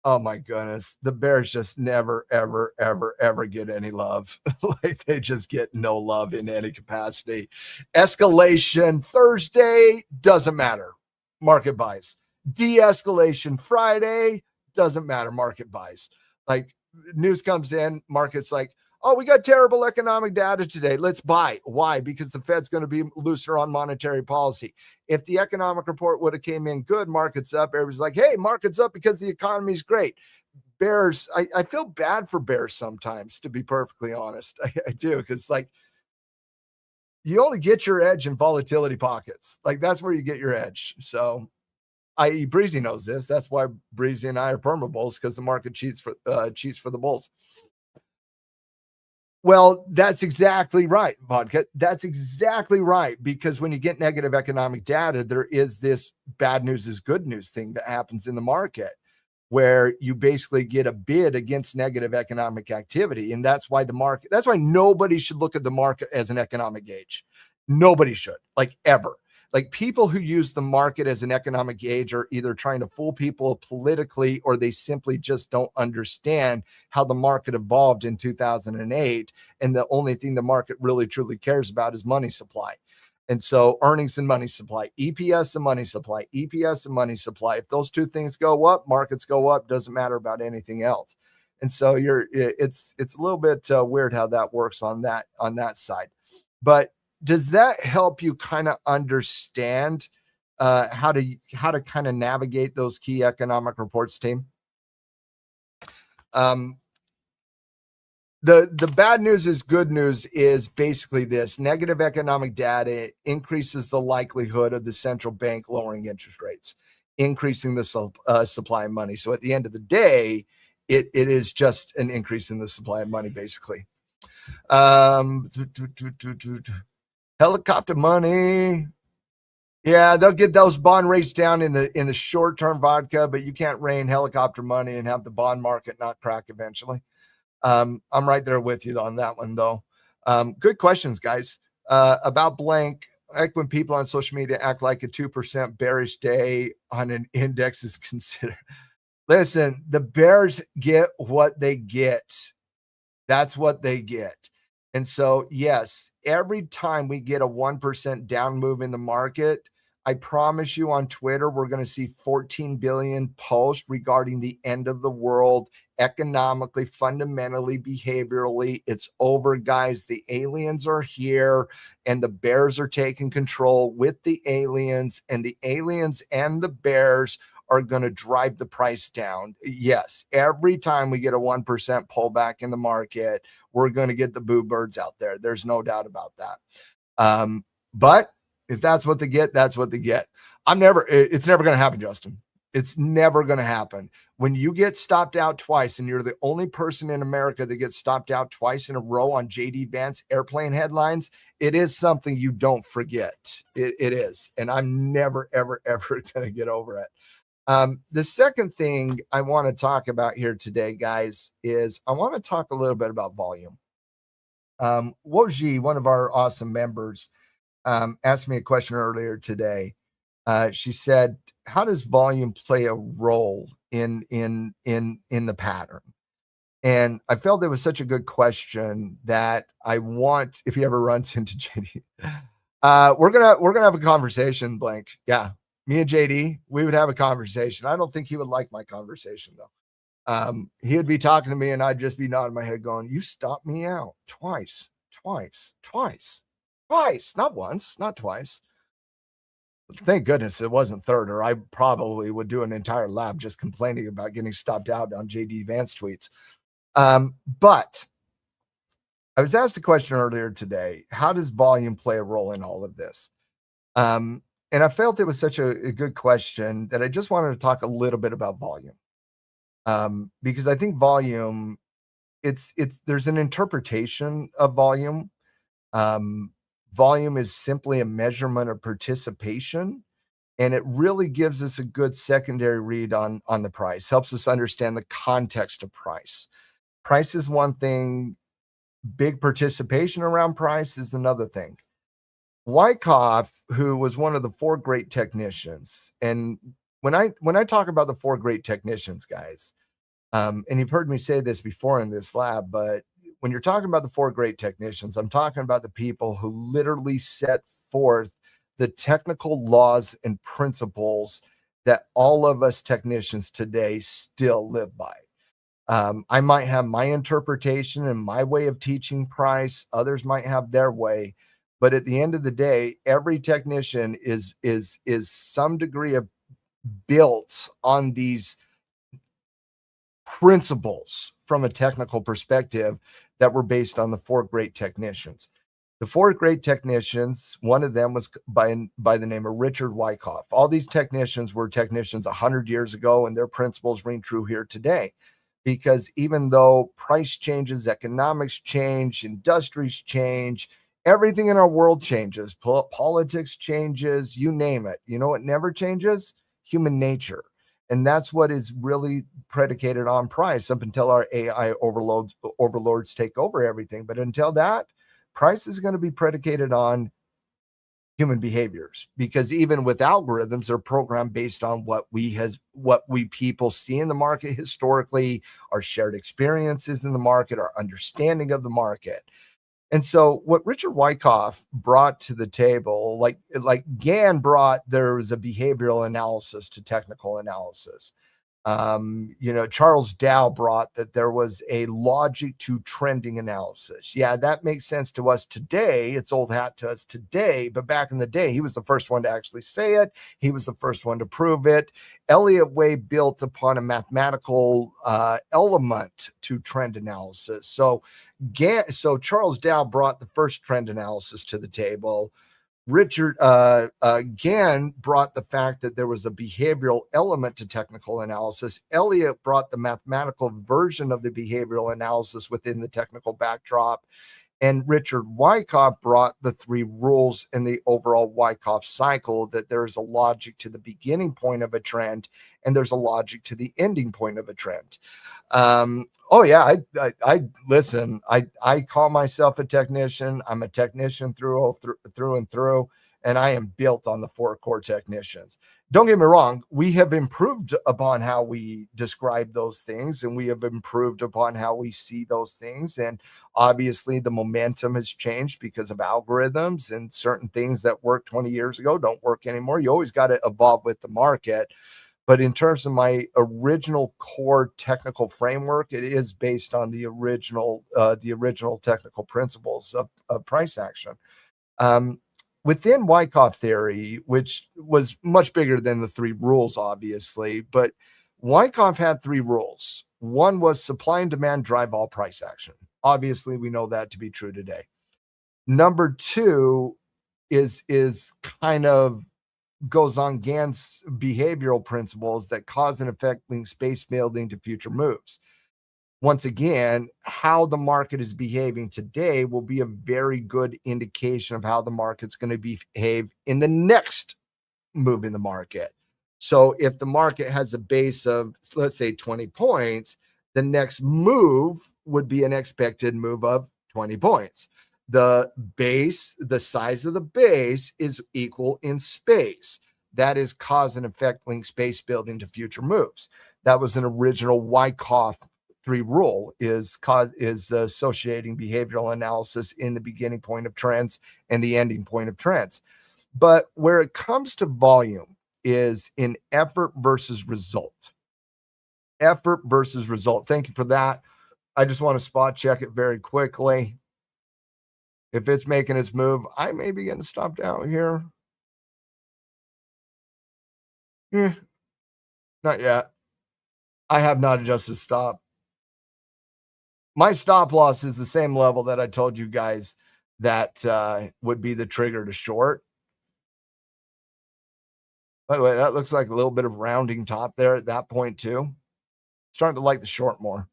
oh my goodness, the bears just never, ever, ever, ever get any love. Like they just get no love in any capacity. Escalation Thursday, doesn't matter. Market buys. De-escalation Friday, doesn't matter. Market buys. Like news comes in, market's like, oh, we got terrible economic data today. Let's buy. Why? Because the Fed's going to be looser on monetary policy. If the economic report would have came in good, market's up. Everybody's like, hey, market's up because the economy's great. Bears, I feel bad for bears sometimes, to be perfectly honest. I do, because like you only get your edge in volatility pockets. Like that's where you get your edge. So Breezy knows this. That's why Breezy and I are perma bulls, because the market cheats for the bulls. Well, that's exactly right, Vodka. That's exactly right. Because when you get negative economic data, there is this bad news is good news thing that happens in the market where you basically get a bid against negative economic activity. And that's why that's why nobody should look at the market as an economic gauge. Nobody should, like ever. Like, people who use the market as an economic gauge are either trying to fool people politically, or they simply just don't understand how the market evolved in 2008. And the only thing the market really truly cares about is money supply. And so earnings and money supply, EPS and money supply, EPS and money supply. If those two things go up, markets go up, doesn't matter about anything else. And so it's a little bit weird how that works on that side. But does that help you kind of understand how to kind of navigate those key economic reports, team? The bad news is good news is basically this: negative economic data increases the likelihood of the central bank lowering interest rates, increasing the supply of money. So at the end of the day, it is just an increase in the supply of money, basically. Helicopter money. Yeah, they'll get those bond rates down in the short-term vodka, but you can't rain helicopter money and have the bond market not crack eventually. I'm right there with you on that one, though. Good questions, guys. About blank, like when people on social media act like a 2% bearish day on an index is considered. Listen, the bears get what they get. That's what they get. And so, yes, every time we get a 1% down move in the market, I promise you on Twitter, we're going to see 14 billion posts regarding the end of the world, economically, fundamentally, behaviorally. It's over, guys. The aliens are here, and the bears are taking control with the aliens, and the aliens and the bears are going to drive the price down. Yes, every time we get a 1% pullback in the market, we're going to get the boo birds out there. There's no doubt about that. But if that's what they get, that's what they get. It's never going to happen, Justin. It's never going to happen. When you get stopped out twice, and you're the only person in America that gets stopped out twice in a row on JD Vance airplane headlines, it is something you don't forget. It is. And I'm never, ever, ever going to get over it. The second thing I want to talk about here today, guys, is I want to talk a little bit about volume. Woji, one of our awesome members, asked me a question earlier today. She said, how does volume play a role in the pattern? And I felt it was such a good question that I want, if he ever runs into JD, we're gonna have a conversation, Blank. Yeah. Me and JD, we would have a conversation. I don't think he would like my conversation, though. He would be talking to me, and I'd just be nodding my head going, you stopped me out twice, not once, not twice. Thank goodness it wasn't third, or I probably would do an entire lab just complaining about getting stopped out on JD Vance tweets. But I was asked a question earlier today: how does volume play a role in all of this? And I felt it was such a good question that I just wanted to talk a little bit about volume. Because I think volume, there's an interpretation of volume. Volume is simply a measurement of participation, and it really gives us a good secondary read on the price, helps us understand the context of price. Price is one thing, big participation around price is another thing. Wyckoff, who was one of the four great technicians, and when I talk about the four great technicians, guys, and you've heard me say this before in this lab, but when you're talking about the four great technicians, I'm talking about the people who literally set forth the technical laws and principles that all of us technicians today still live by. I might have my interpretation and my way of teaching price. Others might have their way. But at the end of the day, every technician is some degree of built on these principles from a technical perspective that were based on the four great technicians. The four great technicians, one of them was by the name of Richard Wyckoff. All these technicians were technicians 100 years ago, and their principles ring true here today. Because even though price changes, economics change, industries change, everything in our world changes, politics changes, you name it. You know what never changes? Human nature. And that's what is really predicated on price up until our AI overlords take over everything. But until that, price is going to be predicated on human behaviors, because even with algorithms, they're programmed based on what we people see in the market historically, our shared experiences in the market, our understanding of the market. And so what Richard Wyckoff brought to the table, like Gann brought, there was a behavioral analysis to technical analysis. Charles Dow brought that there was a logic to trending analysis. Yeah, that makes sense to us today. It's old hat to us today, but back in the day, he was the first one to actually say it. He was the first one to prove it. Elliott Way built upon a mathematical element to trend analysis. So Charles Dow brought the first trend analysis to the table. Richard again brought the fact that there was a behavioral element to technical analysis. Elliott brought the mathematical version of the behavioral analysis within the technical backdrop. And Richard Wyckoff brought the 3 rules in the overall Wyckoff cycle, that there's a logic to the beginning point of a trend and there's a logic to the ending point of a trend. I listen, I call myself a technician. I'm a technician through and through, and I am built on the 4 core technicians. Don't get me wrong, we have improved upon how we describe those things, and we have improved upon how we see those things. And obviously the momentum has changed because of algorithms, and certain things that worked 20 years ago don't work anymore. You always got to evolve with the market. But in terms of my original core technical framework, it is based on the original technical principles of price action. Within Wyckoff theory, which was much bigger than the 3 rules, obviously, but Wyckoff had 3 rules. One was supply and demand drive all price action. Obviously, we know that to be true today. Number 2 is kind of goes on Gann's behavioral principles that cause and effect link space building to future moves. Once again, how the market is behaving today will be a very good indication of how the market's going to behave in the next move in the market. So if the market has a base of, let's say, 20 points, the next move would be an expected move of 20 points. The size of the base is equal in space. That is cause and effect link space building to future moves. That was an original Wyckoff 3 rule, is associating behavioral analysis in the beginning point of trends and the ending point of trends. But where it comes to volume is in effort versus result. Effort versus result. Thank you for that. I just want to spot check it very quickly. If it's making its move, I may be getting stopped out here. Not yet. I have not adjusted stop. My stop loss is the same level that I told you guys that would be the trigger to short. By the way, that looks like a little bit of rounding top there at that point too. Starting to like the short more.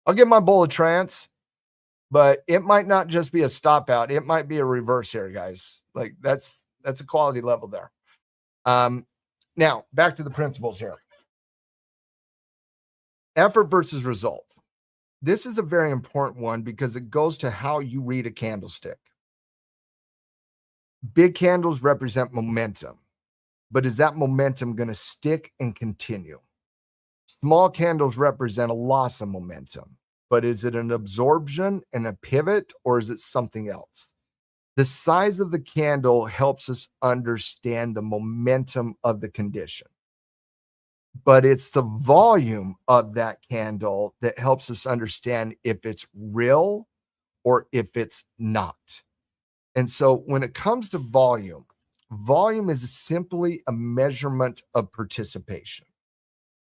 I'll give my bull a trance, but it might not just be a stop out. It might be a reverse here, guys. Like that's a quality level there. Now back to the principles here. Effort versus result. This is a very important one because it goes to how you read a candlestick. Big candles represent momentum, but is that momentum going to stick and continue? Small candles represent a loss of momentum, but is it an absorption and a pivot, or is it something else? The size of the candle helps us understand the momentum of the condition. But it's the volume of that candle that helps us understand if it's real or if it's not. And so when it comes to volume, volume is simply a measurement of participation.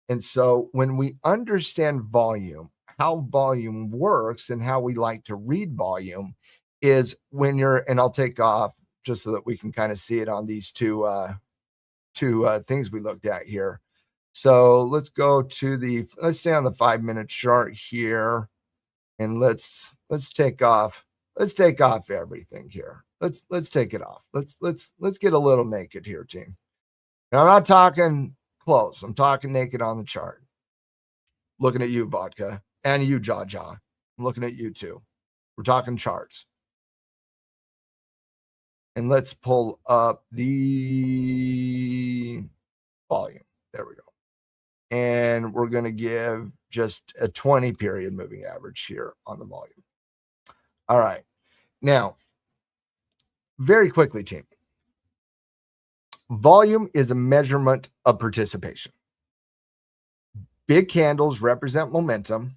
And so when we understand volume, how volume works and how we like to read volume is when and I'll take off just so that we can kind of see it on these two things we looked at here. So let's stay on the 5-minute chart here, and let's take off. Let's take off everything here. Let's take it off. Let's get a little naked here, team. Now, I'm not talking close. I'm talking naked on the chart. Looking at you, Vodka, and you, Jaw. I'm looking at you too. We're talking charts. And let's pull up the volume. There we go. And we're going to give just a 20 period moving average here on the volume. All right. Now, very quickly, team. Volume is a measurement of participation. Big candles represent momentum.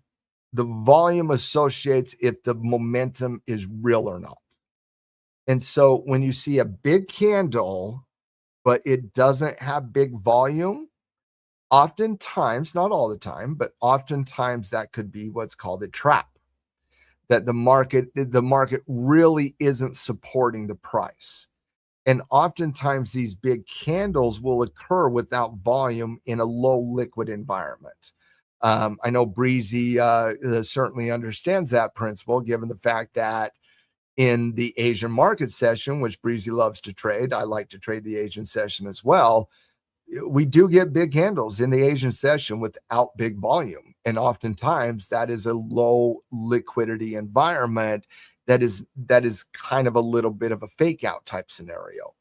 The volume associates if the momentum is real or not. And so when you see a big candle, but it doesn't have big volume, oftentimes, not all the time, but oftentimes that could be what's called a trap, that the market really isn't supporting the price. And oftentimes these big candles will occur without volume in a low liquid environment. I know Breezy certainly understands that principle, given the fact that in the Asian market session, which Breezy loves to trade, I like to trade the Asian session as well. We do get big candles in the Asian session without big volume. And oftentimes that is a low liquidity environment that is kind of a little bit of a fake out type scenario.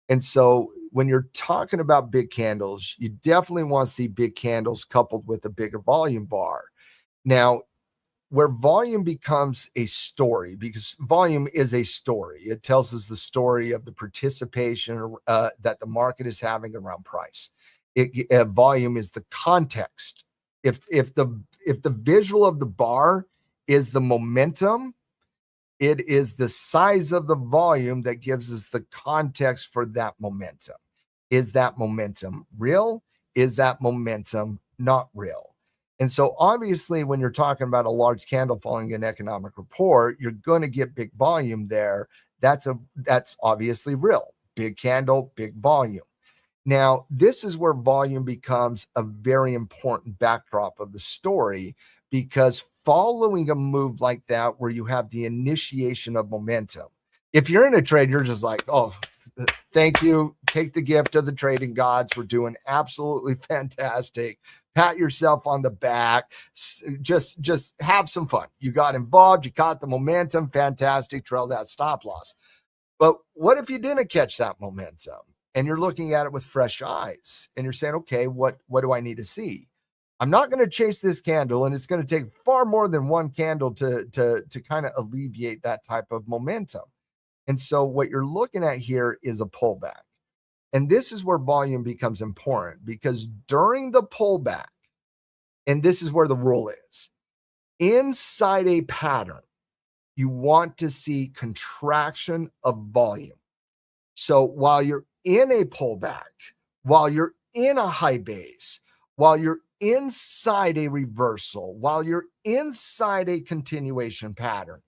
And so when you're talking about big candles, you definitely want to see big candles coupled with a bigger volume bar. Now, where volume becomes a story, because volume is a story. It tells us the story of the participation that the market is having around price. Volume is the context. If the visual of the bar is the momentum, it is the size of the volume that gives us the context for that momentum. Is that momentum real? Is that momentum not real? And so obviously when you're talking about a large candle following an economic report, you're going to get big volume there. That's obviously real. Big candle, big volume. Now, this is where volume becomes a very important backdrop of the story, because following a move like that, where you have the initiation of momentum, if you're in a trade, you're just like, oh, thank you. Take the gift of the trading gods. We're doing absolutely fantastic. Pat yourself on the back. Just have some fun. You got involved. You caught the momentum. Fantastic. Trail that stop loss. But what if you didn't catch that momentum and you're looking at it with fresh eyes and you're saying, okay, what do I need to see? I'm not going to chase this candle, and it's going to take far more than one candle to kind of alleviate that type of momentum. And so what you're looking at here is a pullback. And this is where volume becomes important, because during the pullback, and this is where the rule is, inside a pattern, you want to see contraction of volume. So while you're in a pullback, while you're in a high base, while you're inside a reversal, while you're inside a continuation pattern,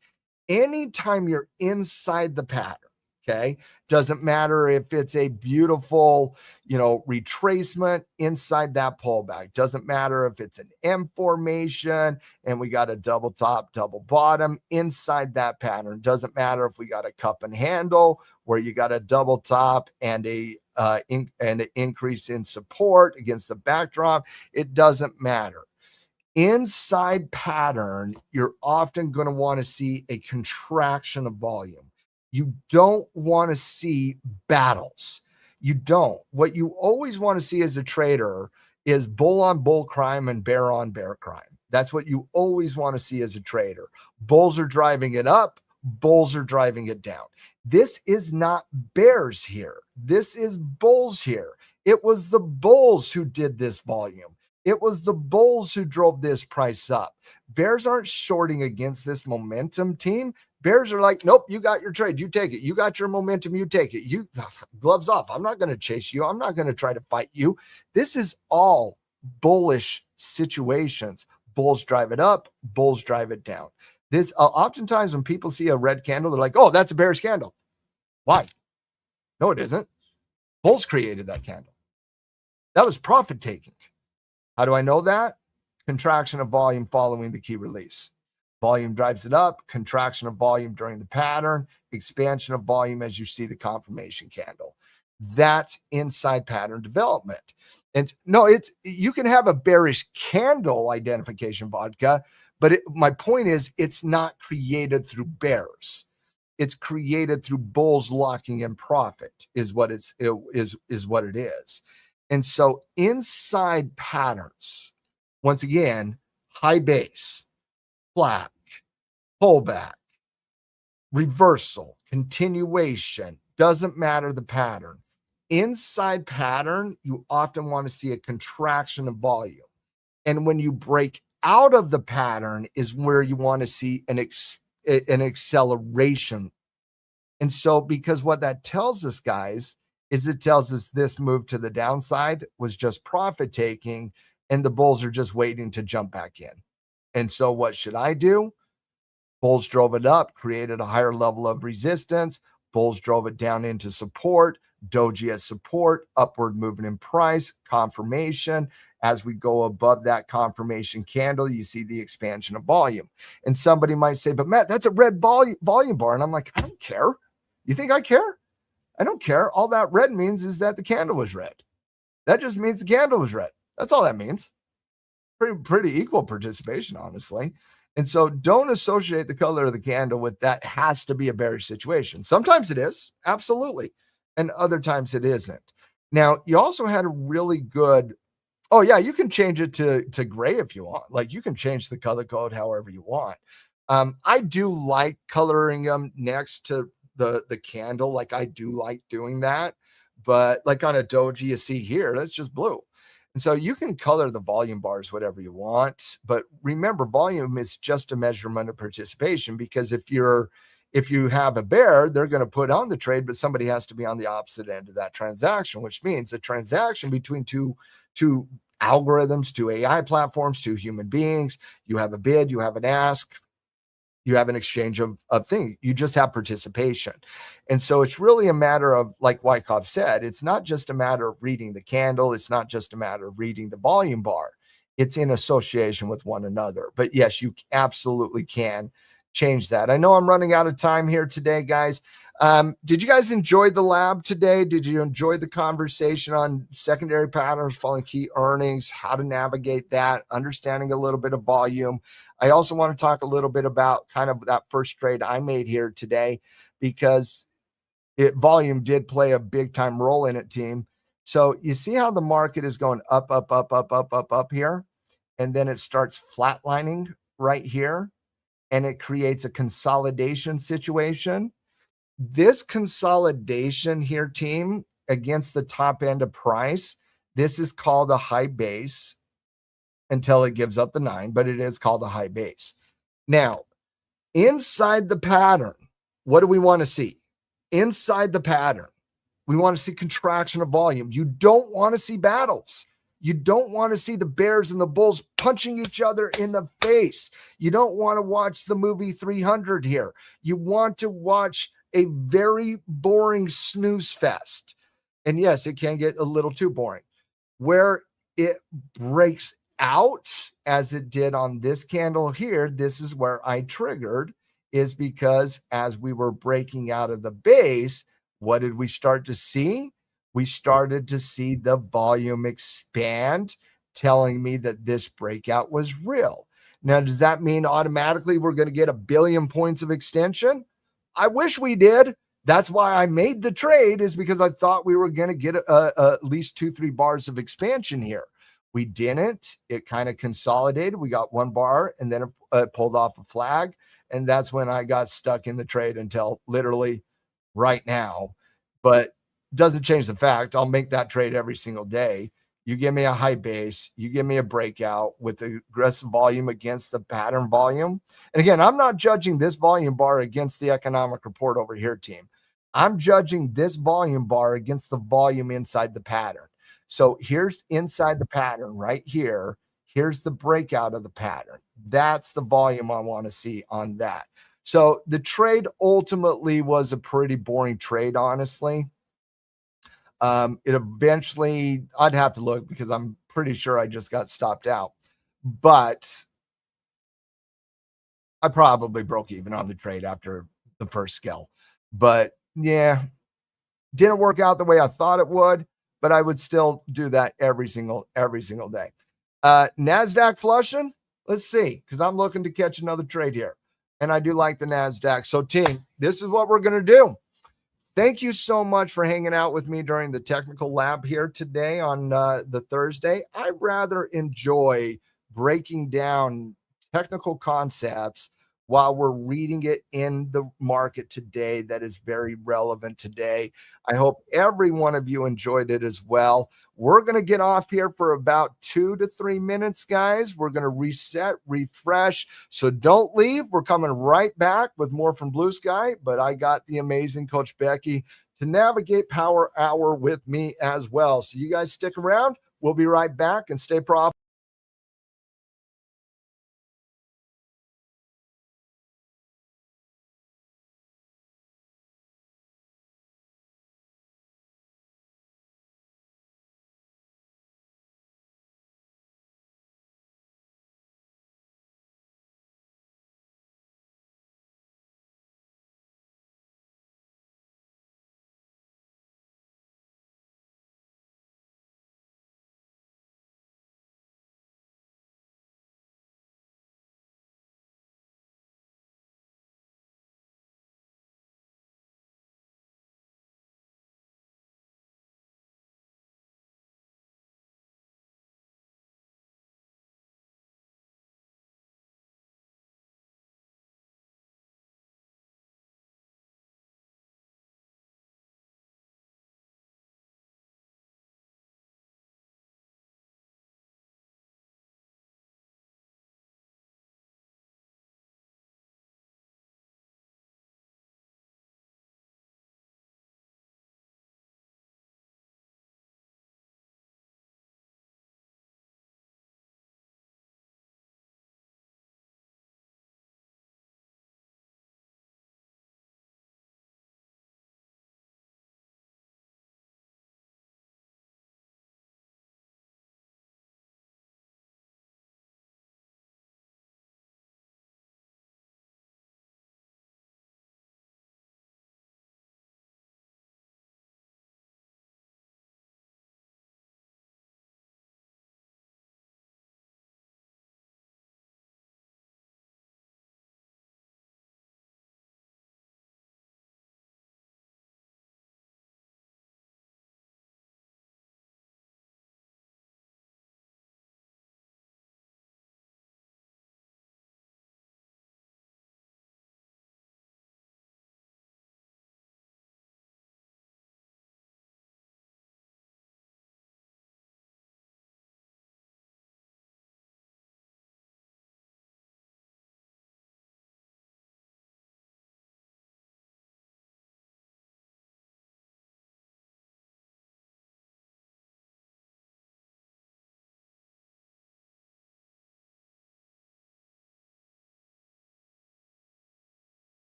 anytime you're inside the pattern, okay, doesn't matter if it's a beautiful, retracement inside that pullback, doesn't matter if it's an M formation and we got a double top, double bottom inside that pattern, doesn't matter if we got a cup and handle where you got a double top and an increase in support against the backdrop, it doesn't matter. Inside pattern, you're often going to want to see a contraction of volume. You don't want to see battles. You don't. What you always want to see as a trader is bull on bull crime and bear on bear crime. That's what you always want to see as a trader. Bulls are driving it up. Bulls are driving it down. This is not bears here. This is bulls here. It was the bulls who did this volume. It was the bulls who drove this price up. Bears aren't shorting against this momentum, team. Bears are like, nope, you got your trade. You take it. You got your momentum. You take it. You gloves off. I'm not going to chase you. I'm not going to try to fight you. This is all bullish situations. Bulls drive it up. Bulls drive it down. This oftentimes when people see a red candle, they're like, oh, that's a bearish candle. Why? No, it isn't. Bulls created that candle. That was profit taking. How do I know that? Contraction of volume following the key release. Volume drives it up, contraction of volume during the pattern, expansion of volume as you see the confirmation candle. That's inside pattern development. And you can have a bearish candle identification vodka, but my point is it's not created through bears. It's created through bulls locking in profit is what it is. And so inside patterns, once again, high base, flat, pullback, reversal, continuation, doesn't matter the pattern. Inside pattern, you often want to see a contraction of volume. And when you break out of the pattern is where you want to see an acceleration. And so, because what that tells us, guys, is it tells us this move to the downside was just profit taking and the bulls are just waiting to jump back in. And so what should I do? Bulls drove it up, created a higher level of resistance. Bulls drove it down into support. Doji at support, upward movement in price, confirmation. As we go above that confirmation candle, you see the expansion of volume. And somebody might say, but Matt, that's a red volume bar. And I'm like, I don't care. You think I care? I don't care. All that red means is that the candle was red. That just means the candle was red. That's all that means. Pretty equal participation, honestly. And so don't associate the color of the candle with that has to be a bearish situation. Sometimes it is, absolutely. And other times it isn't. Now, you also had a really good, oh yeah, you can change it to gray if you want. Like you can change the color code however you want. I do like coloring them next to the candle. Like I do like doing that. But like on a doji, you see here, that's just blue. And so you can color the volume bars whatever you want. But remember, volume is just a measurement of participation, because if you have a bear, they're going to put on the trade, but somebody has to be on the opposite end of that transaction, which means a transaction between two algorithms, two AI platforms, two human beings. You have a bid, you have an ask, you have an exchange of things. You just have participation. And so it's really a matter of, like Wyckoff said, it's not just a matter of reading the candle. It's not just a matter of reading the volume bar. It's in association with one another. But yes, you absolutely can change that. I know I'm running out of time here today, guys. Did you guys enjoy the lab today? Did you enjoy the conversation on secondary patterns, following key earnings, how to navigate that, understanding a little bit of volume? I also want to talk a little bit about kind of that first trade I made here today, because volume did play a big time role in it, team. So you see how the market is going up, up, up, up, up, up, up here, and then it starts flatlining right here, and it creates a consolidation situation. This consolidation here, team, against the top end of price, this is called a high base until it gives up the 9, but it is called a high base. Now, inside the pattern, what do we want to see? Inside the pattern, we want to see contraction of volume. You don't want to see battles. You don't want to see the bears and the bulls punching each other in the face. You don't want to watch the movie 300 here. You want to watch a very boring snooze fest. And yes, it can get a little too boring. Where it breaks out, as it did on this candle here, this is where I triggered, is because as we were breaking out of the base, what did we start to see? We started to see the volume expand, telling me that this breakout was real. Now, does that mean automatically we're going to get 1 billion points of extension? I wish we did. That's why I made the trade, is because I thought we were going to get at least 2-3 bars of expansion here. We didn't. It kind of consolidated. We got 1 bar, and then it pulled off a flag. And that's when I got stuck in the trade until literally right now. But doesn't change the fact I'll make that trade every single day. You give me a high base, you give me a breakout with the aggressive volume against the pattern volume. And again, I'm not judging this volume bar against the economic report over here, team. I'm judging this volume bar against the volume inside the pattern. So here's inside the pattern right here. Here's the breakout of the pattern. That's the volume I want to see on that. So the trade ultimately was a pretty boring trade, honestly. It eventually, I'd have to look because I'm pretty sure I just got stopped out, but I probably broke even on the trade after the first scale. But yeah, didn't work out the way I thought it would, but I would still do that every single day. NASDAQ flushing. Let's see, because I'm looking to catch another trade here. and I do like the NASDAQ. So team, this is what we're going to do. Thank you so much for hanging out with me during the technical lab here today on the Thursday. I rather enjoy breaking down technical concepts while we're reading it in the market today that is very relevant today. I hope every one of you enjoyed it as well. We're going to get off here for about 2 to 3 minutes, guys. We're going to reset, refresh. So don't leave. We're coming right back with more from BluSky, but I got the amazing Coach Becky to navigate Power Hour with me as well. So you guys stick around. We'll be right back and stay profitable.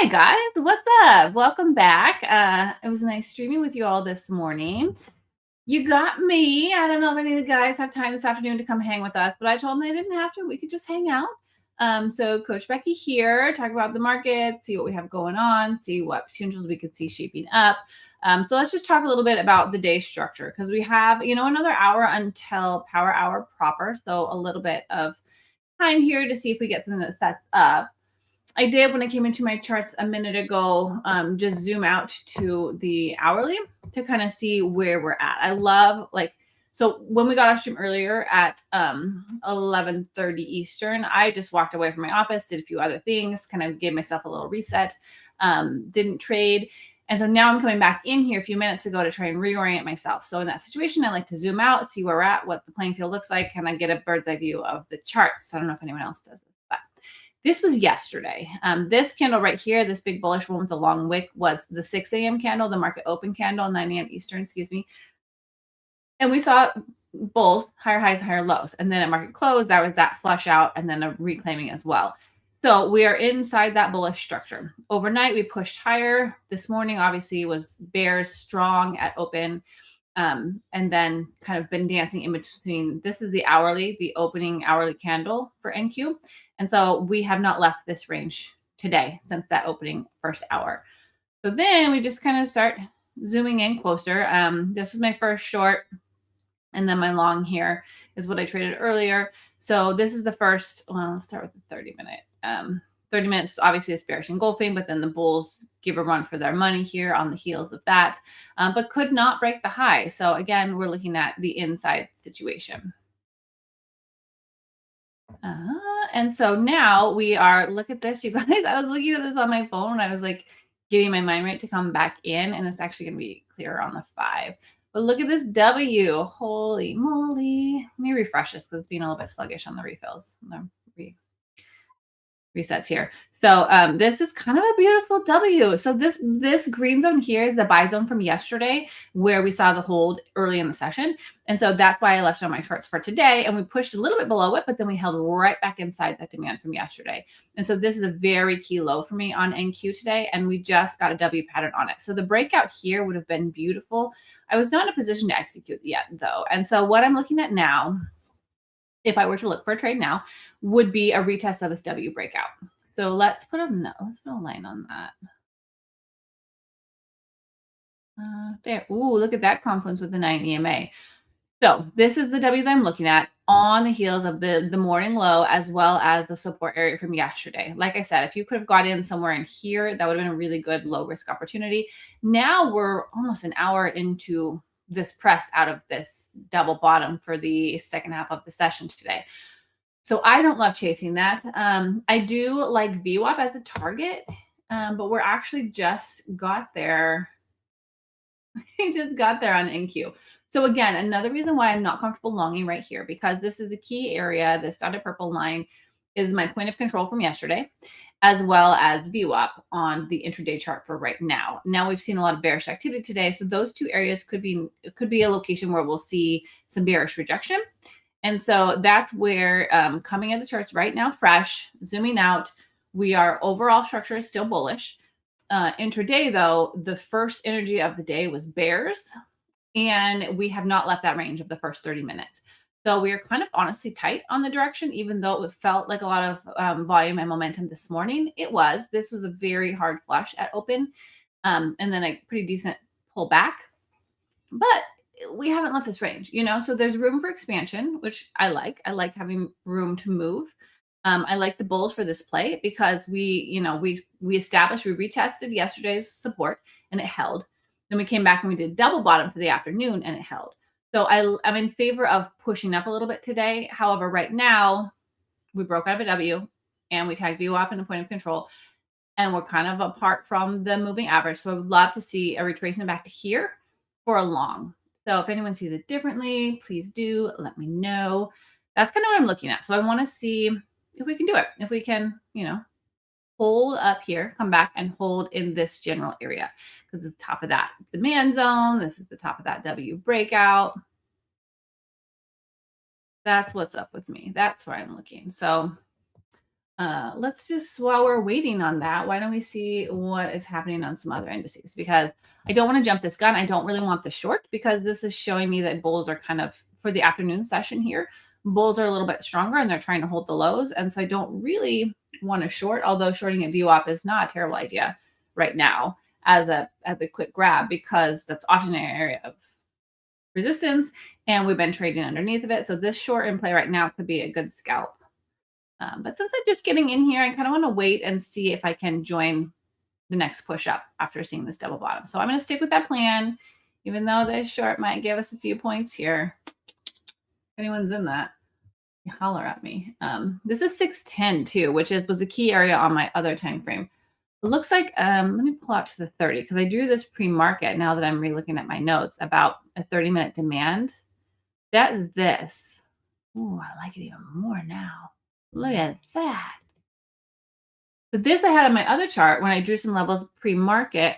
Hey guys, what's up? Welcome back. It was nice streaming with you all this morning. You got me. I don't know if any of the guys have time this afternoon to come hang with us, but I told them they didn't have to. We could just hang out. So Coach Becky here, talk about the market, see what we have going on, see what potentials we could see shaping up. So let's just talk a little bit about the day structure because we have, another hour until power hour proper. So a little bit of time here to see if we get something that sets up. I did when I came into my charts a minute ago, just zoom out to the hourly to kind of see where we're at. I love so when we got off stream earlier at 11:30 Eastern, I just walked away from my office, did a few other things, kind of gave myself a little reset, didn't trade. And so now I'm coming back in here a few minutes ago to try and reorient myself. So in that situation, I like to zoom out, see where we're at, what the playing field looks like, and I get a bird's eye view of the charts. I don't know if anyone else does this, but this was yesterday. This candle right here, this big bullish one with the long wick was the 6 a.m. candle, the market open candle, 9 a.m. Eastern, excuse me. And we saw bulls, higher highs, higher lows. And then at market close, that was that flush out and then a reclaiming as well. So we are inside that bullish structure. Overnight, we pushed higher. This morning, obviously, was bears strong at open. And then kind of been dancing in between. This is the hourly, the opening hourly candle for NQ. And so we have not left this range today since that opening first hour. So then we just kind of start zooming in closer. This was my first short. And then my long here is what I traded earlier. So this is the first, well, let's start with the 30-minute. 30 minutes, obviously, it's bearish engulfing, but then the bulls give a run for their money here on the heels of that, but could not break the high. So again, we're looking at the inside situation. And so now we are, look at this, you guys. I was looking at this on my phone. I was like getting my mind right to come back in, and it's actually going to be clearer on the 5. But look at this W. Holy moly. Let me refresh this because it's being a little bit sluggish on the refills. Resets here. So this is kind of a beautiful W. So this green zone here is the buy zone from yesterday where we saw the hold early in the session. And so that's why I left it on my charts for today. And we pushed a little bit below it, but then we held right back inside that demand from yesterday. And so this is a very key low for me on NQ today. And we just got a W pattern on it. So the breakout here would have been beautiful. I was not in a position to execute yet though. And so what I'm looking at now, if I were to look for a trade now, would be a retest of this W breakout. So let's put a line on that. There. Ooh, look at that confluence with the 9 EMA. So this is the W that I'm looking at on the heels of the morning low, as well as the support area from yesterday. Like I said, if you could have got in somewhere in here, that would have been a really good low risk opportunity. Now we're almost an hour into this press out of this double bottom for the second half of the session today. So I don't love chasing that. I do like VWAP as a target, but we're actually just got there. I just got there on NQ. So again, another reason why I'm not comfortable longing right here, because this is the key area. This dotted purple line is my point of control from yesterday, as well as VWAP on the intraday chart for right now. Now we've seen a lot of bearish activity today. So those two areas could be a location where we'll see some bearish rejection. And so that's where coming at the charts right now, fresh, zooming out, our overall structure is still bullish. Intraday, though, the first energy of the day was bears, and we have not left that range of the first 30 minutes. So we are kind of honestly tight on the direction, even though it felt like a lot of volume and momentum this morning. This was a very hard flush at open, and then a pretty decent pullback. But we haven't left this range, so there's room for expansion, which I like. I like having room to move. I like the bulls for this play because we established, we retested yesterday's support and it held. Then we came back and we did double bottom for the afternoon and it held. So I'm in favor of pushing up a little bit today. However, right now we broke out of a W and we tagged VWAP in the point of control, and we're kind of apart from the moving average. So I would love to see a retracement back to here for a long. So if anyone sees it differently, please do let me know. That's kind of what I'm looking at. So I want to see if we can do it. If we can, hold up here, come back and hold in this general area, because the top of that demand zone, this is the top of that W breakout. That's what's up with me. That's where I'm looking. So Let's just, while we're waiting on that, why don't we see what is happening on some other indices? Because I don't want to jump this gun. I don't really want the short, because this is showing me that bulls are kind of, for the afternoon session here, bulls are a little bit stronger and they're trying to hold the lows. And so I don't really want to short, although shorting at VWAP is not a terrible idea right now as a quick grab, because that's often an area of resistance and we've been trading underneath of it. So this short in play right now could be a good scalp. But since I'm just getting in here, I kind of want to wait and see if I can join the next push up after seeing this double bottom. So I'm going to stick with that plan, even though this short might give us a few points here. If anyone's in that, holler at me. This is 610 too, which was a key area on my other time frame. It looks like, let me pull out to the 30, because I drew this pre-market now that I'm re-looking at my notes about a 30-minute demand. That is this. Oh, I like it even more now. Look at that. So this I had on my other chart when I drew some levels pre-market.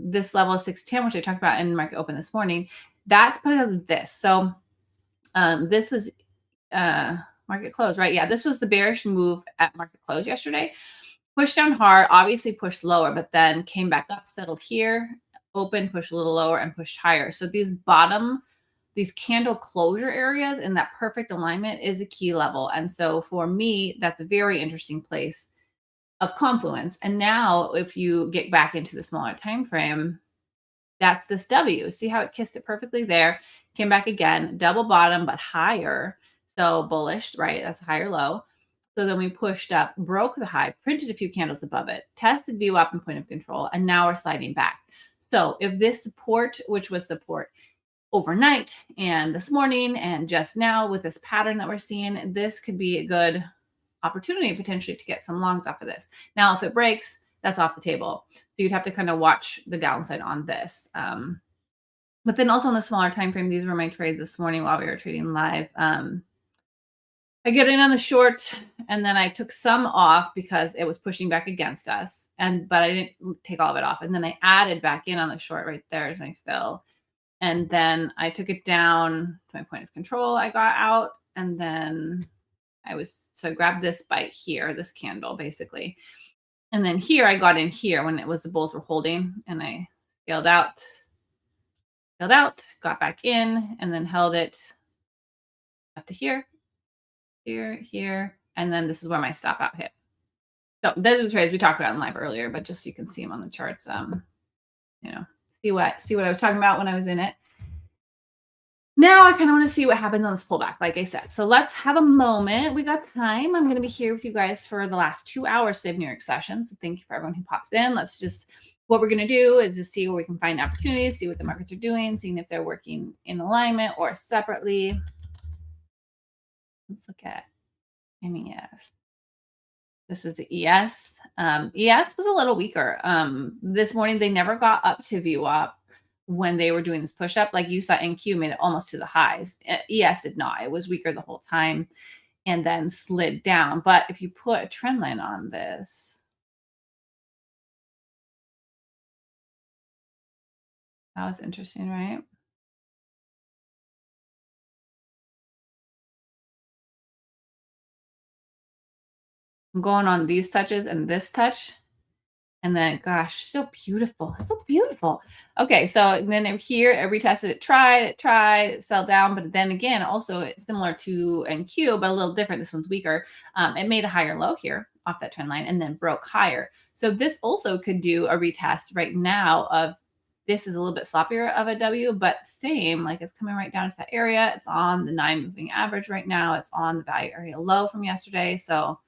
This level is 610, which I talked about in market open this morning. That's because of this. So this was market close, right? Yeah, this was the bearish move at market close yesterday. Pushed down hard, obviously pushed lower, but then came back up, settled here, open, pushed a little lower, and pushed higher. So these candle closure areas in that perfect alignment is a key level. And so for me, that's a very interesting place of confluence. And now if you get back into the smaller time frame, that's this W. See how it kissed it perfectly there, came back again, double bottom, but higher. So bullish, right? That's a higher low. So then we pushed up, broke the high, printed a few candles above it, tested VWAP and point of control, and now we're sliding back. So if this support, which was support overnight and this morning and just now with this pattern that we're seeing, this could be a good opportunity potentially to get some longs off of this. Now, if it breaks, that's off the table. So you'd have to kind of watch the downside on this. But then also on the smaller time frame, these were my trades this morning while we were trading live. I get in on the short and then I took some off because it was pushing back against us. But I didn't take all of it off. And then I added back in on the short right there is my fill. And then I took it down to my point of control. I got out and then I grabbed this bite here, this candle basically. And then here I got in here when it was the bulls were holding and I scaled out, got back in and then held it up to here, here. And then this is where my stop out hit. So those are the trades we talked about in live earlier, but just so you can see them on the charts, see what I was talking about when I was in it. Now I kind of want to see what happens on this pullback, like I said. So let's have a moment. We got time. I'm going to be here with you guys for the last 2 hours of New York session. So thank you for everyone who pops in. What we're going to do is just see where we can find opportunities, see what the markets are doing, seeing if they're working in alignment or separately. Let's look at MES. This is the ES. ES was a little weaker. This morning, they never got up to VWAP when they were doing this push up. Like you saw, NQ made it almost to the highs. ES did not. It was weaker the whole time and then slid down. But if you put a trend line on this, that was interesting, right? I'm going on these touches and this touch. And then, gosh, so beautiful. So beautiful. Okay, so then here, it retested, it tried, it sell down. But then again, also it's similar to NQ, but a little different. This one's weaker. It made a higher low here off that trend line and then broke higher. So this also could do a retest right now of, this is a little bit sloppier of a W, but same, like it's coming right down to that area. It's on the 9 moving average right now. It's on the value area low from yesterday. So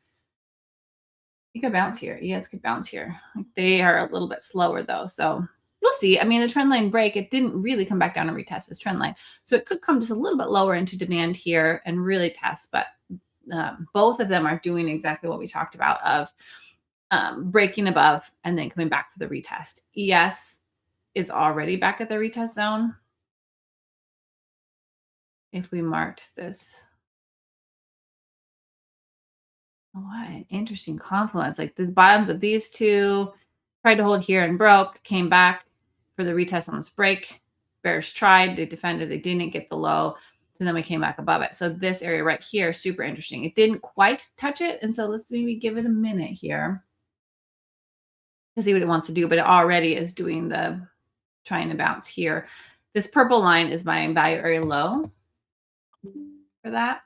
you could bounce here. Yes, could bounce here. Like they are a little bit slower though. So we'll see. I mean, the trend line break, it didn't really come back down and retest this trend line. So it could come just a little bit lower into demand here and really test. But both of them are doing exactly what we talked about of breaking above and then coming back for the retest. ES is already back at the retest zone. If we marked this. What an interesting confluence. Like the bottoms of these two tried to hold here and broke, came back for the retest on this break. Bears tried, they defended, they didn't get the low. So then we came back above it. So this area right here, super interesting. It didn't quite touch it. And so let's maybe give it a minute here to see what it wants to do. But it already is doing the trying to bounce here. This purple line is my value area low for that.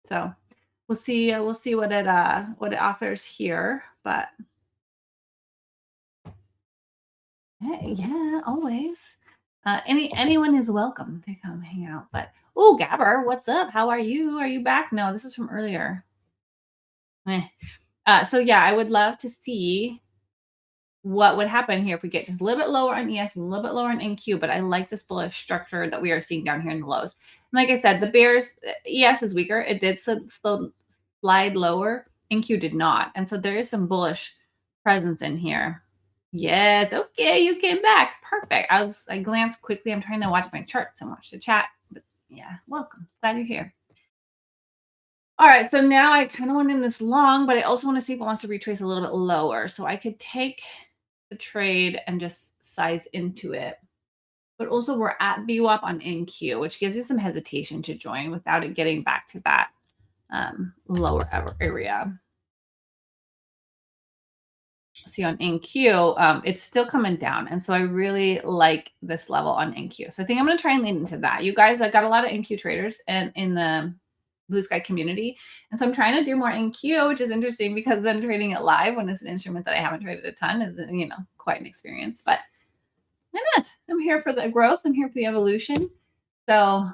So we'll see what it offers here, but hey, yeah, always. Anyone is welcome to come hang out. But oh, Gabber, what's up? How are you? Are you back? No, this is from earlier. So yeah, I would love to see what would happen here if we get just a little bit lower on ES and a little bit lower on NQ, but I like this bullish structure that we are seeing down here in the lows. And like I said, the bears, ES is weaker. It did slide lower. NQ did not. And so there is some bullish presence in here. Yes. Okay. You came back. Perfect. I glanced quickly. I'm trying to watch my charts and watch the chat, but yeah, welcome. Glad you're here. All right, so now I kind of went in this long, but I also want to see if it wants to retrace a little bit lower. So I could take the trade and just size into it. But also we're at VWAP on NQ, which gives you some hesitation to join without it getting back to that lower area. See on NQ, it's still coming down. And so I really like this level on NQ. So I think I'm going to try and lean into that. You guys, I got a lot of NQ traders and in the BluSky community. And so I'm trying to do more NQ, which is interesting because then trading it live when it's an instrument that I haven't traded a ton is, quite an experience. But why not? I'm here for the growth. I'm here for the evolution. So,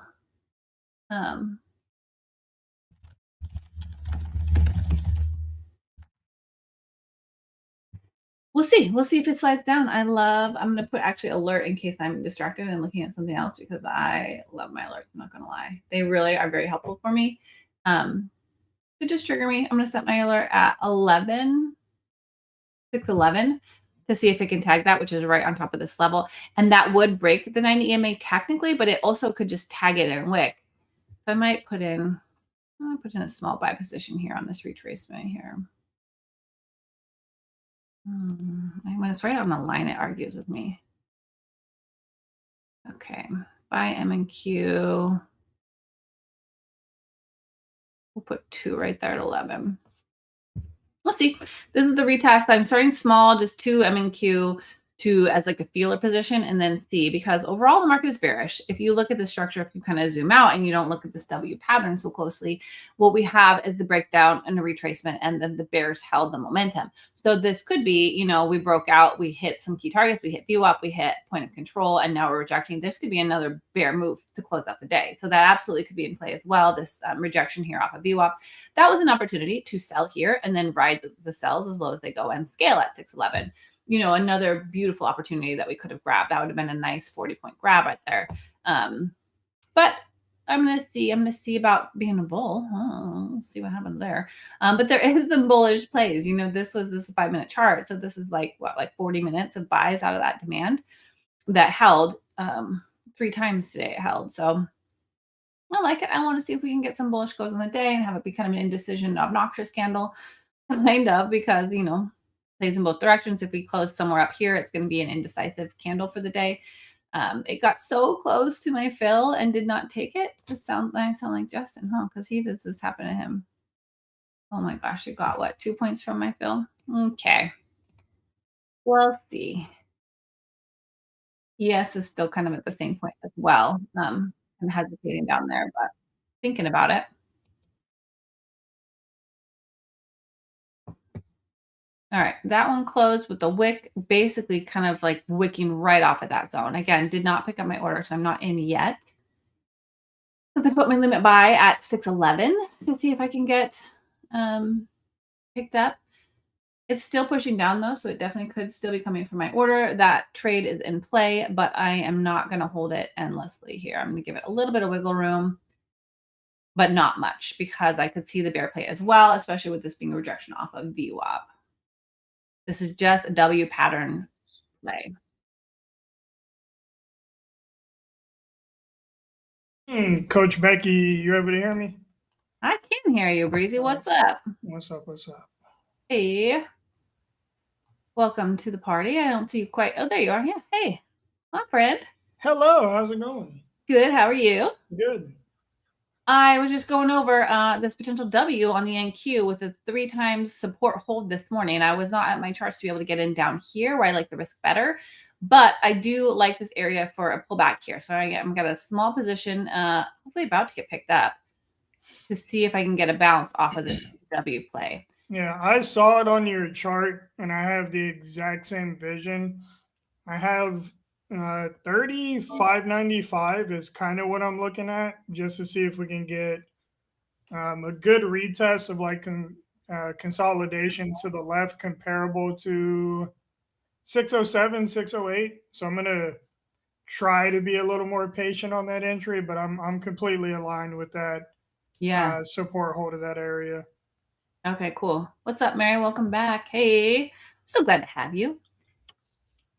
we'll see. We'll see if it slides down. I'm going to put actually alert in case I'm distracted and looking at something else because I love my alerts. I'm not going to lie. They really are very helpful for me. To just trigger me, I'm going to set my alert at 611 to see if it can tag that, which is right on top of this level. And that would break the 90 EMA technically, but it also could just tag it in wick. So I might put in a small buy position here on this retracement here. When it's right on the line, it argues with me. Okay, buy M and Q. We'll put 2 right there at 11. We'll see. This is the retest. I'm starting small, just 2 M and Q as like a feeler position and then see, because overall the market is bearish. If you look at the structure, if you kind of zoom out and you don't look at this W pattern so closely, what we have is the breakdown and a retracement, and then the bears held the momentum. So this could be, we broke out, we hit some key targets, we hit VWAP, we hit point of control, and now we're rejecting. This could be another bear move to close out the day. So that absolutely could be in play as well. This rejection here off of VWAP, that was an opportunity to sell here and then ride the sells as low as they go and scale at 611. Another beautiful opportunity that we could have grabbed. That would have been a nice 40-point grab right there. But I'm going to see about being a bull. We'll see what happens there. But there is some bullish plays. This was this 5-minute chart. So this is like 40 minutes of buys out of that demand that held 3 times today. It held. So I like it. I want to see if we can get some bullish goes on the day and have it be kind of an indecision, obnoxious candle, kind of, because, plays in both directions. If we close somewhere up here, it's going to be an indecisive candle for the day. It got so close to my fill and did not take it. I sound like Justin, huh? Because this happened to him. Oh my gosh, it got 2 points from my fill? Okay. We'll see. Yes, is still kind of at the same point as well. I'm hesitating down there, but thinking about it. All right, that one closed with the wick, basically kind of like wicking right off of that zone. Again, did not pick up my order, so I'm not in yet. So I put my limit buy at 611 to see if I can get picked up. It's still pushing down though, so it definitely could still be coming from my order. That trade is in play, but I am not going to hold it endlessly here. I'm going to give it a little bit of wiggle room, but not much, because I could see the bear play as well, especially with this being a rejection off of VWAP. This is just a W pattern play. Coach Becky, you able to hear me? I can hear you, Breezy. What's up? What's up? Hey. Welcome to the party. I don't see you quite. Oh, there you are. Yeah. Hey, my friend. Hello, how's it going? Good. How are you? Good. I was just going over this potential W on the NQ with a 3 times support hold this morning. I was not at my charts to be able to get in down here where I like the risk better, but I do like this area for a pullback here. So I'm got a small position, hopefully about to get picked up to see if I can get a bounce off of this W play. Yeah, I saw it on your chart and I have the exact same vision. I have 35.95 is kind of what I'm looking at, just to see if we can get a good retest of like consolidation to the left comparable to 607, 608. So I'm going to try to be a little more patient on that entry, but I'm completely aligned with that support hold of that area. Okay, cool. What's up, Mary? Welcome back. Hey, I'm so glad to have you.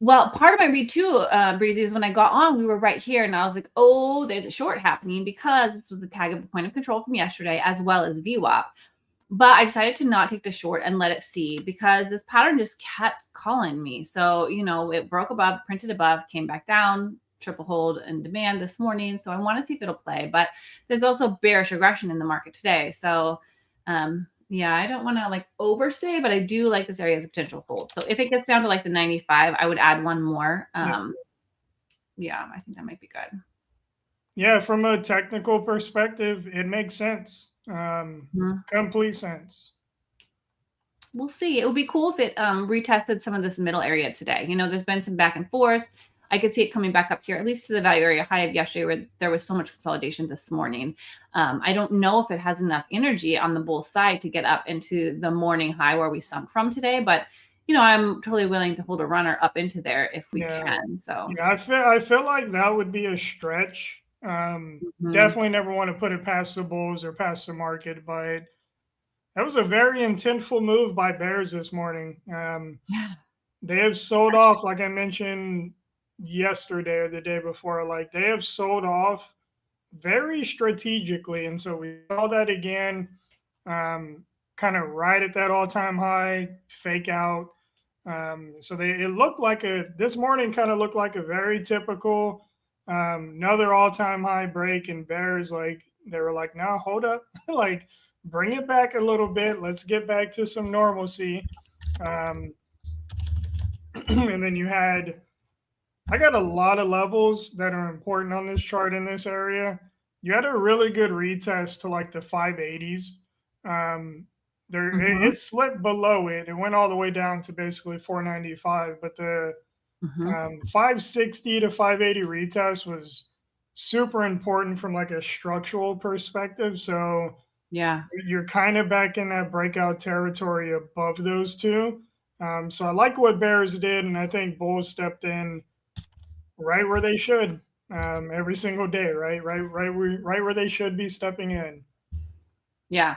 Well, part of my read too, Breezy, is when I got on, we were right here, and I was like, oh, there's a short happening because this was the tag of the point of control from yesterday, as well as VWAP. But I decided to not take the short and let it see because this pattern just kept calling me. So, it broke above, printed above, came back down, triple hold and demand this morning. So I want to see if it'll play. But there's also bearish aggression in the market today. So, yeah, I don't want to like overstay, but I do like this area as a potential hold. So if it gets down to like the 95, I would add one more. Yeah, I think that might be good. Yeah, from a technical perspective, it makes sense. Complete sense. We'll see. It would be cool if it retested some of this middle area today. There's been some back and forth. I could see it coming back up here, at least to the value area high of yesterday, where there was so much consolidation this morning. I don't know if it has enough energy on the bull side to get up into the morning high where we sunk from today, but I'm totally willing to hold a runner up into there if we can. So yeah, I feel like that would be a stretch. Definitely never want to put it past the bulls or past the market, but that was a very intentful move by bears this morning. They have sold off, like I mentioned yesterday or the day before, like they have sold off very strategically. And so we saw that again, kind of right at that all-time high, fake out. So it looked like this morning kind of looked like a very typical, another all-time high break, and bears, like, they were like, no, hold up, like, bring it back a little bit. Let's get back to some normalcy. And then I got a lot of levels that are important on this chart in this area. You had a really good retest to like the 580s. It slipped below it. It went all the way down to basically 495, but the 560 to 580 retest was super important from like a structural perspective. So yeah, you're kind of back in that breakout territory above those two. So I like what bears did, and I think bulls stepped in right where they should, every single day, right where they should be stepping in. Yeah,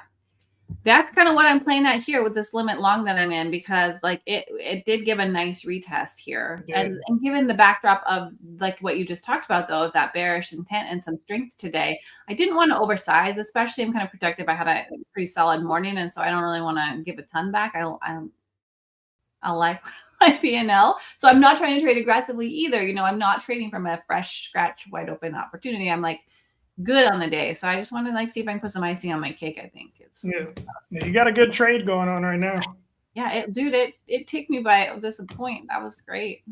that's kind of what I'm playing at here with this limit long that I'm in, because like it did give a nice retest here, and given the backdrop of like what you just talked about, though, of that bearish intent and some strength today, I didn't want to oversize, especially I'm kind of protective. I had a pretty solid morning, and so I don't really want to give a ton back. I like my P&L, so I'm not trying to trade aggressively either. I'm not trading from a fresh scratch wide open opportunity. I'm like good on the day, so I just want to like see if I can put some icing on my cake. I think it's you got a good trade going on right now. Yeah, it took me by this point. That was great.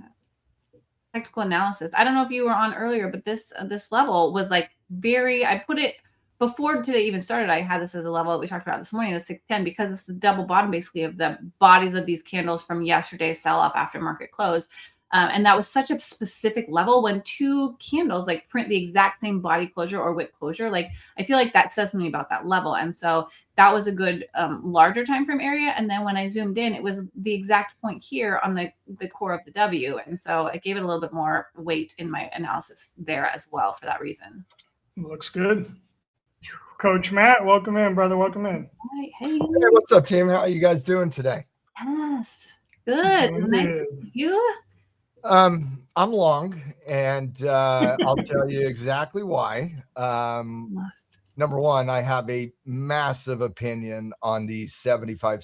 Technical analysis. I don't know if you were on earlier, but this level was like I put it before today even started. I had this as a level that we talked about this morning, the 610, because it's the double bottom basically of the bodies of these candles from yesterday's sell-off after market close. And that was such a specific level. When two candles like print the exact same body closure or wick closure, like I feel like that says something about that level. And so that was a good larger time frame area. And then when I zoomed in, it was the exact point here on the core of the W. And so I gave it a little bit more weight in my analysis there as well for that reason. Looks good. Coach Matt, welcome in, brother. Welcome in. Right. Hey, what's up, team? How are you guys doing today? Yes, good. Nice to meet you. I'm long, and I'll tell you exactly why. number one, I have a massive opinion on the 75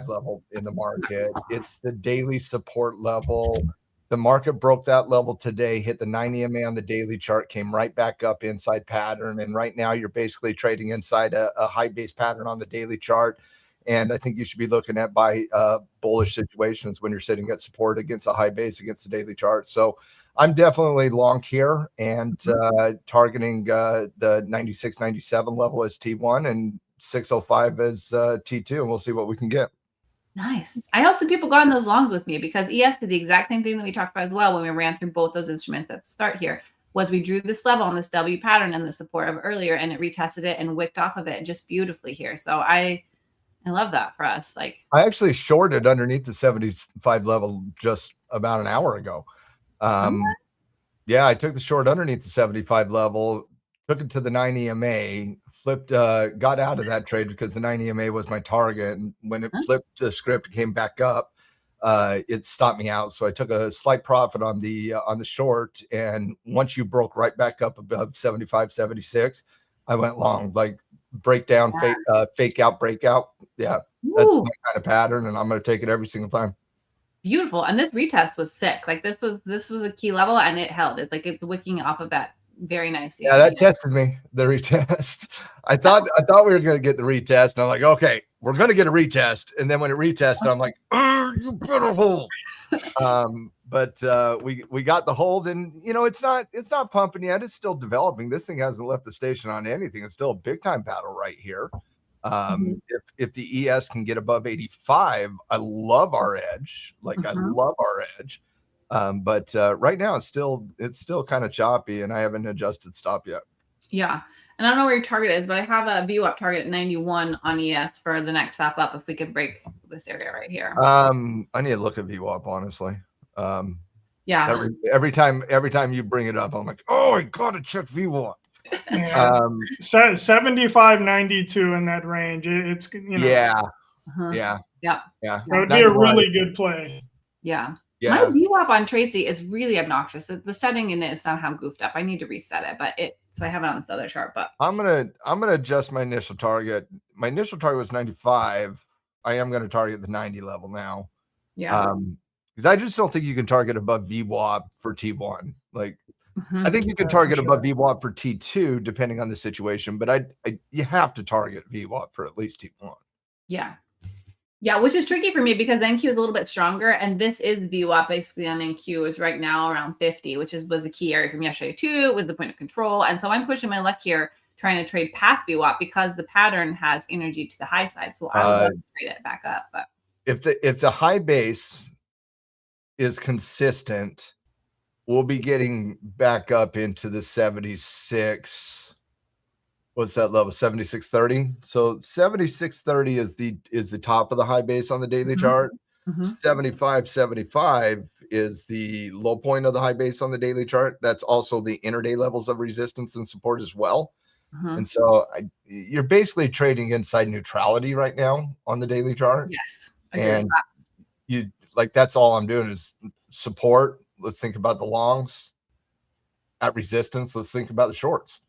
level in the market. It's the daily support level. The market broke that level today, hit the 90 MA on the daily chart, came right back up inside pattern. And right now you're basically trading inside a high base pattern on the daily chart. And I think you should be looking at buy bullish situations when you're sitting at support against a high base against the daily chart. So I'm definitely long here and targeting the 96, 97 level as T1 and 605 as T2. And we'll see what we can get. Nice. I hope some people got in those longs with me, because ES did the exact same thing that we talked about as well when we ran through both those instruments at the start here. Was we drew this level on this W pattern and the support of earlier, and it retested it and wicked off of it just beautifully here. So I love that for us. Like, I actually shorted underneath the 75 level just about an hour ago. Yeah, I took the short underneath the 75 level, took it to the 90 MA, flipped, got out of that trade because the 90 MA was my target. And when it flipped the script, came back up, it stopped me out. So I took a slight profit on the short. And once you broke right back up above 75, 76, I went long, like breakdown, fake out, breakout. Yeah, that's my kind of pattern. And I'm going to take it every single time. Beautiful. And this retest was sick. Like this was a key level, and it held. It's like it's wicking off of that very nicely. Yeah, that tested me, the retest. I thought we were going to get the retest, and I'm like, okay, we're going to get a retest. And then when it retested, I'm like, you better hold. But we got the hold, and it's not pumping yet. It's still developing. This thing hasn't left the station on anything. It's still a big time battle right here. If the ES can get above 85, I love our edge. I love our edge. But right now it's still kind of choppy, and I haven't adjusted stop yet. Yeah. And I don't know where your target is, but I have a VWAP target at 91 on ES for the next stop up if we could break this area right here. I need to look at VWAP, honestly. Yeah. Every time you bring it up, I'm like, oh, I gotta check VWAP. 75-92 in that range. It's yeah. That would be a really good play. Yeah. My VWAP on Tradesy is really obnoxious. The setting in it is somehow goofed up. I need to reset it, so I have it on this other chart. But I'm gonna adjust my initial target. My initial target was 95. I am gonna target the 90 level now. Yeah. Because I just don't think you can target above VWAP for T1. I think you can target above VWAP for T2 depending on the situation, but you have to target VWAP for at least T1. Yeah, which is tricky for me because NQ is a little bit stronger, and this is VWAP basically on NQ is right now around 50, which was the key area from yesterday too. It was the point of control, and so I'm pushing my luck here trying to trade past VWAP because the pattern has energy to the high side, so I would love to trade it back up. But if the high base is consistent, we'll be getting back up into the 76. What's that level? 7630. So 7630 is the top of the high base on the daily chart. 7575 is the low point of the high base on the daily chart. That's also the intraday levels of resistance and support as well. And so you're basically trading inside neutrality right now on the daily chart. Yes. And that's all I'm doing is support. Let's think about the longs. At resistance, let's think about the shorts.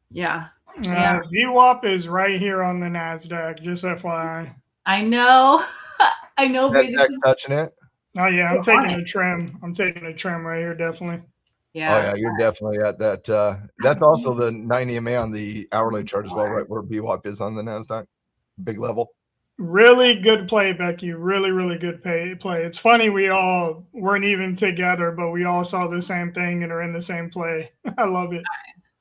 Yeah. VWAP is right here on the NASDAQ, just FYI. I know. I know. NASDAQ touching it. Oh, yeah. I'm taking a trim. I'm taking a trim right here, definitely. Yeah. Oh, yeah. You're definitely at that. That's also the 90 MA on the hourly chart as well, right? Where VWAP is on the NASDAQ. Big level. Really good play, Becky. Really, really good play. It's funny we all weren't even together, but we all saw the same thing and are in the same play. I love it.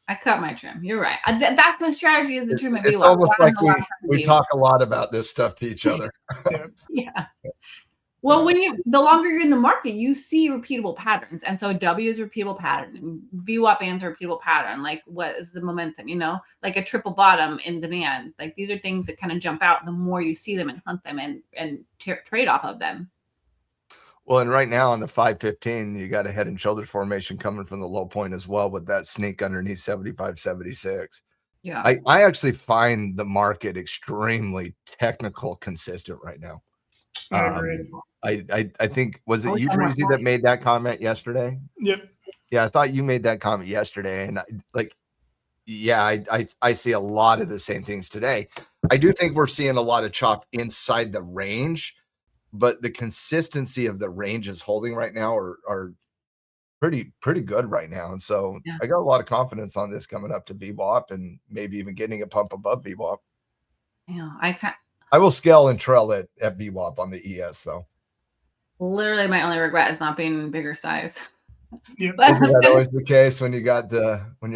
I cut my trim. You're right. That's my strategy is the trim of VWAP. It's almost like we talk a lot about this stuff to each other. Yeah. Well, the longer you're in the market, you see repeatable patterns. And so W is a repeatable pattern and VWAP bands are a repeatable pattern. Like what is the momentum, like a triple bottom in demand. Like these are things that kind of jump out the more you see them and hunt them and trade off of them. Well, and right now on the 515, you got a head and shoulders formation coming from the low point as well with that sneak underneath 75, 76. Yeah. I actually find the market extremely technical consistent right now. I agree. I think, was it you, Breezy, that made that comment yesterday? Yep. Yeah, I thought you made that comment yesterday. And Yeah, I see a lot of the same things today. I do think we're seeing a lot of chop inside the range, but the consistency of the ranges holding right now are pretty good right now. And so Yeah. I got a lot of confidence on this coming up to VWAP and maybe even getting a pump above VWAP. Yeah, I will scale and trail it at VWAP on the ES though. literally my only regret is not being bigger size. Yep. But Isn't that always the case when you're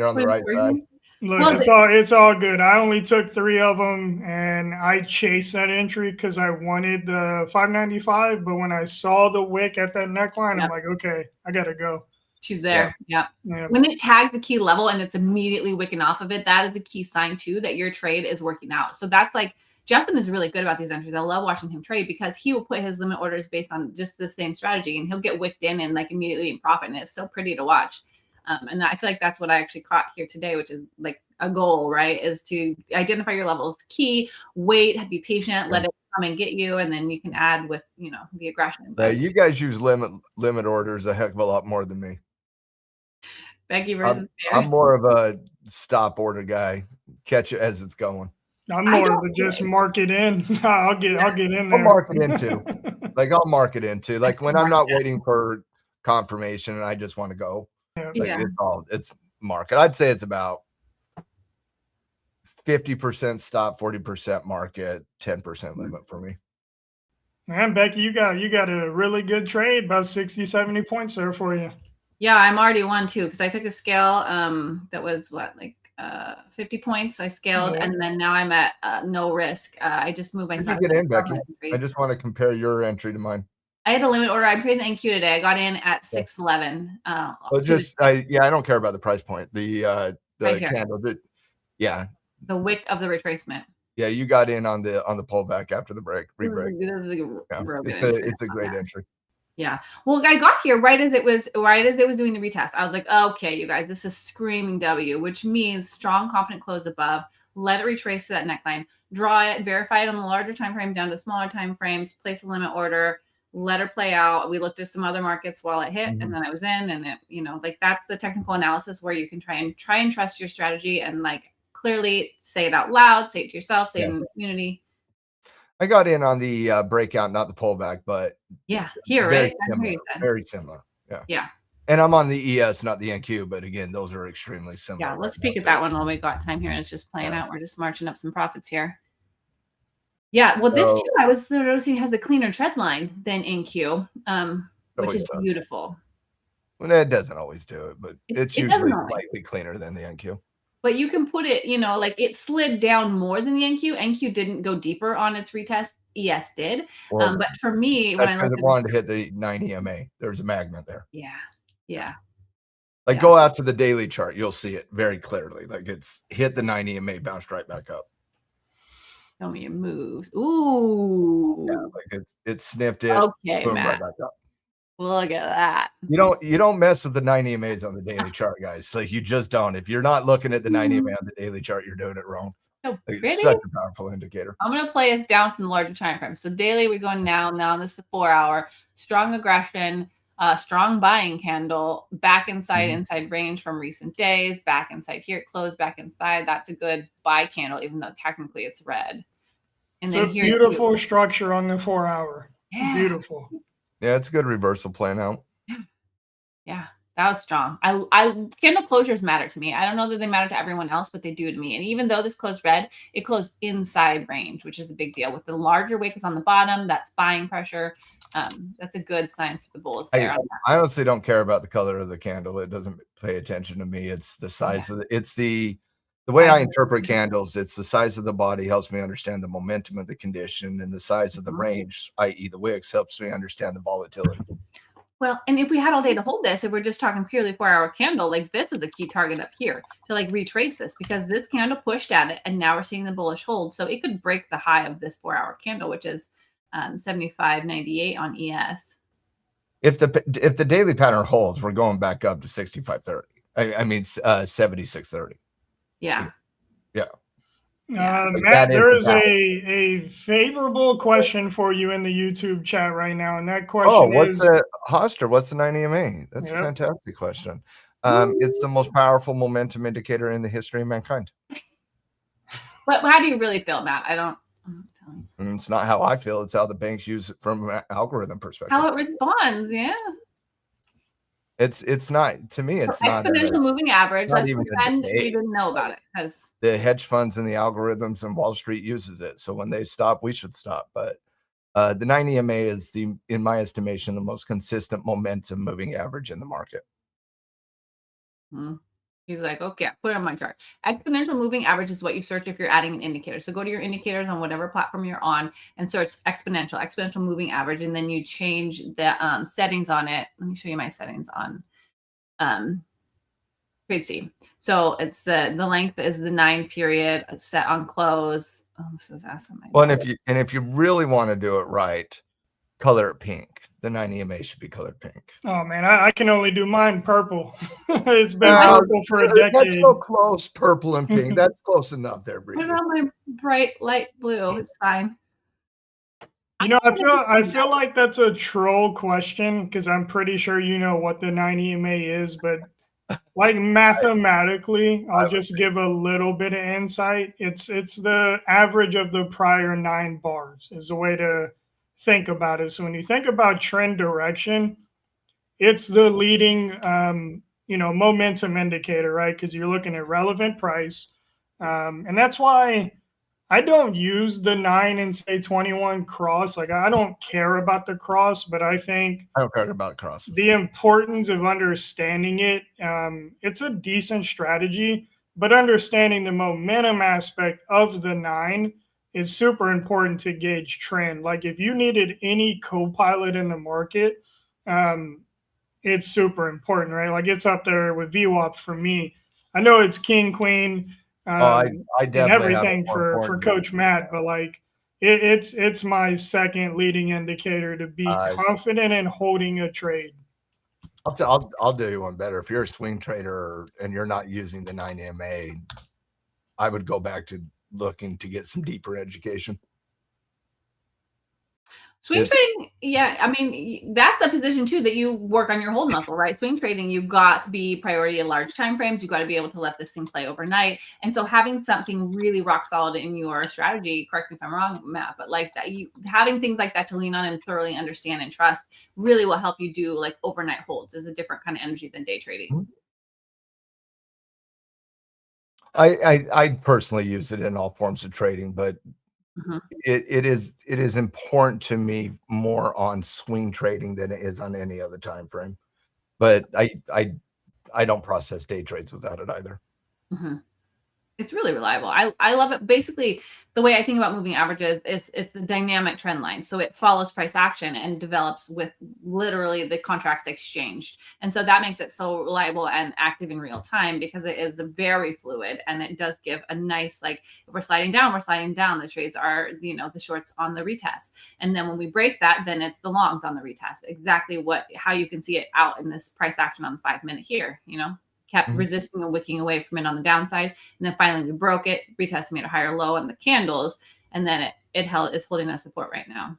on the right side? Look, Well, it's all good. I only took 3 of them, and I chased that entry because I wanted the 595. But when I saw the wick at that neckline, I'm like, okay, I gotta go. She's there. Yeah. Yeah. When it tags the key level and it's immediately wicking off of it, that is a key sign too that your trade is working out. So that's like Justin is really good about these entries. I love watching him trade because he will put his limit orders based on just the same strategy, and he'll get wicked in and like immediately in profit. And it's so pretty to watch. And I feel like that's what I actually caught here today, which is like a goal, right? Is to identify your levels key, wait, be patient, let it come and get you, and then you can add with, you know, the aggression. But you guys use limit orders a heck of a lot more than me. Becky versus I'm more of a stop order guy. Catch it as it's going. I'm more of a just mark it in. I'll get in there. I'll mark it into. I'll mark it into. Like when I'm not waiting for confirmation and I just want to go. Yeah. It's market. I'd say it's about 50% stop, 40% market, 10% limit for me. Man, Becky, you got a really good trade, about 60, 70 points there for you. Yeah, I'm already 1-2 because I took a scale that was 50 points. I scaled, and then now I'm at no risk. I just moved myself. Did you get in, Becky? I just want to compare your entry to mine. I had a limit order. I'm trading the NQ today. I got in at 611. I don't care about the price point. The candle. The wick of the retracement. Yeah, you got in on the pullback after the break. Re-break. It's a great entry. Yeah. Well, I got here right as it was doing the retest. I was like, okay, you guys, this is screaming W, which means strong, confident close above. Let it retrace to that neckline. Draw it, verify it on the larger time frame down to smaller time frames, place a limit order, let her play out. We looked at some other markets while it hit, and then I was in, and it, you know, like that's the technical analysis where you can try and trust your strategy and like clearly say it out loud, say it to yourself, say it in the community. I got in on the breakout, not the pullback, but very similar. Yeah. And I'm on the ES, not the NQ, but again, those are extremely similar. Yeah, let's peek at that one while we got time here, and it's just playing out. We're just marching up some profits here. Yeah, well, this too, I was noticing has a cleaner trend line than NQ, which is beautiful. Well, it doesn't always do it, but it's usually slightly cleaner than the NQ. But you can put it, you know, like it slid down more than the NQ. NQ didn't go deeper on its retest. ES did. Well, but for me, when I wanted to hit the 9 EMA, there's a magnet there. Yeah. Go out to the daily chart. You'll see it very clearly. Like it's hit the 9 EMA, bounced right back up. Tell me it moves. Ooh. Yeah, like it sniffed it. Okay, boom, Matt. right back up. Look at that. You don't mess with the 9 EMAs on the daily chart, guys. Like you just don't. If you're not looking at the 9 EMA on the daily chart, you're doing it wrong. So it's such a powerful indicator. I'm gonna play it down from the larger time frame. So daily, we're going now. Now this is 4 hour. Strong aggression, strong buying candle, back inside range from recent days, back inside here, close back inside. That's a good buy candle, even though technically it's red. And it's then a beautiful structure on the 4 hour. Yeah. Beautiful. Yeah, it's a good reversal plan out. Yeah, that was strong. I candle closures matter to me. I don't know that they matter to everyone else, but they do to me. And even though this closed red, it closed inside range, which is a big deal. With the larger wick is on the bottom, that's buying pressure. That's a good sign for the bulls there. I honestly don't care about the color of the candle. It doesn't pay attention to me. It's the size of the way I interpret candles. It's the size of the body helps me understand the momentum of the condition, and the size of the range, i.e. the wicks, helps me understand the volatility. Well, and if we had all day to hold this, if we're just talking purely 4 hour candle, like this is a key target up here to like retrace this, because this candle pushed at it and now we're seeing the bullish hold. So it could break the high of this 4 hour candle, which is 75.98 on ES. If the daily pattern holds, we're going back up to 65.30. I mean 76.30. Yeah. Matt, there is a favorable question for you in the YouTube chat right now, and that question what's the Hoster? What's the 9 EMA? That's a fantastic question. It's the most powerful momentum indicator in the history of mankind. But how do you really feel, Matt? I don't. And it's not how I feel. It's how the banks use it from an algorithm perspective. How it responds, yeah. It's not, to me, it's not exponential moving average. not Let's even a pretend you debate. didn't know about it, because The hedge funds and the algorithms and Wall Street uses it. So when they stop, we should stop. But the 9 EMA is in my estimation, the most consistent momentum moving average in the market. he's like, okay, put it on my chart. Exponential moving average is what you search if you're adding an indicator. So go to your indicators on whatever platform you're on and search exponential moving average, and then you change the settings on it. Let me show you my settings on Breezy. So it's the length is the 9 period set on close. Oh, this is awesome. Well, and if you really want to do it right, color it pink. The 9 EMA should be colored pink. Oh man, I can only do mine purple. It's been purple for a decade. That's so close, purple and pink. That's close enough there, What Breezy. about my bright light blue? It's fine. You know, I feel like that's a troll question, because I'm pretty sure you know what the 9 EMA is, but like mathematically, I'll just give a little bit of insight. It's the average of the prior 9 bars is the way to think about it. So when you think about trend direction, it's the leading momentum indicator, right? Because you're looking at relevant price, and that's why I don't use the 9 and say 21 cross. Like, I don't care about the cross, but I think I don't care about crosses. the importance of understanding it, it's a decent strategy, but understanding the momentum aspect of the 9 is super important to gauge trend. Like, if you needed any co-pilot in the market, it's super important, right? Like, it's up there with VWAP for me. I know it's king, queen, I and definitely everything for Coach Matt, but like it's my second leading indicator to be confident in holding a trade. I'll do you one better. If you're a swing trader and you're not using the 9 EMA, I would go back to looking to get some deeper education. Swing trading, yeah, I mean, that's a position too that you work on your hold muscle, right? Swing trading, you've got to be priority at large time frames. You've got to be able to let this thing play overnight. And so having something really rock solid in your strategy, correct me if I'm wrong, Matt, but like that, you having things like that to lean on and thoroughly understand and trust really will help you do like overnight holds. Is a different kind of energy than day trading. I personally use it in all forms of trading, but it is important to me more on swing trading than it is on any other time frame. But I don't process day trades without it either. It's really reliable. I love it. Basically, the way I think about moving averages is it's a dynamic trend line. So it follows price action and develops with literally the contracts exchanged. And so that makes it so reliable and active in real time, because it is very fluid, and it does give a nice, like, if we're sliding down, we're sliding down. The trades are, the shorts on the retest. And then when we break that, then it's the longs on the retest. Exactly how you can see it out in this price action on the 5-minute here, kept resisting and wicking away from it on the downside. And then finally we broke it, retesting made a higher low on the candles. And then it's holding that support right now.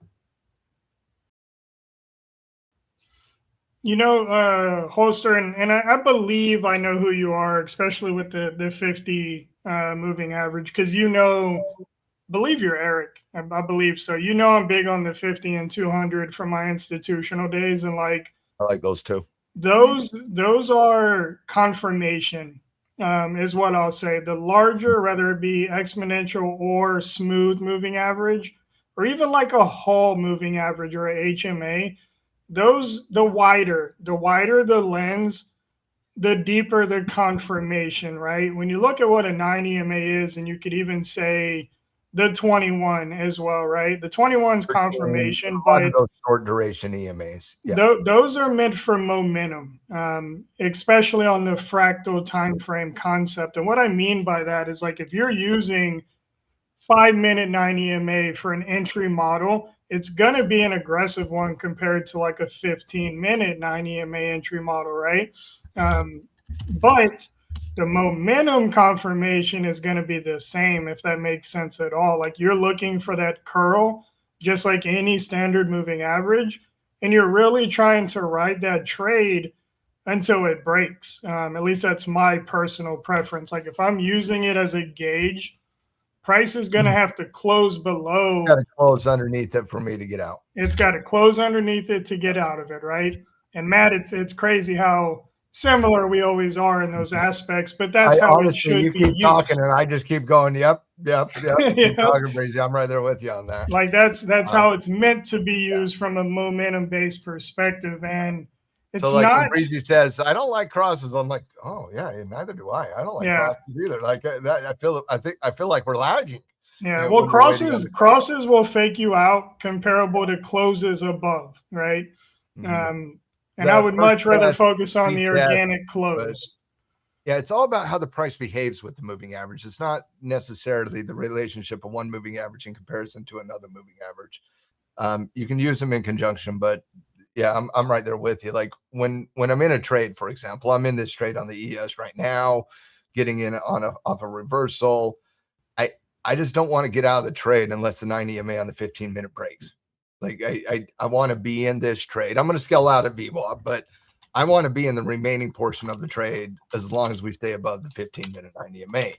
Holster, and I believe I know who you are, especially with the 50 moving average, because believe you're Eric. I believe so. I'm big on the 50 and 200 from my institutional days, and I like those too. Those are confirmation, is what I'll say. The larger, whether it be exponential or smooth moving average, or even like a Hall moving average or a HMA, the wider the lens, the deeper the confirmation, right? When you look at what a 9 EMA is, and you could even say the 21 as well, right? The 21's confirmation, but those short duration EMAs, those are meant for momentum, especially on the fractal time frame concept. And what I mean by that is, like, if you're using 5-minute 9 EMA for an entry model, it's going to be an aggressive one compared to like a 15-minute 9 EMA entry model, right? But the momentum confirmation is going to be the same, if that makes sense at all. Like, you're looking for that curl, just like any standard moving average, and you're really trying to ride that trade until it breaks. At least that's my personal preference. Like if I'm using it as a gauge, price is going to have to close below. Got to close underneath it for me to get out. It's got to close underneath it to get out of it, right? And Matt, it's crazy how similar we always are in those aspects, but that's how honestly, it should you be keep used. talking and I just keep going, yep. Yep. Keep talking, Breezy. I'm right there with you on that. Like that's how it's meant to be used from a momentum-based perspective. And it's so like not, when Breezy says, I don't like crosses, I'm like, oh yeah, neither do I. I don't like crosses either. Like that, I feel like we're lagging. Yeah, well, crosses will fake you out comparable to closes above, right? And I would much rather focus on the organic close. Yeah, it's all about how the price behaves with the moving average. It's not necessarily the relationship of one moving average in comparison to another moving average. You can use them in conjunction, but yeah, I'm right there with you. Like when I'm in a trade, for example, I'm in this trade on the ES right now, getting in off a reversal. I just don't want to get out of the trade unless the 9 EMA on the 15-minute breaks. Like I want to be in this trade. I'm going to scale out at VWAP, but I want to be in the remaining portion of the trade as long as we stay above the 15-minute 9 EMA,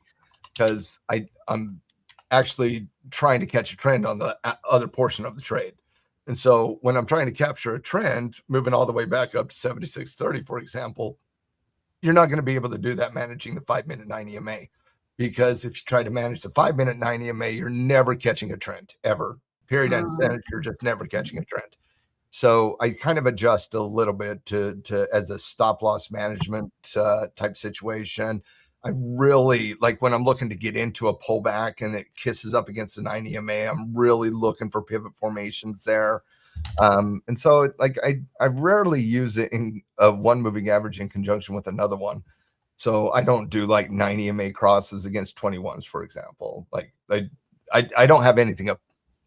because I'm actually trying to catch a trend on the other portion of the trade. And so when I'm trying to capture a trend, moving all the way back up to 76.30, for example, you're not going to be able to do that managing the 5-minute 9 EMA. Because if you try to manage the 5-minute 9 EMA, you're never catching a trend ever. Period. End sentence. You're just never catching a trend. So I kind of adjust a little bit to as a stop loss management type situation. I really like when I'm looking to get into a pullback and it kisses up against the 9 EMA. I'm really looking for pivot formations there. And so like I rarely use it in one moving average in conjunction with another one. So I don't do like 9 EMA crosses against 21s, for example. Like I don't have anything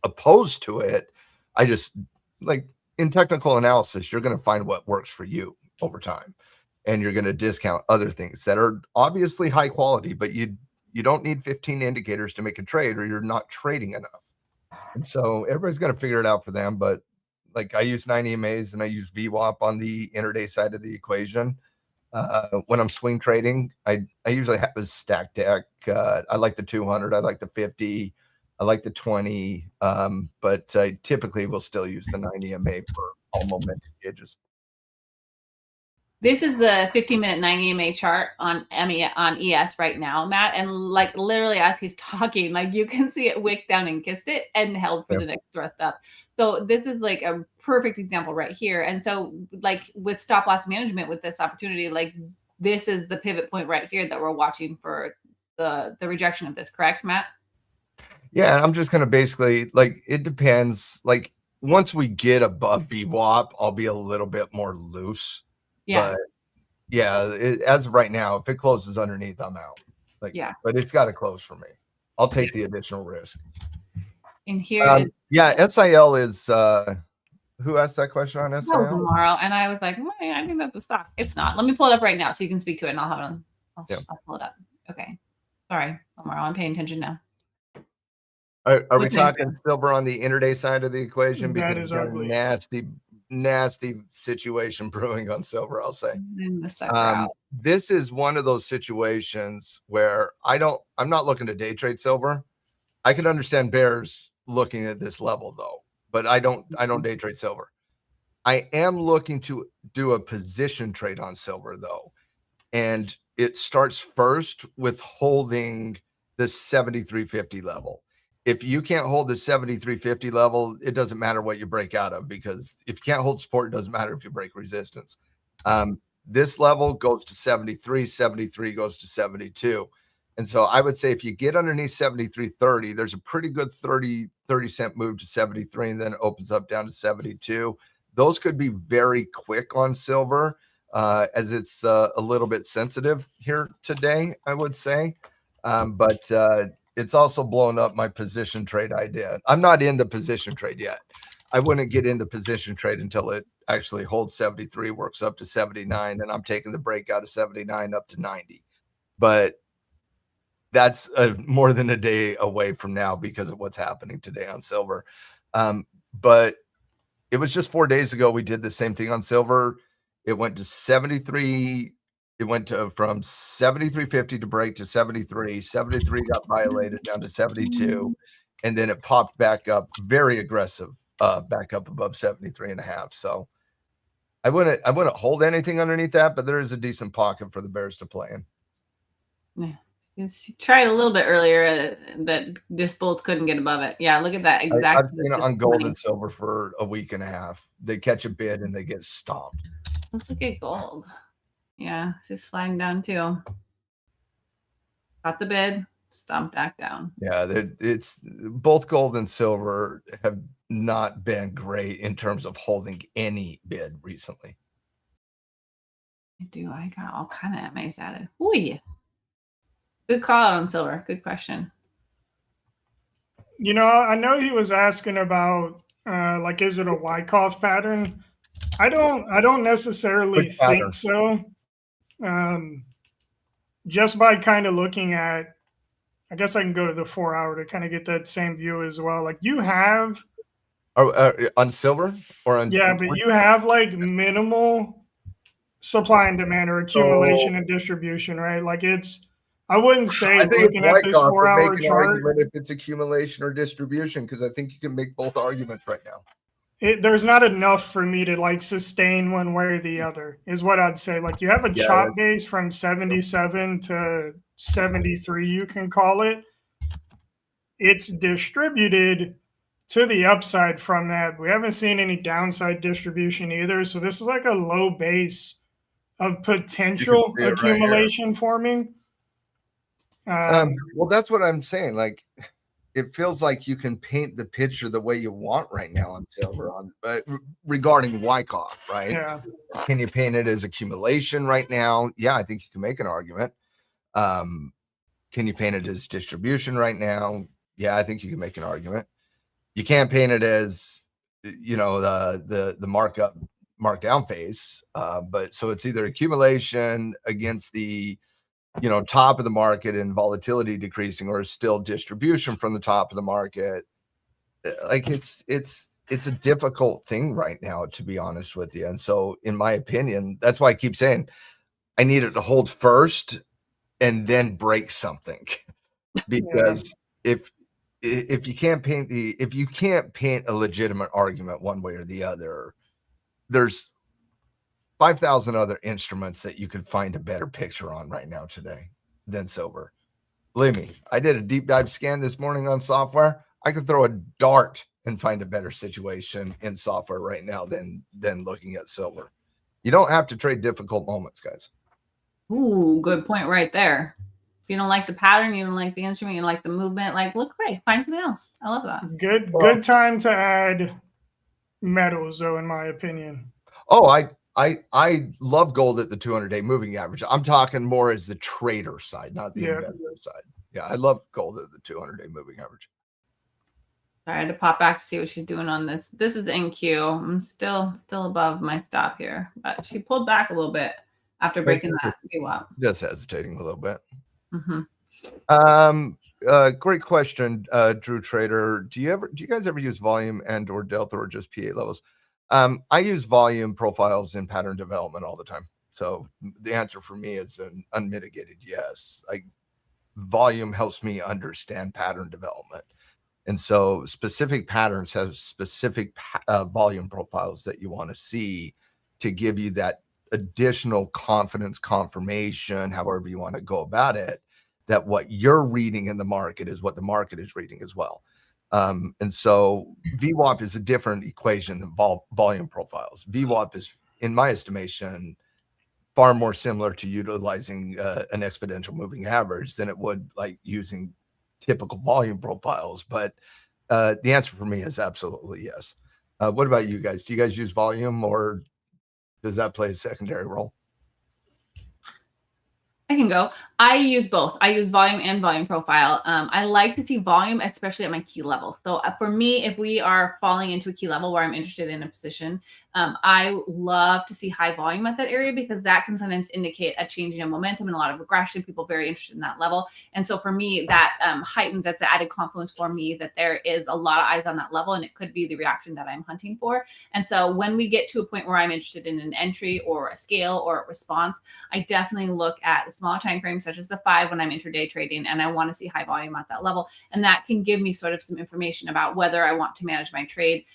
opposed to it. I just like in technical analysis, you're going to find what works for you over time, and you're going to discount other things that are obviously high quality, but you don't need 15 indicators to make a trade, or you're not trading enough. And so everybody's going to figure it out for them. But like I use 9 EMAs and I use VWAP on the intraday side of the equation. When I'm swing trading, I usually have a stack deck. I like the 200, I like the 50, I like the 20, but I typically will still use the 9 EMA for all momentum gauges. This is the 15-minute 9 EMA chart on ES right now, Matt. And like literally as he's talking, like you can see it wicked down and kissed it and held for the next thrust up. So this is like a perfect example right here. And so like with stop loss management with this opportunity, like this is the pivot point right here that we're watching for the rejection of this, correct, Matt? Yeah, I'm just going to basically like, it depends. Like once we get above VWAP, I'll be a little bit more loose. Yeah. But yeah, as of right now, if it closes underneath, I'm out. Like, yeah, but it's got to close for me. I'll take the additional risk. And here, SIL is who asked that question on SIL? Tomorrow, and I was like, I think that's a stock. It's not. Let me pull it up right now so you can speak to it, and I'll have it on. I'll pull it up. Okay. Sorry, tomorrow. I'm paying attention now. Are we talking silver on the intraday side of the equation? That Because is ugly. Nasty situation brewing on silver, I'll say. The this is one of those situations where I'm not looking to day trade silver. I can understand bears looking at this level though, but I don't day trade silver. I am looking to do a position trade on silver though. And it starts first with holding the 73.50 level. If you can't hold the 73.50 level, it doesn't matter what you break out of, because if you can't hold support, it doesn't matter if you break resistance. This level goes to 73, 73 goes to 72. And so I would say if you get underneath 73.30, there's a pretty good 30 cent move to 73, and then it opens up down to 72. Those could be very quick on silver, as it's a little bit sensitive here today, I would say. But it's also blown up my position trade idea. I'm not in the position trade yet. I wouldn't get into position trade until it actually holds 73, works up to 79, and I'm taking the breakout of 79 up to 90. But that's more than a day away from now because of what's happening today on silver. But it was just 4 days ago we did the same thing on silver. It went to 73. It went from 73.50 to break to 73. 73 got violated down to 72. And then it popped back up, very aggressive, back up above 73.5. So I wouldn't hold anything underneath that, but there is a decent pocket for the Bears to play in. Yeah. She tried a little bit earlier that this Bulls couldn't get above it. Yeah, look at that. Exactly. I've seen it on gold and silver for a week and a half. They catch a bid and they get stomped. Let's look at gold. Yeah, it's just sliding down too. Got the bid, stomped back down. Yeah, it's both gold and silver have not been great in terms of holding any bid recently. I got all kind of MAs added. Ooh, yeah. Good call out on silver. Good question. You know, I know he was asking about like, is it a Wyckoff pattern? I don't necessarily think so. Just by kind of looking at, I guess I can go to the 4 hour to kind of get that same view as well. Like you have on silver or on, yeah, but you have like minimal supply and demand or accumulation and distribution, right? Like I wouldn't say looking at this 4 hour chart if it's accumulation or distribution, because I think you can make both arguments right now. There's not enough for me to like sustain one way or the other is what I'd say. Like you have a chop base from 77 to 73, you can call it. It's distributed to the upside from that. We haven't seen any downside distribution either. So this is like a low base of potential accumulation forming. Well, that's what I'm saying. Like, it feels like you can paint the picture the way you want right now on silver regarding Wyckoff, right? Yeah. Can you paint it as accumulation right now? Yeah, I think you can make an argument. Can you paint it as distribution right now? Yeah, I think you can make an argument. You can't paint it as, you know, the markdown phase. But so it's either accumulation against the, you know, top of the market and volatility decreasing, or still distribution from the top of the market. Like it's a difficult thing right now, to be honest with you. And so in my opinion, that's why I keep saying I need it to hold first and then break something, because if you can't paint a legitimate argument one way or the other, there's 5,000 other instruments that you could find a better picture on right now today than silver. Believe me, I did a deep dive scan this morning on software. I could throw a dart and find a better situation in software right now than looking at silver. You don't have to trade difficult moments, guys. Ooh, good point right there. If you don't like the pattern, you don't like the instrument, you don't like the movement, like look away, find something else. I love that. Good time to add metals, though, in my opinion. Oh, I love gold at the 200-day moving average. I'm talking more as the trader side, not the investor side. Yeah, I love gold at the 200-day moving average. I had to pop back to see what she's doing on this. This is NQ. I'm still above my stop here, but she pulled back a little bit after breaking that VWAP. Just hesitating a little bit. Mm-hmm. Great question, Drew Trader. Do you guys ever use volume and or delta or just P8 levels? I use volume profiles in pattern development all the time. So the answer for me is an unmitigated yes. Like volume helps me understand pattern development. And so specific patterns have specific volume profiles that you want to see to give you that additional confidence confirmation, however you want to go about it, that what you're reading in the market is what the market is reading as well. And so VWAP is a different equation than volume profiles. VWAP is, in my estimation, far more similar to utilizing an exponential moving average than it would like using typical volume profiles. But the answer for me is absolutely yes. What about you guys? Do you guys use volume, or does that play a secondary role? I can go. I use both. I use volume and volume profile. I like to see volume, especially at my key level. So for me, if we are falling into a key level where I'm interested in a position, I love to see high volume at that area because that can sometimes indicate a change in momentum and a lot of aggression. People very interested in that level. And so for me, that heightens, that's an added confluence for me that there is a lot of eyes on that level and it could be the reaction that I'm hunting for. And so when we get to a point where I'm interested in an entry or a scale or a response, I definitely look at the small time frames such as the 5 when I'm intraday trading and I want to see high volume at that level. And that can give me sort of some information about whether I want to manage my trade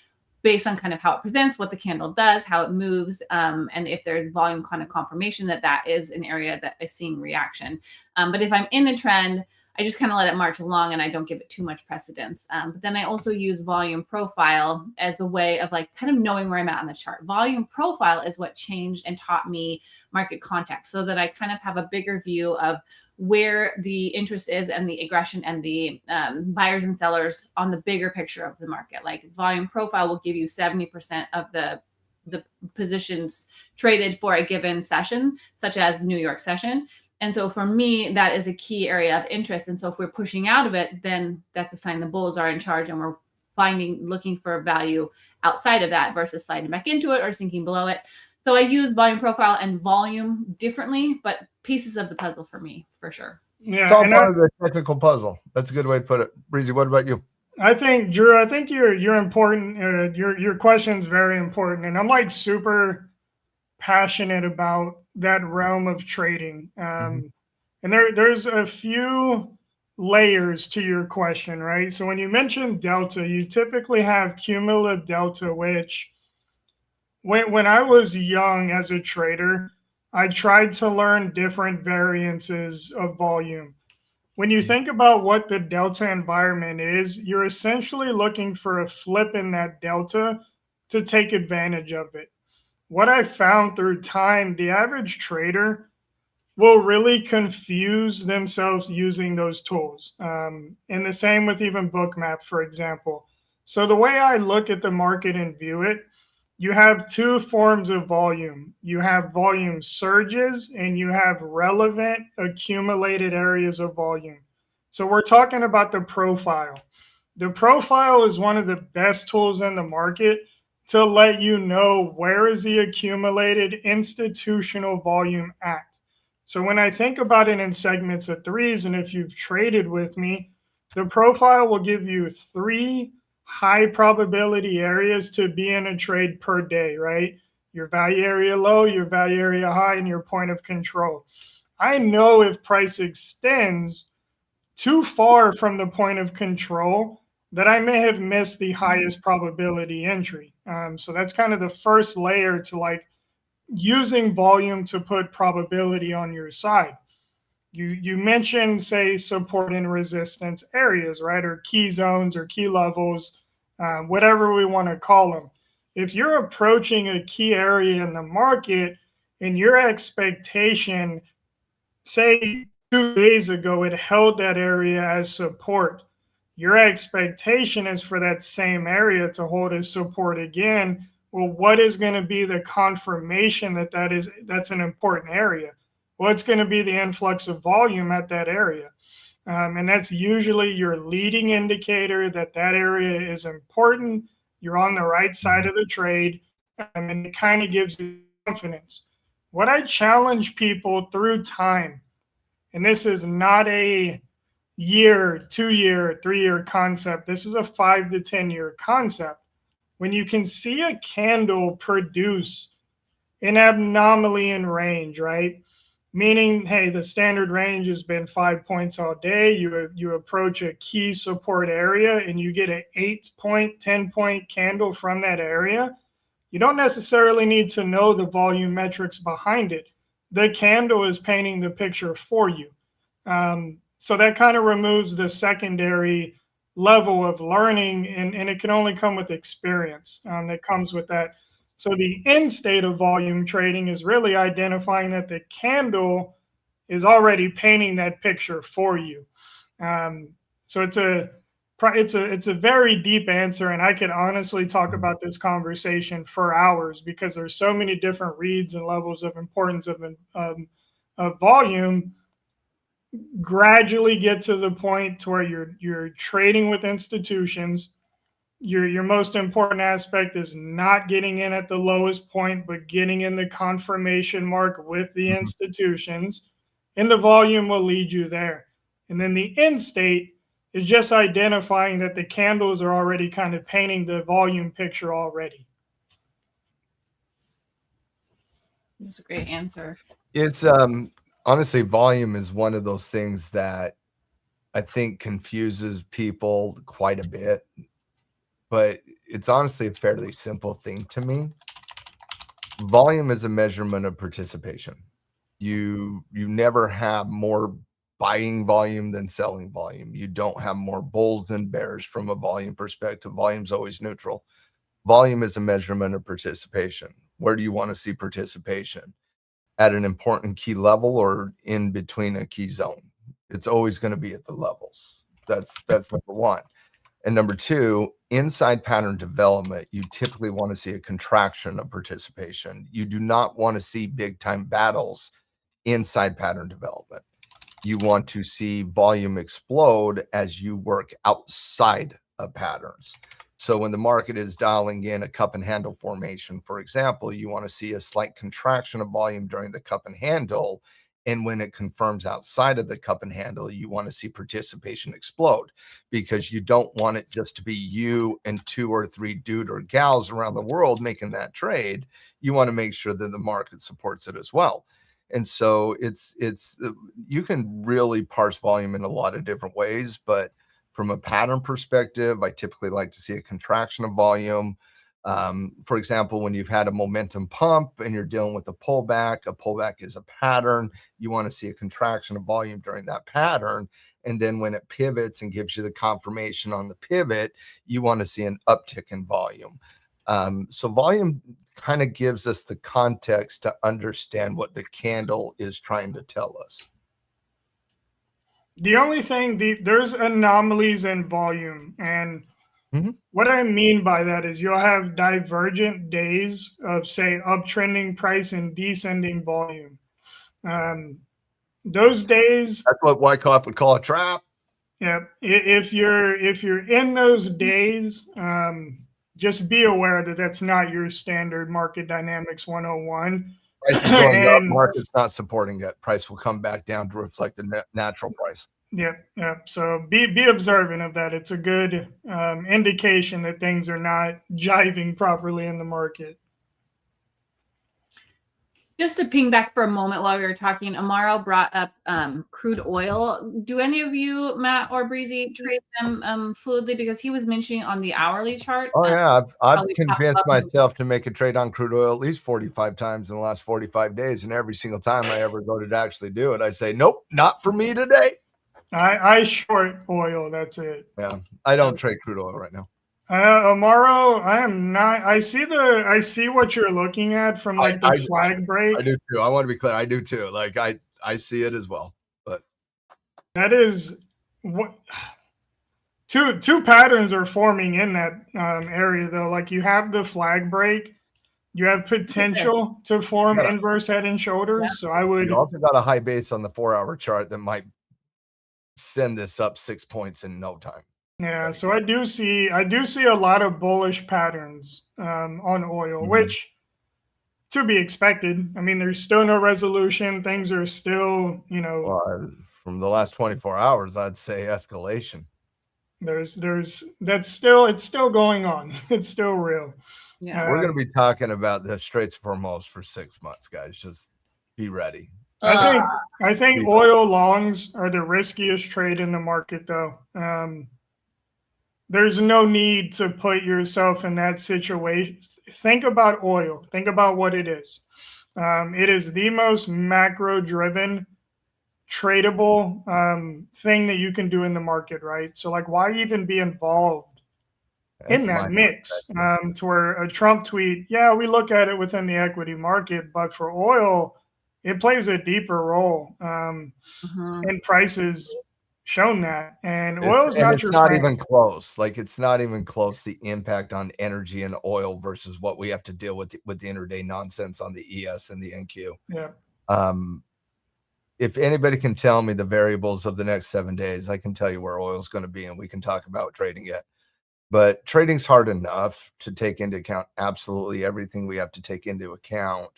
based on kind of how it presents, what the candle does, how it moves, and if there's volume kind of confirmation that that is an area that is seeing reaction. But if I'm in a trend, I just kind of let it march along and I don't give it too much precedence. But then I also use volume profile as the way of like kind of knowing where I'm at on the chart. Volume profile is what changed and taught me market context so that I kind of have a bigger view of where the interest is and the aggression and the buyers and sellers on the bigger picture of the market. Like volume profile will give you 70% of the positions traded for a given session, such as the New York session. And so for me, that is a key area of interest. And so if we're pushing out of it, then that's a sign the bulls are in charge and we're looking for value outside of that versus sliding back into it or sinking below it. So I use volume profile and volume differently, but pieces of the puzzle for me, for sure. Yeah, it's all part of the technical puzzle. That's a good way to put it. Breezy, what about you? I think, Drew, you're important. Your question's very important. And I'm like super passionate about that realm of trading. And there's a few layers to your question, right? So when you mention delta, you typically have cumulative delta, which when I was young as a trader, I tried to learn different variances of volume. When you think about what the delta environment is, you're essentially looking for a flip in that delta to take advantage of it. What I found through time, the average trader will really confuse themselves using those tools. And the same with even Bookmap, for example. So the way I look at the market and view it, you have two forms of volume. You have volume surges and you have relevant accumulated areas of volume. So we're talking about the profile. The profile is one of the best tools in the market to let you know where is the accumulated institutional volume at. So when I think about it in segments of threes, and if you've traded with me, the profile will give you 3 high probability areas to be in a trade per day, right? Your value area low, your value area high, and your point of control. I know if price extends too far from the point of control that I may have missed the highest probability entry. So that's kind of the first layer to like using volume to put probability on your side. You mentioned, say, support and resistance areas, right? Or key zones or key levels, whatever we want to call them. If you're approaching a key area in the market and your expectation, say 2 days ago, it held that area as support, your expectation is for that same area to hold as support again. Well, what is going to be the confirmation that that's an important area? Well, it's going to be the influx of volume at that area. And that's usually your leading indicator that that area is important. You're on the right side of the trade, and it kind of gives you confidence. What I challenge people through time, and this is not a year, 2 year, 3 year concept. This is a 5 to 10 year concept. When you can see a candle produce an anomaly in range, right? Meaning, hey, the standard range has been 5 points all day. You approach a key support area and you get an 8-point, 10-point candle from that area. You don't necessarily need to know the volume metrics behind it. The candle is painting the picture for you. So that kind of removes the secondary level of learning, and it can only come with experience that comes with that. So the end state of volume trading is really identifying that the candle is already painting that picture for you. So it's a very deep answer, and I could honestly talk about this conversation for hours because there's so many different reads and levels of importance of volume. gradually get to the point to where you're trading with institutions. Your most important aspect is not getting in at the lowest point, but getting in the confirmation mark with the institutions, and the volume will lead you there. And then the end state is just identifying that the candles are already kind of painting the volume picture already. That's a great answer. It's honestly, volume is one of those things that I think confuses people quite a bit, but it's honestly a fairly simple thing to me. Volume is a measurement of participation. You never have more buying volume than selling volume. You don't have more bulls than bears from a volume perspective. Volume's always neutral. Volume is a measurement of participation. Where do you want to see participation? At an important key level or in between a key zone? It's always going to be at the levels. That's number one. And number two, inside pattern development, you typically want to see a contraction of participation. You do not want to see big time battles inside pattern development. You want to see volume explode as you work outside of patterns. So when the market is dialing in a cup and handle formation, for example, you want to see a slight contraction of volume during the cup and handle. And when it confirms outside of the cup and handle, you want to see participation explode, because you don't want it just to be you and 2 or 3 dude or gals around the world making that trade. You want to make sure that the market supports it as well. And so it's you can really parse volume in a lot of different ways, but from a pattern perspective, I typically like to see a contraction of volume. For example, when you've had a momentum pump and you're dealing with a pullback is a pattern. You want to see a contraction of volume during that pattern. And then when it pivots and gives you the confirmation on the pivot, you want to see an uptick in volume. So volume kind of gives us the context to understand what the candle is trying to tell us. The only thing, there's anomalies in volume. And what I mean by that is you'll have divergent days of, say, uptrending price and descending volume. Those days, that's what Wyckoff would call a trap. Yeah, if you're in those days, just be aware that that's not your standard market dynamics 101. Price is going up, market's not supporting it. Price will come back down to reflect the natural price. Yeah. So be observant of that. It's a good indication that things are not jiving properly in the market. Just to ping back for a moment while we were talking, Amaro brought up crude oil. Do any of you, Matt or Breezy, trade them fluidly? Because he was mentioning on the hourly chart. Oh yeah, I've convinced myself to make a trade on crude oil at least 45 times in the last 45 days, and every single time I ever go to actually do it, I say, nope, not for me today. I short oil. That's it. Yeah, I don't trade crude oil right now. Amaro, I am not. I see what you're looking at from like the flag break. I do too. I want to be clear. I do too. Like I see it as well. But that is what two patterns are forming in that area though. Like you have the flag break, you have potential to form inverse head and shoulders. Yeah. So I would. You also got a high base on the 4-hour chart that might send this up 6 points in no time. Yeah, so I do see a lot of bullish patterns on oil, which to be expected. I mean, there's still no resolution. Things are still, from the last 24 hours, I'd say escalation. It's still going on. It's still real. Yeah, we're going to be talking about the Straits of Hormuz for 6 months, guys. Just be ready. I think oil longs are the riskiest trade in the market, though. There's no need to put yourself in that situation. Think about oil. Think about what it is. It is the most macro-driven, tradable thing that you can do in the market, right? So, like, why even be involved in that mix? To where a Trump tweet, yeah, we look at it within the equity market, but for oil, it plays a deeper role in prices. Shown that, and oil is not your friend. Even close. Like it's not even close. The impact on energy and oil versus what we have to deal with the intraday nonsense on the ES and the NQ. Yeah. if anybody can tell me the variables of the next 7 days, I can tell you where oil is going to be, and we can talk about trading it. But trading's hard enough to take into account absolutely everything we have to take into account.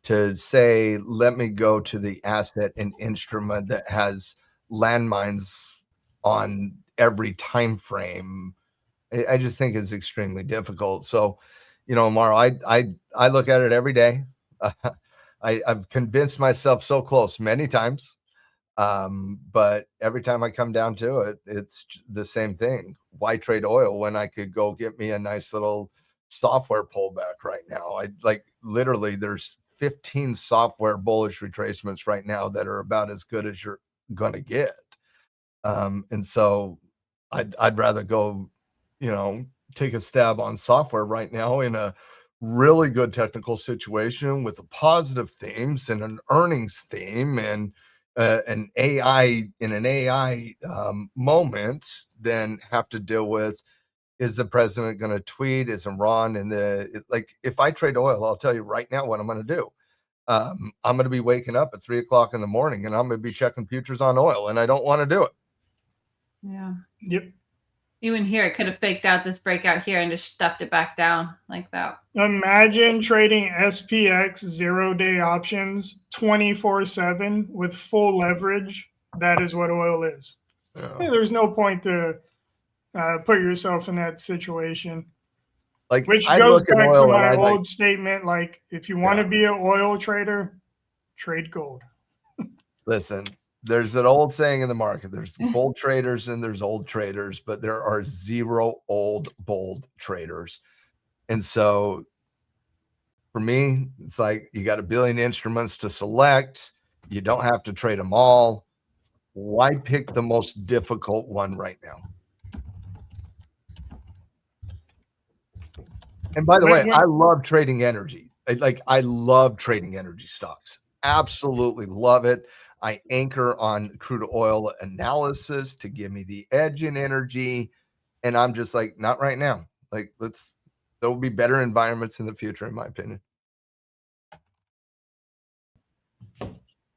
To say, let me go to the asset and instrument that has landmines on every time frame, I just think is extremely difficult. So, Amaro, I look at it every day. I've convinced myself so close many times. But every time I come down to it, it's the same thing. Why trade oil when I could go get me a nice little software pullback right now? Literally there's 15 software bullish retracements right now that are about as good as you're going to get. And so I'd rather go, take a stab on software right now in a really good technical situation with the positive themes and an earnings theme and an AI moment than have to deal with, is the president going to tweet? Is Iran if I trade oil, I'll tell you right now what I'm going to do. I'm going to be waking up at 3 o'clock in the morning and I'm going to be checking futures on oil, and I don't want to do it. Yeah. Yep. Even here, it could have faked out this breakout here and just stuffed it back down like that. Imagine trading SPX 0-day options 24/7 with full leverage. That is what oil is. Yeah. There's no point to put yourself in that situation. Which I goes look at back oil to my and old statement, if you want to be an oil trader, trade gold. Listen, there's an old saying in the market, there's bull traders and there's old traders, but there are 0 old bold traders. And so for me, it's like you got a billion instruments to select. You don't have to trade them all. Why pick the most difficult one right now? And by the way, I love trading energy. I love trading energy stocks. Absolutely love it. I anchor on crude oil analysis to give me the edge in energy. And I'm just like, not right now. There will be better environments in the future, in my opinion.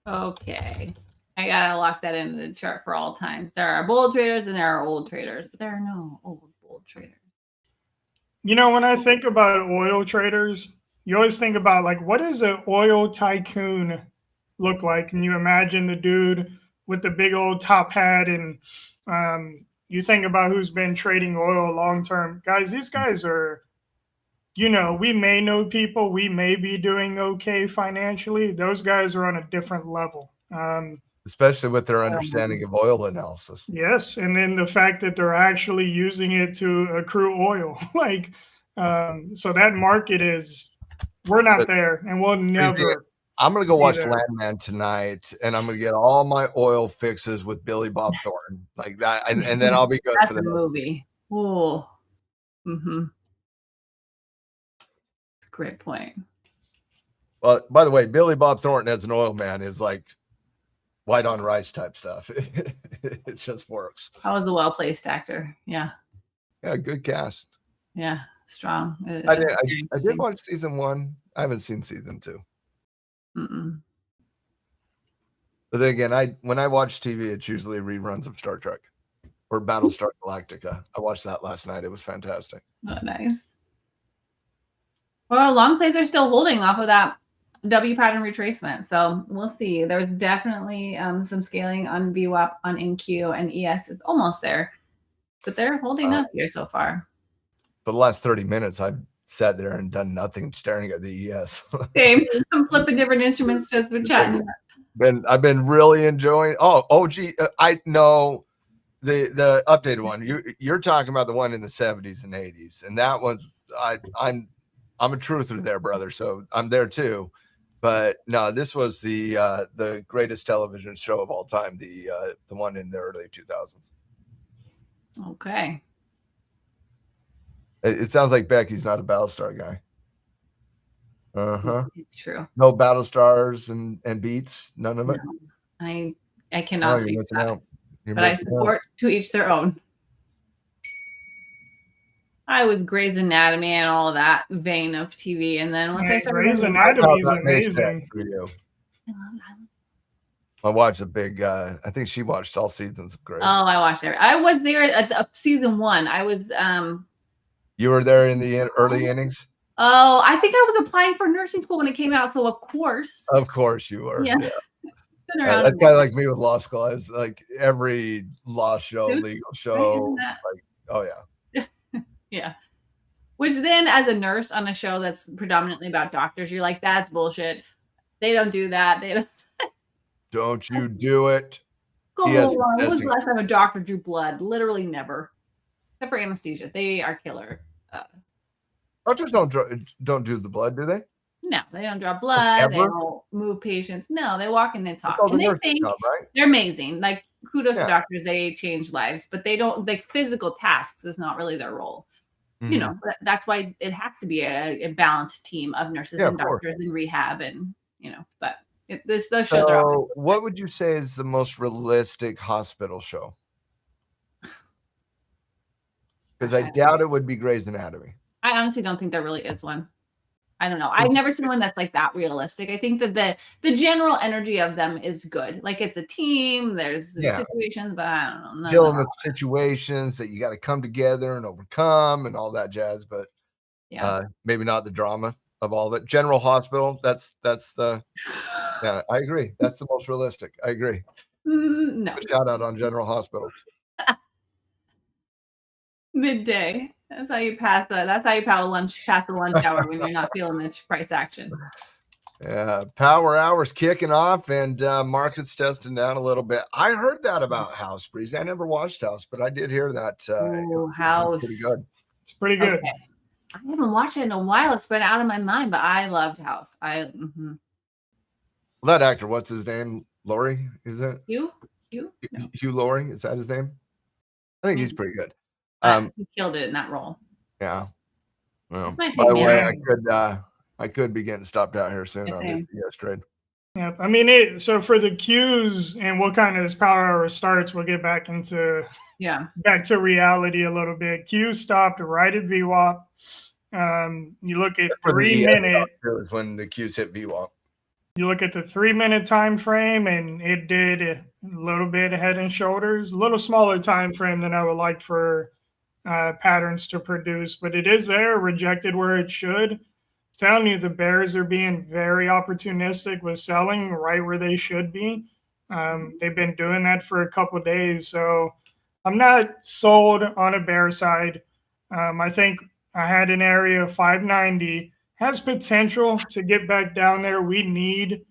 Okay. I gotta lock that into the chart for all times. There are bull traders and there are old traders, but there are no old bull traders. When I think about oil traders, you always think about what does an oil tycoon look like? And you imagine the dude with the big old top hat, and you think about who's been trading oil long term. Guys, these guys are, we may know people, we may be doing okay financially. Those guys are on a different level. Especially with their understanding of oil analysis. Yes, and then the fact that they're actually using it to accrue oil. So that market we're not there, and we'll never. I'm going to go watch Landman tonight, and I'm going to get all my oil fixes with Billy Bob Thornton like that, and then I'll be good for the movie. Oh, mm-hmm. Great point. Well, by the way, Billy Bob Thornton as an oil man is like white on rice type stuff. It just works. I was a well-placed actor. Yeah. Yeah, good cast. Yeah, strong. I did watch season 1. I haven't seen season 2. Mm-mm. But then again, when I watch TV, it's usually reruns of Star Trek or Battlestar Galactica. I watched that last night. It was fantastic. Oh, nice. Well, long plays are still holding off of that W pattern retracement. So we'll see. There was definitely some scaling on VWAP, on NQ, and ES is almost there. But they're holding up here so far. For the last 30 minutes, I've sat there and done nothing staring at the ES. Same. I'm flipping different instruments just for chatting. I've been really enjoying. I know the updated one. You're talking about the one in the 70s and 80s, and that was I'm a truther there, brother. So I'm there too. But no, this was the greatest television show of all time. The one in the early 2000s. Okay. It sounds like Becky's not a Battlestar guy. It's true. No Battlestars and beats. None of it. No, I cannot speak to that. But I support to each their own. I was Grey's Anatomy and all that vein of TV, and then once I started Grey's Anatomy is amazing. For you. I love My wife's a big. I think she watched all seasons of Grace. Oh, I watched it. I was there at season 1. I was. You were there in the early innings. Oh, I think I was applying for nursing school when it came out. So of course. Of course you were. Yeah. It's been around. That's kind of like me with law school. I was like every law show, legal show. Like, oh yeah. Yeah. Which then, as a nurse on a show that's predominantly about doctors, you're like, that's bullshit. They don't do that. They don't. Don't you do it. When was the last time a doctor drew blood? Literally never. Except for anesthesia. They are killer. Doctors don't do the blood, do they? No, they don't draw blood. Ever? They don't move patients. No, they walk in and talk. And they think right? They're amazing. Like, kudos to doctors. They change lives, but they don't, like, physical tasks is not really their role. Mm-hmm. You know, that's why it has to be a balanced team of nurses and doctors and rehab and, you know, but those shows are always. What would you say is the most realistic hospital show? Because I doubt it would be Grey's Anatomy. I honestly don't think there really is one. I don't know. I've never seen one that's like that realistic. I think that the general energy of them is good. Like, it's a team. There's situations, but I don't know. Dealing with situations that you got to come together and overcome and all that jazz. But maybe not the drama of all of it. General Hospital. That's the. Yeah, I agree. That's the most realistic. I agree. No. Shout out on General Hospital. Midday. That's how you pass that. That's how you pass the lunch hour when you're not feeling the price action. Yeah, power hour's kicking off and market's testing down a little bit. I heard that about House, Breezy. I never watched House, but I did hear that. House. Pretty good. It's pretty good. Okay. I haven't watched it in a while. It's been out of my mind, but I loved House. Well, that actor, what's his name? Laurie, is it? Hugh? No. Hugh Laurie, is that his name? I think he's pretty good. He killed it in that role. Yeah. Well, by the way, I could be getting stopped out here soon on the ES trade. Yeah, I mean, so for the Qs and what kind of this power hour starts, we'll get back to reality a little bit. Q stopped right at VWAP. You look at 3 minute when the Qs hit VWAP. You look at the 3 minute time frame, and it did a little bit head and shoulders, a little smaller time frame than I would like for patterns to produce, but it is there, rejected where it should. Telling you, the bears are being very opportunistic with selling right where they should be. They've been doing that for a couple of days, so I'm not sold on a bear side. I think I had an area of 590 has potential to get back down there. We need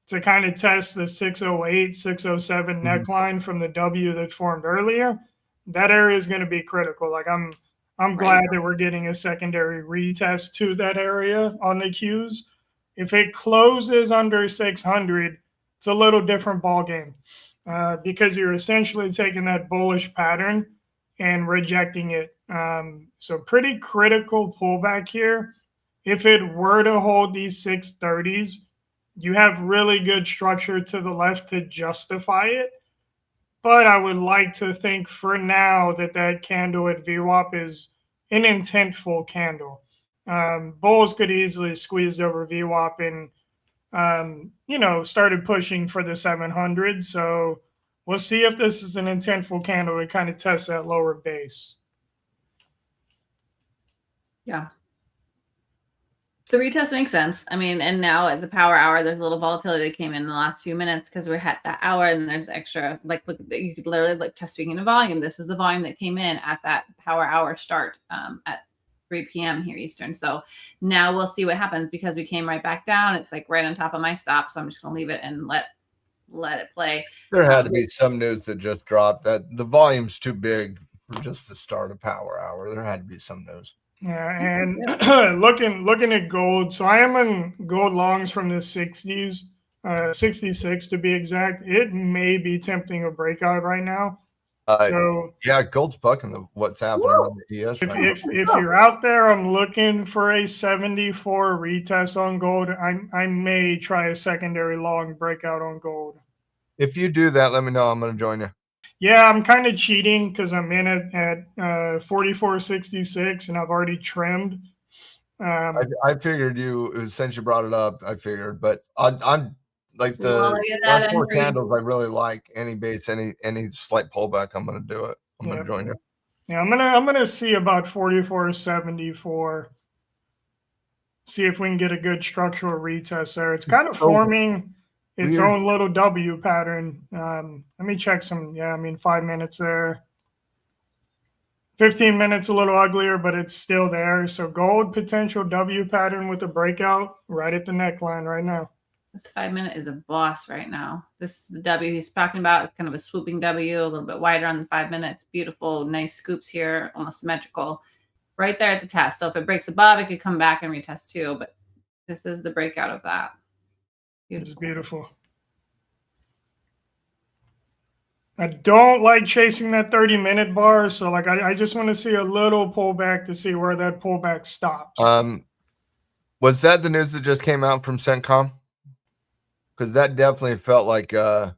to kind of test the 608, 607 neckline from the W that formed earlier. That area is going to be critical. Like, I'm glad that we're getting a secondary retest to that area on the Qs. If it closes under 600, it's a little different ball game because you're essentially taking that bullish pattern and rejecting it. So pretty critical pullback here. If it were to hold these 630s, you have really good structure to the left to justify it. But I would like to think for now that candle at VWAP is an intentful candle. Bulls could easily squeeze over VWAP and, started pushing for the 700. So we'll see if this is an intentful candle to kind of test that lower base. Yeah. The retest makes sense. I mean, and now at the power hour, there's a little volatility that came in the last few minutes because we're at that hour and there's extra, like, look, you could literally look, just speaking of volume, this was the volume that came in at that power hour start at 3 p.m. here Eastern. So now we'll see what happens because we came right back down. It's like right on top of my stop. So I'm just going to leave it and let it play. There had to be some news that just dropped that the volume's too big for just the start of power hour. There had to be some news. Yeah, and looking at gold. So I am in gold longs from the 60s, 66 to be exact. It may be tempting a breakout right now. Gold's bucking what's happening on the ES. If you're out there, I'm looking for a 74 retest on gold. I may try a secondary long breakout on gold. If you do that, let me know. I'm going to join you. Yeah, I'm kind of cheating because I'm in it at 44.66 and I've already trimmed. I figured since you brought it up, I figured, but I'm Like Well, the look at last that four entry. candles, I really like. Any base, any slight pullback, I'm gonna do it. I'm gonna join you. Yeah, I'm gonna see about 44.74. See if we can get a good structural retest there. It's kind of forming its own little W pattern. Let me check some. Yeah, I mean 5 minutes there. 15 minutes a little uglier, but it's still there. So gold potential W pattern with a breakout right at the neckline right now. This 5 minute is a boss right now. This is the W he's talking about. It's kind of a swooping W, a little bit wider on the 5 minutes. Beautiful, nice scoops here, almost symmetrical. Right there at the test. So if it breaks above, it could come back and retest too. But this is the breakout of that. Beautiful. It's beautiful. I don't like chasing that 30-minute bar. So like I just want to see a little pullback to see where that pullback stops. Was that the news that just came out from CENTCOM? Because that definitely felt like a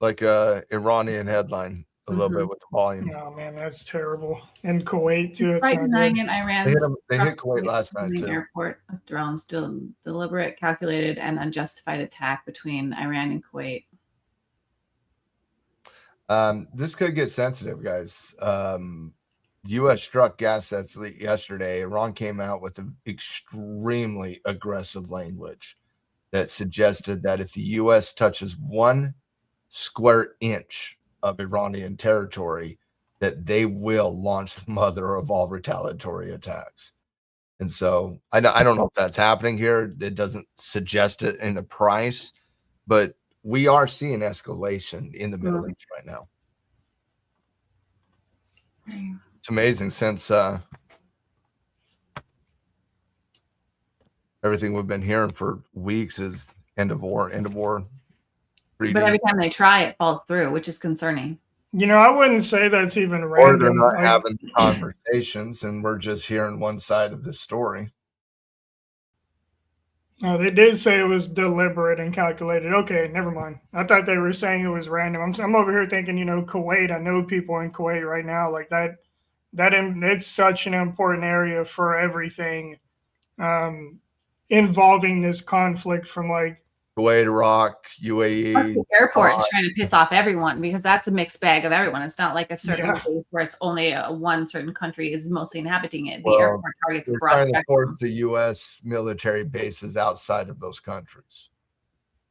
Iranian headline a little bit with the volume. Oh man, that's terrible. And Kuwait too. Right, denying it. Iran. They hit Kuwait last night too. Airport with drones, deliberate, calculated, and unjustified attack between Iran and Kuwait. This could get sensitive, guys. U.S. struck gas that's yesterday. Iran came out with an extremely aggressive language that suggested that if the U.S. touches 1 square inch of Iranian territory, that they will launch the mother of all retaliatory attacks. And so I don't know if that's happening here. It doesn't suggest it in the price, but we are seeing escalation in the Middle East right now. It's amazing since everything we've been hearing for weeks is end of war. But every time they try, it falls through, which is concerning. You know, I wouldn't say that's even random. Or they're not having conversations, and we're just hearing one side of the story. Oh, they did say it was deliberate and calculated. Okay, never mind. I thought they were saying it was random. I'm over here thinking, you know, Kuwait. I know people in Kuwait right now. Like that it's such an important area for everything involving this conflict from like Kuwait, Iraq, UAE. The airport is trying to piss off everyone because that's a mixed bag of everyone. It's not like a certain place where it's only one certain country is mostly inhabiting it. The airport targets a broad spectrum. Force the U.S. military bases outside of those countries.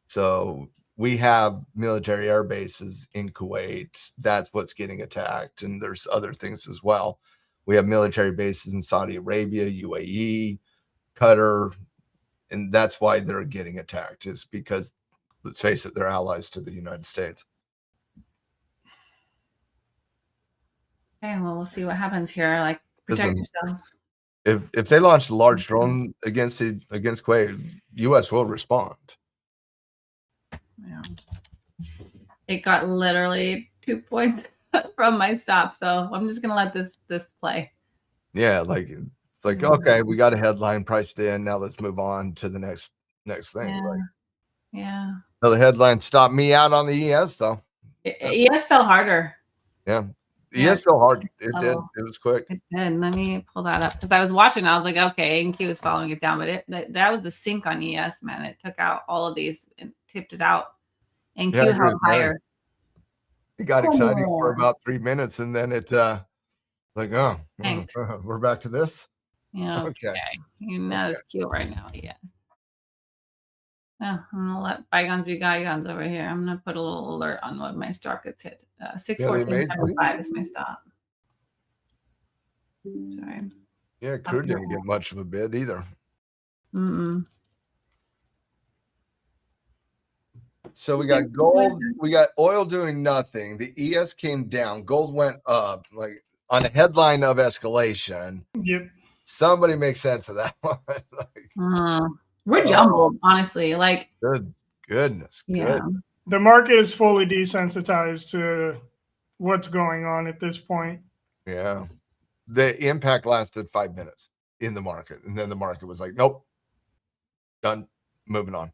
So we have military air bases in Kuwait. That's what's getting attacked. And there's other things as well. We have military bases in Saudi Arabia, UAE, Qatar. And that's why they're getting attacked, is because, let's face it, they're allies to the United States. Okay, well, we'll see what happens here. Like, protect yourself. If they launch a large drone against Kuwait, U.S. will respond. Yeah. It got literally 2 points from my stop, so I'm just gonna let this play. Yeah, like it's like, okay, we got a headline priced in. Now let's move on to the next thing. Yeah. Like, Yeah. Well, the headline stopped me out on the ES though. ES fell harder. Yeah. ES fell hard. It did. It was quick. It did. Let me pull that up because I was watching. I was like, okay, NQ was following it down, but that was the sink on ES, man. It took out all of these and tipped it out. NQ held higher. It got exciting for about 3 minutes, and then it we're back to this. Yeah. Okay. You know it's cute right now. Yeah. I'm gonna let bygones be bygones over here. I'm gonna put a little alert on what my stop gets hit. 614.75 is my stop. Sorry. Yeah, crude didn't get much of a bid either. So we got gold, we got oil doing nothing. The ES came down, gold went up, like on a headline of escalation. Yep. Somebody make sense of that one. We're jumbled, honestly. Like, goodness. Yeah. Good. The market is fully desensitized to what's going on at this point. Yeah. The impact lasted 5 minutes in the market. And then the market was like, nope, done, moving on.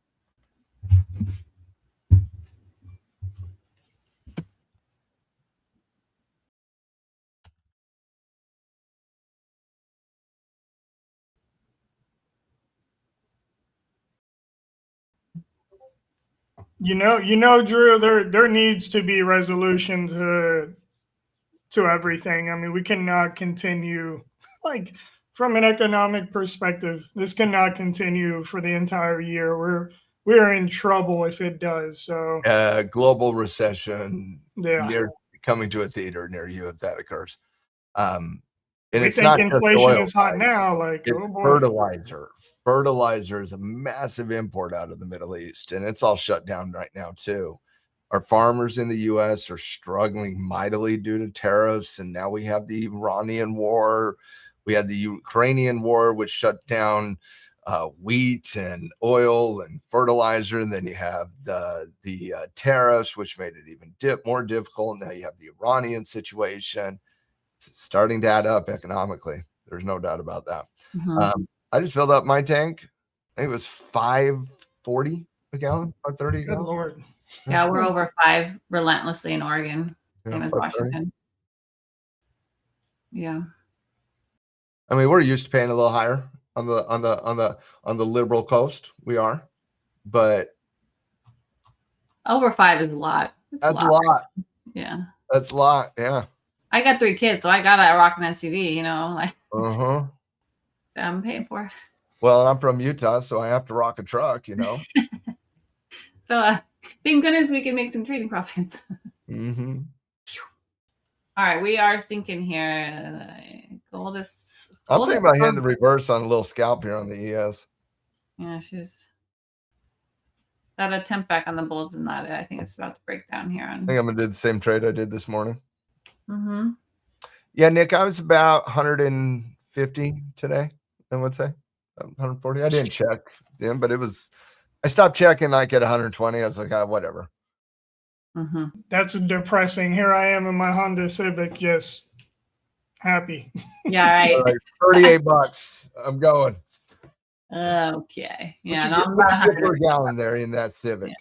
Drew, there needs to be resolution to everything. I mean, we cannot continue, like, from an economic perspective, this cannot continue for the entire year. We're in trouble if it does. So global recession yeah, coming to a theater near you if that occurs. And we it's think not inflation just oil, is hot right? now. Like, It's oh boy. fertilizer. Fertilizer is a massive import out of the Middle East, and it's all shut down right now too. Our farmers in the U.S. are struggling mightily due to tariffs, and now we have the Iranian war. We had the Ukrainian war, which shut down wheat and oil and fertilizer. And then you have the tariffs, which made it even more difficult. Now you have the Iranian situation. It's starting to add up economically. There's no doubt about that. I just filled up my tank. I think it was $5.40 a gallon, $5.30 a Good gallon. Lord. Yeah, we're over 5 relentlessly in Oregon, same as Washington. Yeah. I mean, we're used to paying a little higher on the liberal coast. We are, but over 5 is a lot. That's a lot. Yeah. That's a lot. Yeah. I got 3 kids, so I gotta rock an SUV, like that I'm paying for. Well, I'm from Utah, so I have to rock a truck, So thank goodness we can make some trading profits. Mm-hmm. All right, we are sinking here. Gold is. I'm thinking about hitting the reverse on a little scalp here on the ES. Yeah, she's that attempt back on the bulls and that. I think it's about to break down here. I think I'm gonna do the same trade I did this morning. Mm-hmm. Yeah, Nick, I was about 150 today. I would say 140. I didn't check then, but I stopped checking like at 120. I was like, whatever. Mm-hmm. That's depressing. Here I am in my Honda Civic, just happy. Yeah, right. All right, $38. I'm going. Okay. Yeah. What's you get per gallon there in that Civic? Yeah.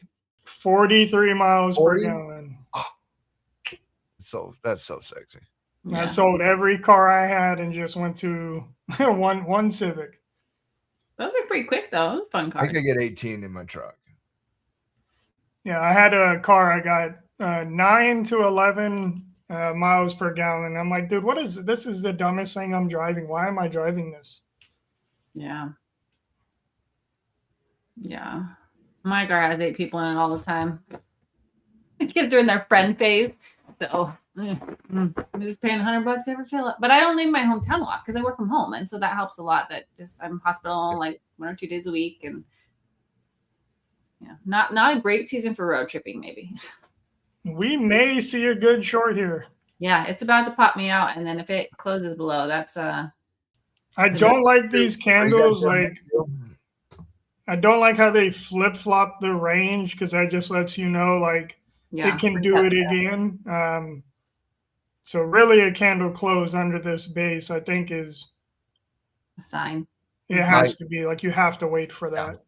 43 miles 40? Per gallon. Oh. So that's so sexy. Yeah. I sold every car I had and just went to one Civic. Those are pretty quick though. Those fun cars. I could get 18 in my truck. Yeah, I had a car. I got 9 to 11 miles per gallon. I'm like, dude, what is this? This is the dumbest thing I'm driving. Why am I driving this? Yeah. Yeah. My car has 8 people in it all the time. The kids are in their friend phase. So I'm just paying $100 every fill up. But I don't leave my hometown a lot because I work from home. And so that helps a lot that just I'm hospital like 1 or 2 days a week. And yeah, not a great season for road tripping, maybe. We may see a good short here. Yeah, it's about to pop me out. And then if it closes below, that's I don't like these candles. Like, I don't like how they flip-flop the range because that just lets you know, like, it can do it again. So really a candle close under this base, I think, is a sign. It has to be. Like, you have to wait for that.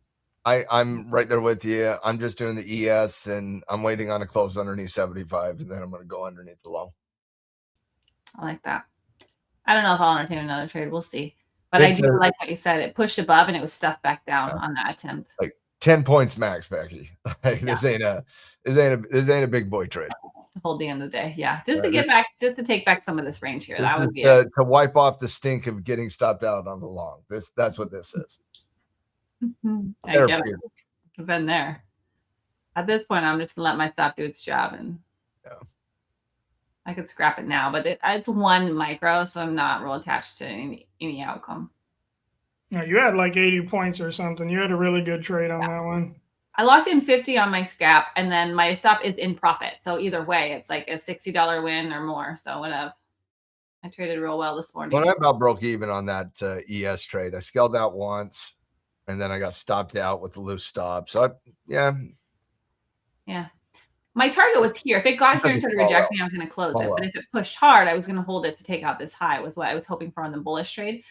I'm right there with you. I'm just doing the ES, and I'm waiting on a close underneath 75, and then I'm going to go underneath the low. I like that. I don't know if I'll entertain another trade. We'll see. But I do like what you said. It pushed above and it was stuffed back down on that attempt. Like 10 points max, Becky. This ain't a big boy trade. To hold the end of the day. Yeah. Just to get back, just to take back some of this range here. That would be to wipe off the stink of getting stopped out on the long. That's what this is. I get it. I've been there. At this point, I'm just gonna let my stop do its job, and I could scrap it now, but it's 1 micro, so I'm not real attached to any outcome. Yeah, you had like 80 points or something. You had a really good trade on that one. I locked in 50 on my scalp, and then my stop is in profit. So either way, it's like a $60 win or more. So whatever. I traded real well this morning. Well, I about broke even on that ES trade. I scaled out once, and then I got stopped out with the loose stop. So yeah. My target was here. If it got here and started rejecting, I was going to close it. But if it pushed hard, I was going to hold it to take out this high with what I was hoping for on the bullish trade.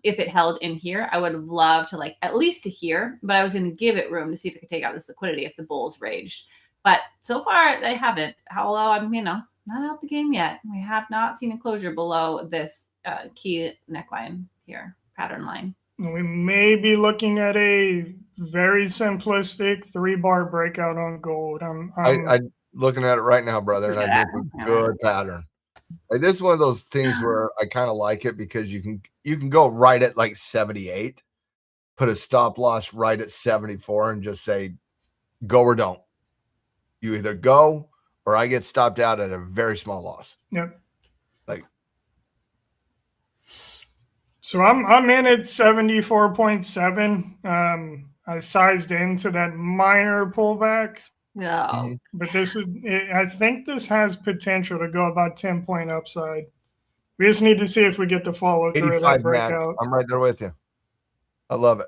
If it held in here, I would have loved to at least to here, but I was going to give it room to see if it could take out this liquidity if the bulls raged. But so far they haven't. Although I'm, not out the game yet. We have not seen a closure below this key neckline here, pattern line. We may be looking at a very simplistic 3-bar breakout on gold. I'm looking at it right now, brother, and I think it's a good pattern. Like, this is one of those things where I kind of like it because you can go right at like 78, put a stop loss right at 74, and just say go or don't. You either go or I get stopped out at a very small loss. Yep. Like, so I'm in at 74.7. I sized into that minor pullback. No. But I think this has potential to go about 10-point upside. We just need to see if we get the follow through of that 85 max. breakout. I'm right there with you. I love it.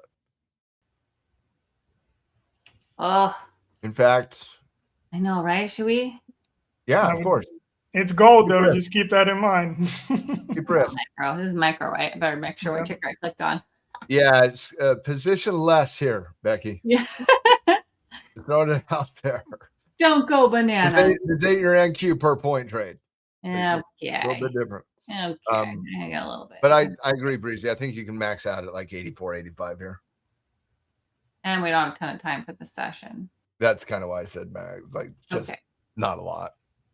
Oh, In fact, I know, right? Should we? yeah, of course. It's gold, though. Just keep that in mind. Keep risk. Micro. This is micro, right? I better make sure what ticker I clicked on. Yeah, it's position less here, Becky. Yeah. Throwing it out there. Don't go bananas. This ain't your NQ per point trade. Okay. A little bit different. Okay. I got a little bit. But I agree, Breezy. I think you can max out at like 84, 85 here. And we don't have a ton of time for the session. That's kind of why I said max. Like, just not a lot.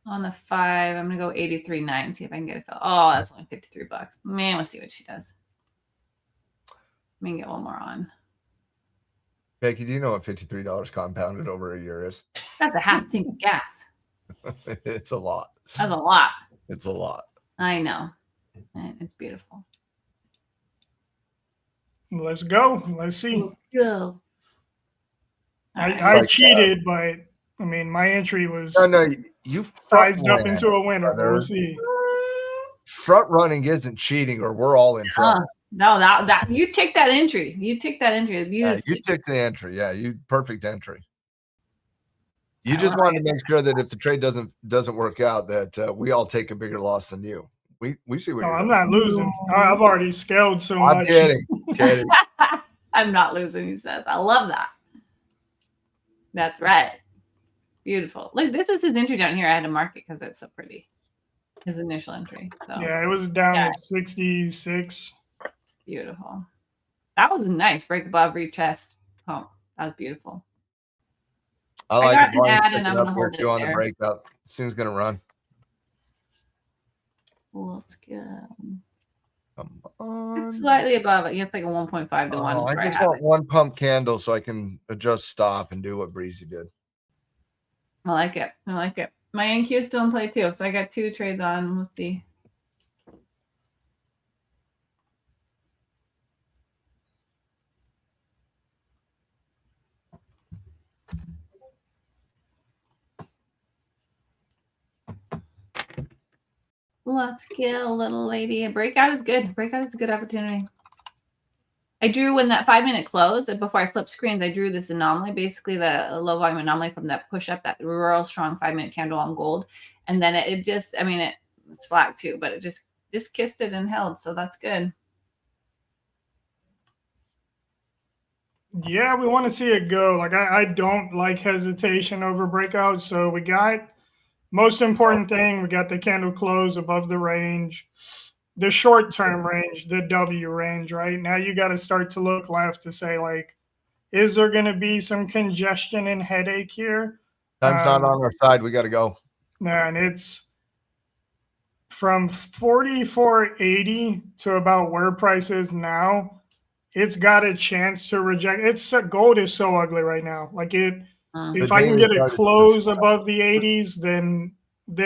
On the 5, I'm gonna go 83.9. See if I can get it. Oh, that's only $53. Man, we'll see what she does. Let me get one more on. Becky, do you know what $53 compounded over a year is? That's a half tank of gas. It's a lot. That's a lot. It's a lot. I know. It's beautiful. Let's go. Let's see. Go. I cheated, but I mean, my entry was you sized up into a winner. We'll see. Front running isn't cheating, or we're all in trouble. No, that you take that entry. You take that entry. Yeah, you took the entry. Yeah, perfect entry. You just wanted to make sure that if the trade doesn't work out, that we all take a bigger loss than you. We see what you're I'm doing. not losing. I've already scaled so much. I'm kidding. I'm not losing, he says. I love that. That's right. Beautiful. Look, this is his entry down here. I had to mark it because it's so pretty. His initial entry. So. Yeah, it was down at 66. Beautiful. That was nice. Break above, retest. Oh, that was beautiful. I like got it. an ad and I'm gonna hold it on there. the breakout. This thing's gonna run. Let's go. Come on. It's slightly above it. It's like a 1.5 to 1. I just want one pump candle so I can adjust stop and do what Breezy did. I like it. I like it. My NQ is still in play too. So I got 2 trades on. We'll see. Let's go, little lady. A breakout is good. Breakout is a good opportunity. I drew when that 5-minute closed, before I flipped screens, I drew this anomaly, basically the low volume anomaly from that push up, that real strong 5-minute candle on gold. And then it just, I mean, it was flat too, but it just kissed it and held. So that's good. Yeah, we want to see it go. Like, I don't like hesitation over breakouts. So we got, most important thing, we got the candle close above the range, the short-term range, the W range, right? Now you got to start to look left to say, like, is there going to be some congestion and headache here? Time's not on our side. We got to go. And it's from 44.80 to about where price is now. It's got a chance to reject. Gold is so ugly right now. Like if I can get it close above the 80s, then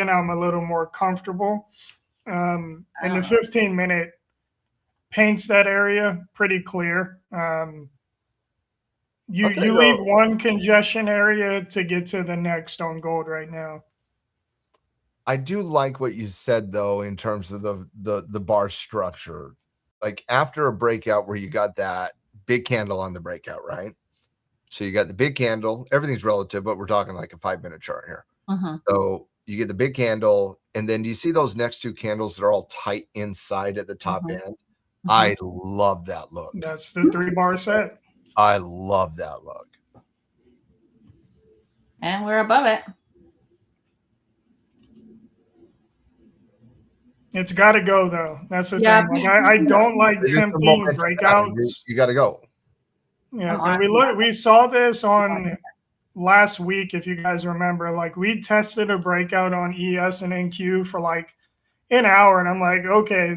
I'm a little more comfortable. And the 15-minute paints that area pretty clear. You leave one congestion area to get to the next on gold right now. I do like what you said though in terms of the bar structure. Like after a breakout where you got that big candle on the breakout, right? So you got the big candle. Everything's relative, but we're talking like a 5-minute chart here. So you get the big candle, and then you see those next 2 candles that are all tight inside at the top end. I love that look. That's the 3-bar set. I love that look. And we're above it. It's got to go, though. That's the thing. Like, I don't like tempting breakouts. You got to go. Yeah, and we saw this on last week, if you guys remember. Like, we tested a breakout on ES and NQ for like an hour, and I'm like, okay,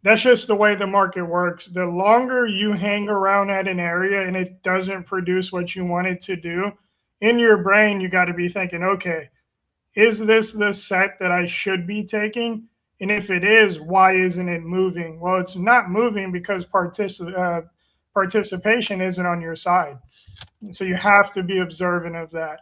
that's just the way the market works. The longer you hang around at an area and it doesn't produce what you want it to do, in your brain, you got to be thinking, okay, is this the set that I should be taking? And if it is, why isn't it moving? Well, it's not moving because participation isn't on your side. So you have to be observant of that.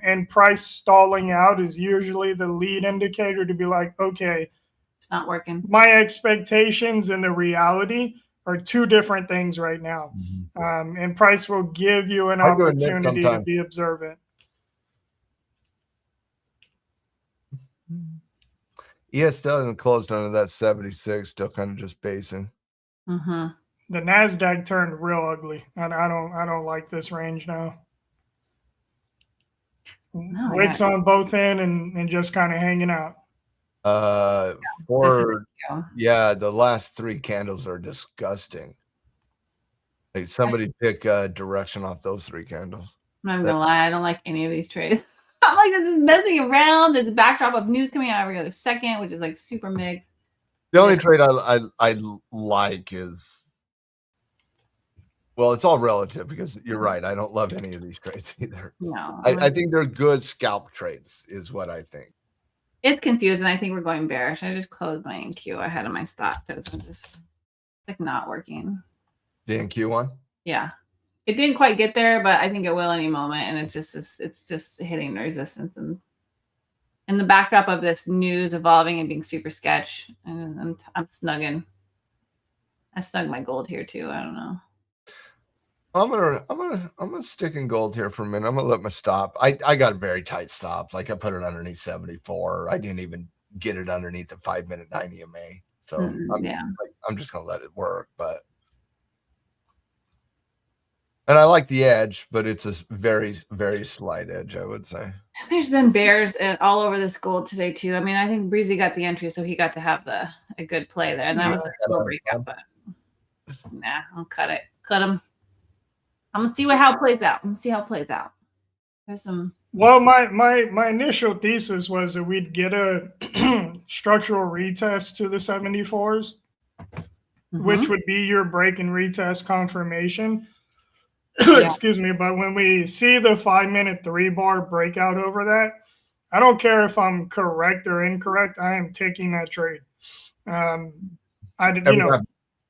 And price stalling out is usually the lead indicator to be like, okay, it's not working. My expectations and the reality are two different things right now. And price will give you an opportunity to be observant. ES still hasn't closed under that 76, still kind of just basing. The NASDAQ turned real ugly. I don't like this range now. Wicks on both end and just kind of hanging out. The last three candles are disgusting. Like, somebody pick direction off those three candles. I'm not gonna lie, I don't like any of these trades. I'm like, this is messing around. There's a backdrop of news coming out every other second, which is like super mixed. The only trade I like is, well, it's all relative, because you're right. I don't love any of these trades either. No, I think they're good scalp trades, is what I think. It's confusing. I think we're going bearish. I just closed my NQ ahead of my stop because I'm just like not working. The NQ one? Yeah. It didn't quite get there, but I think it will any moment. And it's just hitting the resistance and the backdrop of this news evolving and being super sketch. And I'm snugging. I snug my gold here too. I don't know. I'm gonna stick in gold here for a minute. I'm gonna let my stop. I got a very tight stop. Like, I put it underneath 74. I didn't even get it underneath the 5-minute 9 EMA. So I'm just gonna let it work. And I like the edge, but it's a very, very slight edge, I would say. There's been bears all over this gold today too. I mean, I think Breezy got the entry, so he got to have a good play there, and that was a cool breakout. But nah, I'll cut it. Cut him. I'm gonna see how it plays out. There's some. Well, my initial thesis was that we'd get a structural retest to the 74s, which would be your break and retest confirmation. Excuse me, but when we see the 5-minute 3-bar breakout over that, I don't care if I'm correct or incorrect. I am taking that trade.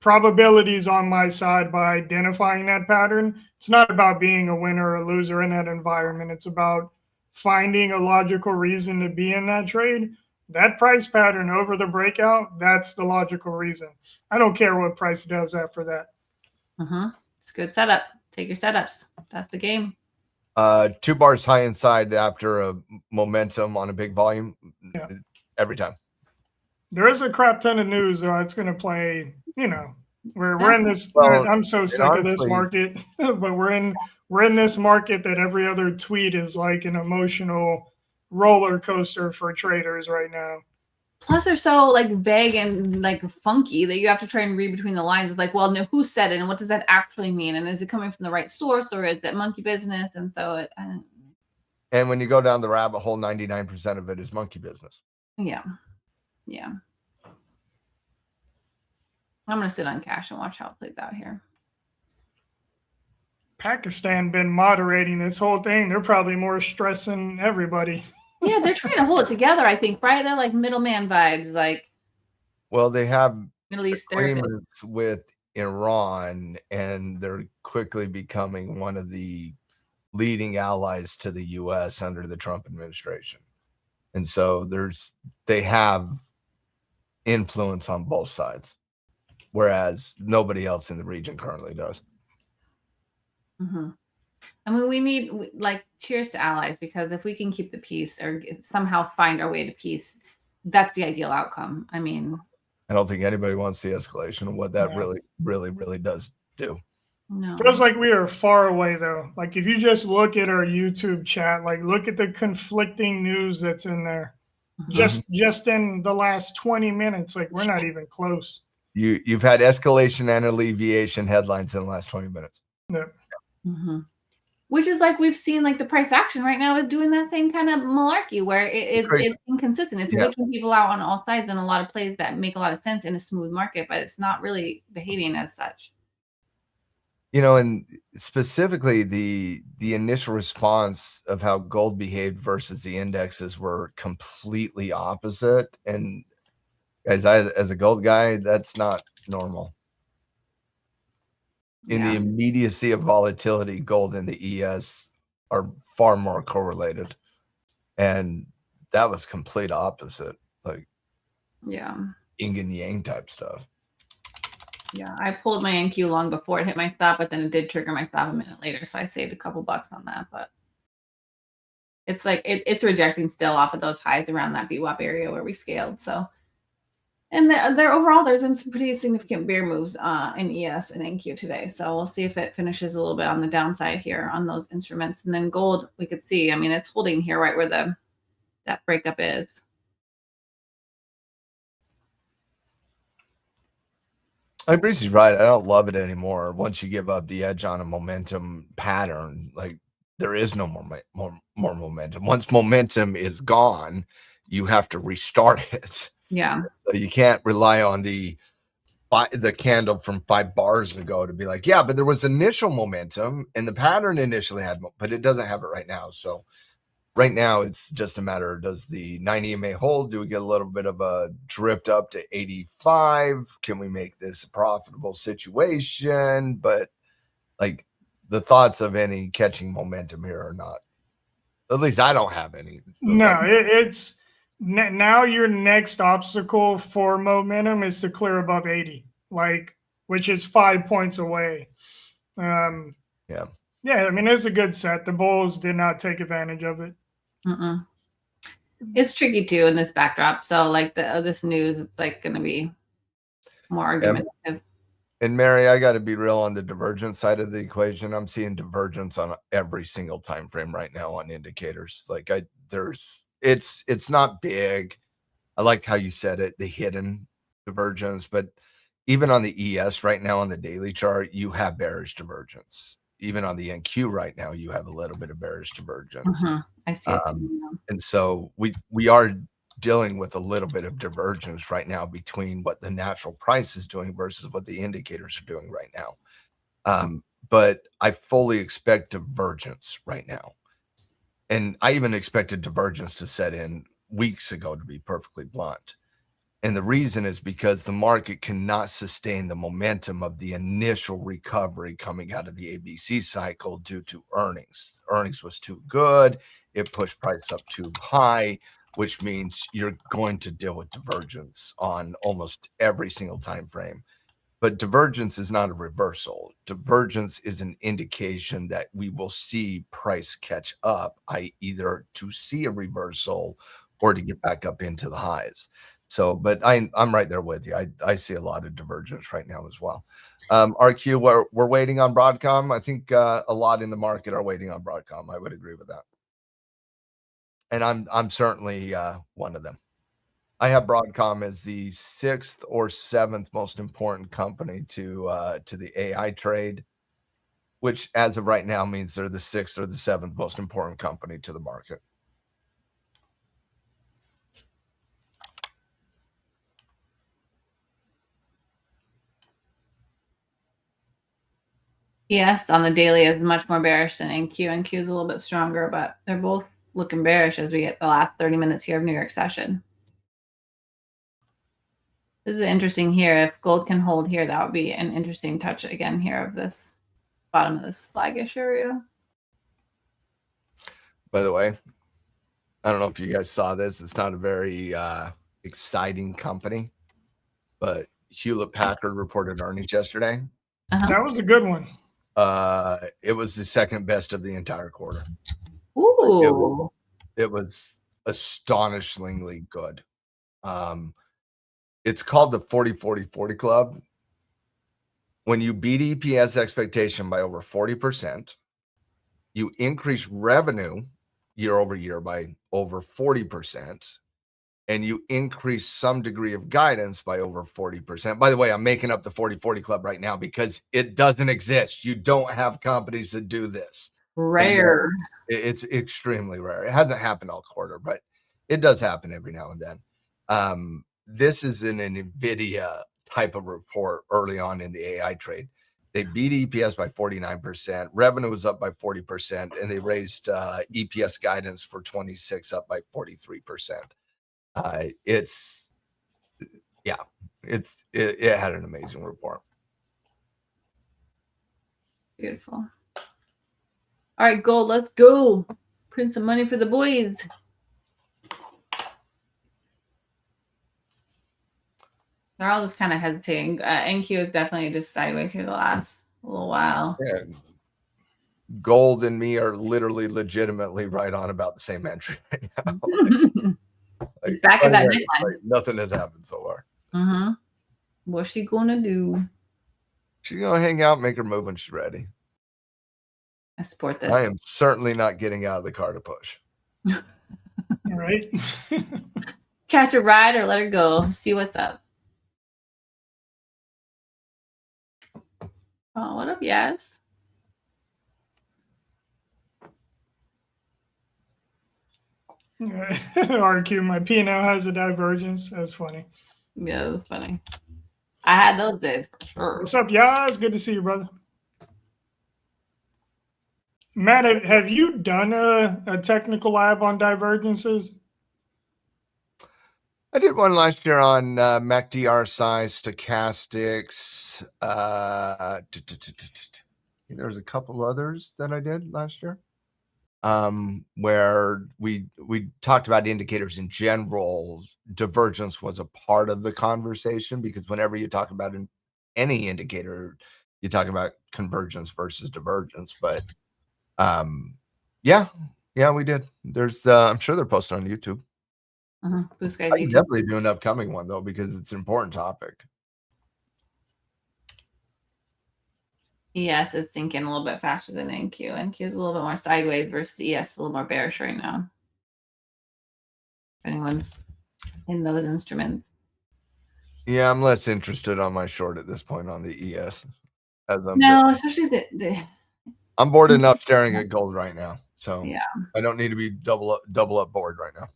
Probabilities on my side by identifying that pattern. It's not about being a winner or a loser in that environment. It's about finding a logical reason to be in that trade. That price pattern over the breakout, that's the logical reason. I don't care what price does after that. It's a good setup. Take your setups. That's the game. 2 bars high inside after a momentum on a big volume every time. There is a crap ton of news, though. It's going to play, we're in this. I'm so sick of this market, but we're in this market that every other tweet is like an emotional roller coaster for traders right now. Plus, they're so like vague and like funky that you have to try and read between the lines of like, well, no, who said it and what does that actually mean? And is it coming from the right source or is it monkey business? And so and when you go down the rabbit hole, 99% of it is monkey business. Yeah. I'm going to sit on cash and watch how it plays out here. Pakistan been moderating this whole thing. They're probably more stressing everybody. Yeah, they're trying to hold it together, I think, right? They're like middleman vibes, like. Well, they have Middle East agreements with Iran, and they're quickly becoming one of the leading allies to the U.S. under the Trump administration. And so they have influence on both sides, whereas nobody else in the region currently does. I mean, we need cheers to allies, because if we can keep the peace or somehow find our way to peace, that's the ideal outcome. I mean, I don't think anybody wants the escalation of what that really does do. No. Feels like we are far away though. Like, if you just look at our YouTube chat, like look at the conflicting news that's in there. Just in the last 20 minutes, like we're not even close. You've had escalation and alleviation headlines in the last 20 minutes. Yep. Mm-hmm. Which is like we've seen, like the price action right now is doing that same kind of malarkey where it's inconsistent. It's waking people out on all sides and a lot of plays that make a lot of sense in a smooth market, but it's not really behaving as such. You know, and specifically the initial response of how gold behaved versus the indexes were completely opposite. And as a gold guy, that's not normal. In the immediacy of volatility, gold and the ES are far more correlated. And that was complete opposite, like yin and yang type stuff. Yeah, I pulled my NQ long before it hit my stop, but then it did trigger my stop a minute later, so I saved a couple bucks on that. But it's like it's rejecting still off of those highs around that VWAP area where we scaled. So, and there overall, there's been some pretty significant bear moves in ES and NQ today. So we'll see if it finishes a little bit on the downside here on those instruments. And then gold, we could see. I mean, it's holding here right where that breakup is. Breezy's right. I don't love it anymore. Once you give up the edge on a momentum pattern, like there is no more momentum. Once momentum is gone, you have to restart it. Yeah. So you can't rely on the candle from 5 bars ago to be like, yeah, but there was initial momentum and the pattern initially had, but it doesn't have it right now. So right now, it's just a matter of, does the 9 EMA hold? Do we get a little bit of a drift up to 85? Can we make this a profitable situation? But like the thoughts of any catching momentum here are not. At least I don't have any. No, it's now your next obstacle for momentum is to clear above 80, which is 5 points away. Yeah, I mean, it's a good set. The Bulls did not take advantage of it. It's tricky too in this backdrop. So like this news, it's like going to be more argumentative. And Mary, I got to be real on the divergence side of the equation. I'm seeing divergence on every single time frame right now on indicators. Like it's not big. I like how you said it, the hidden divergence, but even on the ES right now on the daily chart, you have bearish divergence. Even on the NQ right now, you have a little bit of bearish divergence. I see it too. And so we are dealing with a little bit of divergence right now between what the natural price is doing versus what the indicators are doing right now. But I fully expect divergence right now. And I even expected divergence to set in weeks ago, to be perfectly blunt. And the reason is because the market cannot sustain the momentum of the initial recovery coming out of the ABC cycle due to earnings. Earnings was too good. It pushed price up too high, which means you're going to deal with divergence on almost every single time frame. But divergence is not a reversal. Divergence is an indication that we will see price catch up, either to see a reversal or to get back up into the highs. So, but I'm right there with you. I see a lot of divergence right now as well. RQ, we're waiting on Broadcom. I think a lot in the market are waiting on Broadcom. I would agree with that. And I'm certainly one of them. I have Broadcom as the 6th or 7th most important company to the AI trade, which as of right now means they're the 6th or the 7th most important company to the market. Yes, on the daily is much more bearish than NQ. NQ is a little bit stronger, but they're both looking bearish as we get the last 30 minutes here of New York session. This is interesting here. If gold can hold here, that would be an interesting touch again here of this bottom of this flaggish area. By the way, I don't know if you guys saw this. It's not a very exciting company, but Hewlett-Packard reported earnings yesterday. That was a good one. It was the second best of the entire quarter. Ooh. It was astonishingly good. It's called the 40-40-40 Club. When you beat EPS expectation by over 40%, you increase revenue year over year by over 40%, and you increase some degree of guidance by over 40%. By the way, I'm making up the 40-40 club right now because it doesn't exist. You don't have companies that do this. Rare. It's extremely rare. It hasn't happened all quarter, but it does happen every now and then. This is an NVIDIA type of report early on in the AI trade. They beat EPS by 49%. Revenue was up by 40%, and they raised EPS guidance for 26 up by 43%. It had an amazing report. Beautiful. All right, gold, let's go. Print some money for the boys. They're all just kind of hesitating. NQ is definitely just sideways here the last little while. Yeah. Gold and me are literally legitimately right on about the same entry right now. It's back at that neckline. Like, nothing has happened so far. Mm-hmm. What's she gonna do? She's gonna hang out, make her move when she's ready. I support this. I am certainly not getting out of the car to push. All right. Catch a ride or let her go. See what's up. Oh, what up, yes? RQ, my P&L has a divergence. That's funny. Yeah, that's funny. I had those days for sure. What's up, y'all? It's good to see you, brother. Matt, have you done a technical lab on divergences? I did one last year on MACD, RSI, stochastics. There's a couple others that I did last year, where we talked about indicators in general. Divergence was a part of the conversation because whenever you talk about any indicator, you talk about convergence versus divergence. But yeah, we did. There's I'm sure they're posted on YouTube. BluSky I definitely do an upcoming one though because it's an important topic. ES is sinking a little bit faster than NQ. NQ is a little bit more sideways versus ES a little more bearish right now. If anyone's in those instruments. Yeah, I'm less interested on my short at this point on the ES. Especially the I'm bored enough staring at gold right now. So yeah. I don't need to be double up bored right now.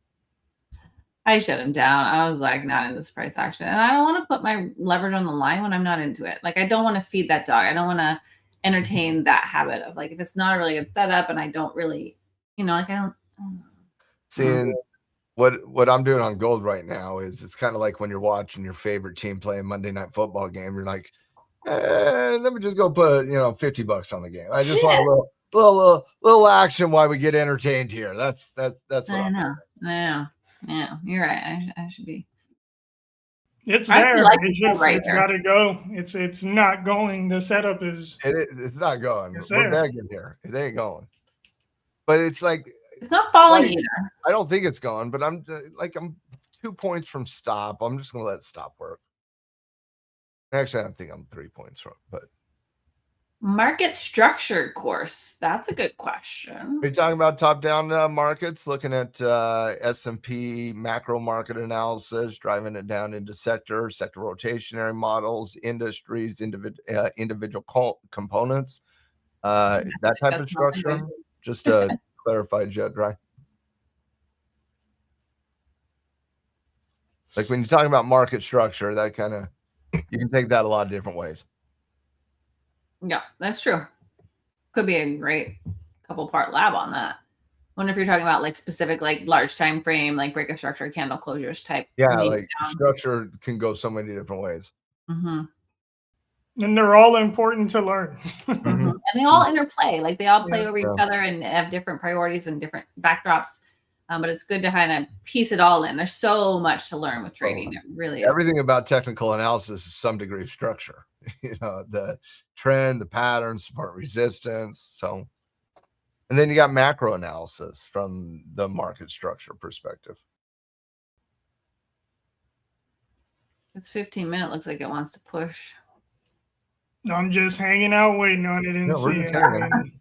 I shut him down. I was like, not in this price action. And I don't want to put my leverage on the line when I'm not into it. Like, I don't want to feed that dog. I don't want to entertain that habit of like, if it's not a really good setup and I don't really, like, I don't. Seeing what I'm doing on gold right now is it's kind of like when you're watching your favorite team play a Monday Night Football game. You're like, let me just go put, $50 on the game. I just want a little action while we get entertained here. That's what I know. Yeah, you're right. I should be. It's there. It's got to go. It's not going. The setup is. It's not going. We're begging here. It ain't going. But it's like it's not falling either. I don't think it's going. But I'm 2 points from stop. I'm just gonna let stop work. Actually, I don't think I'm 3 points from. But market structure course. That's a good question. Are you talking about top-down markets, looking at S&P macro market analysis, driving it down into sector rotationary models, industries, individual components, that type of structure? Just to clarify, Jet Dry. Like when you're talking about market structure, that kind of, you can take that a lot of different ways. Yeah, that's true. Could be a great couple part lab on that. Wonder if you're talking about like specific, like large time frame, like break of structure, candle closures type. Yeah, like structure can go so many different ways. Mm-hmm. And they're all important to learn. Mm-hmm. And they all interplay. Like they all play over each other and have different priorities and different backdrops. But it's good to kind of piece it all in. There's so much to learn with trading. It really is. Everything about technical analysis is some degree of structure. The trend, the pattern, support, resistance. So, and then you got macro analysis from the market structure perspective. It's 15 minutes. Looks like it wants to push. I'm just hanging out waiting on it and seeing.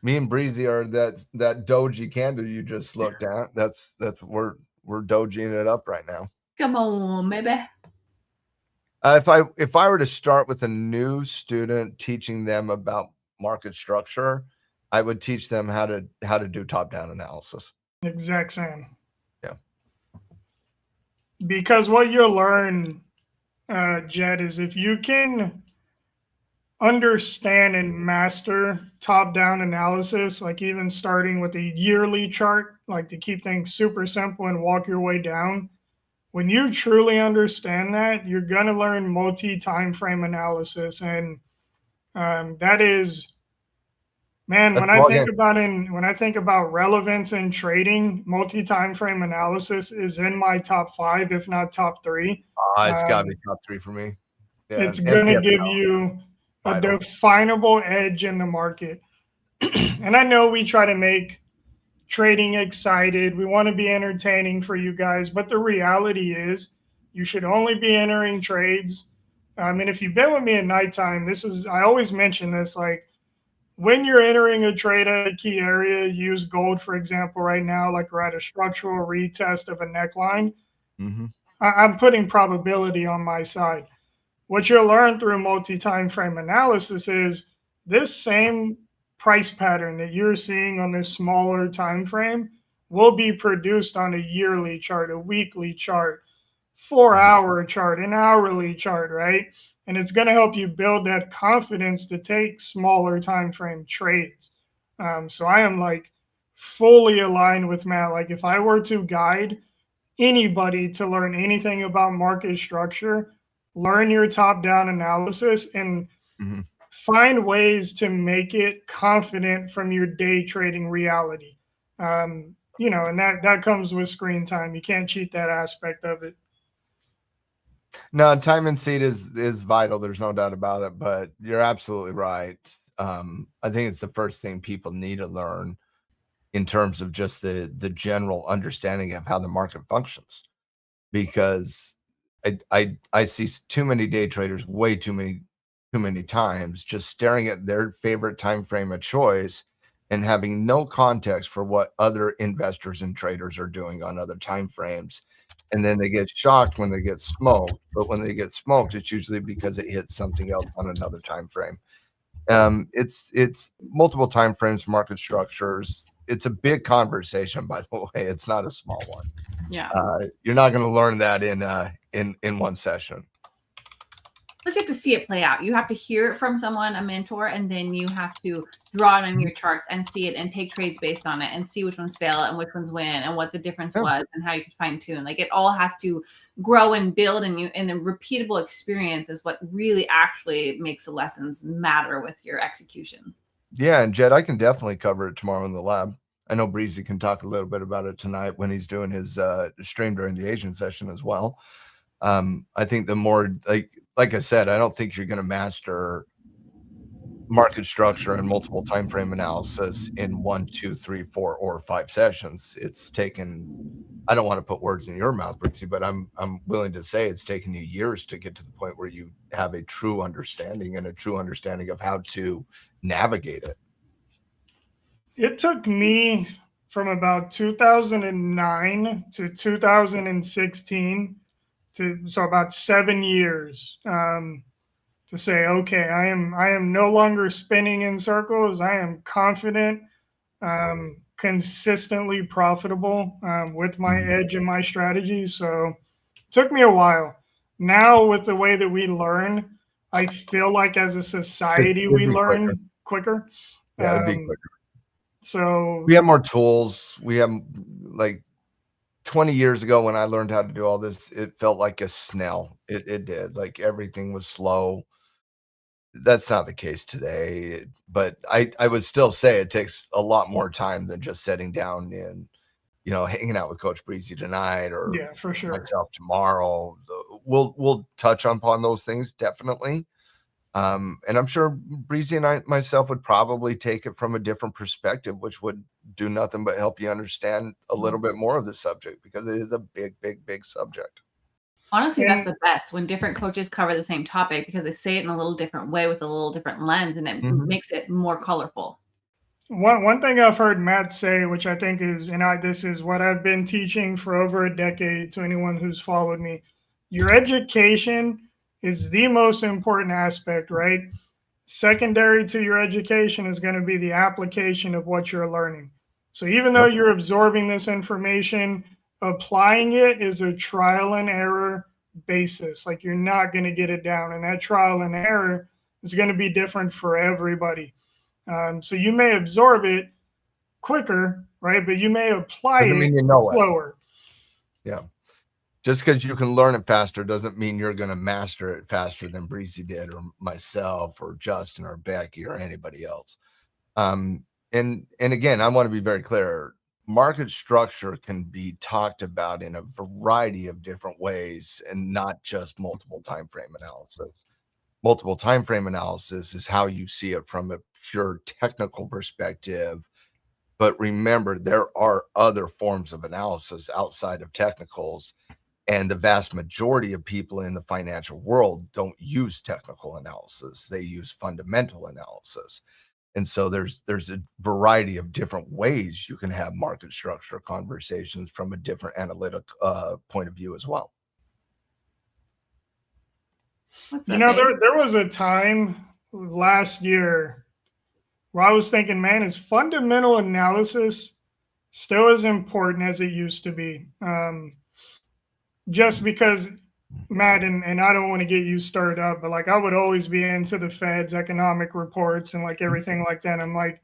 Me and Breezy are that doji candle you just looked at. That's we're dojing it up right now. Come on, baby. If I were to start with a new student, teaching them about market structure, I would teach them how to do top-down analysis. Exact same. Yeah. Because what you'll learn, Jed, is if you can understand and master top-down analysis, like even starting with a yearly chart, like to keep things super simple and walk your way down. When you truly understand that, you're going to learn multi-time frame analysis. And that is, man, when I think about relevance in trading, multi-time frame analysis is in my top 5, if not top 3. It's got to be top 3 for me. Yeah, it's going to give you a definable edge in the market. And I know we try to make trading excited. We want to be entertaining for you guys, but the reality is you should only be entering trades. And if you've been with me at nighttime, I always mention this, like when you're entering a trade at a key area, use gold, for example, right now, like we're at a structural retest of a neckline. Mm-hmm. I'm putting probability on my side. What you'll learn through multi-time frame analysis is this same price pattern that you're seeing on this smaller time frame will be produced on a yearly chart, a weekly chart, 4-hour chart, an hourly chart, right? And it's going to help you build that confidence to take smaller time frame trades. So I am like fully aligned with Matt. Like if I were to guide anybody to learn anything about market structure, learn your top-down analysis and find ways to make it confident from your day trading reality. And that comes with screen time. You can't cheat that aspect of it. No, time and seed is vital. There's no doubt about it, but you're absolutely right. I think it's the first thing people need to learn in terms of just the general understanding of how the market functions, because I see too many day traders way too many times just staring at their favorite time frame of choice and having no context for what other investors and traders are doing on other time frames. And then they get shocked when they get smoked. But when they get smoked, it's usually because it hits something else on another time frame. It's multiple time frames, market structures. It's a big conversation, by the way. It's not a small one. Yeah. You're not going to learn that in one session. Plus, you have to see it play out. You have to hear it from someone, a mentor, and then you have to draw it on your charts and see it and take trades based on it and see which ones fail and which ones win and what the difference was and how you could fine tune. Like it all has to grow and build, and a repeatable experience is what really actually makes the lessons matter with your execution. Yeah, and Jed, I can definitely cover it tomorrow in the lab. I know Breezy can talk a little bit about it tonight when he's doing his stream during the Asian session as well. I think the more like I said, I don't think you're going to master market structure and multiple time frame analysis in 1, 2, 3, 4, or 5 sessions. It's taken, I don't want to put words in your mouth, Breezy, but I'm willing to say it's taken you years to get to the point where you have a true understanding of how to navigate it. It took me from about 2009 to 2016 so about 7 years to say, okay, I am no longer spinning in circles. I am confident, consistently profitable with my edge and my strategy. So it took me a while. Now with the way that we learn, I feel like as a society we learn quicker. Yeah, it'd be quicker. So we have more tools. We have like 20 years ago when I learned how to do all this, it felt like a snail. It did. Like everything was slow. That's not the case today, but I would still say it takes a lot more time than just sitting down and, hanging out with Coach Breezy tonight or for sure. myself tomorrow. We'll touch upon those things definitely. And I'm sure Breezy and myself would probably take it from a different perspective, which would do nothing but help you understand a little bit more of the subject, because it is a big, big, big subject. Honestly, that's the best when different coaches cover the same topic, because they say it in a little different way with a little different lens, and it makes it more colorful. One thing I've heard Matt say, which I think is, this is what I've been teaching for over a decade to anyone who's followed me. Your education is the most important aspect, right? Secondary to your education is going to be the application of what you're learning. So even though you're absorbing this information, applying it is a trial and error basis. Like, you're not going to get it down. And that trial and error is going to be different for everybody. So you may absorb it quicker, right? But you may apply Doesn't it mean you know it. slower. Yeah. Just because you can learn it faster doesn't mean you're going to master it faster than Breezy did, or myself, or Justin, or Becky, or anybody else. And again, I want to be very clear. Market structure can be talked about in a variety of different ways, and not just multiple time frame analysis. Multiple time frame analysis is how you see it from a pure technical perspective. But remember, there are other forms of analysis outside of technicals. And the vast majority of people in the financial world don't use technical analysis. They use fundamental analysis. And so there's a variety of different ways you can have market structure conversations from a different analytic point of view as well. There was a time last year where I was thinking, man, is fundamental analysis still as important as it used to be? Just because, Matt, and I don't want to get you stirred up, but like, I would always be into the Fed's economic reports and like everything like that. I'm like,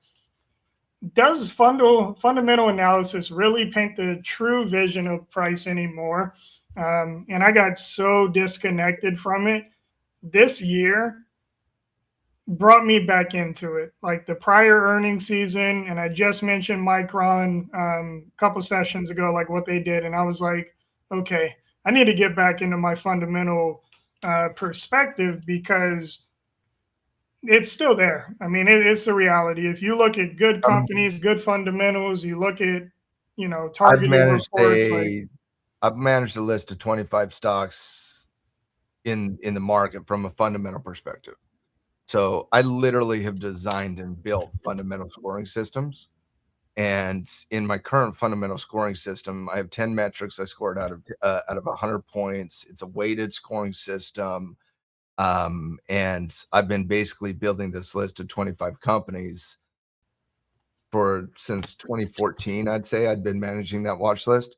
does fundamental analysis really paint the true vision of price anymore? And I got so disconnected from it. This year brought me back into it. Like the prior earnings season, and I just mentioned Micron a couple sessions ago, like what they did, and I was like, okay, I need to get back into my fundamental perspective, because it's still there. I mean, it's a reality. If you look at good companies, good fundamentals, you look at, targeted reports. I've managed a list of 25 stocks in the market from a fundamental perspective. So I literally have designed and built fundamental scoring systems. And in my current fundamental scoring system, I have 10 metrics I scored out of 100 points. It's a weighted scoring system. And I've been basically building this list of 25 companies since 2014. I'd say I'd been managing that watch list.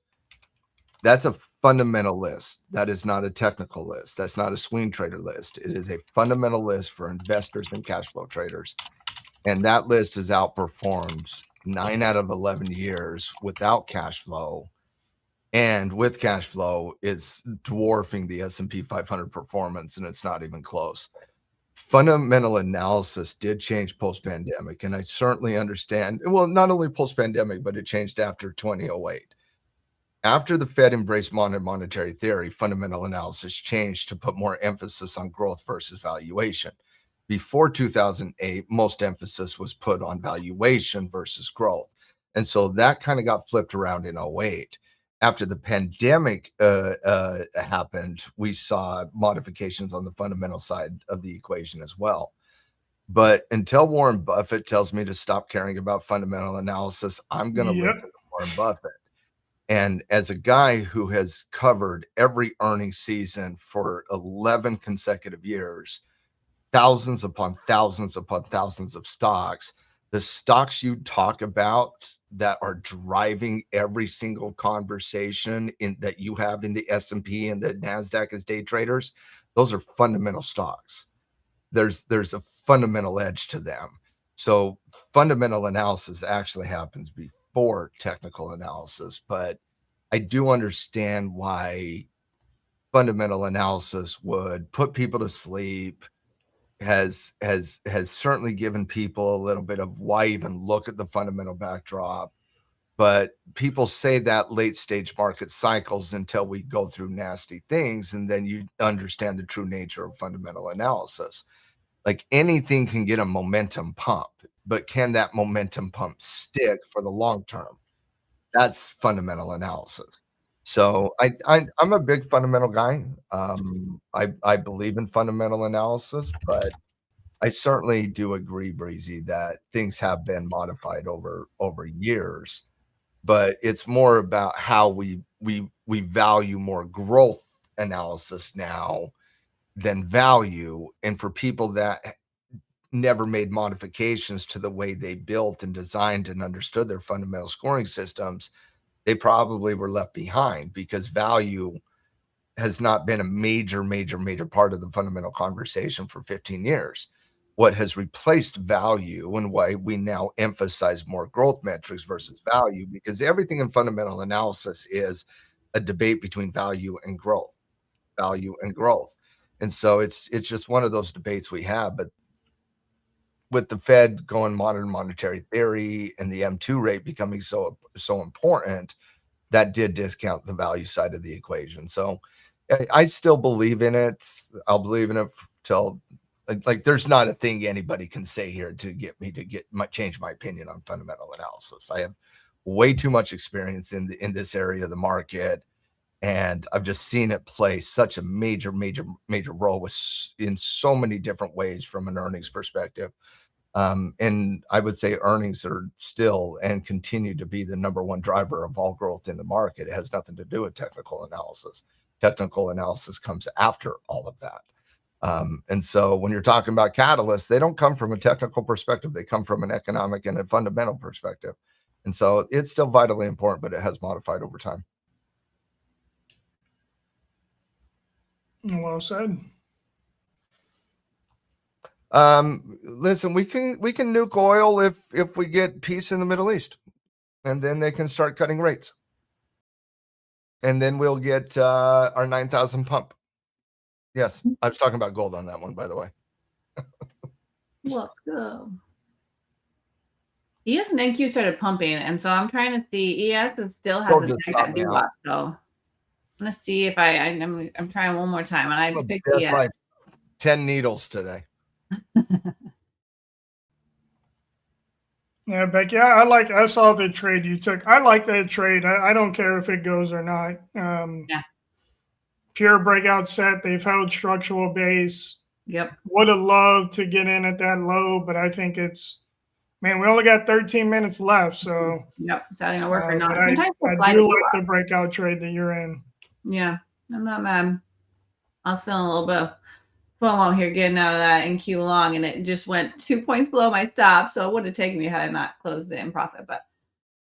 That's a fundamental list. That is not a technical list. That's not a swing trader list. It is a fundamental list for investors and cash flow traders. And that list has outperformed 9 out of 11 years without cash flow. And with cash flow, it's dwarfing the S&P 500 performance, and it's not even close. Fundamental analysis did change post-pandemic, and I certainly understand. Well, not only post-pandemic, but it changed after 2008. After the Fed embraced monetary theory, fundamental analysis changed to put more emphasis on growth versus valuation. Before 2008, most emphasis was put on valuation versus growth. And so that kind of got flipped around in 2008. After the pandemic happened, we saw modifications on the fundamental side of the equation as well. But until Warren Buffett tells me to stop caring about fundamental analysis, I'm going to listen to Warren Buffett. And as a guy who has covered every earnings season for 11 consecutive years, thousands upon thousands upon thousands of stocks, the stocks you talk about that are driving every single conversation that you have in the S&P and the NASDAQ as day traders, those are fundamental stocks. There's a fundamental edge to them. So fundamental analysis actually happens before technical analysis, but I do understand why fundamental analysis would put people to sleep, has certainly given people a little bit of why even look at the fundamental backdrop. But people say that late stage market cycles until we go through nasty things, and then you understand the true nature of fundamental analysis. Like anything can get a momentum pump, but can that momentum pump stick for the long term? That's fundamental analysis. So I'm a big fundamental guy. I believe in fundamental analysis, but I certainly do agree, Breezy, that things have been modified over years, but it's more about how we value more growth analysis now than value. And for people that never made modifications to the way they built and designed and understood their fundamental scoring systems, they probably were left behind, because value has not been a major part of the fundamental conversation for 15 years. What has replaced value, and why we now emphasize more growth metrics versus value, because everything in fundamental analysis is a debate between value and growth. And so it's just one of those debates we have. But with the Fed going modern monetary theory and the M2 rate becoming so important, that did discount the value side of the equation. So I still believe in it. I'll believe in it till like there's not a thing anybody can say here to get me to change my opinion on fundamental analysis. I have way too much experience in this area of the market, and I've just seen it play such a major role in so many different ways from an earnings perspective. And I would say earnings are still and continue to be the number one driver of all growth in the market. It has nothing to do with technical analysis. Technical analysis comes after all of that. And so when you're talking about catalysts, they don't come from a technical perspective. They come from an economic and a fundamental perspective. And so it's still vitally important, but it has modified over time. Well said. Listen, we can nuke oil if we get peace in the Middle East, and then they can start cutting rates, and then we'll get our 9,000 pump. Yes, I was talking about gold on that one, by the way. Let's go. ES and NQ started pumping, and so I'm trying to see. ES still has a that VWAP, so I'm gonna see if I'm trying one more time, and I just picked ES. Like 10 needles today. Yeah, Becky, I saw the trade you took. I like that trade. I don't care if it goes or not. Yeah. Pure breakout set. They've held structural base. Yep. Would have loved to get in at that low, but I think we only got 13 minutes left. So yep, is that gonna work or not? I do like the breakout trade that you're in. Yeah, I'm not mad. I was feeling a little bit of FOMO here getting out of that NQ long, and it just went 2 points below my stop, so it would have taken me had I not closed it in profit. But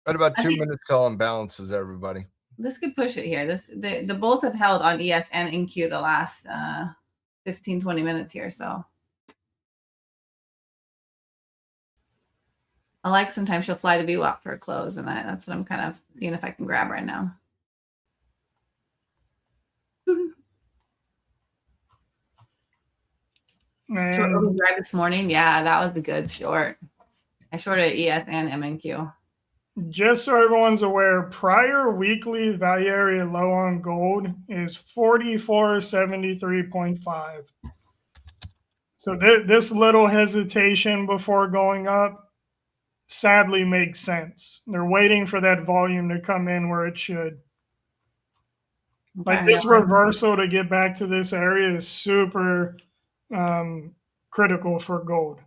at about 2 minutes till imbalances, everybody. This could push it here. The both have held on ES and NQ the last 15-20 minutes here, so I like sometimes she'll fly to VWAP for a close, and that's what I'm kind of seeing if I can grab right now. Short overdrive this morning. Yeah, that was a good short. I shorted ES and MNQ. Just so everyone's aware, prior weekly value area low on gold is 4473.5. So this little hesitation before going up sadly makes sense. They're waiting for that volume to come in where it should. Like this reversal to get back to this area is super critical for gold.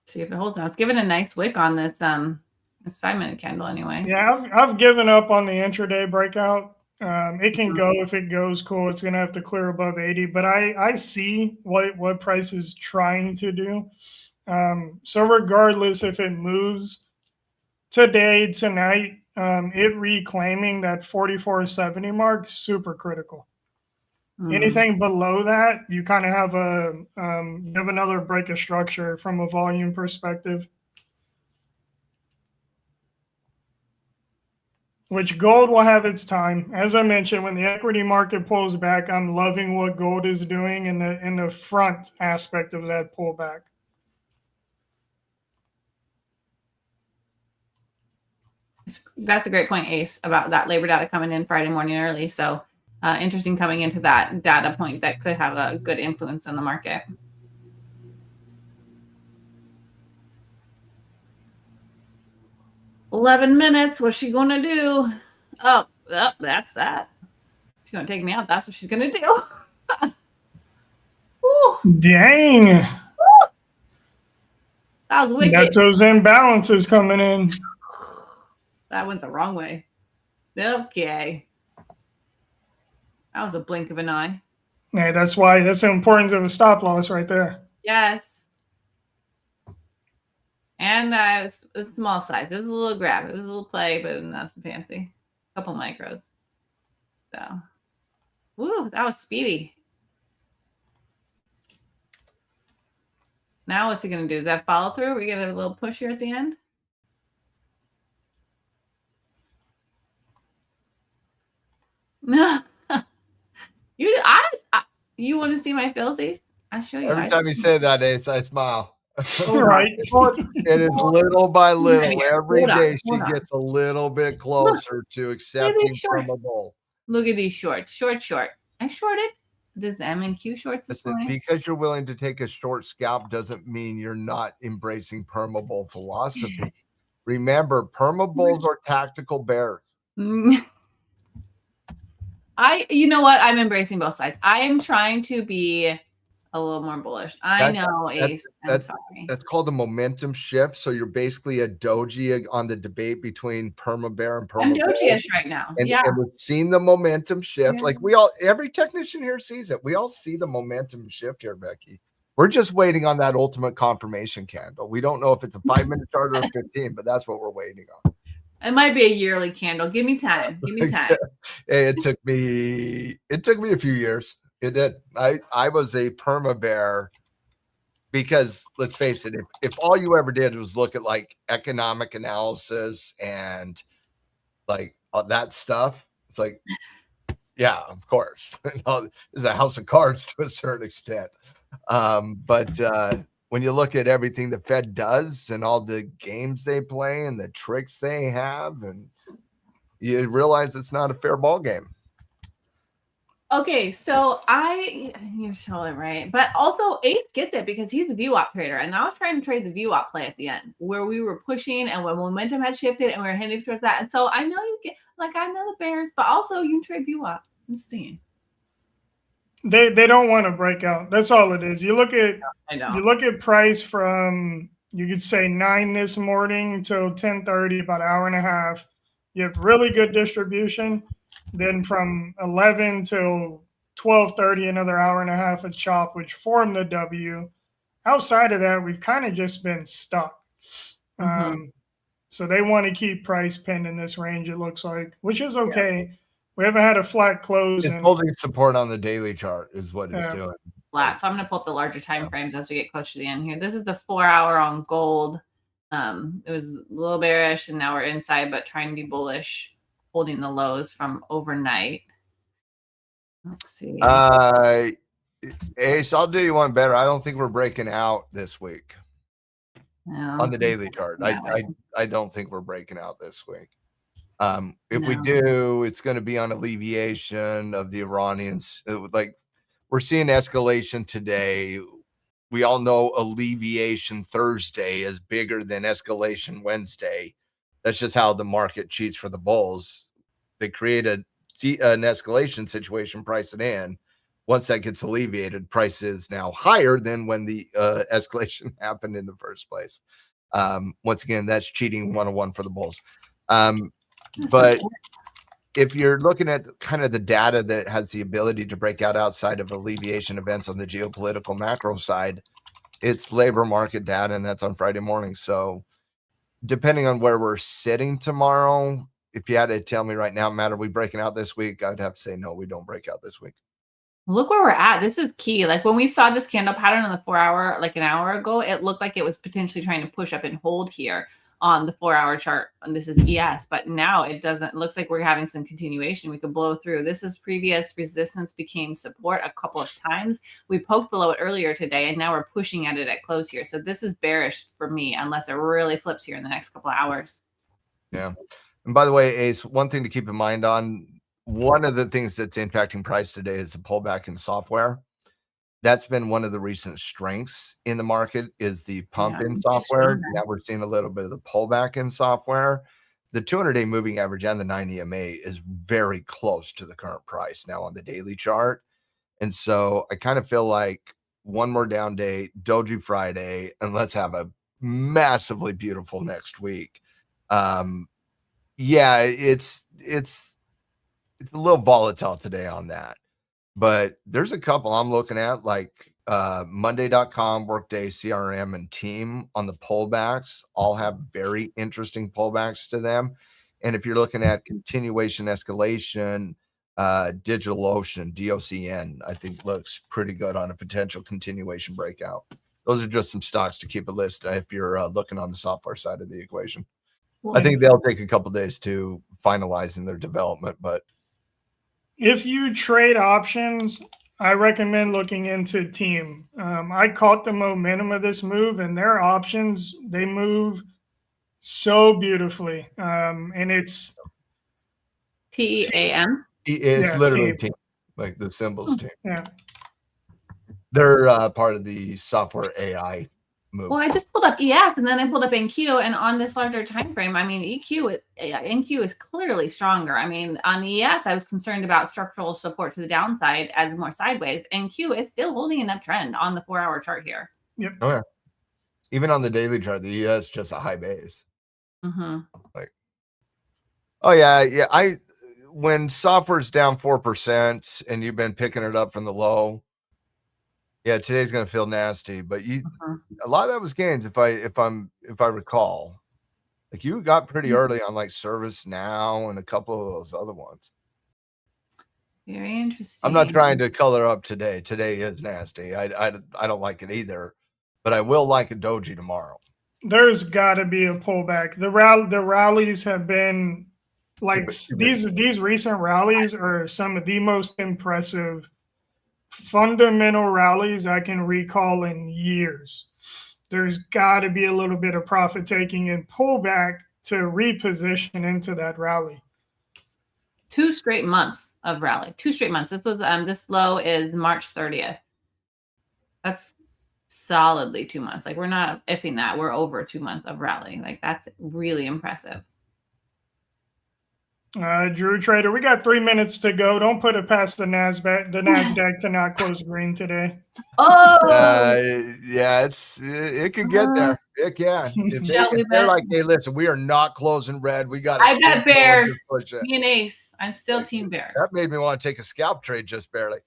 See if it holds now. It's giving a nice wick on this 5-minute candle anyway. Yeah, I've given up on the intraday breakout. It can go if it goes, cool. It's gonna have to clear above 80, but I see what price is trying to do. So regardless if it moves today, tonight, it reclaiming that 4470 mark, super critical. Anything below that, you kind of have another break of structure from a volume perspective. Which gold will have its time. As I mentioned, when the equity market pulls back, I'm loving what gold is doing in the front aspect of that pullback. That's a great point, Ace, about that labor data coming in Friday morning early. So interesting coming into that data point that could have a good influence on the market. $11 minutes. What's she going to do? Oh, that's that. She's gonna take me out. That's what she's gonna do. Ooh, Dang. that was wicked. That's those imbalances coming in. That went the wrong way. Okay. That was a blink of an eye. Yeah, that's the importance of a stop loss right there. Yes. And it's a small size. It was a little grab. It was a little play, but nothing fancy. A couple micros. So, woo, that was speedy. Now what's it going to do? Is that follow through? We get a little push here at the end? No. You want to see my filthies? I'll show you. Every time you say that, Ace, I smile. Right. It is little by little. Every day she hold on. gets a little bit closer to accepting from a bull. Look at these shorts. Short. I shorted. This M&Q shorts this morning. Because you're willing to take a short scalp doesn't mean you're not embracing permabull philosophy. Remember, permabulls are tactical bears. You know what? I'm embracing both sides. I am trying to be a little more bullish. I know, Ace. That's called a momentum shift. So you're basically a doji on the debate between perma-bear and perma-bull. I'm doji-ish right now. And we've seen the momentum shift. Like every technician here sees it. We all see the momentum shift here, Becky. We're just waiting on that ultimate confirmation candle. We don't know if it's a 5-minute chart or a 15, but that's what we're waiting on. It might be a yearly candle. Give me time. It took me a few years. It did. I was a perma bear because let's face it, if all you ever did was look at like economic analysis and like that stuff, it's like, yeah, of course. It's a house of cards to a certain extent. But when you look at everything the Fed does and all the games they play and the tricks they have, and you realize it's not a fair ball game. Okay, so you're totally right. But also Ace gets it because he's a VWAP trader. And I was trying to trade the VWAP play at the end where we were pushing and when momentum had shifted and we were heading towards that. And so I know I know the bears, but also you can trade VWAP. I'm seeing. They don't want to break out. That's all it is. You look at price from, you could say 9 this morning till 10:30, about an hour and a half. You have really good distribution. Then from 11 till 12:30, another hour and a half of chop, which formed the W. Outside of that, we've kind of just been stuck. So they want to keep price pinned in this range, it looks like, which is okay. Yeah. We haven't had a flat close. It's holding support on the daily chart is what it's doing. Flat. So I'm going to pull up the larger time frames as we get closer to the end here. This is the 4-hour on gold. It was a little bearish, and now we're inside, but trying to be bullish, holding the lows from overnight. Let's see. Ace, I'll do you one better. I don't think we're breaking out this week on the daily chart. I don't think we're breaking out this week. If we do, it's going to be on alleviation of the Iranians. Like we're seeing escalation today. We all know alleviation Thursday is bigger than escalation Wednesday. That's just how the market cheats for the bulls. They create an escalation situation, price it in. Once that gets alleviated, price is now higher than when the escalation happened in the first place. Once again, that's cheating 101 for the bulls. But if you're looking at kind of the data that has the ability to break out outside of alleviation events on the geopolitical macro side, it's labor market data, and that's on Friday morning. So depending on where we're sitting tomorrow, if you had to tell me right now, Matt, are we breaking out this week? I'd have to say, no, we don't break out this week. Look where we're at. This is key. Like when we saw this candle pattern on the 4-hour, like an hour ago, it looked like it was potentially trying to push up and hold here on the 4-hour chart. And this is ES, but now it doesn't. It looks like we're having some continuation. We could blow through. This is previous resistance became support a couple of times. We poked below it earlier today, and now we're pushing at it at close here. So this is bearish for me unless it really flips here in the next couple of hours. Yeah. And by the way, Ace, one thing to keep in mind on one of the things that's impacting price today is the pullback in software. That's been one of the recent strengths in the market is the pump in software. Now we're seeing a little bit of the pullback in software. the 200-day moving average and the 9 EMA is very close to the current price now on the daily chart. And so I kind of feel like one more down day, Doji Friday, and let's have a massively beautiful next week. Yeah, it's a little volatile today on that, but there's a couple I'm looking at, like Monday.com, Workday, CRM, and Team on the pullbacks all have very interesting pullbacks to them. And if you're looking at continuation escalation, DigitalOcean, DOCN, I think looks pretty good on a potential continuation breakout. Those are just some stocks to keep a list if you're looking on the software side of the equation. I think they'll take a couple days to finalize in their development, but if you trade options, I recommend looking into Team. I caught the momentum of this move, and their options, they move so beautifully. And it's TEAM. it's literally Team. Team, like the symbols Team. Yeah. They're part of the software AI move. Well, I just pulled up ES and then I pulled up NQ, and on this larger time frame, I mean, NQ is clearly stronger. I mean, on ES, I was concerned about structural support to the downside as more sideways. NQ is still holding an uptrend on the 4-hour chart here. Yep. Oh yeah. Even on the daily chart, the ES just a high base. Mm-hmm. Like, oh yeah. When software's down 4% and you've been picking it up from the low, yeah, today's gonna feel nasty. But a lot of that was gains, if I recall. Like you got pretty early on like ServiceNow and a couple of those other ones. Very interesting. I'm not trying to color up today. Today is nasty. I don't like it either, but I will like a doji tomorrow. There's got to be a pullback. The rallies have been like these recent rallies are some of the most impressive fundamental rallies I can recall in years. There's got to be a little bit of profit taking and pullback to reposition into that rally. 2 straight months of rally. 2 straight months. This was this low is March 30th. That's solidly 2 months. Like we're not iffing that. We're over 2 months of rally. Like that's really impressive. Drew Trader, we got 3 minutes to go. Don't put it past the NASDAQ to not close green today. Oh, yeah, it could get there. It can. If they're like, hey, listen, we are not closing red. We got. I bet Bears. Me and Ace. I'm still Team Bears. That made me want to take a scalp trade just barely.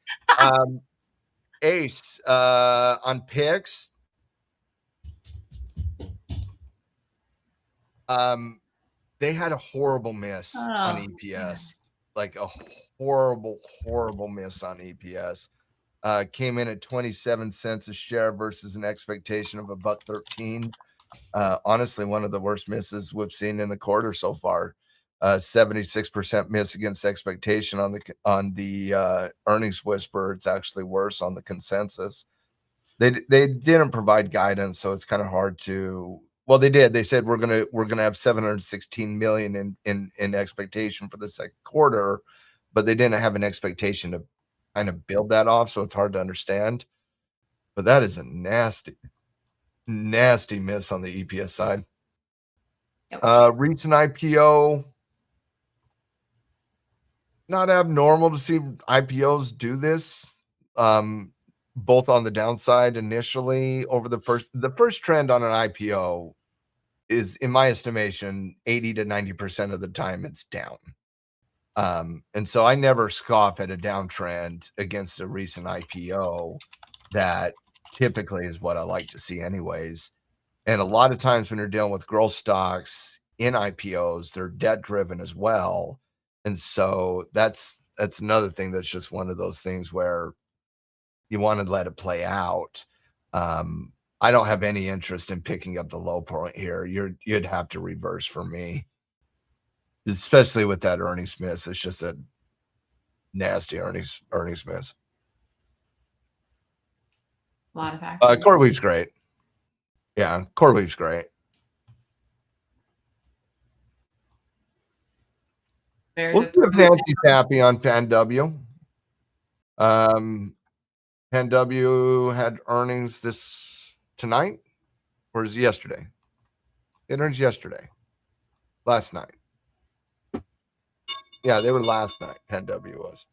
Ace on picks. They had a horrible miss on EPS, like a horrible miss on EPS. Came in at 27 cents a share versus an expectation of $1.13. Honestly, one of the worst misses we've seen in the quarter so far. 76% miss against expectation on the earnings whisper. It's actually worse on the consensus. They didn't provide guidance, so it's kind of hard to. Well, they did. They said we're gonna have 716 million in expectation for the second quarter, but they didn't have an expectation to kind of build that off, so it's hard to understand. But that is a nasty miss on the EPS side. Yep. Recent IPO, not abnormal to see IPOs do this. Both on the downside initially over the first trend on an IPO is, in my estimation, 80 to 90% of the time it's down. And so I never scoff at a downtrend against a recent IPO. That typically is what I like to see anyways. And a lot of times when you're dealing with growth stocks in IPOs, they're debt driven as well. And so that's another thing that's just one of those things where you want to let it play out. I don't have any interest in picking up the low point here. You'd have to reverse for me, especially with that earnings miss. It's just a nasty earnings miss. A lot of factors. CoreWeave's great. Yeah, CoreWeave's great. We'll see if Nancy's happy on PanW. PanW had earnings tonight, or is it yesterday? It earnings yesterday, last night. Yeah, they were last night. Penn W was.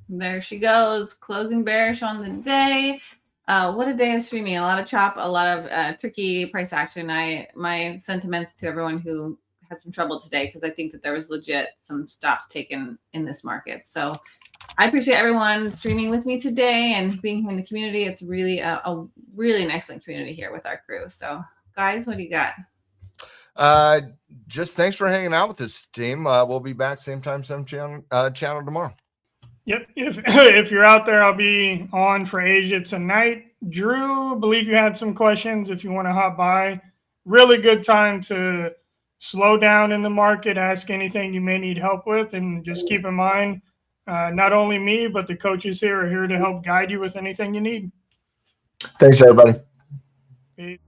There she goes, closing bearish on the day. What a day of streaming. A lot of chop, a lot of tricky price action. My sentiments to everyone who had some trouble today, because I think that there was legit some stops taken in this market. So I appreciate everyone streaming with me today and being here in the community. It's really a really an excellent community here with our crew. So guys, what do you got? Just thanks for hanging out with this team. We'll be back same time, same channel tomorrow. Yep. If you're out there, I'll be on for Asia tonight. Drew, believe you had some questions. If you want to hop by, really good time to slow down in the market, ask anything you may need help with, and just keep in mind, not only me, but the coaches here are here to help guide you with anything you need. Thanks, everybody. Peace.